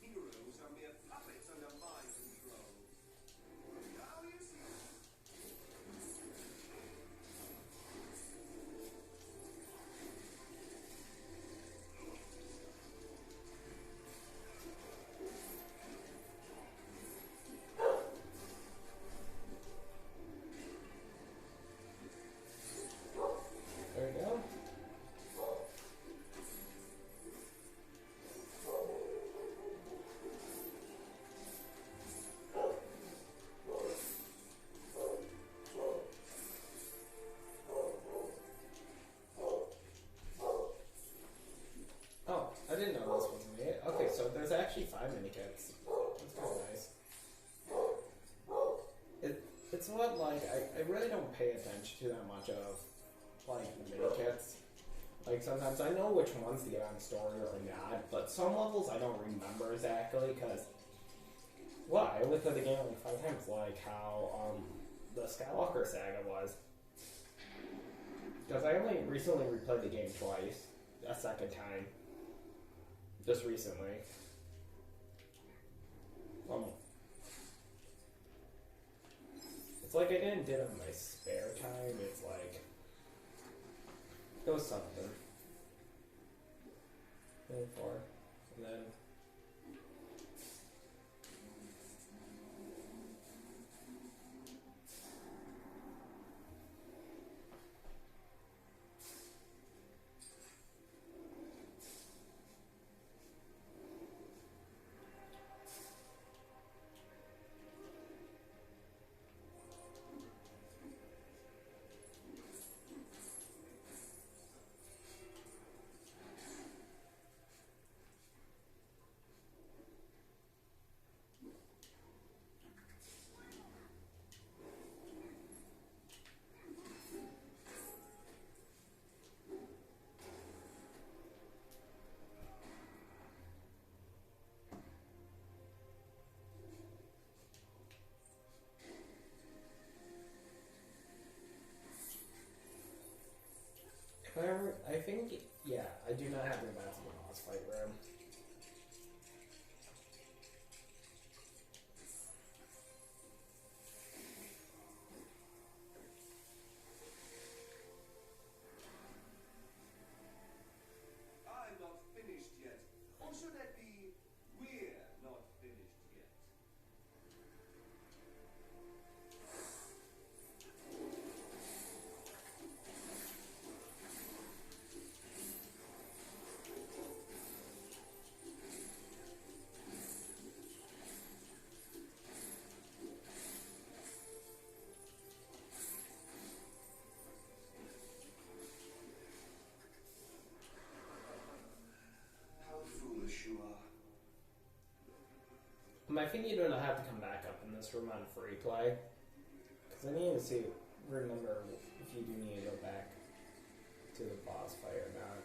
Heroes are mere puppets under mind control. Now you see. There we go. Oh, I didn't know this was made. Okay, so there's actually 5 mini kits. That's kind of nice. It's what, like, I really don't pay attention to that much of, like, the mini kits. Like, sometimes I know which ones to get on story or not, but some levels I don't remember exactly, because, well, I looked at the game like 5 times, like how, the Skywalker Saga was. Because I only recently replayed the game twice, a second time, just recently. It's like I didn't do it on my spare time, it's like, it was something. 24, and then think, yeah, I do not have to go back to the boss fight room. I'm not finished yet. Or should that be, we're not finished yet? How foolish you are. I think you don't have to come back up in this room on free play. Because I need to see, remember if you do need to go back to the boss fight or not.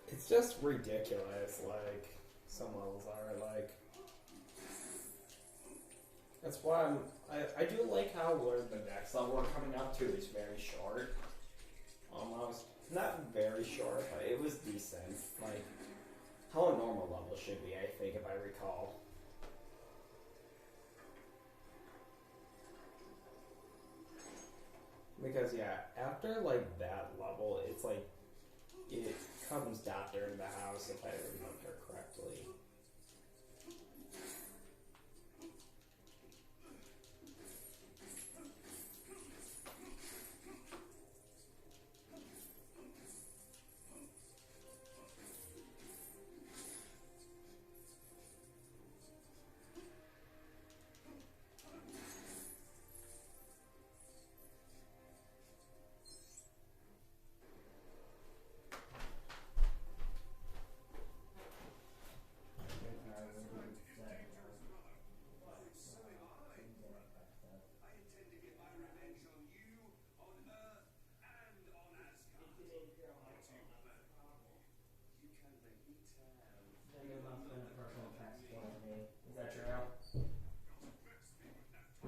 It's just ridiculous, like, some levels are, like... That's why I do like how the next level we're coming up to is very short. Almost. Not very short, but it was decent. Like, how a normal level should be, I think, if I recall. Because, yeah, after, like, that level, it's like, it comes after in the house, if I remember correctly. I intend to get my revenge on you, on Earth, and on Asgard. You can make me tell. Is that true?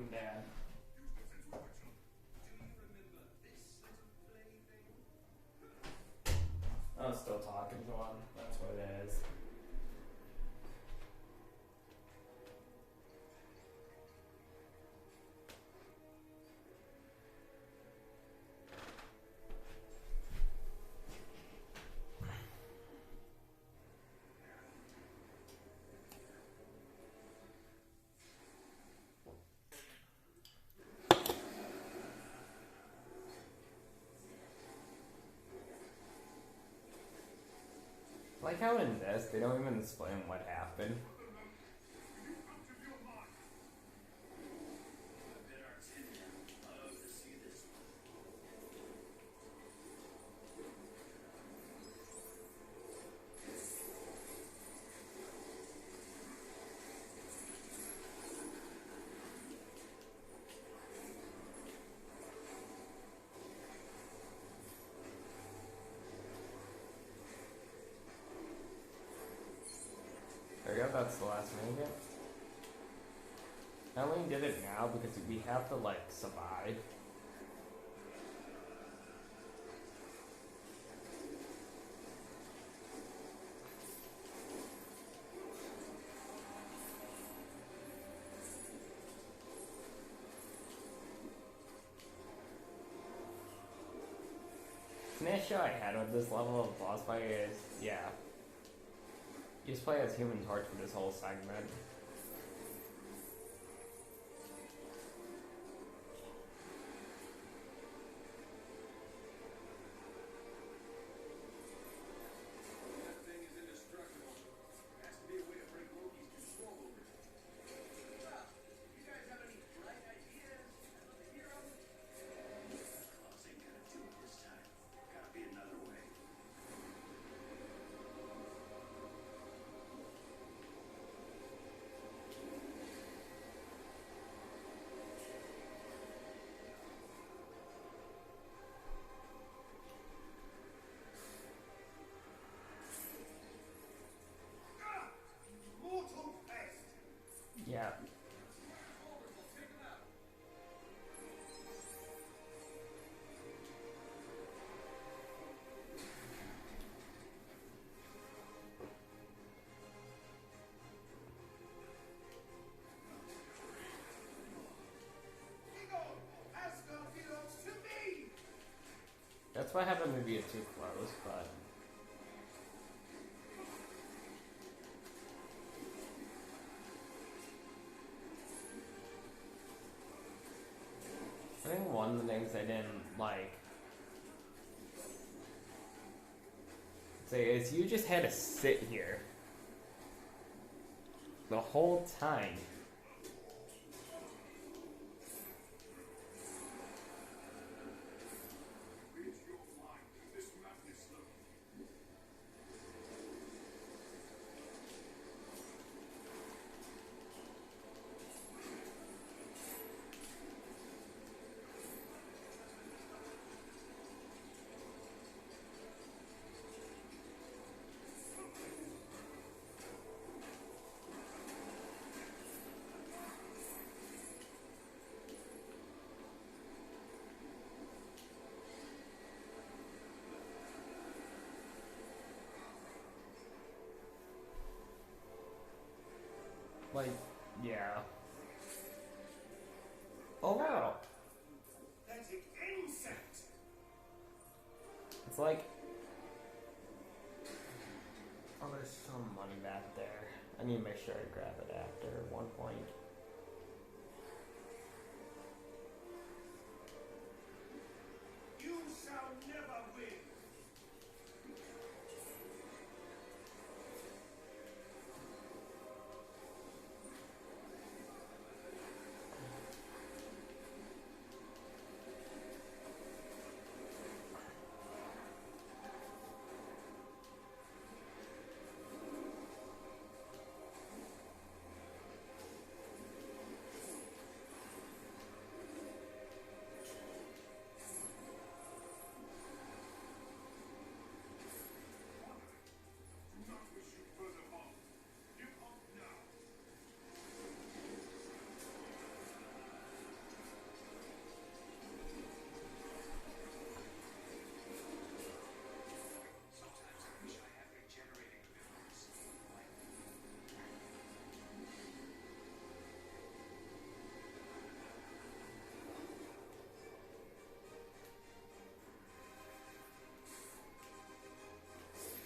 Bad. Do you remember this little plaything? I was still talking to him. That's what it is. Like how in this, they don't even explain what happened. There you go, that's the last minute. I only did it now because we have to, like, survive. The issue I had with this level of boss fight is, yeah, you just play as Human Torch for this whole segment. That thing is indestructible. There has to be a way to break Loki's control over it. That's why I happened to be too close, but. I think one of the things I didn't like say is you just had to sit here the whole time. Rid your mind of this madness, Loki. Like, yeah. Overall, Pathetic insect! it's like. Oh, there's some money back there. I need to make sure I grab it after one point. You shall never win! Do not wish you further harm. Give up now. Sometimes I wish I had regenerating abilities. Like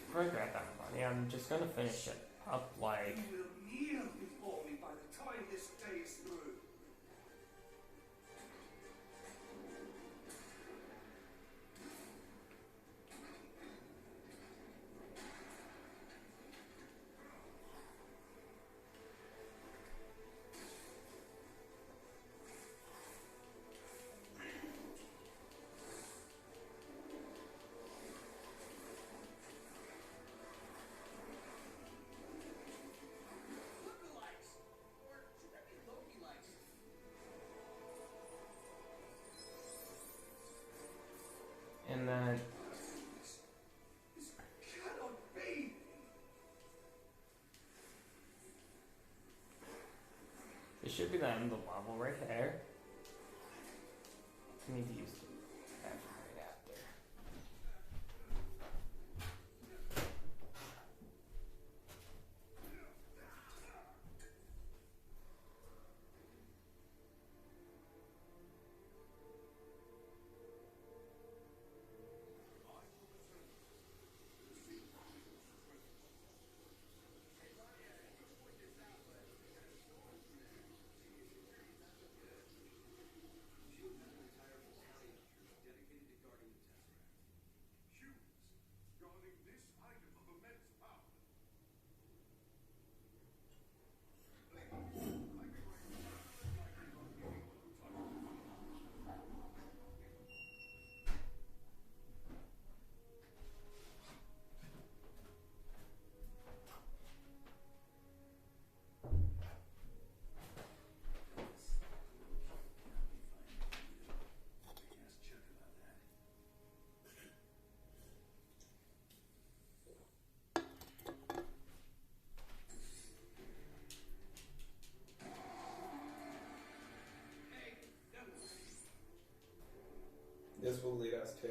Before I grab that money, I'm just gonna finish it up like. You will kneel before me by the time this day is through. lookalikes! Or should that be Loki-likes? And then. This cannot be! It should be the end of the level right there. I need to use the bathroom right after. Dedicated to guarding the Tesseract. Humans, guarding this item of immense power. Ask Chuck about that. Hey, that was This will lead us to.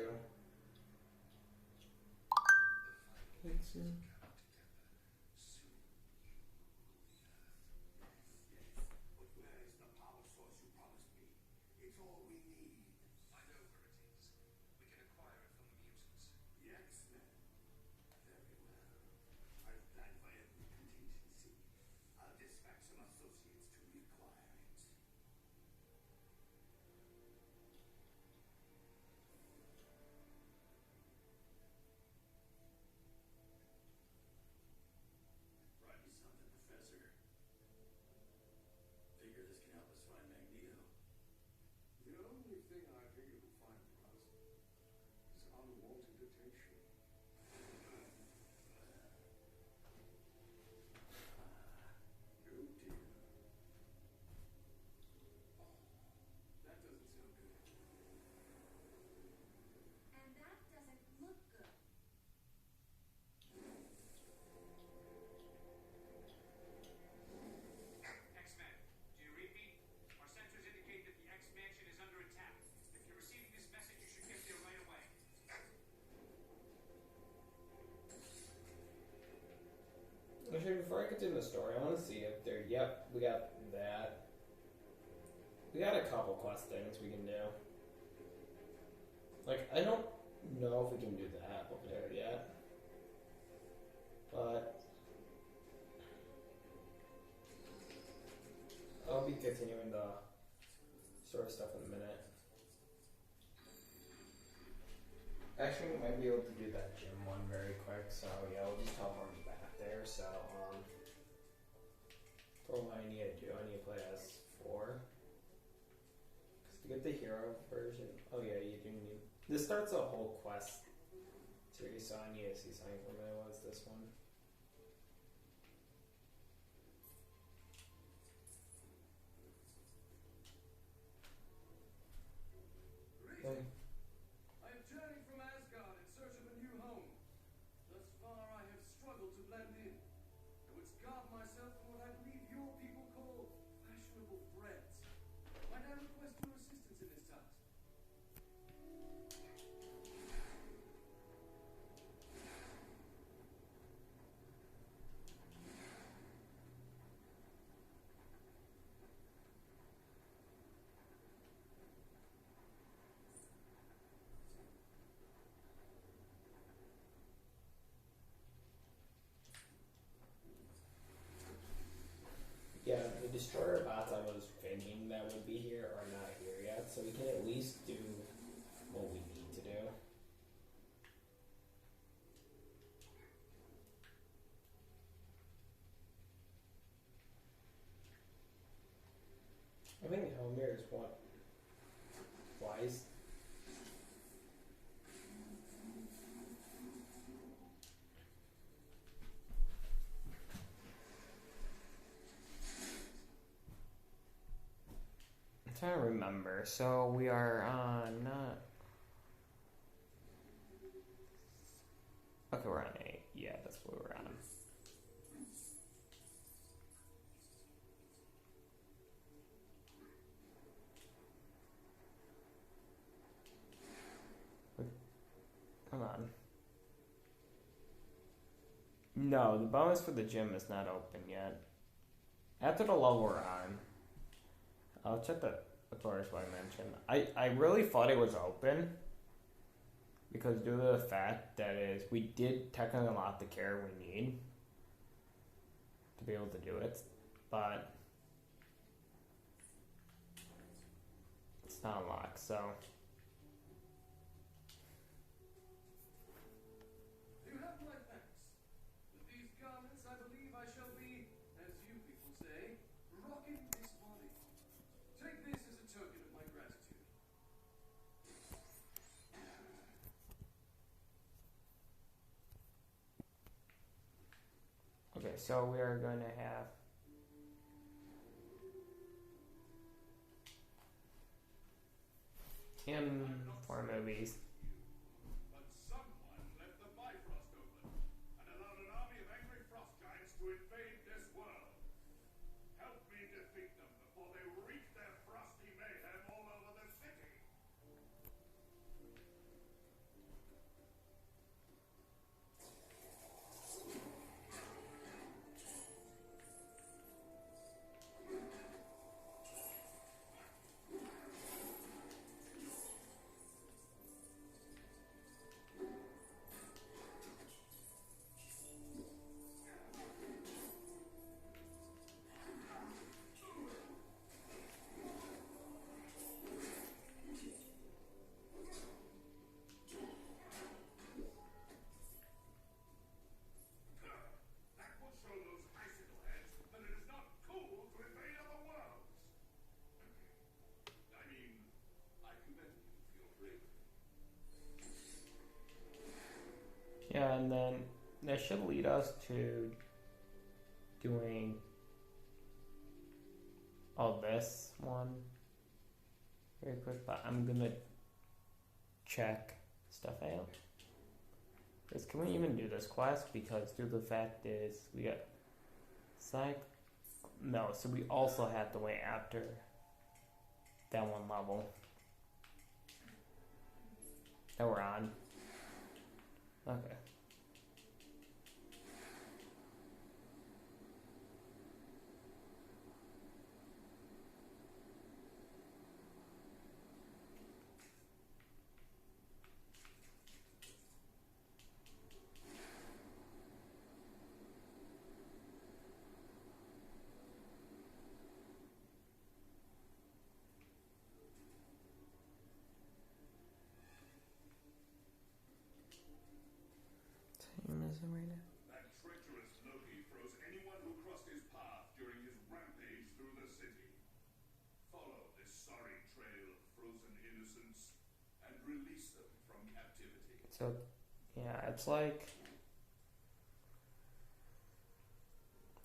But where is the power source you promised me? It's all we need. I know where it is. We can acquire it from the Actually, before I continue the story, I want to see if there. Yep, we got that. We got a couple quest things we can do. Like, I don't know if we can do that over there yet. But I'll be continuing the story stuff in a minute. Actually, we might be able to do that gym one very quick, so yeah, we'll just teleport me back there. So, for what I need to do, I need to play as 4. Because to get the hero version, oh yeah, you do need. This starts a whole quest series, so I need to see something from it. What's this one? Greetings. I am journeying from Asgard in search of a new home. Thus far, I have struggled to blend in. I would scarf myself in what I believe your people call fashionable threads. Might I request your assistance in this task? Yeah, the destroyer bots I was thinking that would be here are not here yet, so we can at least do what we need to do. I think Helmir is what? Wise? I'm trying to remember. So we are on. Okay, we're on 8. Yeah, that's what we're on. Come on. No, the bonus for the gym is not open yet. After the level we're on, I'll check the authorities what I mentioned. I really thought it was open because due to the fact that is we did technically unlock the care we need to be able to do it, but it's not unlocked, so You have my thanks. With these garments, I believe I shall be, as you people say, rocking this body. Take this as a token of my gratitude. okay, so we are going to have him for movies. But someone left the Bifrost open and allowed an army of angry frost giants to invade this world. Help me defeat them before they wreak their frosty mayhem all over the city. That will show those icicle heads that it is not cool to invade other worlds. I mean, I commend you for your bravery. Yeah, and then that should lead us to doing this one very quick, but I'm gonna check stuff out. Because can we even do this quest? Because due to the fact is we got no, so we also have to wait after that one level that we're on. Okay. as him right now. That treacherous Loki froze anyone who crossed his path during his rampage through the city. Follow this sorry trail of frozen innocents and release them from captivity. So, yeah, it's like.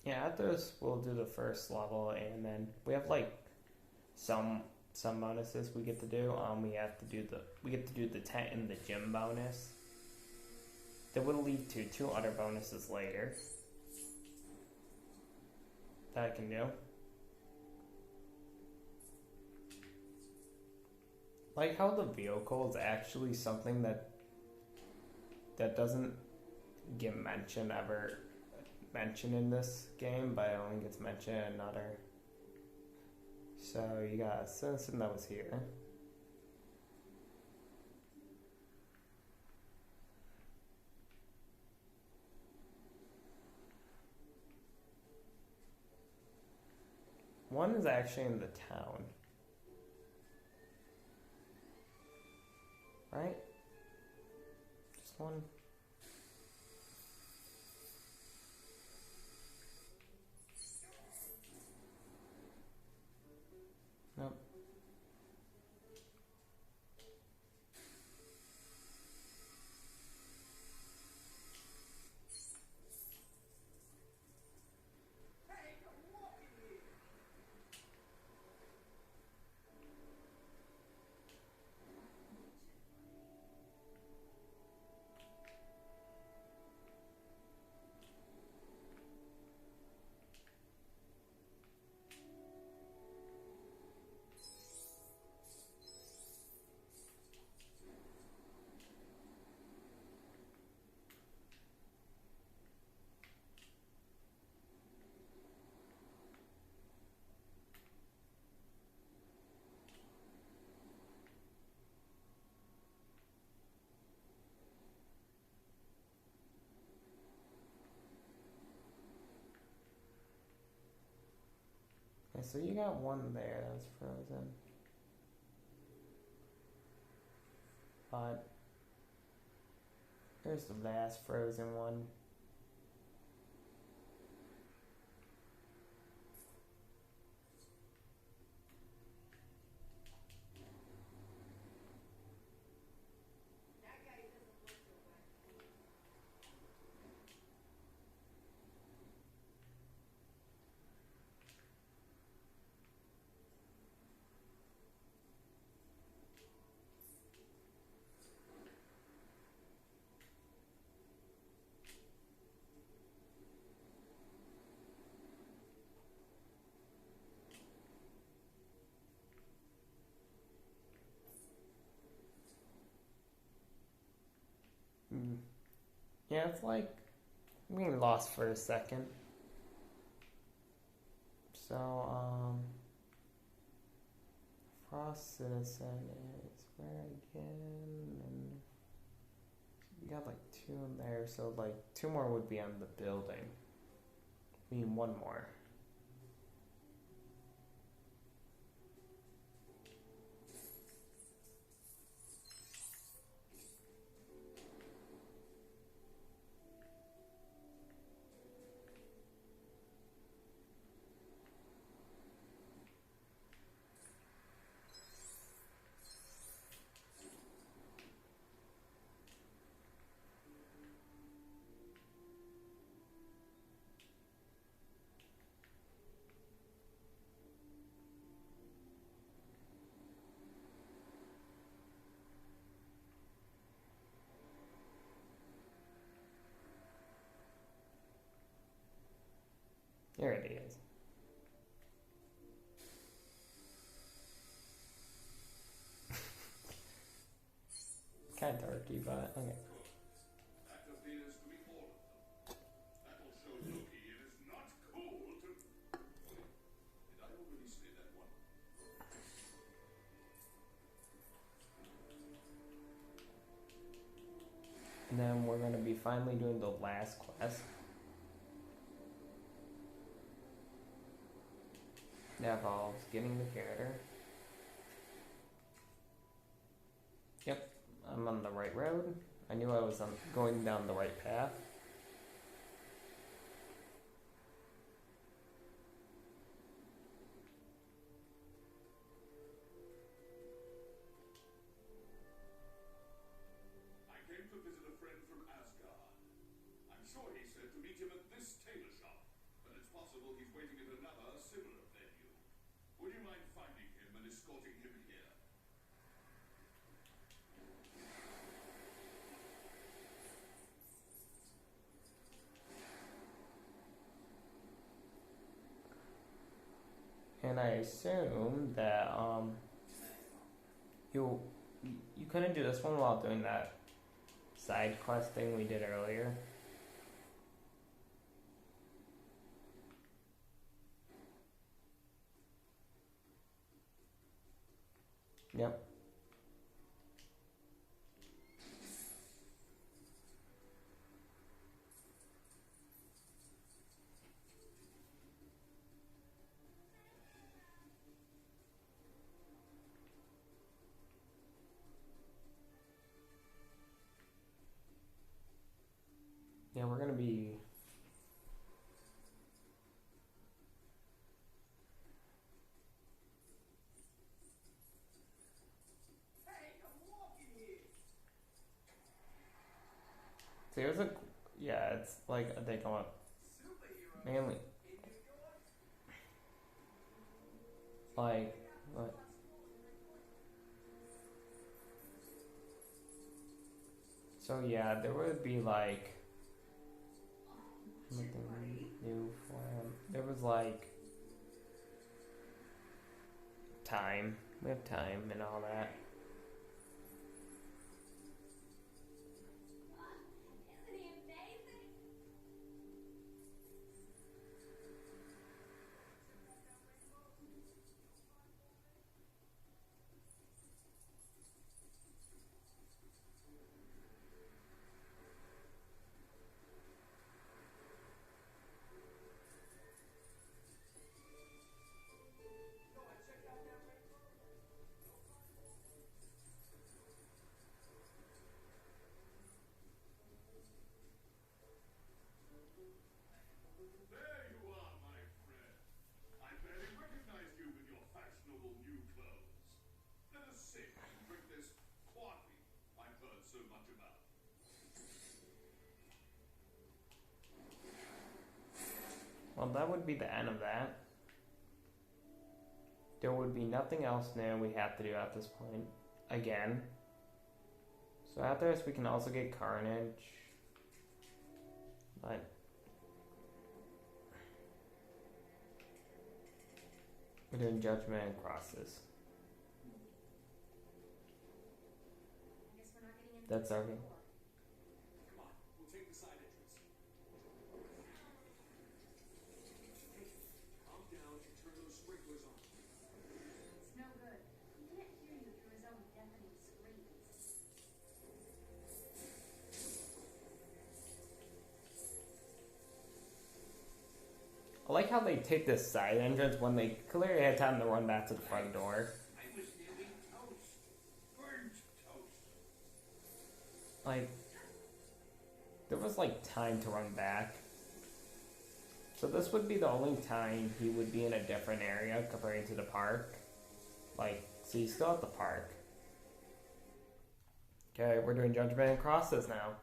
Yeah, after this, we'll do the first level, and then we have like some bonuses we get to do. We get to do the tent and the gym bonus. That will lead to 2 other bonuses later that I can do. Like how the vehicle is actually something that doesn't get mentioned in this game, but it only gets mentioned in another. So you got a citizen that was here. One is actually in the town. Right? Just one. Nope. Hey, come walk in here. Okay, so you got one there that's frozen. But there's the last frozen one. That guy doesn't look so bad. Yeah, it's like we lost for a second. So, Frost Citizen is where again? And we got like 2 in there, so like 2 more would be on the building. We need 1 more. There it is. Kind of darky, but okay. That does lead us to be all of them. That will show Loki it is not cool to. Wait, did I already say that one? And then we're going to be finally doing the last quest. That involves getting the character. Yep, I'm on the right road. I knew I was going down the right path. sure he said to meet him at this tailor shop, but it's possible he's waiting at another similar venue. Would you mind finding him and escorting him here? And I assume that you couldn't do this one while doing that side quest thing we did earlier. Yep. Yeah, we're gonna be. Hey, I'm walking here. So here's a. Yeah, it's like they come up Superhero mainly in New York. like what. So yeah, there would be like something new for him. There was like time. We have time and all that. Isn't he amazing? No, I checked out that Range Rover. There you are, my friend. I barely recognized you with your fashionable new clothes. Let us sit and drink this coffee I've heard so much about. Well, that would be the end of that. There would be nothing else new we have to do at this point. Again. So after this, we can also get Carnage. But we're doing Judgment and Crosses. I guess we're not getting into That's this okay. before. Come on, we'll take the side entrance. Hey, calm down and turn those sprinklers on. It's no good. He can't hear you through his own deafening screams. I like how they take this side entrance when they clearly had time to run back to the front door. I was nearly toast. Burnt toast. Like, there was like time to run back. So this would be the only time he would be in a different area compared to the park. Like, so he's still at the park. Okay, we're doing Judgment and Crosses now.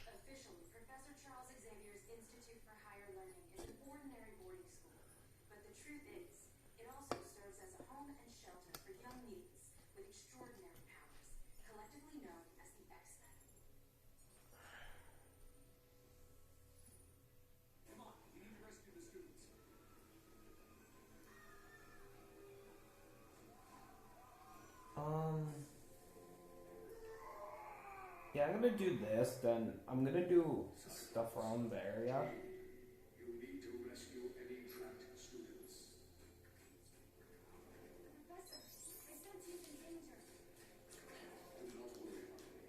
Officially, Professor Charles Xavier's Institute for Higher Learning is an ordinary boarding school. But the truth is, it also serves as a home and shelter for young mutants with extraordinary powers, collectively known as the X-Men. Come on, we need to rescue the students. Yeah, I'm gonna do this, then I'm gonna do stuff around the area. You need to rescue any trapped students. Professor, I sense he's in danger. Do not worry about me.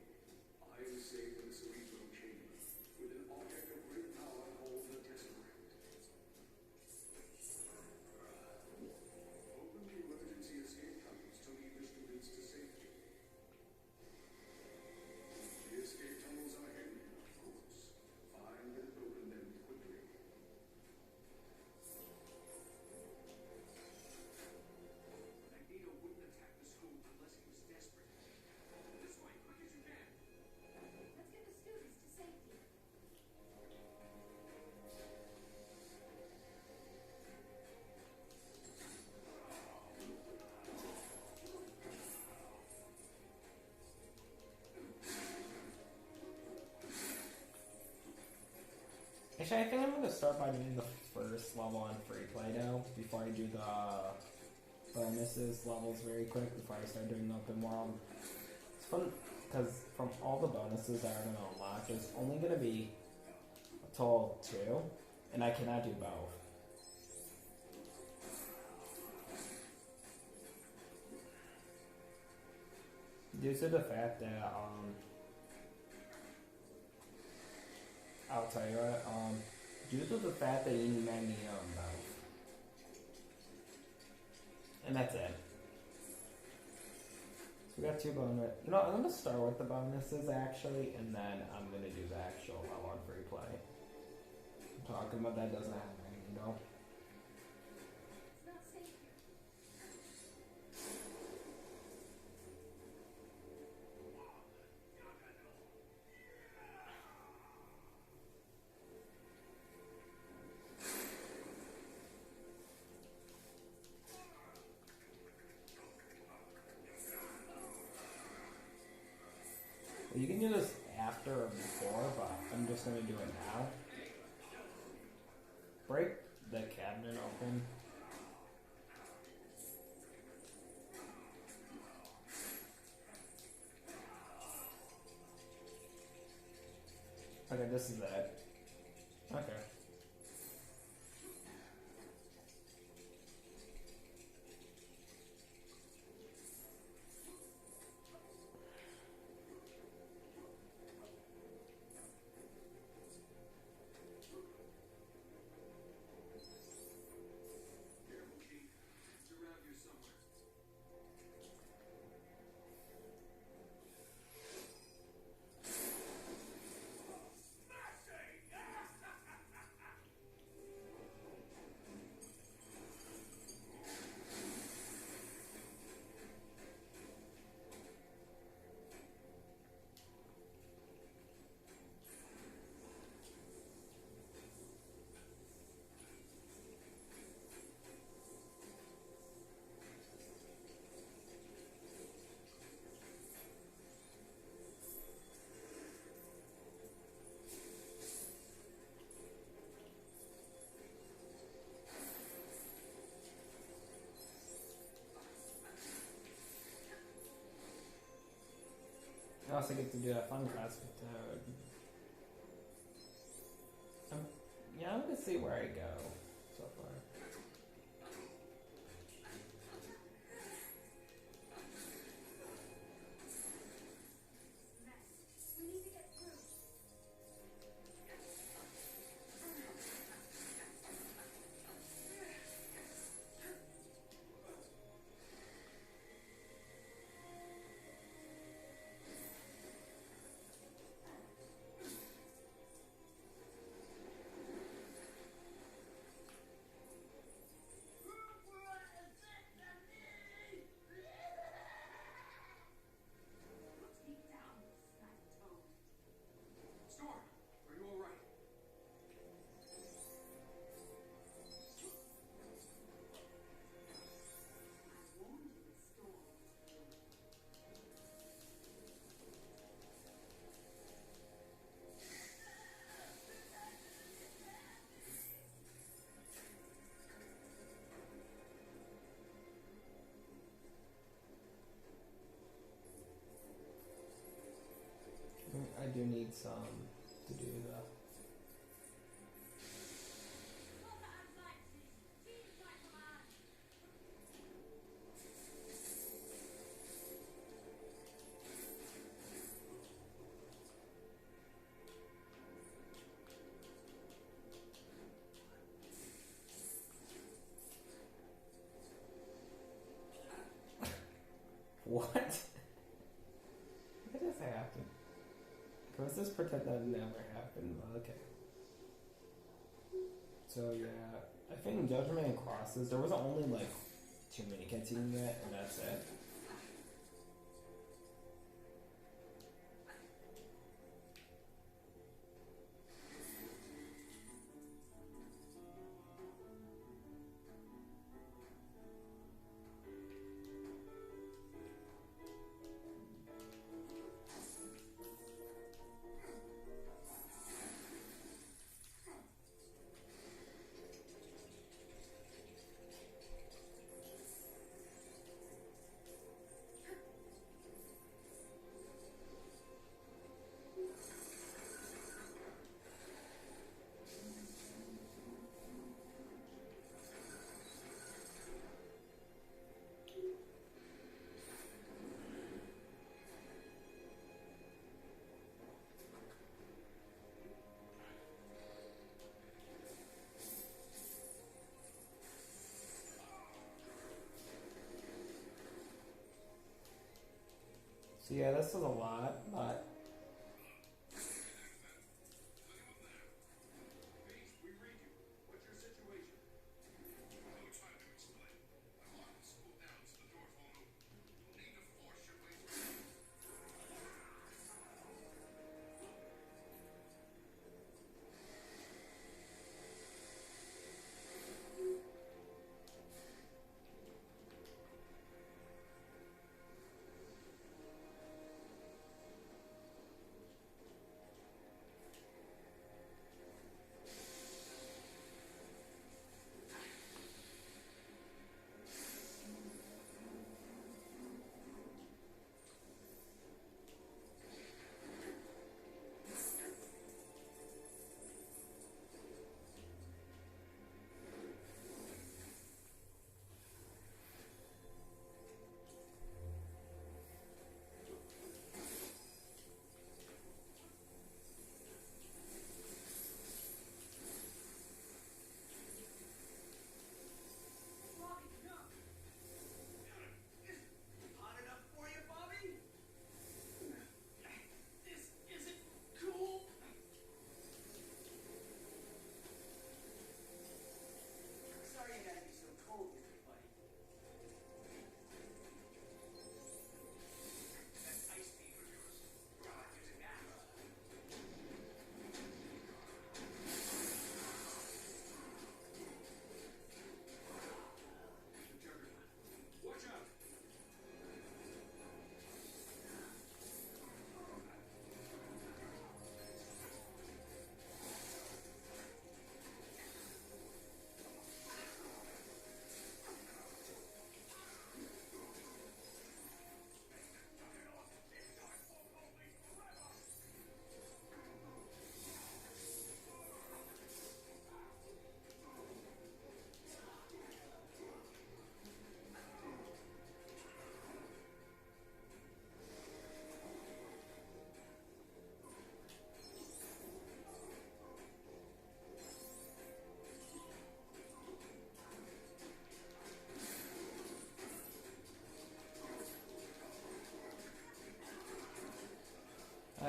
I am safe in the cerebral chamber with an object of great power called the Tesseract. Open the emergency escape tunnels to lead the students to safety. The escape tunnels are hidden, of course. Find and open them quickly. Actually, I think I'm gonna start by doing the first level on free play now before I do the bonuses levels very quick before I start doing the open world. It's fun because from all the bonuses that are gonna unlock, there's only gonna be a total of 2, and I cannot do both. Due to the fact that I'll tell you what, due to the fact that you need magnesium both. And that's it. So we got 2 bonus. You know, I'm gonna start with the bonuses actually, and then I'm gonna do the actual level on free play. I'm talking about that doesn't have magnesium though. It's not safe here. You can do this after or before, but I'm just gonna do it now. Break the cabinet open. Okay, this is it. Okay. Careful, Keith. It's around here somewhere. I also get to do that fun class with Toad. Yeah, I'm gonna see where I go so far. We need to get through. Keep down, snappy toad. Storm, are you all right? I warned you with storm. I do need some to do the. What? What just happened? Let's just pretend that never happened. Okay. So yeah, I think Judgment and Crosses, there was only like 2 minikits you can get, and that's it. So yeah, this is a lot, but Beast, we read you. What's your situation? No time to explain. I'm locked the school down so the doors won't open. You'll need to force your way through. Bobby, come. Hot enough for you, Bobby? This isn't cool. Sorry you gotta be so cold with me, buddy. That ice beam of yours. You're not using that. The Juggernaut. Watch out!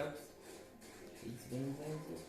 oops. He's doing things.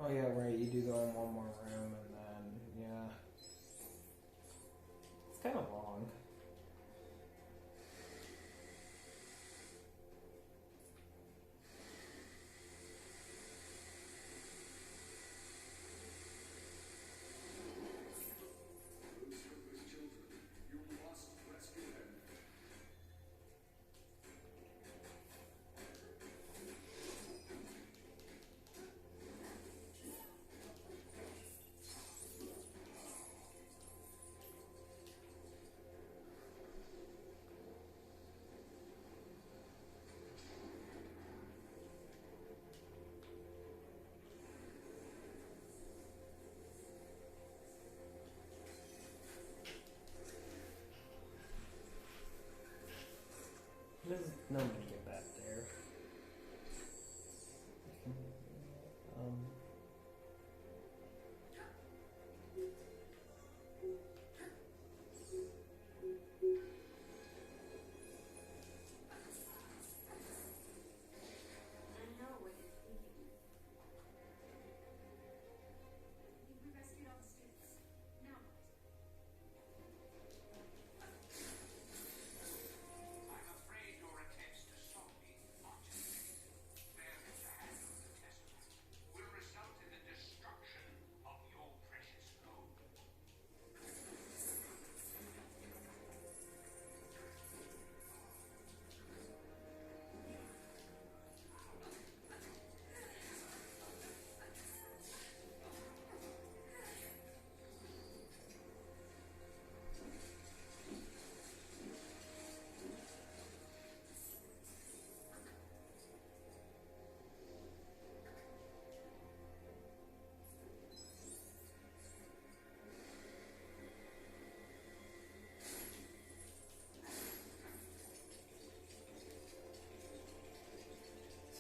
Oh yeah, right. You do go in one more room, and then yeah, it's kind of long. Lucifer's children. You must rescue them. There's no way to get back there. I know what you're thinking. We rescued all the students. Now what? I'm afraid your attempts to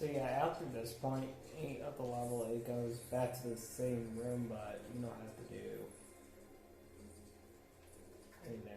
So yeah, after this point, 8 of the level, it goes back to the same room, but you don't have to do anything.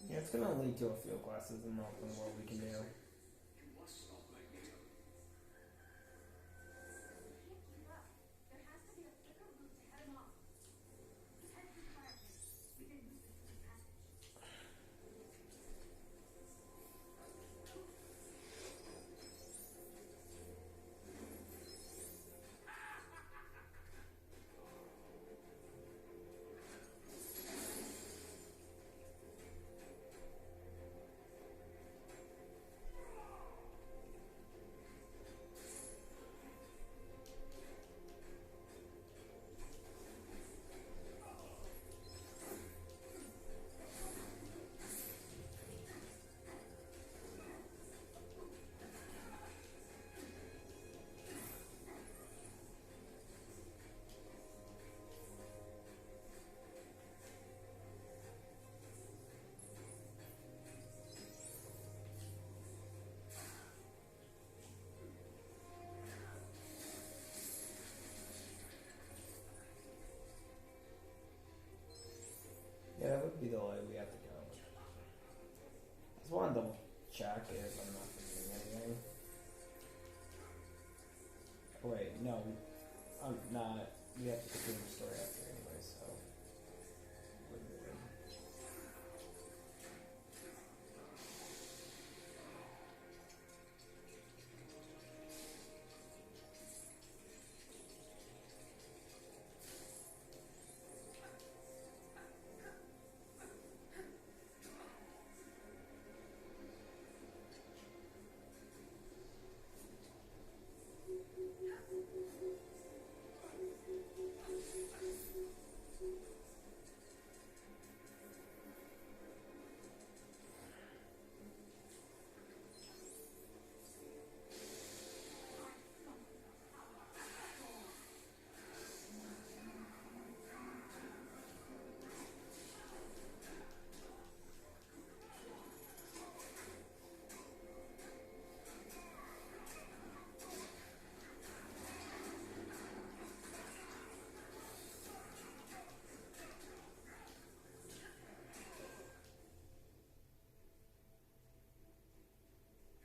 Yeah, it's gonna lead to a few classes in the open world we can do. You must stop Magneto. Can't keep up. There has to be a quicker route to head him off. Head through Fireplace. We can use the secret passage. Yeah, that would be the way we have to go. Just want to double check if I'm not forgetting anything. Oh, wait, no, I'm not. We have to continue the story after anyway, so. We're good.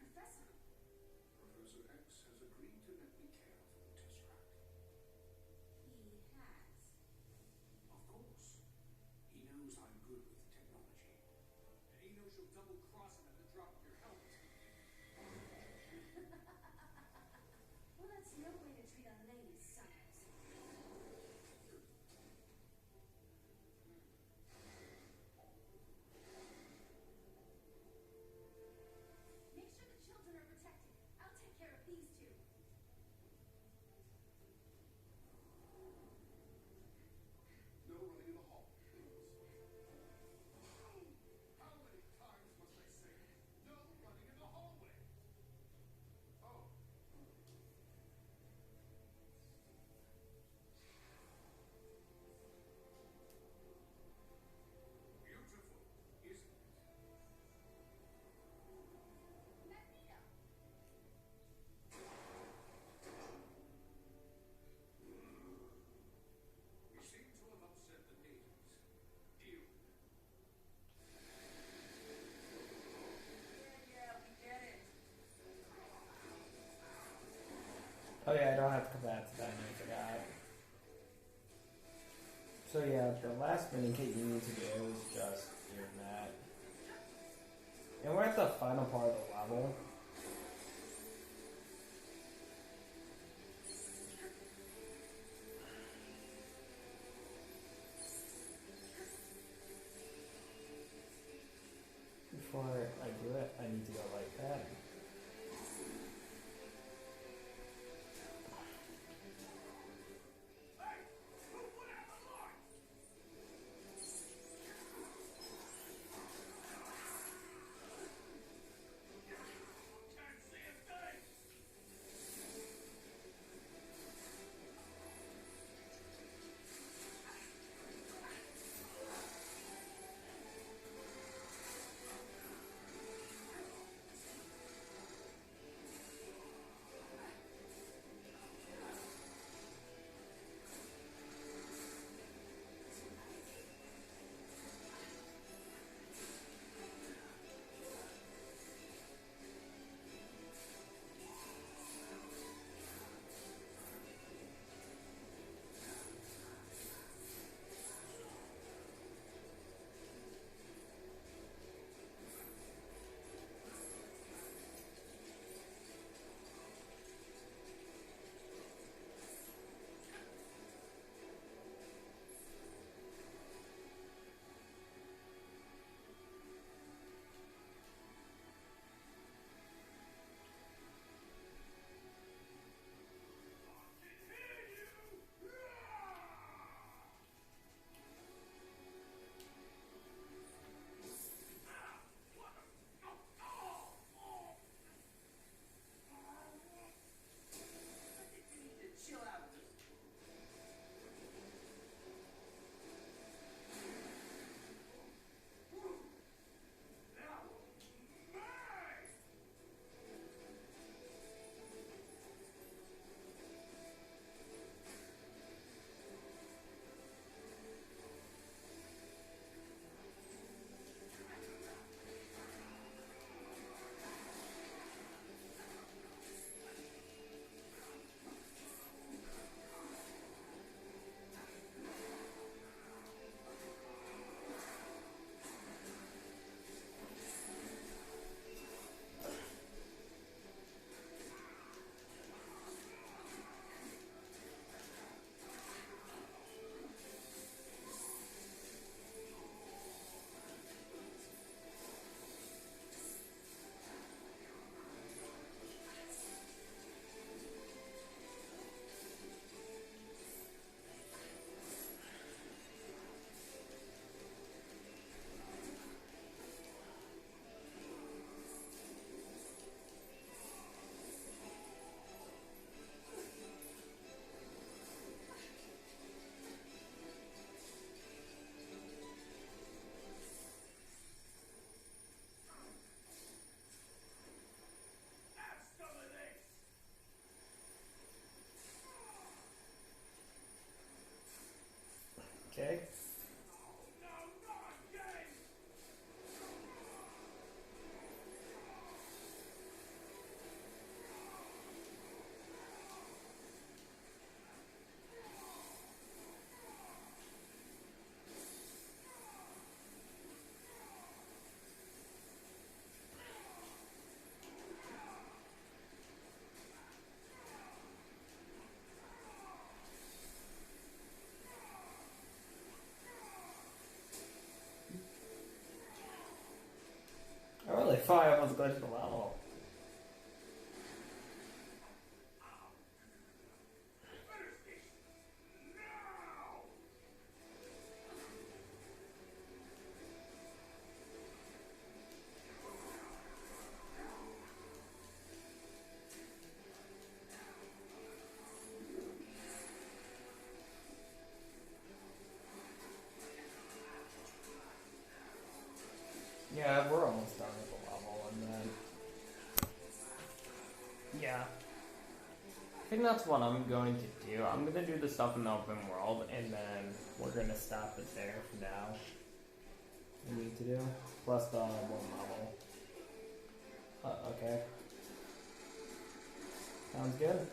Professor, Professor X has agreed to let me care for the Tesseract. he has. Of course. He knows I'm good with technology. And he knows you'll double cross him at the drop of your helmet. Well, that's no way to treat a lady, Summers. Make sure the children are protected. I'll take care of these two. No running in the hall, please. How many times must I say no running in the hallway? Oh. Beautiful, isn't it? Magneto! We seem to have upset the natives. Deal with it. Yeah, we get it. Oh yeah, I don't have to come back to that, I forgot. So yeah, the last mini kit you need to do is just doing that. And we're at the final part of the level. before I do it, I need to go like that. Chill out just Okay. I really thought I was going to the level. Yeah, we're almost done with the level, and then... Yeah. I think that's what I'm going to do. I'm going to do the stuff in the open world, and then we're going to stop it there for now. We need to do. Plus the one level. Okay. Sounds good.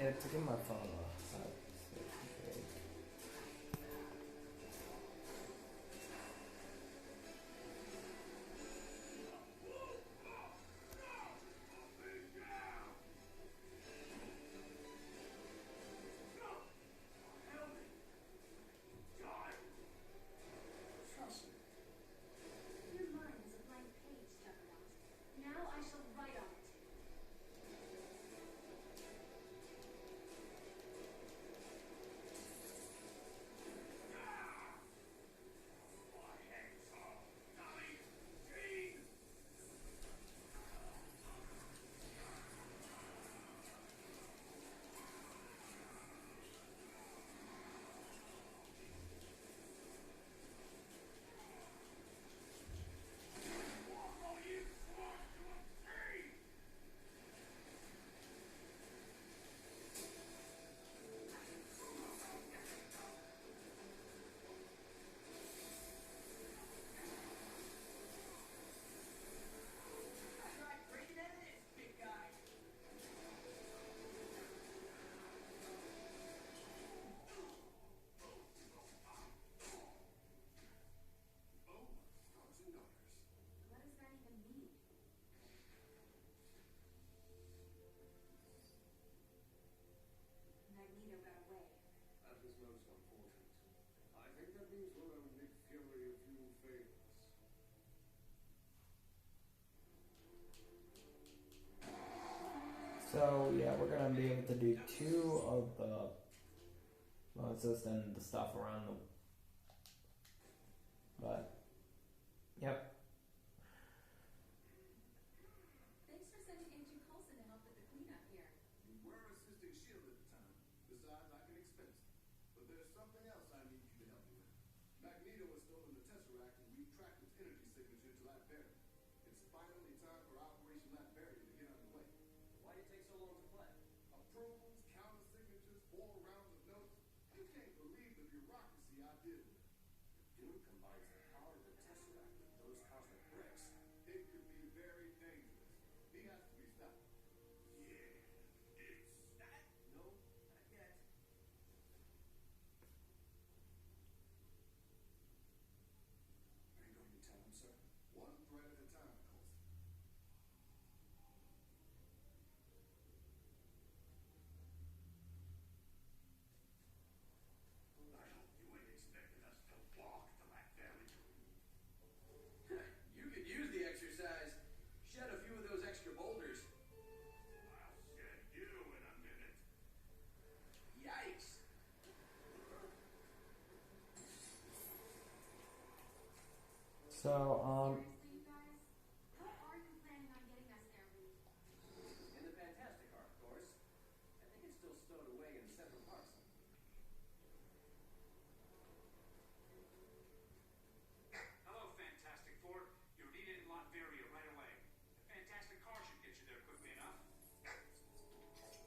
Yeah, to get my phone off. this most unfortunate. I think that means we'll owe Nick Fury a few favors. So yeah, we're gonna be able to do 2 of the bonuses and the stuff around the. But yep. Thanks for sending Agent Coulson to help with the cleanup here. You were assisting S.H.I.E.L.D. at the time. Besides, I can expense it. But there's something else I need you to help me with. Magneto has stolen the Tesseract and retracked its energy signature to Latveria. It's finally time for Operation Latveria to get underway. Why did it take so long to play? Approvals, counter signatures, 4 rounds of notes. You can't believe the bureaucracy I deal with. Doom combines the power of the Tesseract with those cosmic bricks. It could be very dangerous. He has to be stopped. Yeah, it's that. No, not yet. Are you going to tell him, sir? One threat at a time, Coulson. I hope you ain't expecting us to walk to Latveria. You could use the exercise. Shed a few of those extra boulders. I'll shed you in a minute. Yikes. So Seriously, you guys? How are you planning on getting us there, Reed? In the Fantastic Art, of course. I think it's still stowed away in Central Park somewhere. Hello, Fantastic Four. You're needed in Latveria right away. The Fantastic Car should get you there quickly enough.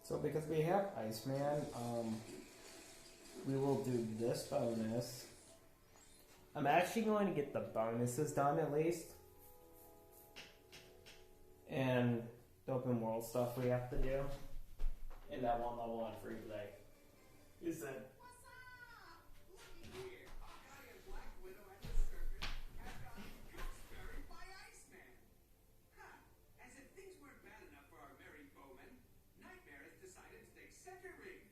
So because we have Iceman, we will do this bonus. I'm actually going to get the bonuses done at least. And the open world stuff we have to do. In that one level on free play. You said. What's up? Look here. Hawkeye and Black Widow at the circus have gotten gooseberry by Iceman. Huh. As if things weren't bad enough for our merry bowmen, Nightmare has decided to take center ring.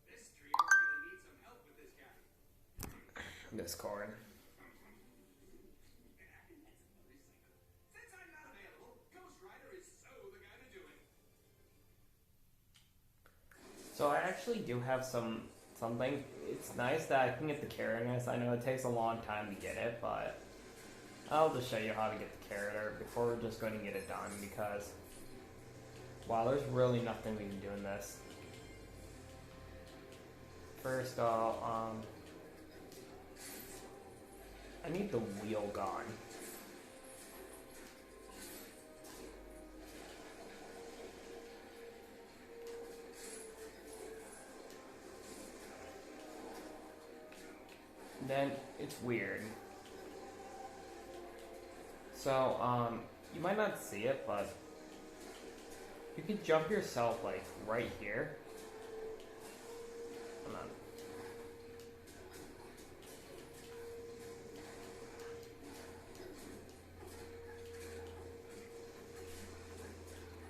This trio are gonna need some help with this guy. Discord. That's a motorcycle. Since I'm not available, Ghost Rider is so the guy to do it. So I actually do have something. It's nice that I can get the carrotiness. I know it takes a long time to get it, but I'll just show you how to get the carrot before we're just going to get it done because wow, there's really nothing we can do in this. First I'll I need the wheel gone. Then it's weird. So, you might not see it, but you could jump yourself like right here. Hold on.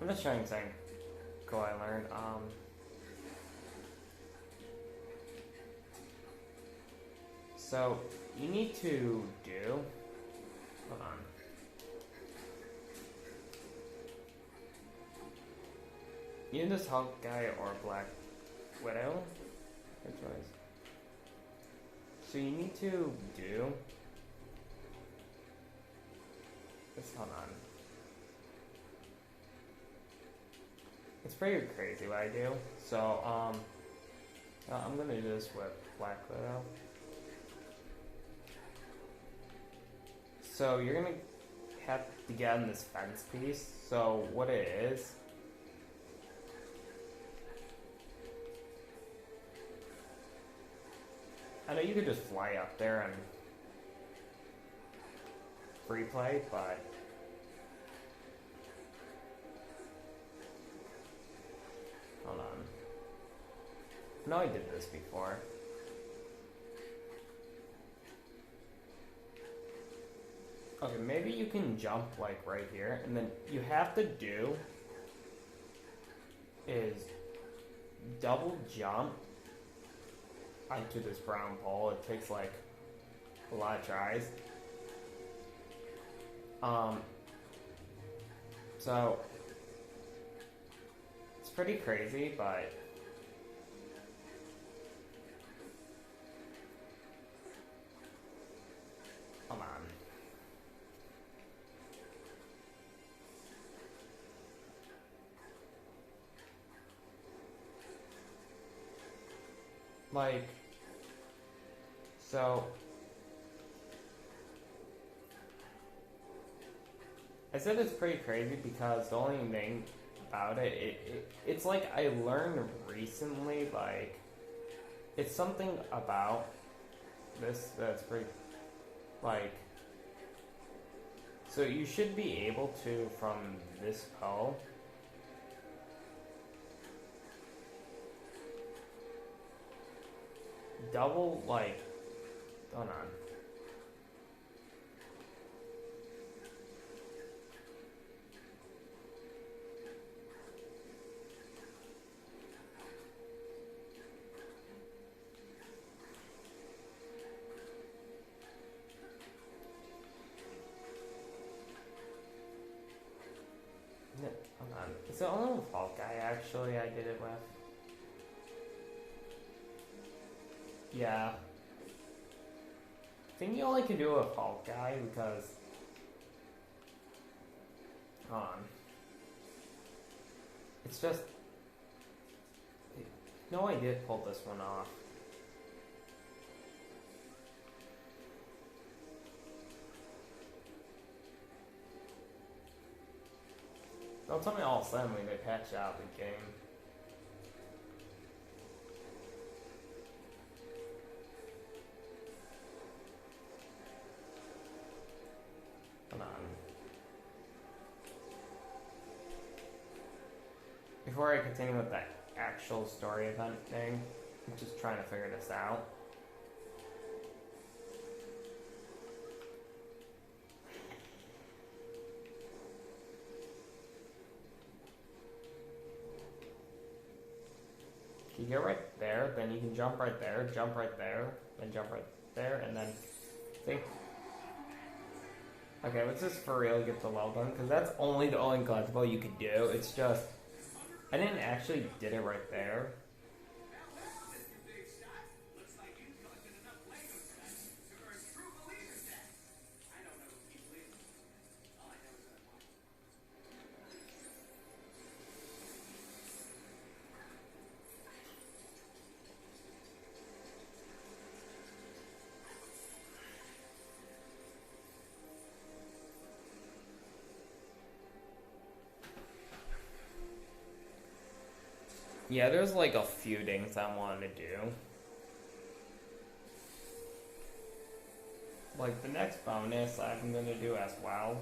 I'm just showing something cool I learned. So you need to do. Hold on. You can just Hawkeye or Black Widow. Your choice. So you need to do. Just hold on. It's pretty crazy what I do. So I'm gonna do this with Black Widow. So you're gonna have to get on this fence piece. So what it is. I know you could just fly up there and free play, but hold on. I know I did this before. Okay, maybe you can jump like right here, and then you have to do is double jump onto this brown pole. It takes like a lot of tries. So it's pretty crazy, but come on. Like, so I said it's pretty crazy because the only thing about it's like I learned recently, like, it's something about this that's pretty, like, so you should be able to, from this pole, double, like, hold on. Hold on. It's the only Vault guy actually I did it with. Yeah. I think you only can do a Vault guy because. Hold on. It's just. No, I did pull this one off. Don't tell me all of a sudden when they patch out the game. Hold on. Before I continue with that actual story event thing, I'm just trying to figure this out. You get right there, then you can jump right there, then jump right there, and then, see? Okay, let's just for real get the well done, because that's the only collectible you could do. It's just, I didn't actually did it right there. Yeah, there's like a few things I wanted to do. Like the next bonus I'm gonna do as well.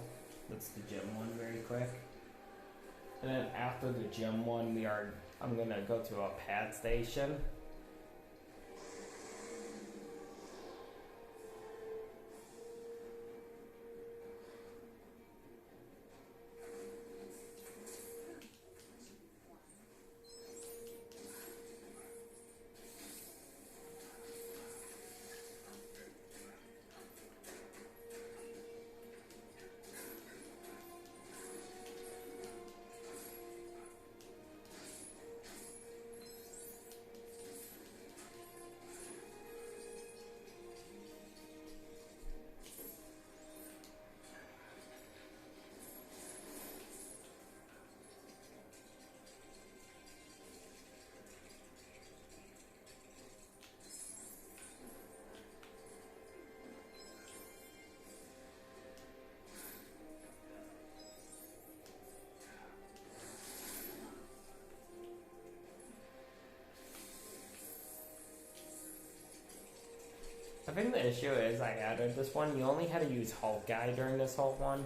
That's the gym one very quick. And then after the gym one I'm gonna go to a pad station. I think the issue is I added this one. You only had to use Hulk Guy during this whole one.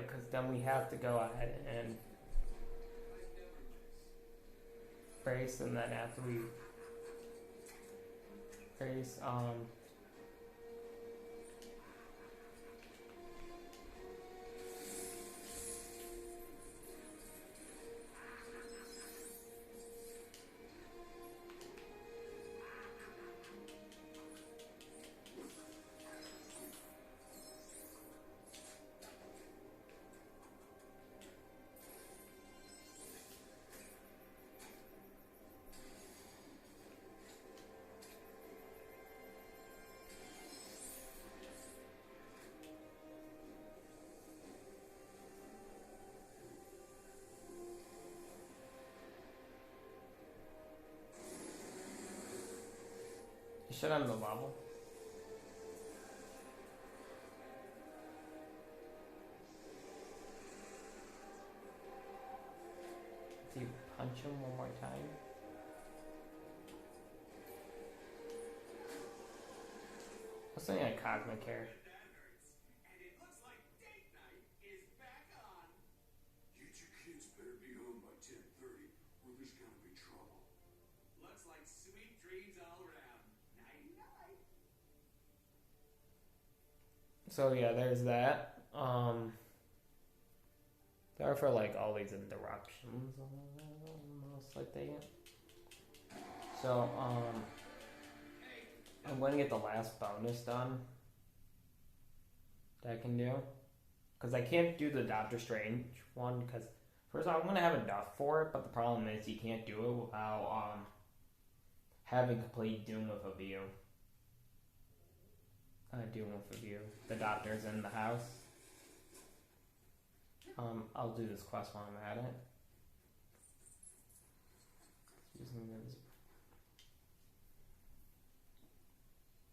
because then we have to go ahead and brace, and then after we brace, you should end the level. Do you punch him one more time? What's something like cosmic hair? That hurts. And it looks like date night is back on. Get your kids better be home by 10:30, or there's gonna be trouble. Looks like sweet dreams all around. Nighty night. So yeah, there's that. Sorry for like all these interruptions. Most like they. So I'm going to get the last bonus done that I can do, because I can't do the Doctor Strange one because first of all, I'm going to have enough for it, but the problem is you can't do it without having complete Doom with a View. Doom with a View. The Doctor's in the house. I'll do this quest while I'm at it. Using this.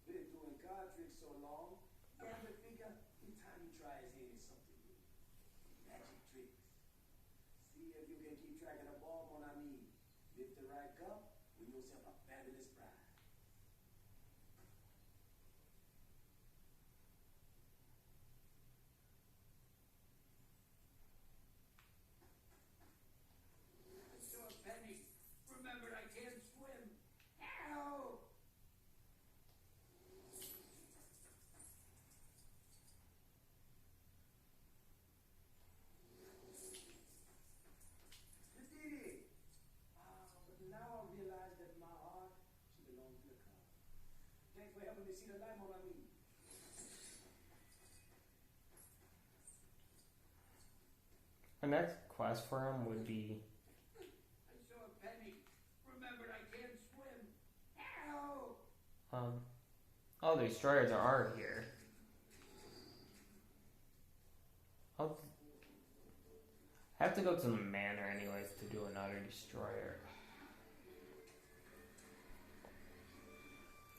Been doing card tricks so long, gambler figure, it's time you try his hand at something new. Magic tricks. See if you can keep track of the ball, mon ami. Lift the right cup, win yourself a fabulous prize. I saw a penny. Remembered I can't swim. Ow! You did it! But now I realize that my heart should belong to the car. Thanks for helping me see the light, mon ami. The next quest for him would be I saw a penny. Remembered I can't swim. Ow! oh, the destroyers are already here. I have to go to the manor anyways to do another destroyer.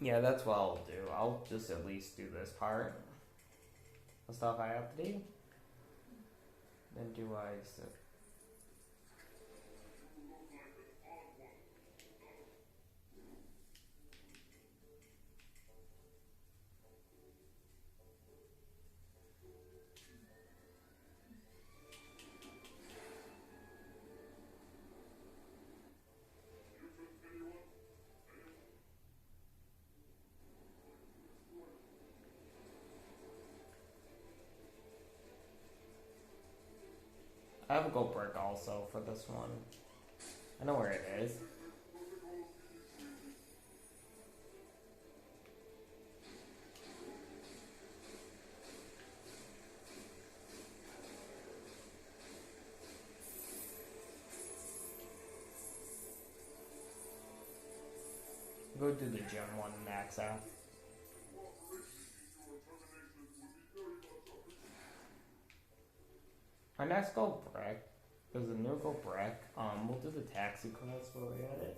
Yeah, that's what I'll do. I'll just at least do this part. The stuff I have to do. Then do I... So, I have a gold brick also for this one. I know where it is. Go do the gym one max out. Our next gold brick, there's a new gold brick. We'll do the taxi quest while we're at it.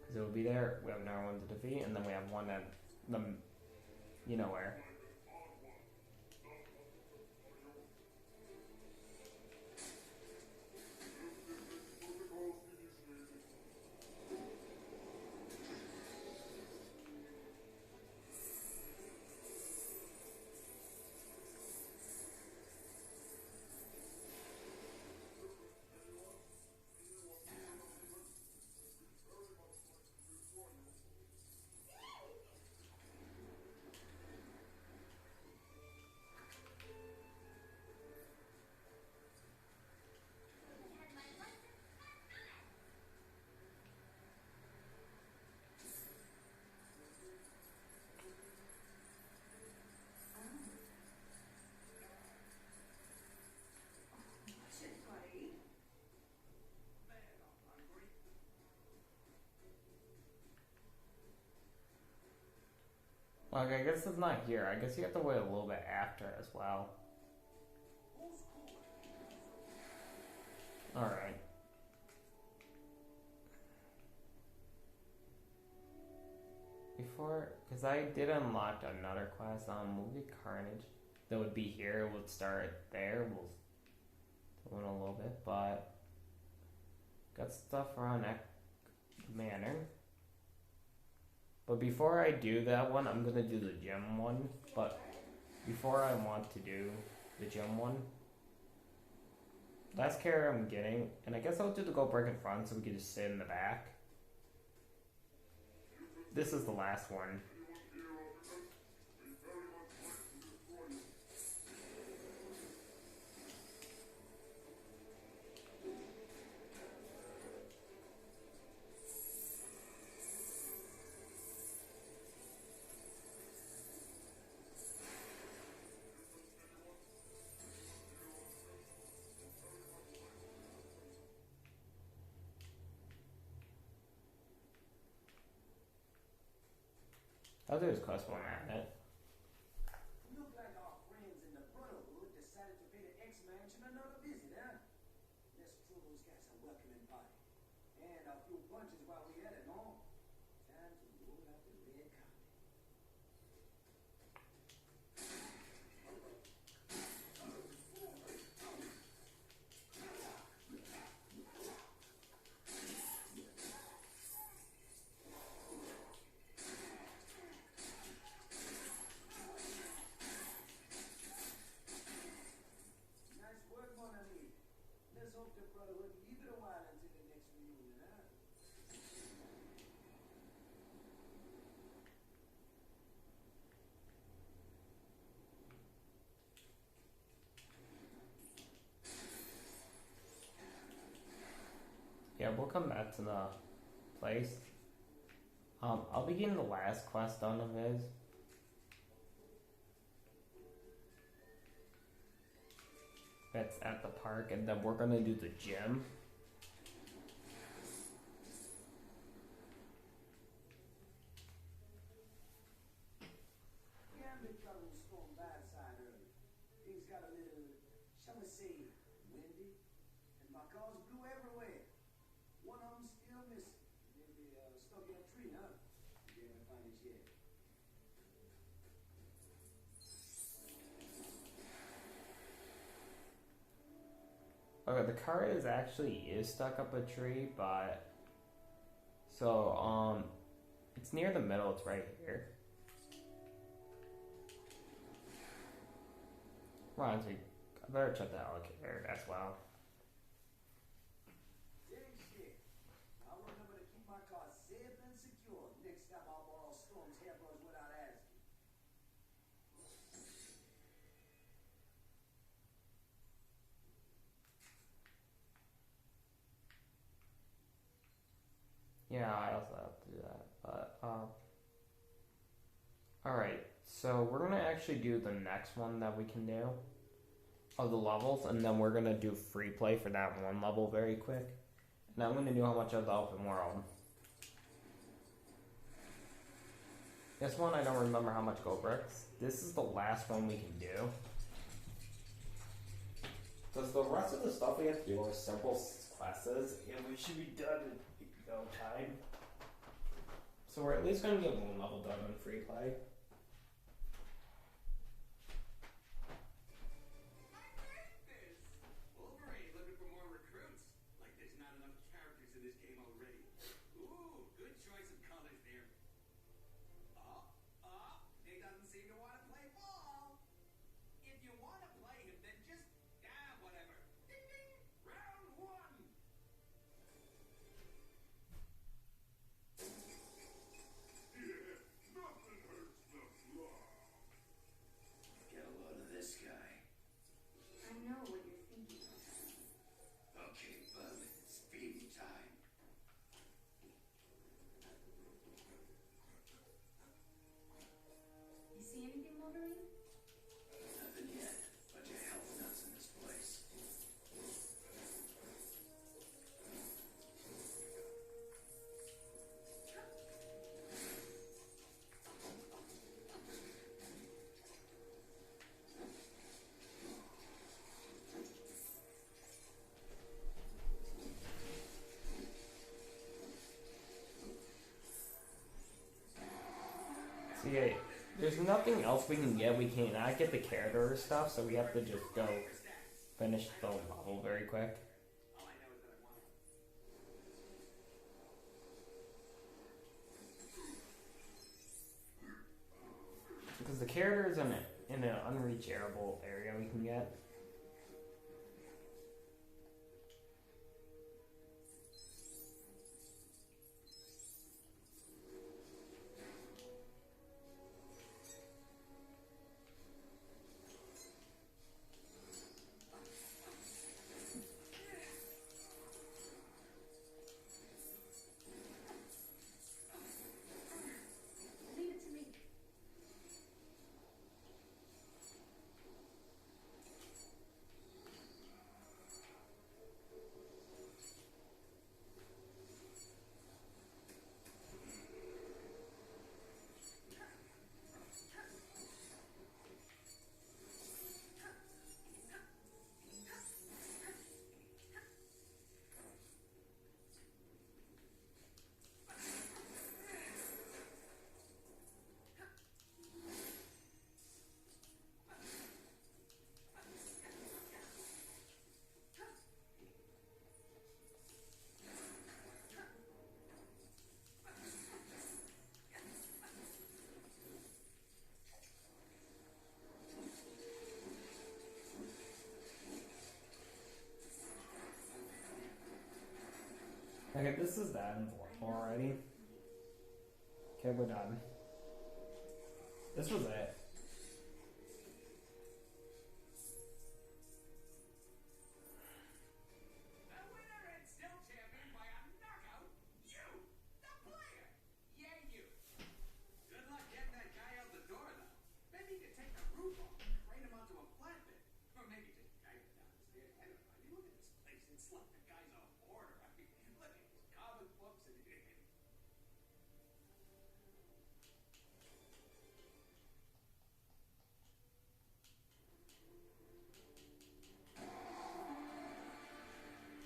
Because it will be there. We have another one to defeat, and then we have one at the, you know where. Okay, I guess it's not here. I guess you have to wait a little bit after as well. Alright. Before, because I did unlock another quest on Movie Carnage that would be here. We'll start there. We'll do it a little bit, but got stuff around that manor. But before I do that one, I'm gonna do the gym one. But before I want to do the gym one, last character I'm getting, and I guess I'll do the Gold Brick in front so we can just sit in the back. This is the last one. I'll do this quest one minute. Look like our friends in the Brotherhood decided to pay the X-Mansion another visit, huh? Let's throw those guys a welcoming party. And a few punches while we at it, no? Time to roll out the red carpet. Nice work, mon ami. Let's hope the Brotherhood leave it a while until the next reunion, huh? Yeah, we'll come back to the place. I'll be getting the last quest done of his. That's at the park, and then we're gonna do the gym. Gambit got a little storm bad side early. Things got a little, shall we say, windy. And my cars blew everywhere. One of them still missing. Maybe stuck in a tree, huh? We haven't found it yet. Okay, the car is stuck up a tree, but so it's near the middle. It's right here. Right, so I better check the allocator as well. Dang shit. I'll remember to keep my car safe and secure next time I borrow Storm's hairbrush without asking. Yeah, I also have to do that. But alright, so we're gonna actually do the next one that we can do of the levels, and then we're gonna do free play for that one level very quick. And I'm gonna do how much of the open world. This one I don't remember how much gold bricks. This is the last one we can do. Because the rest of the stuff we have to do are simple quests, and we should be done in no time. So we're at least going to get one level done in free play. Wolverine looking for more recruits. Like there's not enough characters in this game already. Ooh, good choice of colors there. He doesn't seem to want to play ball. If you want to play him, then just, whatever. Ding ding, round one. Yeah, nothing hurts See, there's nothing else we can get. We cannot get the character stuff, so we have to just go finish the level very quick. All I know is that I want it. Because the character is in an unreachable area we can get. Leave it to me. Okay, this is that already. Okay, we're done. This was it. The winner and still champion by a knockout, you, the player. Yeah, you. Good luck getting that guy out the door, though. Maybe you could take the roof off and crane him onto a flatbed. Or maybe just drag him down the stairs. I don't know. I mean, look at this place. It's like the guy's a hoarder. I mean, look at these comic books and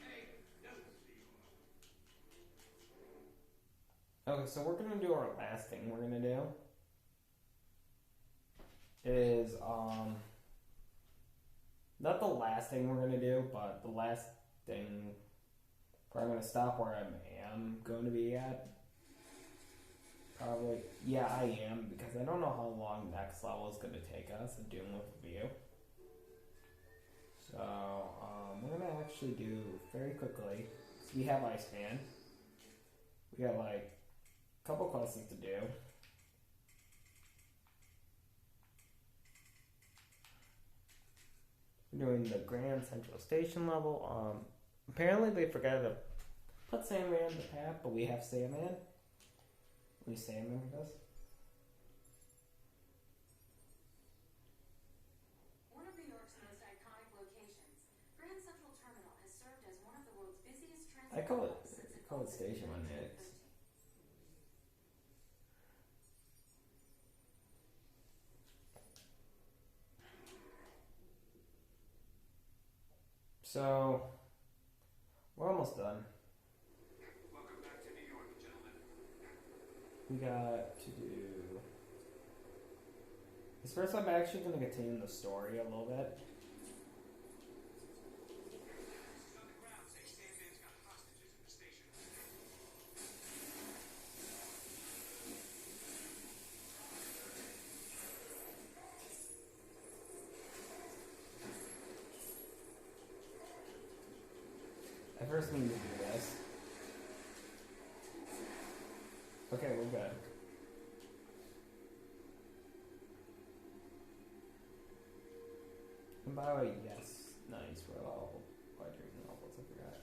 Hey, doesn't see you. Okay, so we're gonna do our last thing we're gonna do. Is not the last thing we're gonna do, but the last thing where I'm gonna stop where I am going to be at. Probably, yeah, I am, because I don't know how long next level is gonna take us to Doom with View. So, we're gonna actually do very quickly. So we have Iceman. We got like a couple quests to do. We're doing the Grand Central Station level. Apparently they forgot to put Sandman in the path, but we have Sandman. We Sandman with us. One of New York's most iconic locations, Grand Central Terminal has served as one of the world's busiest I transit call it hubs since it call it opened Station in when it's 1913. so we're almost done. Welcome back to New York, gentlemen. We got to do this first. I'm actually going to continue the story a little bit. Officers on the ground say Sandman's got hostages in the station. I first need to do this. Okay, we're good. And by the way, yes, nice. We're all quite reading novels. I forgot.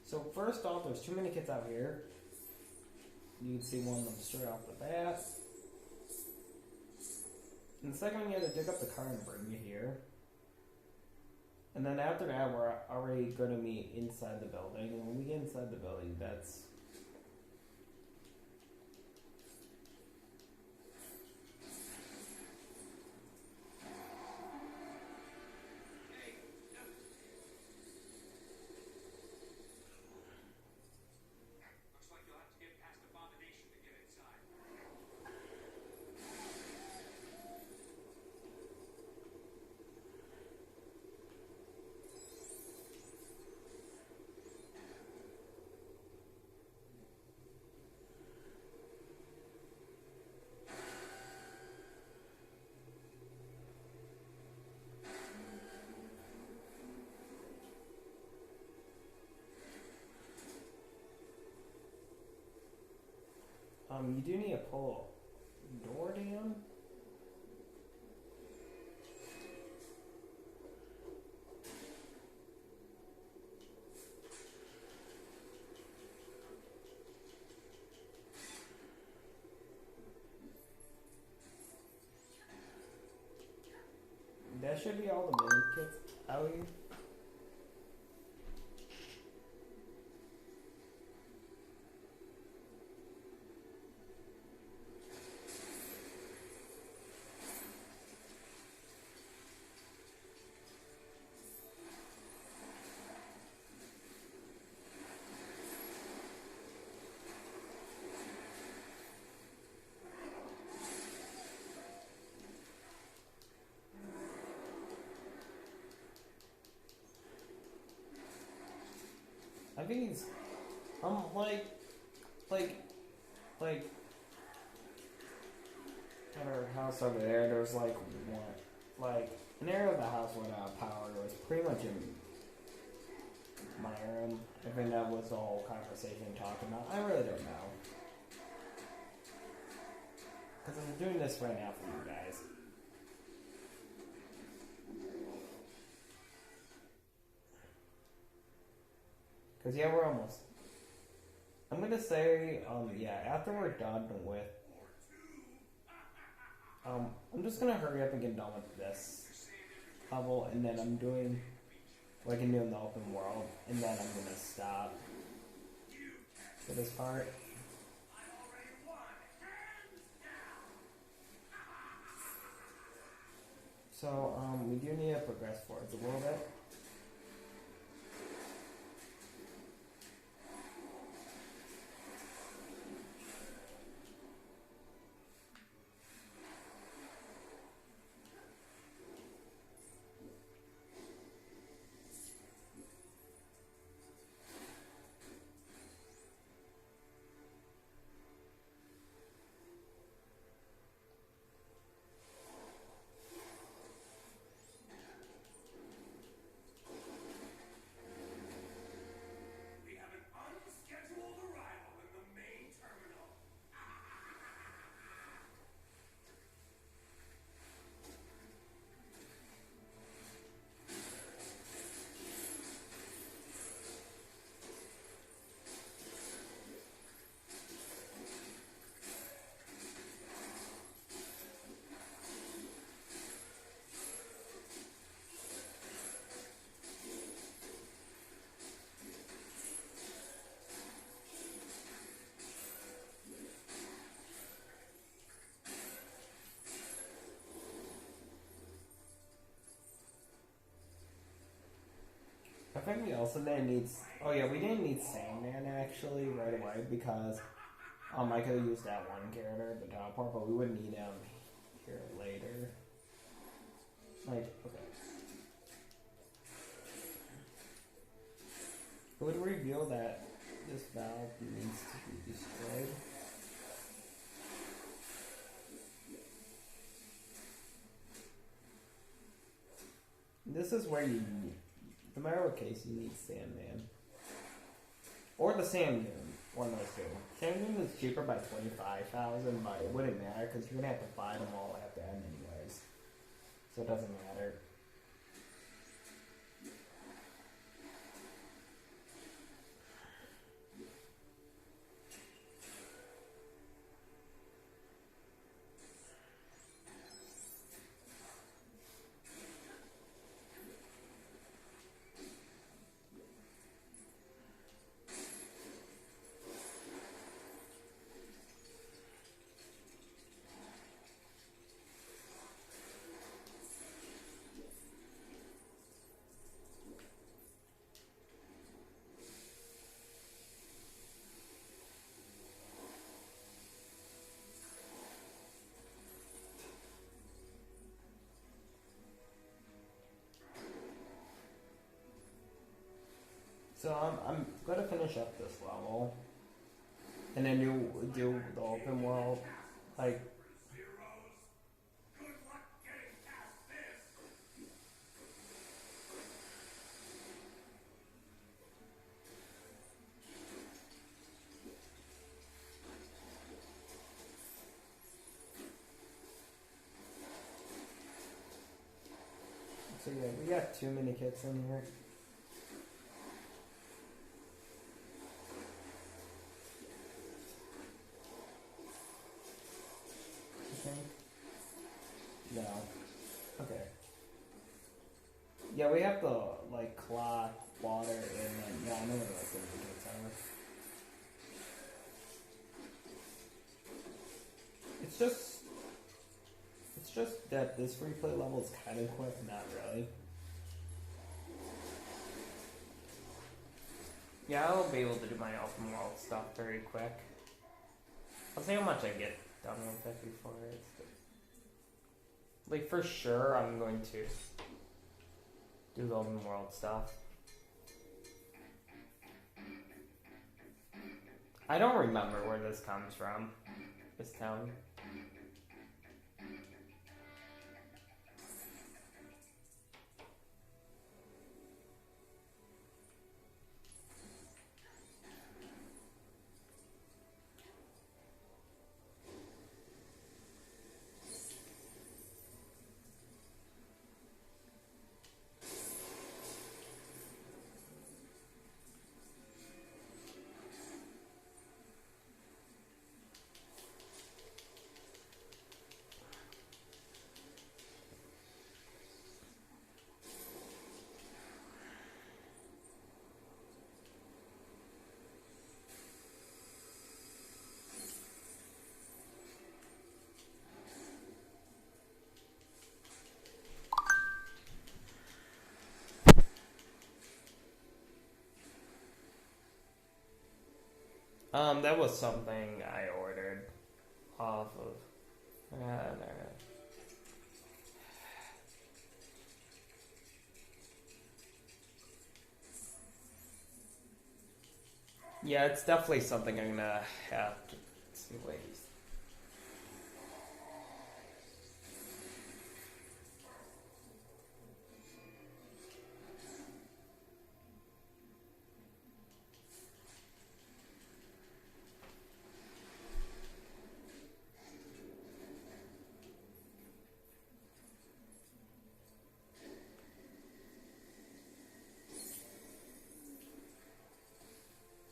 So first off, there's too many kids out here. You can see one of them straight off the bat. And the second one, you have to dig up the car and bring you here. And then after that, we're already going to meet inside the building. And when we get inside the building, that's... Hey, doesn't see you. Looks like you'll have to get past Abomination to get inside. You do need to pull a door down. That should be all the mini kits out here. I think he's, like, at our house over there, there's like an area of the house without power was pretty much in my room. I think that was the whole conversation talking about. I really don't know. Because I'm doing this right now for you guys. Because, yeah, we're almost. I'm going to say, yeah, after we're done with. I'm just going to hurry up and get done with this level, and then I'm doing what I can do in the open world, and then I'm going to stop for this part. So, we do need to progress forwards a little bit. We have an unscheduled arrival in the main terminal. I think we also didn't need. Oh yeah, we didn't need Sandman actually right away because I could have used that one character, the teleport, but we would need him here later. Like, okay. It would reveal that this valve needs to be destroyed. This is where you need. No matter what case, you need Sandman. Or the Sand Moon. One of those two. Sand Moon is cheaper by 25,000, but it wouldn't matter because you're going to have to buy them all at the end anyways. So it doesn't matter. So I'm gonna finish up this level, and then do the open world, like. Good luck getting past this. got 2 mini kits in here. I think. No. Okay. Yeah, we have to like clock water and then yeah, I know where like the mini kits are. It's just that this replay level is kind of quick, not really. Yeah, I'll be able to do my open world stuff very quick. I'll see how much I get done with it before it's like for sure I'm going to do the open world stuff. I don't remember where this comes from. This town. That was something I ordered off of. Yeah, it's definitely something I'm gonna have to see ways.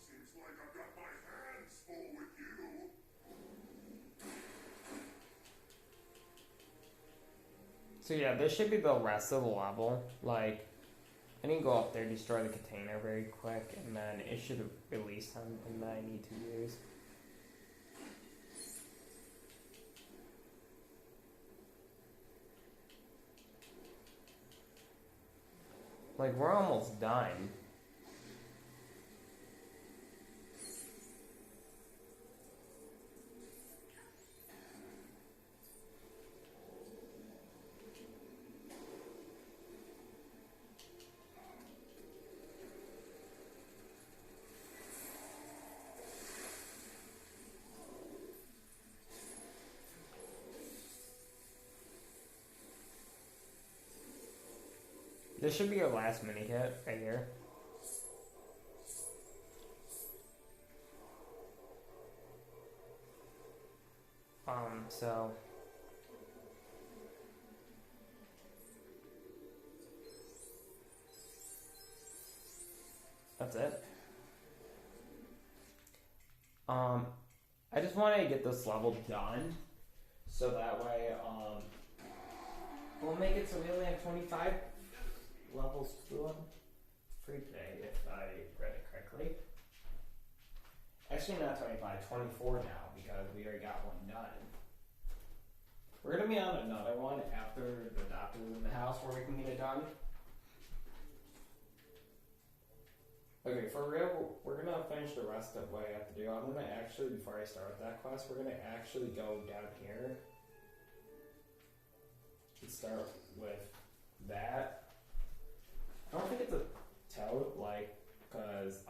Seems like I've got my hands full with you. So yeah, this should be the rest of the level. Like, I need to go up there, destroy the container very quick, and then it should release something that I need to use. Like, we're almost done. This should be your last mini kit right here. So that's it. I just wanted to get this level done, so that way, we'll make it so we only have 25 levels free today, if I read it correctly. Actually, not 25, 24 now, because we already got one done. We're gonna be on another one after the doctor's in the house where we can get it done. Okay, for real, we're gonna finish the rest of what I have to do. I'm gonna actually, before I start that quest, we're gonna actually go down here and start with that. I don't think it's a toad, like, cause,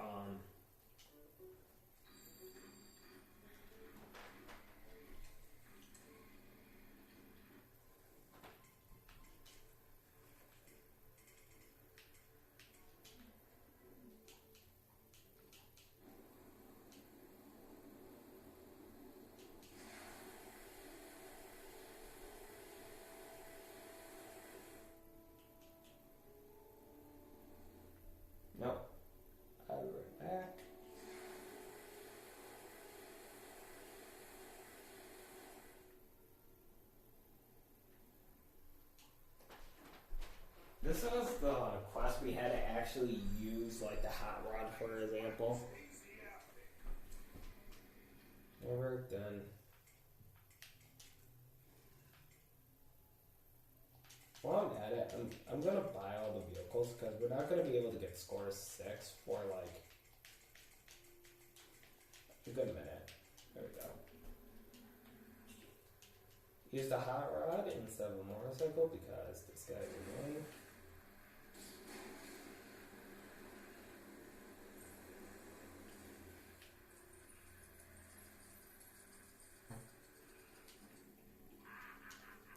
This was the quest we had to actually use like the hot rod, for example. Never done. While I'm at it, I'm gonna buy all the vehicles because we're not gonna be able to get score 6 for like a good minute. There we go. Use the hot rod instead of a motorcycle because this guy's annoying.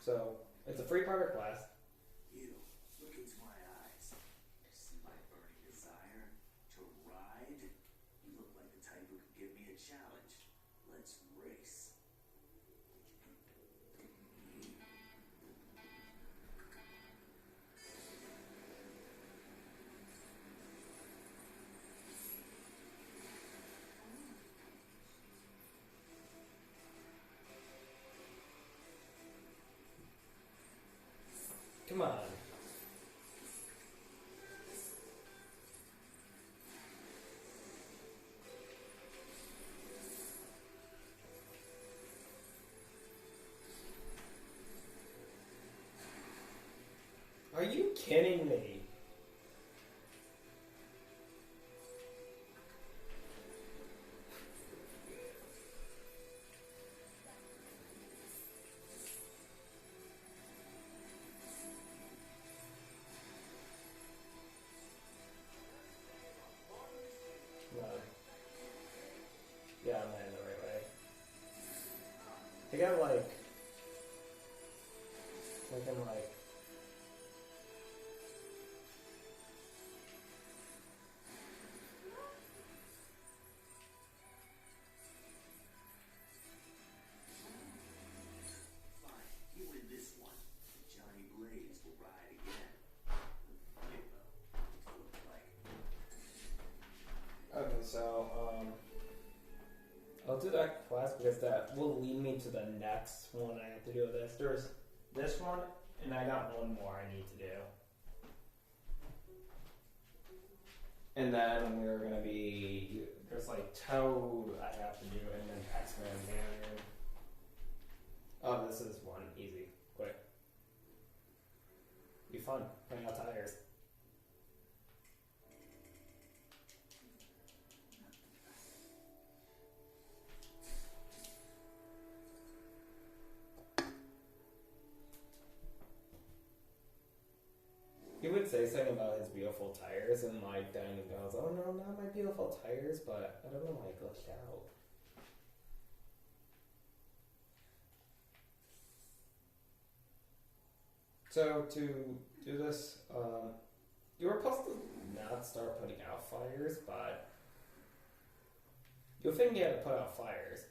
So, it's a free private class. You, look into my eyes. See my burning desire to ride? You look like the type who could give me a challenge. Let's race. Come on. Are you kidding me? No. Yeah, I'm heading the right way. I got like thinking like Fine, you win this one. Johnny Blaze will ride again. Funny though, it looks like. okay, so I'll do that quest because that will lead me to the next one I have to do with this. There's this one, and I got one more I need to do. And then we're gonna be there's like Toad I have to do, and then X-Men Mandarin. Oh, this is one easy, quick. Be fun. Putting out tires. He would say something about his beautiful tires, and like then he goes, "Oh no, not my beautiful tires," but I don't know why he glitched out. So to do this, you were supposed to not start putting out fires, but you'll think you had to put out fires.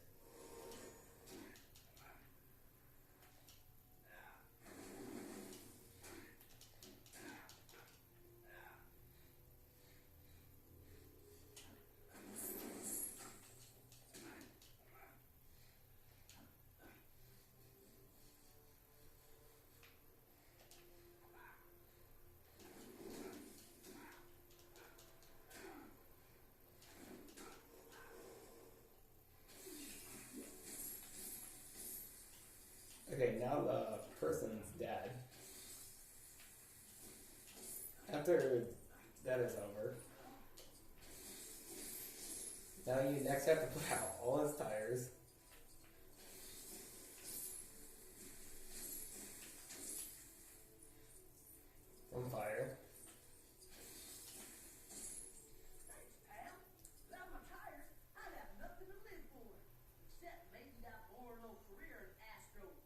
Okay, now the person's dead. After that is over, now you next have to put out all his tires. On fire. Thanks, pal. Without my tires, I'd have nothing to live for. Except maybe that boring old career in astrophysics.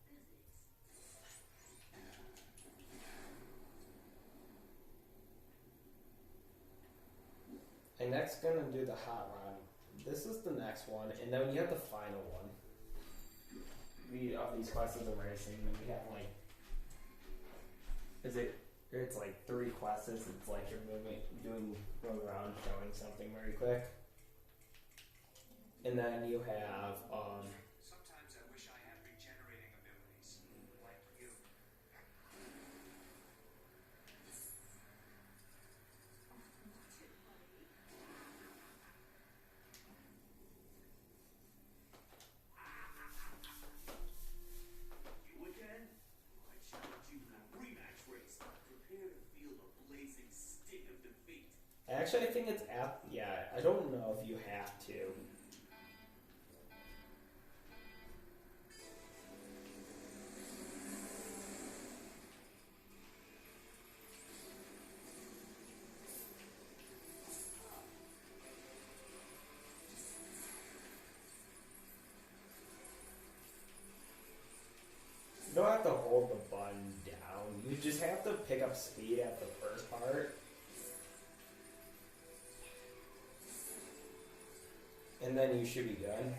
I'm next gonna do the hot rod. This is the next one, and then you have the final one. Of these quests of racing, and we have like, it's like 3 quests. It's like you're going around showing something very quick, and then you have Sometimes I wish I had regenerating abilities like you. to hold the button down. You just have to pick up speed at the first part. And then you should be good.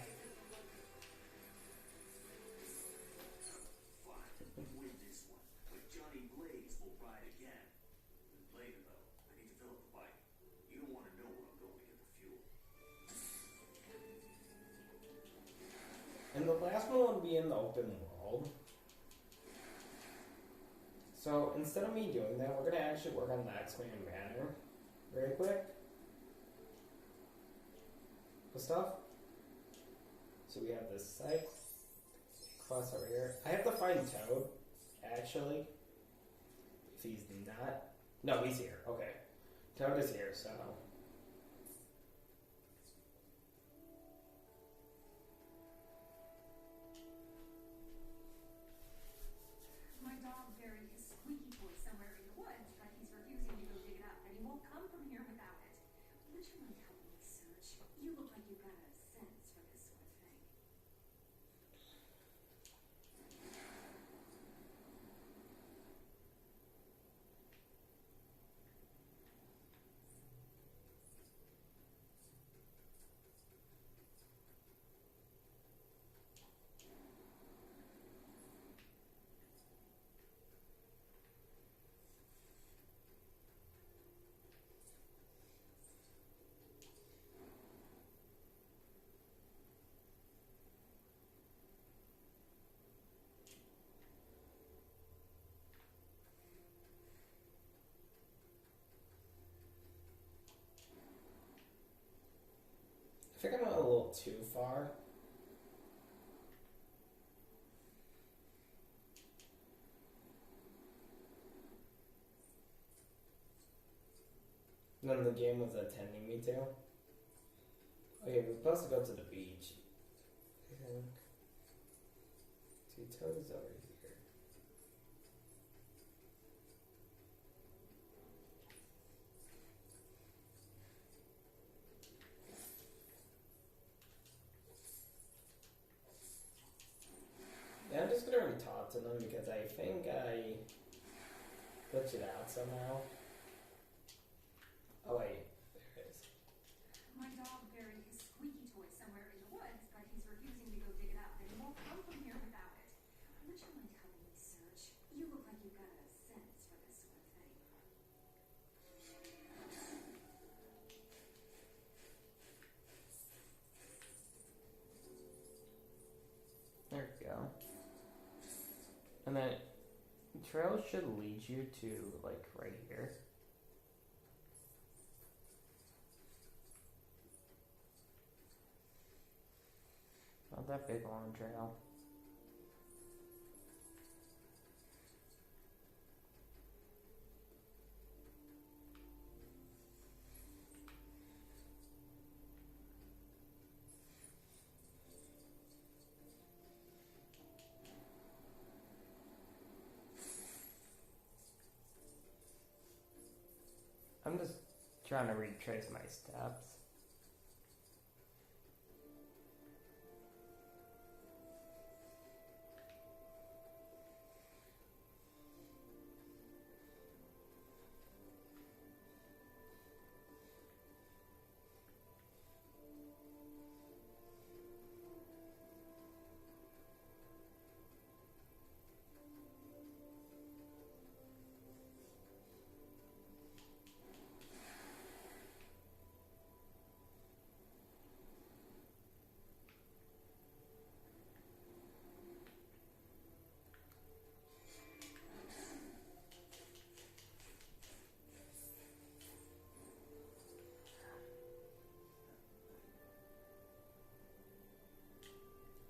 Fine, win this one. But Johnny Blaze will ride again. Later, though, I need to fill up the bike. You don't want to know where I'm going to get the fuel. And the last one would be in the open world. So instead of me doing that, we're going to actually work on the X-Man banner very quick. The stuff. So we have this side quest over here. I have to find Toad, actually. If he's not. No, he's here. Okay. Toad is here, so. My dog buried his squeaky toy somewhere in the woods, but he's refusing to go dig it up, and he won't come from here without it. Would you mind helping me search? You look like you've got a sense for this sort of thing. I think I went a little too far. Then the game was attending me to. Okay, we're supposed to go to the beach. I think. See, Toad is over here. Yeah, I'm just gonna re-talk to them because I think I glitched it out somehow. Oh wait, there it is. My dog buried his squeaky toy somewhere in the woods, but he's refusing to go dig it up, and he won't come from here without it. Would you mind helping me search? You look like you've got a sense for this sort of thing. There we go. And then trail should lead you to like right here. Not that big long trail. I'm just trying to retrace my steps.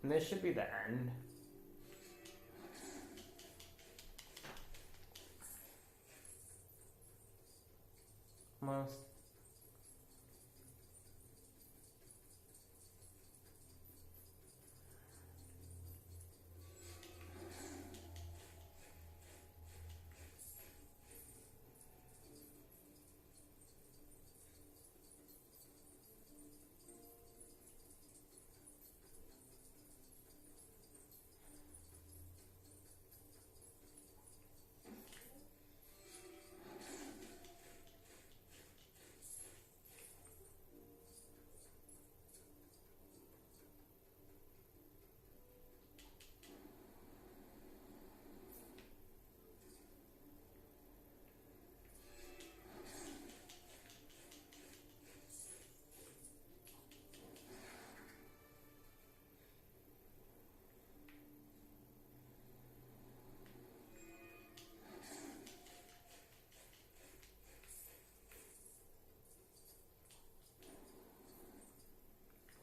And this should be the end. Almost.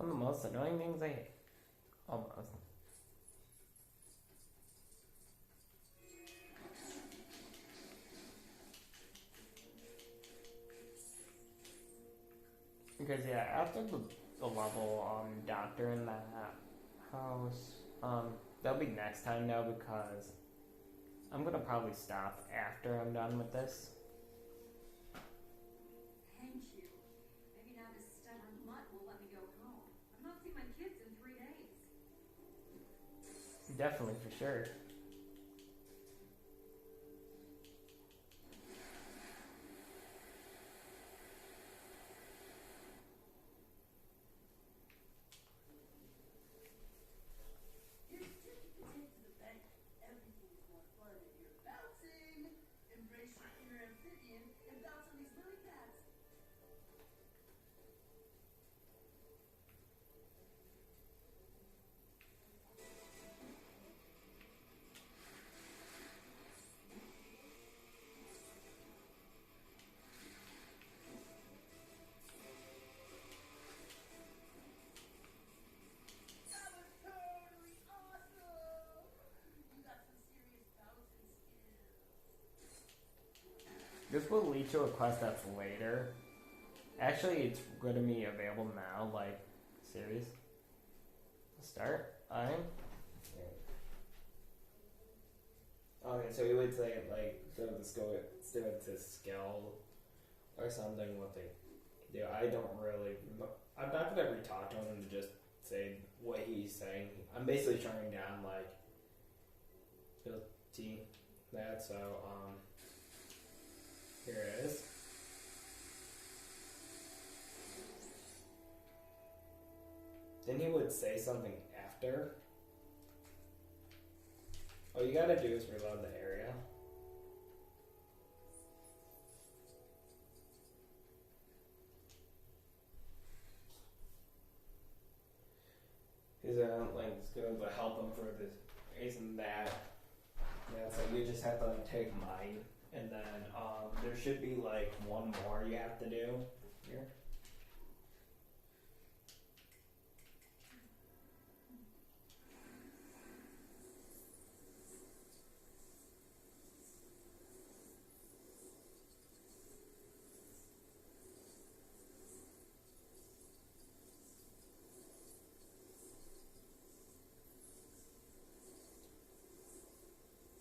One of the most annoying things I hate. Almost. Because yeah, after the level doctor in that house, that'll be next time now because I'm gonna probably stop after I'm done with this. Thank you. Maybe now this stubborn mutt will let me go home. I've not seen my kids in 3 days. Definitely for sure. Here's a ticket to take to the bank. Everything's more fun if you're bouncing. Embrace your inner amphibian and bounce on these lily pads. That was totally awesome! You got some serious bouncing skills. This will lead to a quest that's later. Actually, it's going to be available now, like, series. Start. Okay, so you would say like throw the student to skill or something what they do. I don't really. I'm not gonna re-talk to him to just say what he's saying. I'm basically shutting down like ability that. So here it is. Then he would say something after. All you gotta do is reload the area. He's like it's going to help him for this reason that. Yeah, so you just have to like take mine, and then there should be like one more you have to do here.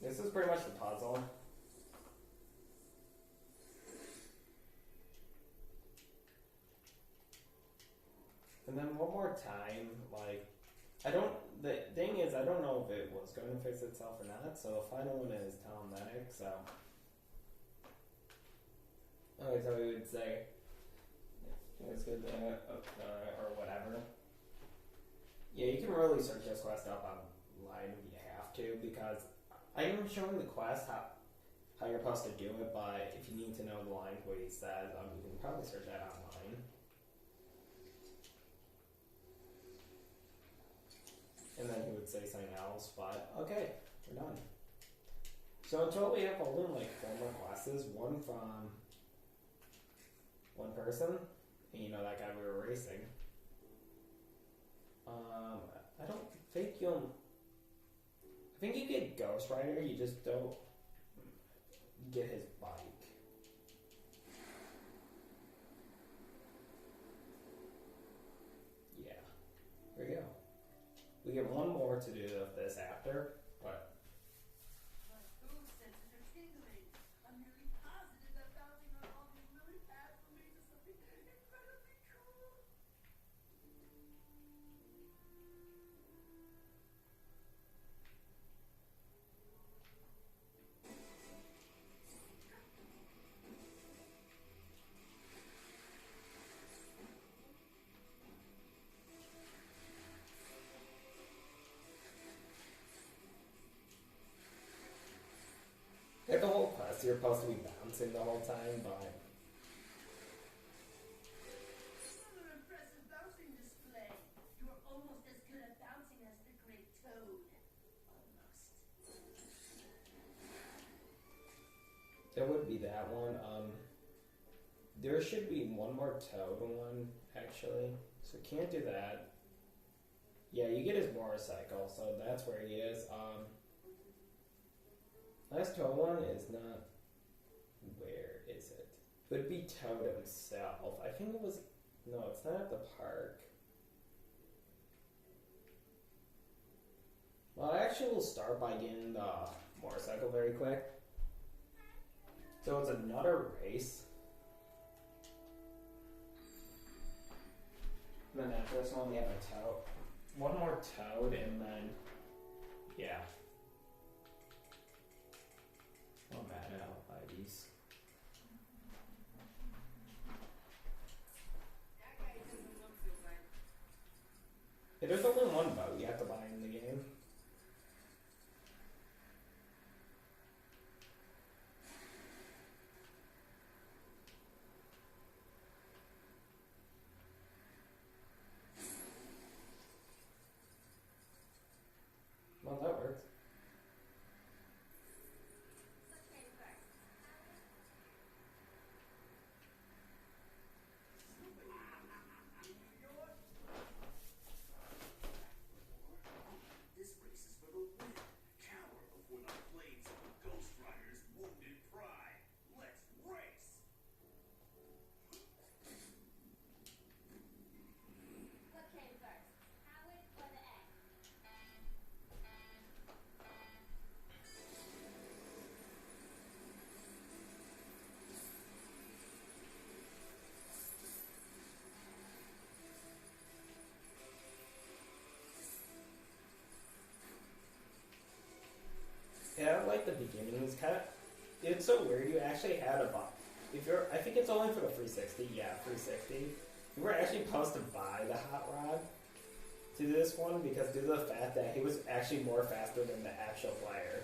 This is pretty much the puzzle. And then one more time, like, the thing is, I don't know if it was going to fix itself or not, so the final one is telemedic, so. Okay, so we would say, it's good, or whatever. Yeah, you can really search this quest up online if you have to, because I'm showing the quest how you're supposed to do it, but if you need to know the lines what he says, you can probably search that online. And then he would say something else, but okay, we're done. So in total we have only like 4 more quests, one from one person, and you know that guy we were racing. I don't think you'll. I think you get Ghost Rider, you just don't get his bike. Yeah. There you go. We get one more to do of this after, but My food senses are tingling. I'm nearly positive that bouncing on all these lily pads will lead to something incredibly cool. get the whole quest, you're supposed to be bouncing the whole time, but Another impressive bouncing display. You're almost as good at bouncing as the Great Toad. Almost. there would be that one. There should be one more Toad one, actually. So can't do that. Yeah, you get his motorcycle, so that's where he is. Last Toad one is not. Where is it? It would be Toad himself. I think it was. No, it's not at the park. Well, I actually will start by getting the motorcycle very quick. So it's another race. And then after this one, we have a Toad. One more Toad, and then. Yeah. I'm mad out by these. That guy doesn't look so bad. Yeah, there's only one boat you have to buy in the game. Well, that works. This race is for the win. Cower before the blades of the Ghost Rider's wounded pride. Let's race! What came first? Howard or the egg? Yeah, I like the beginning. It's kind of. It's so weird. You actually had a buy. If you're, I think it's only for the 360. Yeah, 360. You were actually supposed to buy the hot rod to do this one because due to the fact that he was actually more faster than the actual player.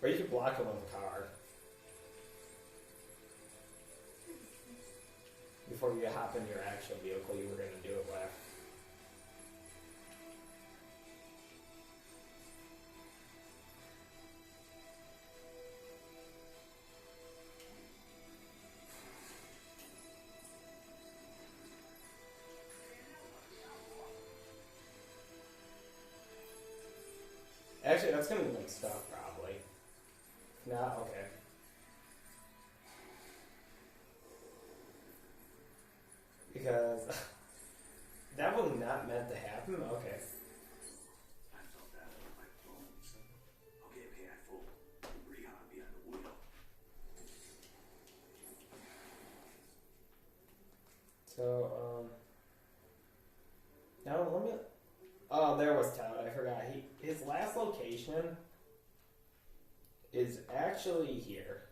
Or you could block him with the car before you hop in your actual vehicle you were going to do it with. Actually, that's gonna be like stuff probably. Nah, okay. Because that was not meant to happen. Okay. I felt that out of my bones. Okay, I fool. Pretty hard behind the wheel. So now let me. Oh, there was Toad. I forgot. His last location is actually here.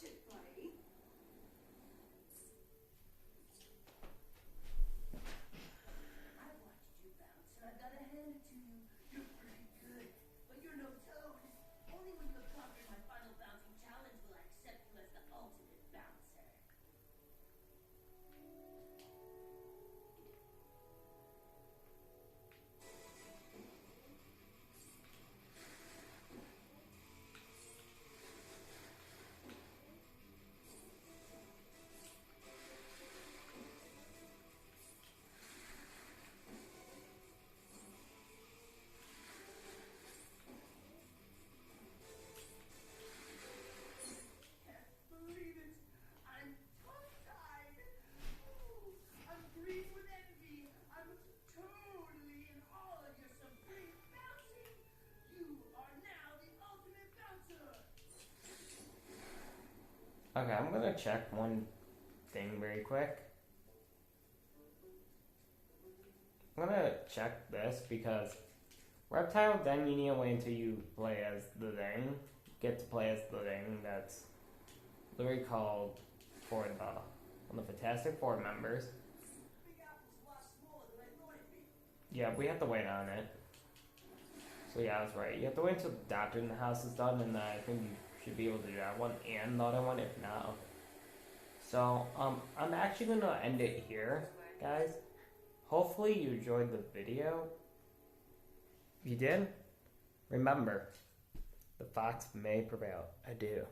Chip buddy. I watched you bounce, and I gotta hand it to you. You're pretty good, but you're no Toad. Only when you have conquered my final bouncing challenge will I accept you as the ultimate bouncer. Can't believe it. I'm tongue-tied. Ooh, I'm green with envy. I'm totally in awe of your supreme bouncing. You are now the ultimate bouncer. Okay, I'm gonna check one thing very quick. I'm gonna check this because Reptile, then you need to wait until you play as the thing. Get to play as the thing that's literally called for the one of the Fantastic Four members. Big Apple's a lot smaller than I thought it'd be. Yeah, we have to wait on it. So yeah, that's right. You have to wait until Doctor in the House is done, and then I think you should be able to do that one and the other one. If not, okay. So I'm actually gonna end it here, guys. Hopefully you enjoyed the video. If you did, remember, the fox may prevail. I do.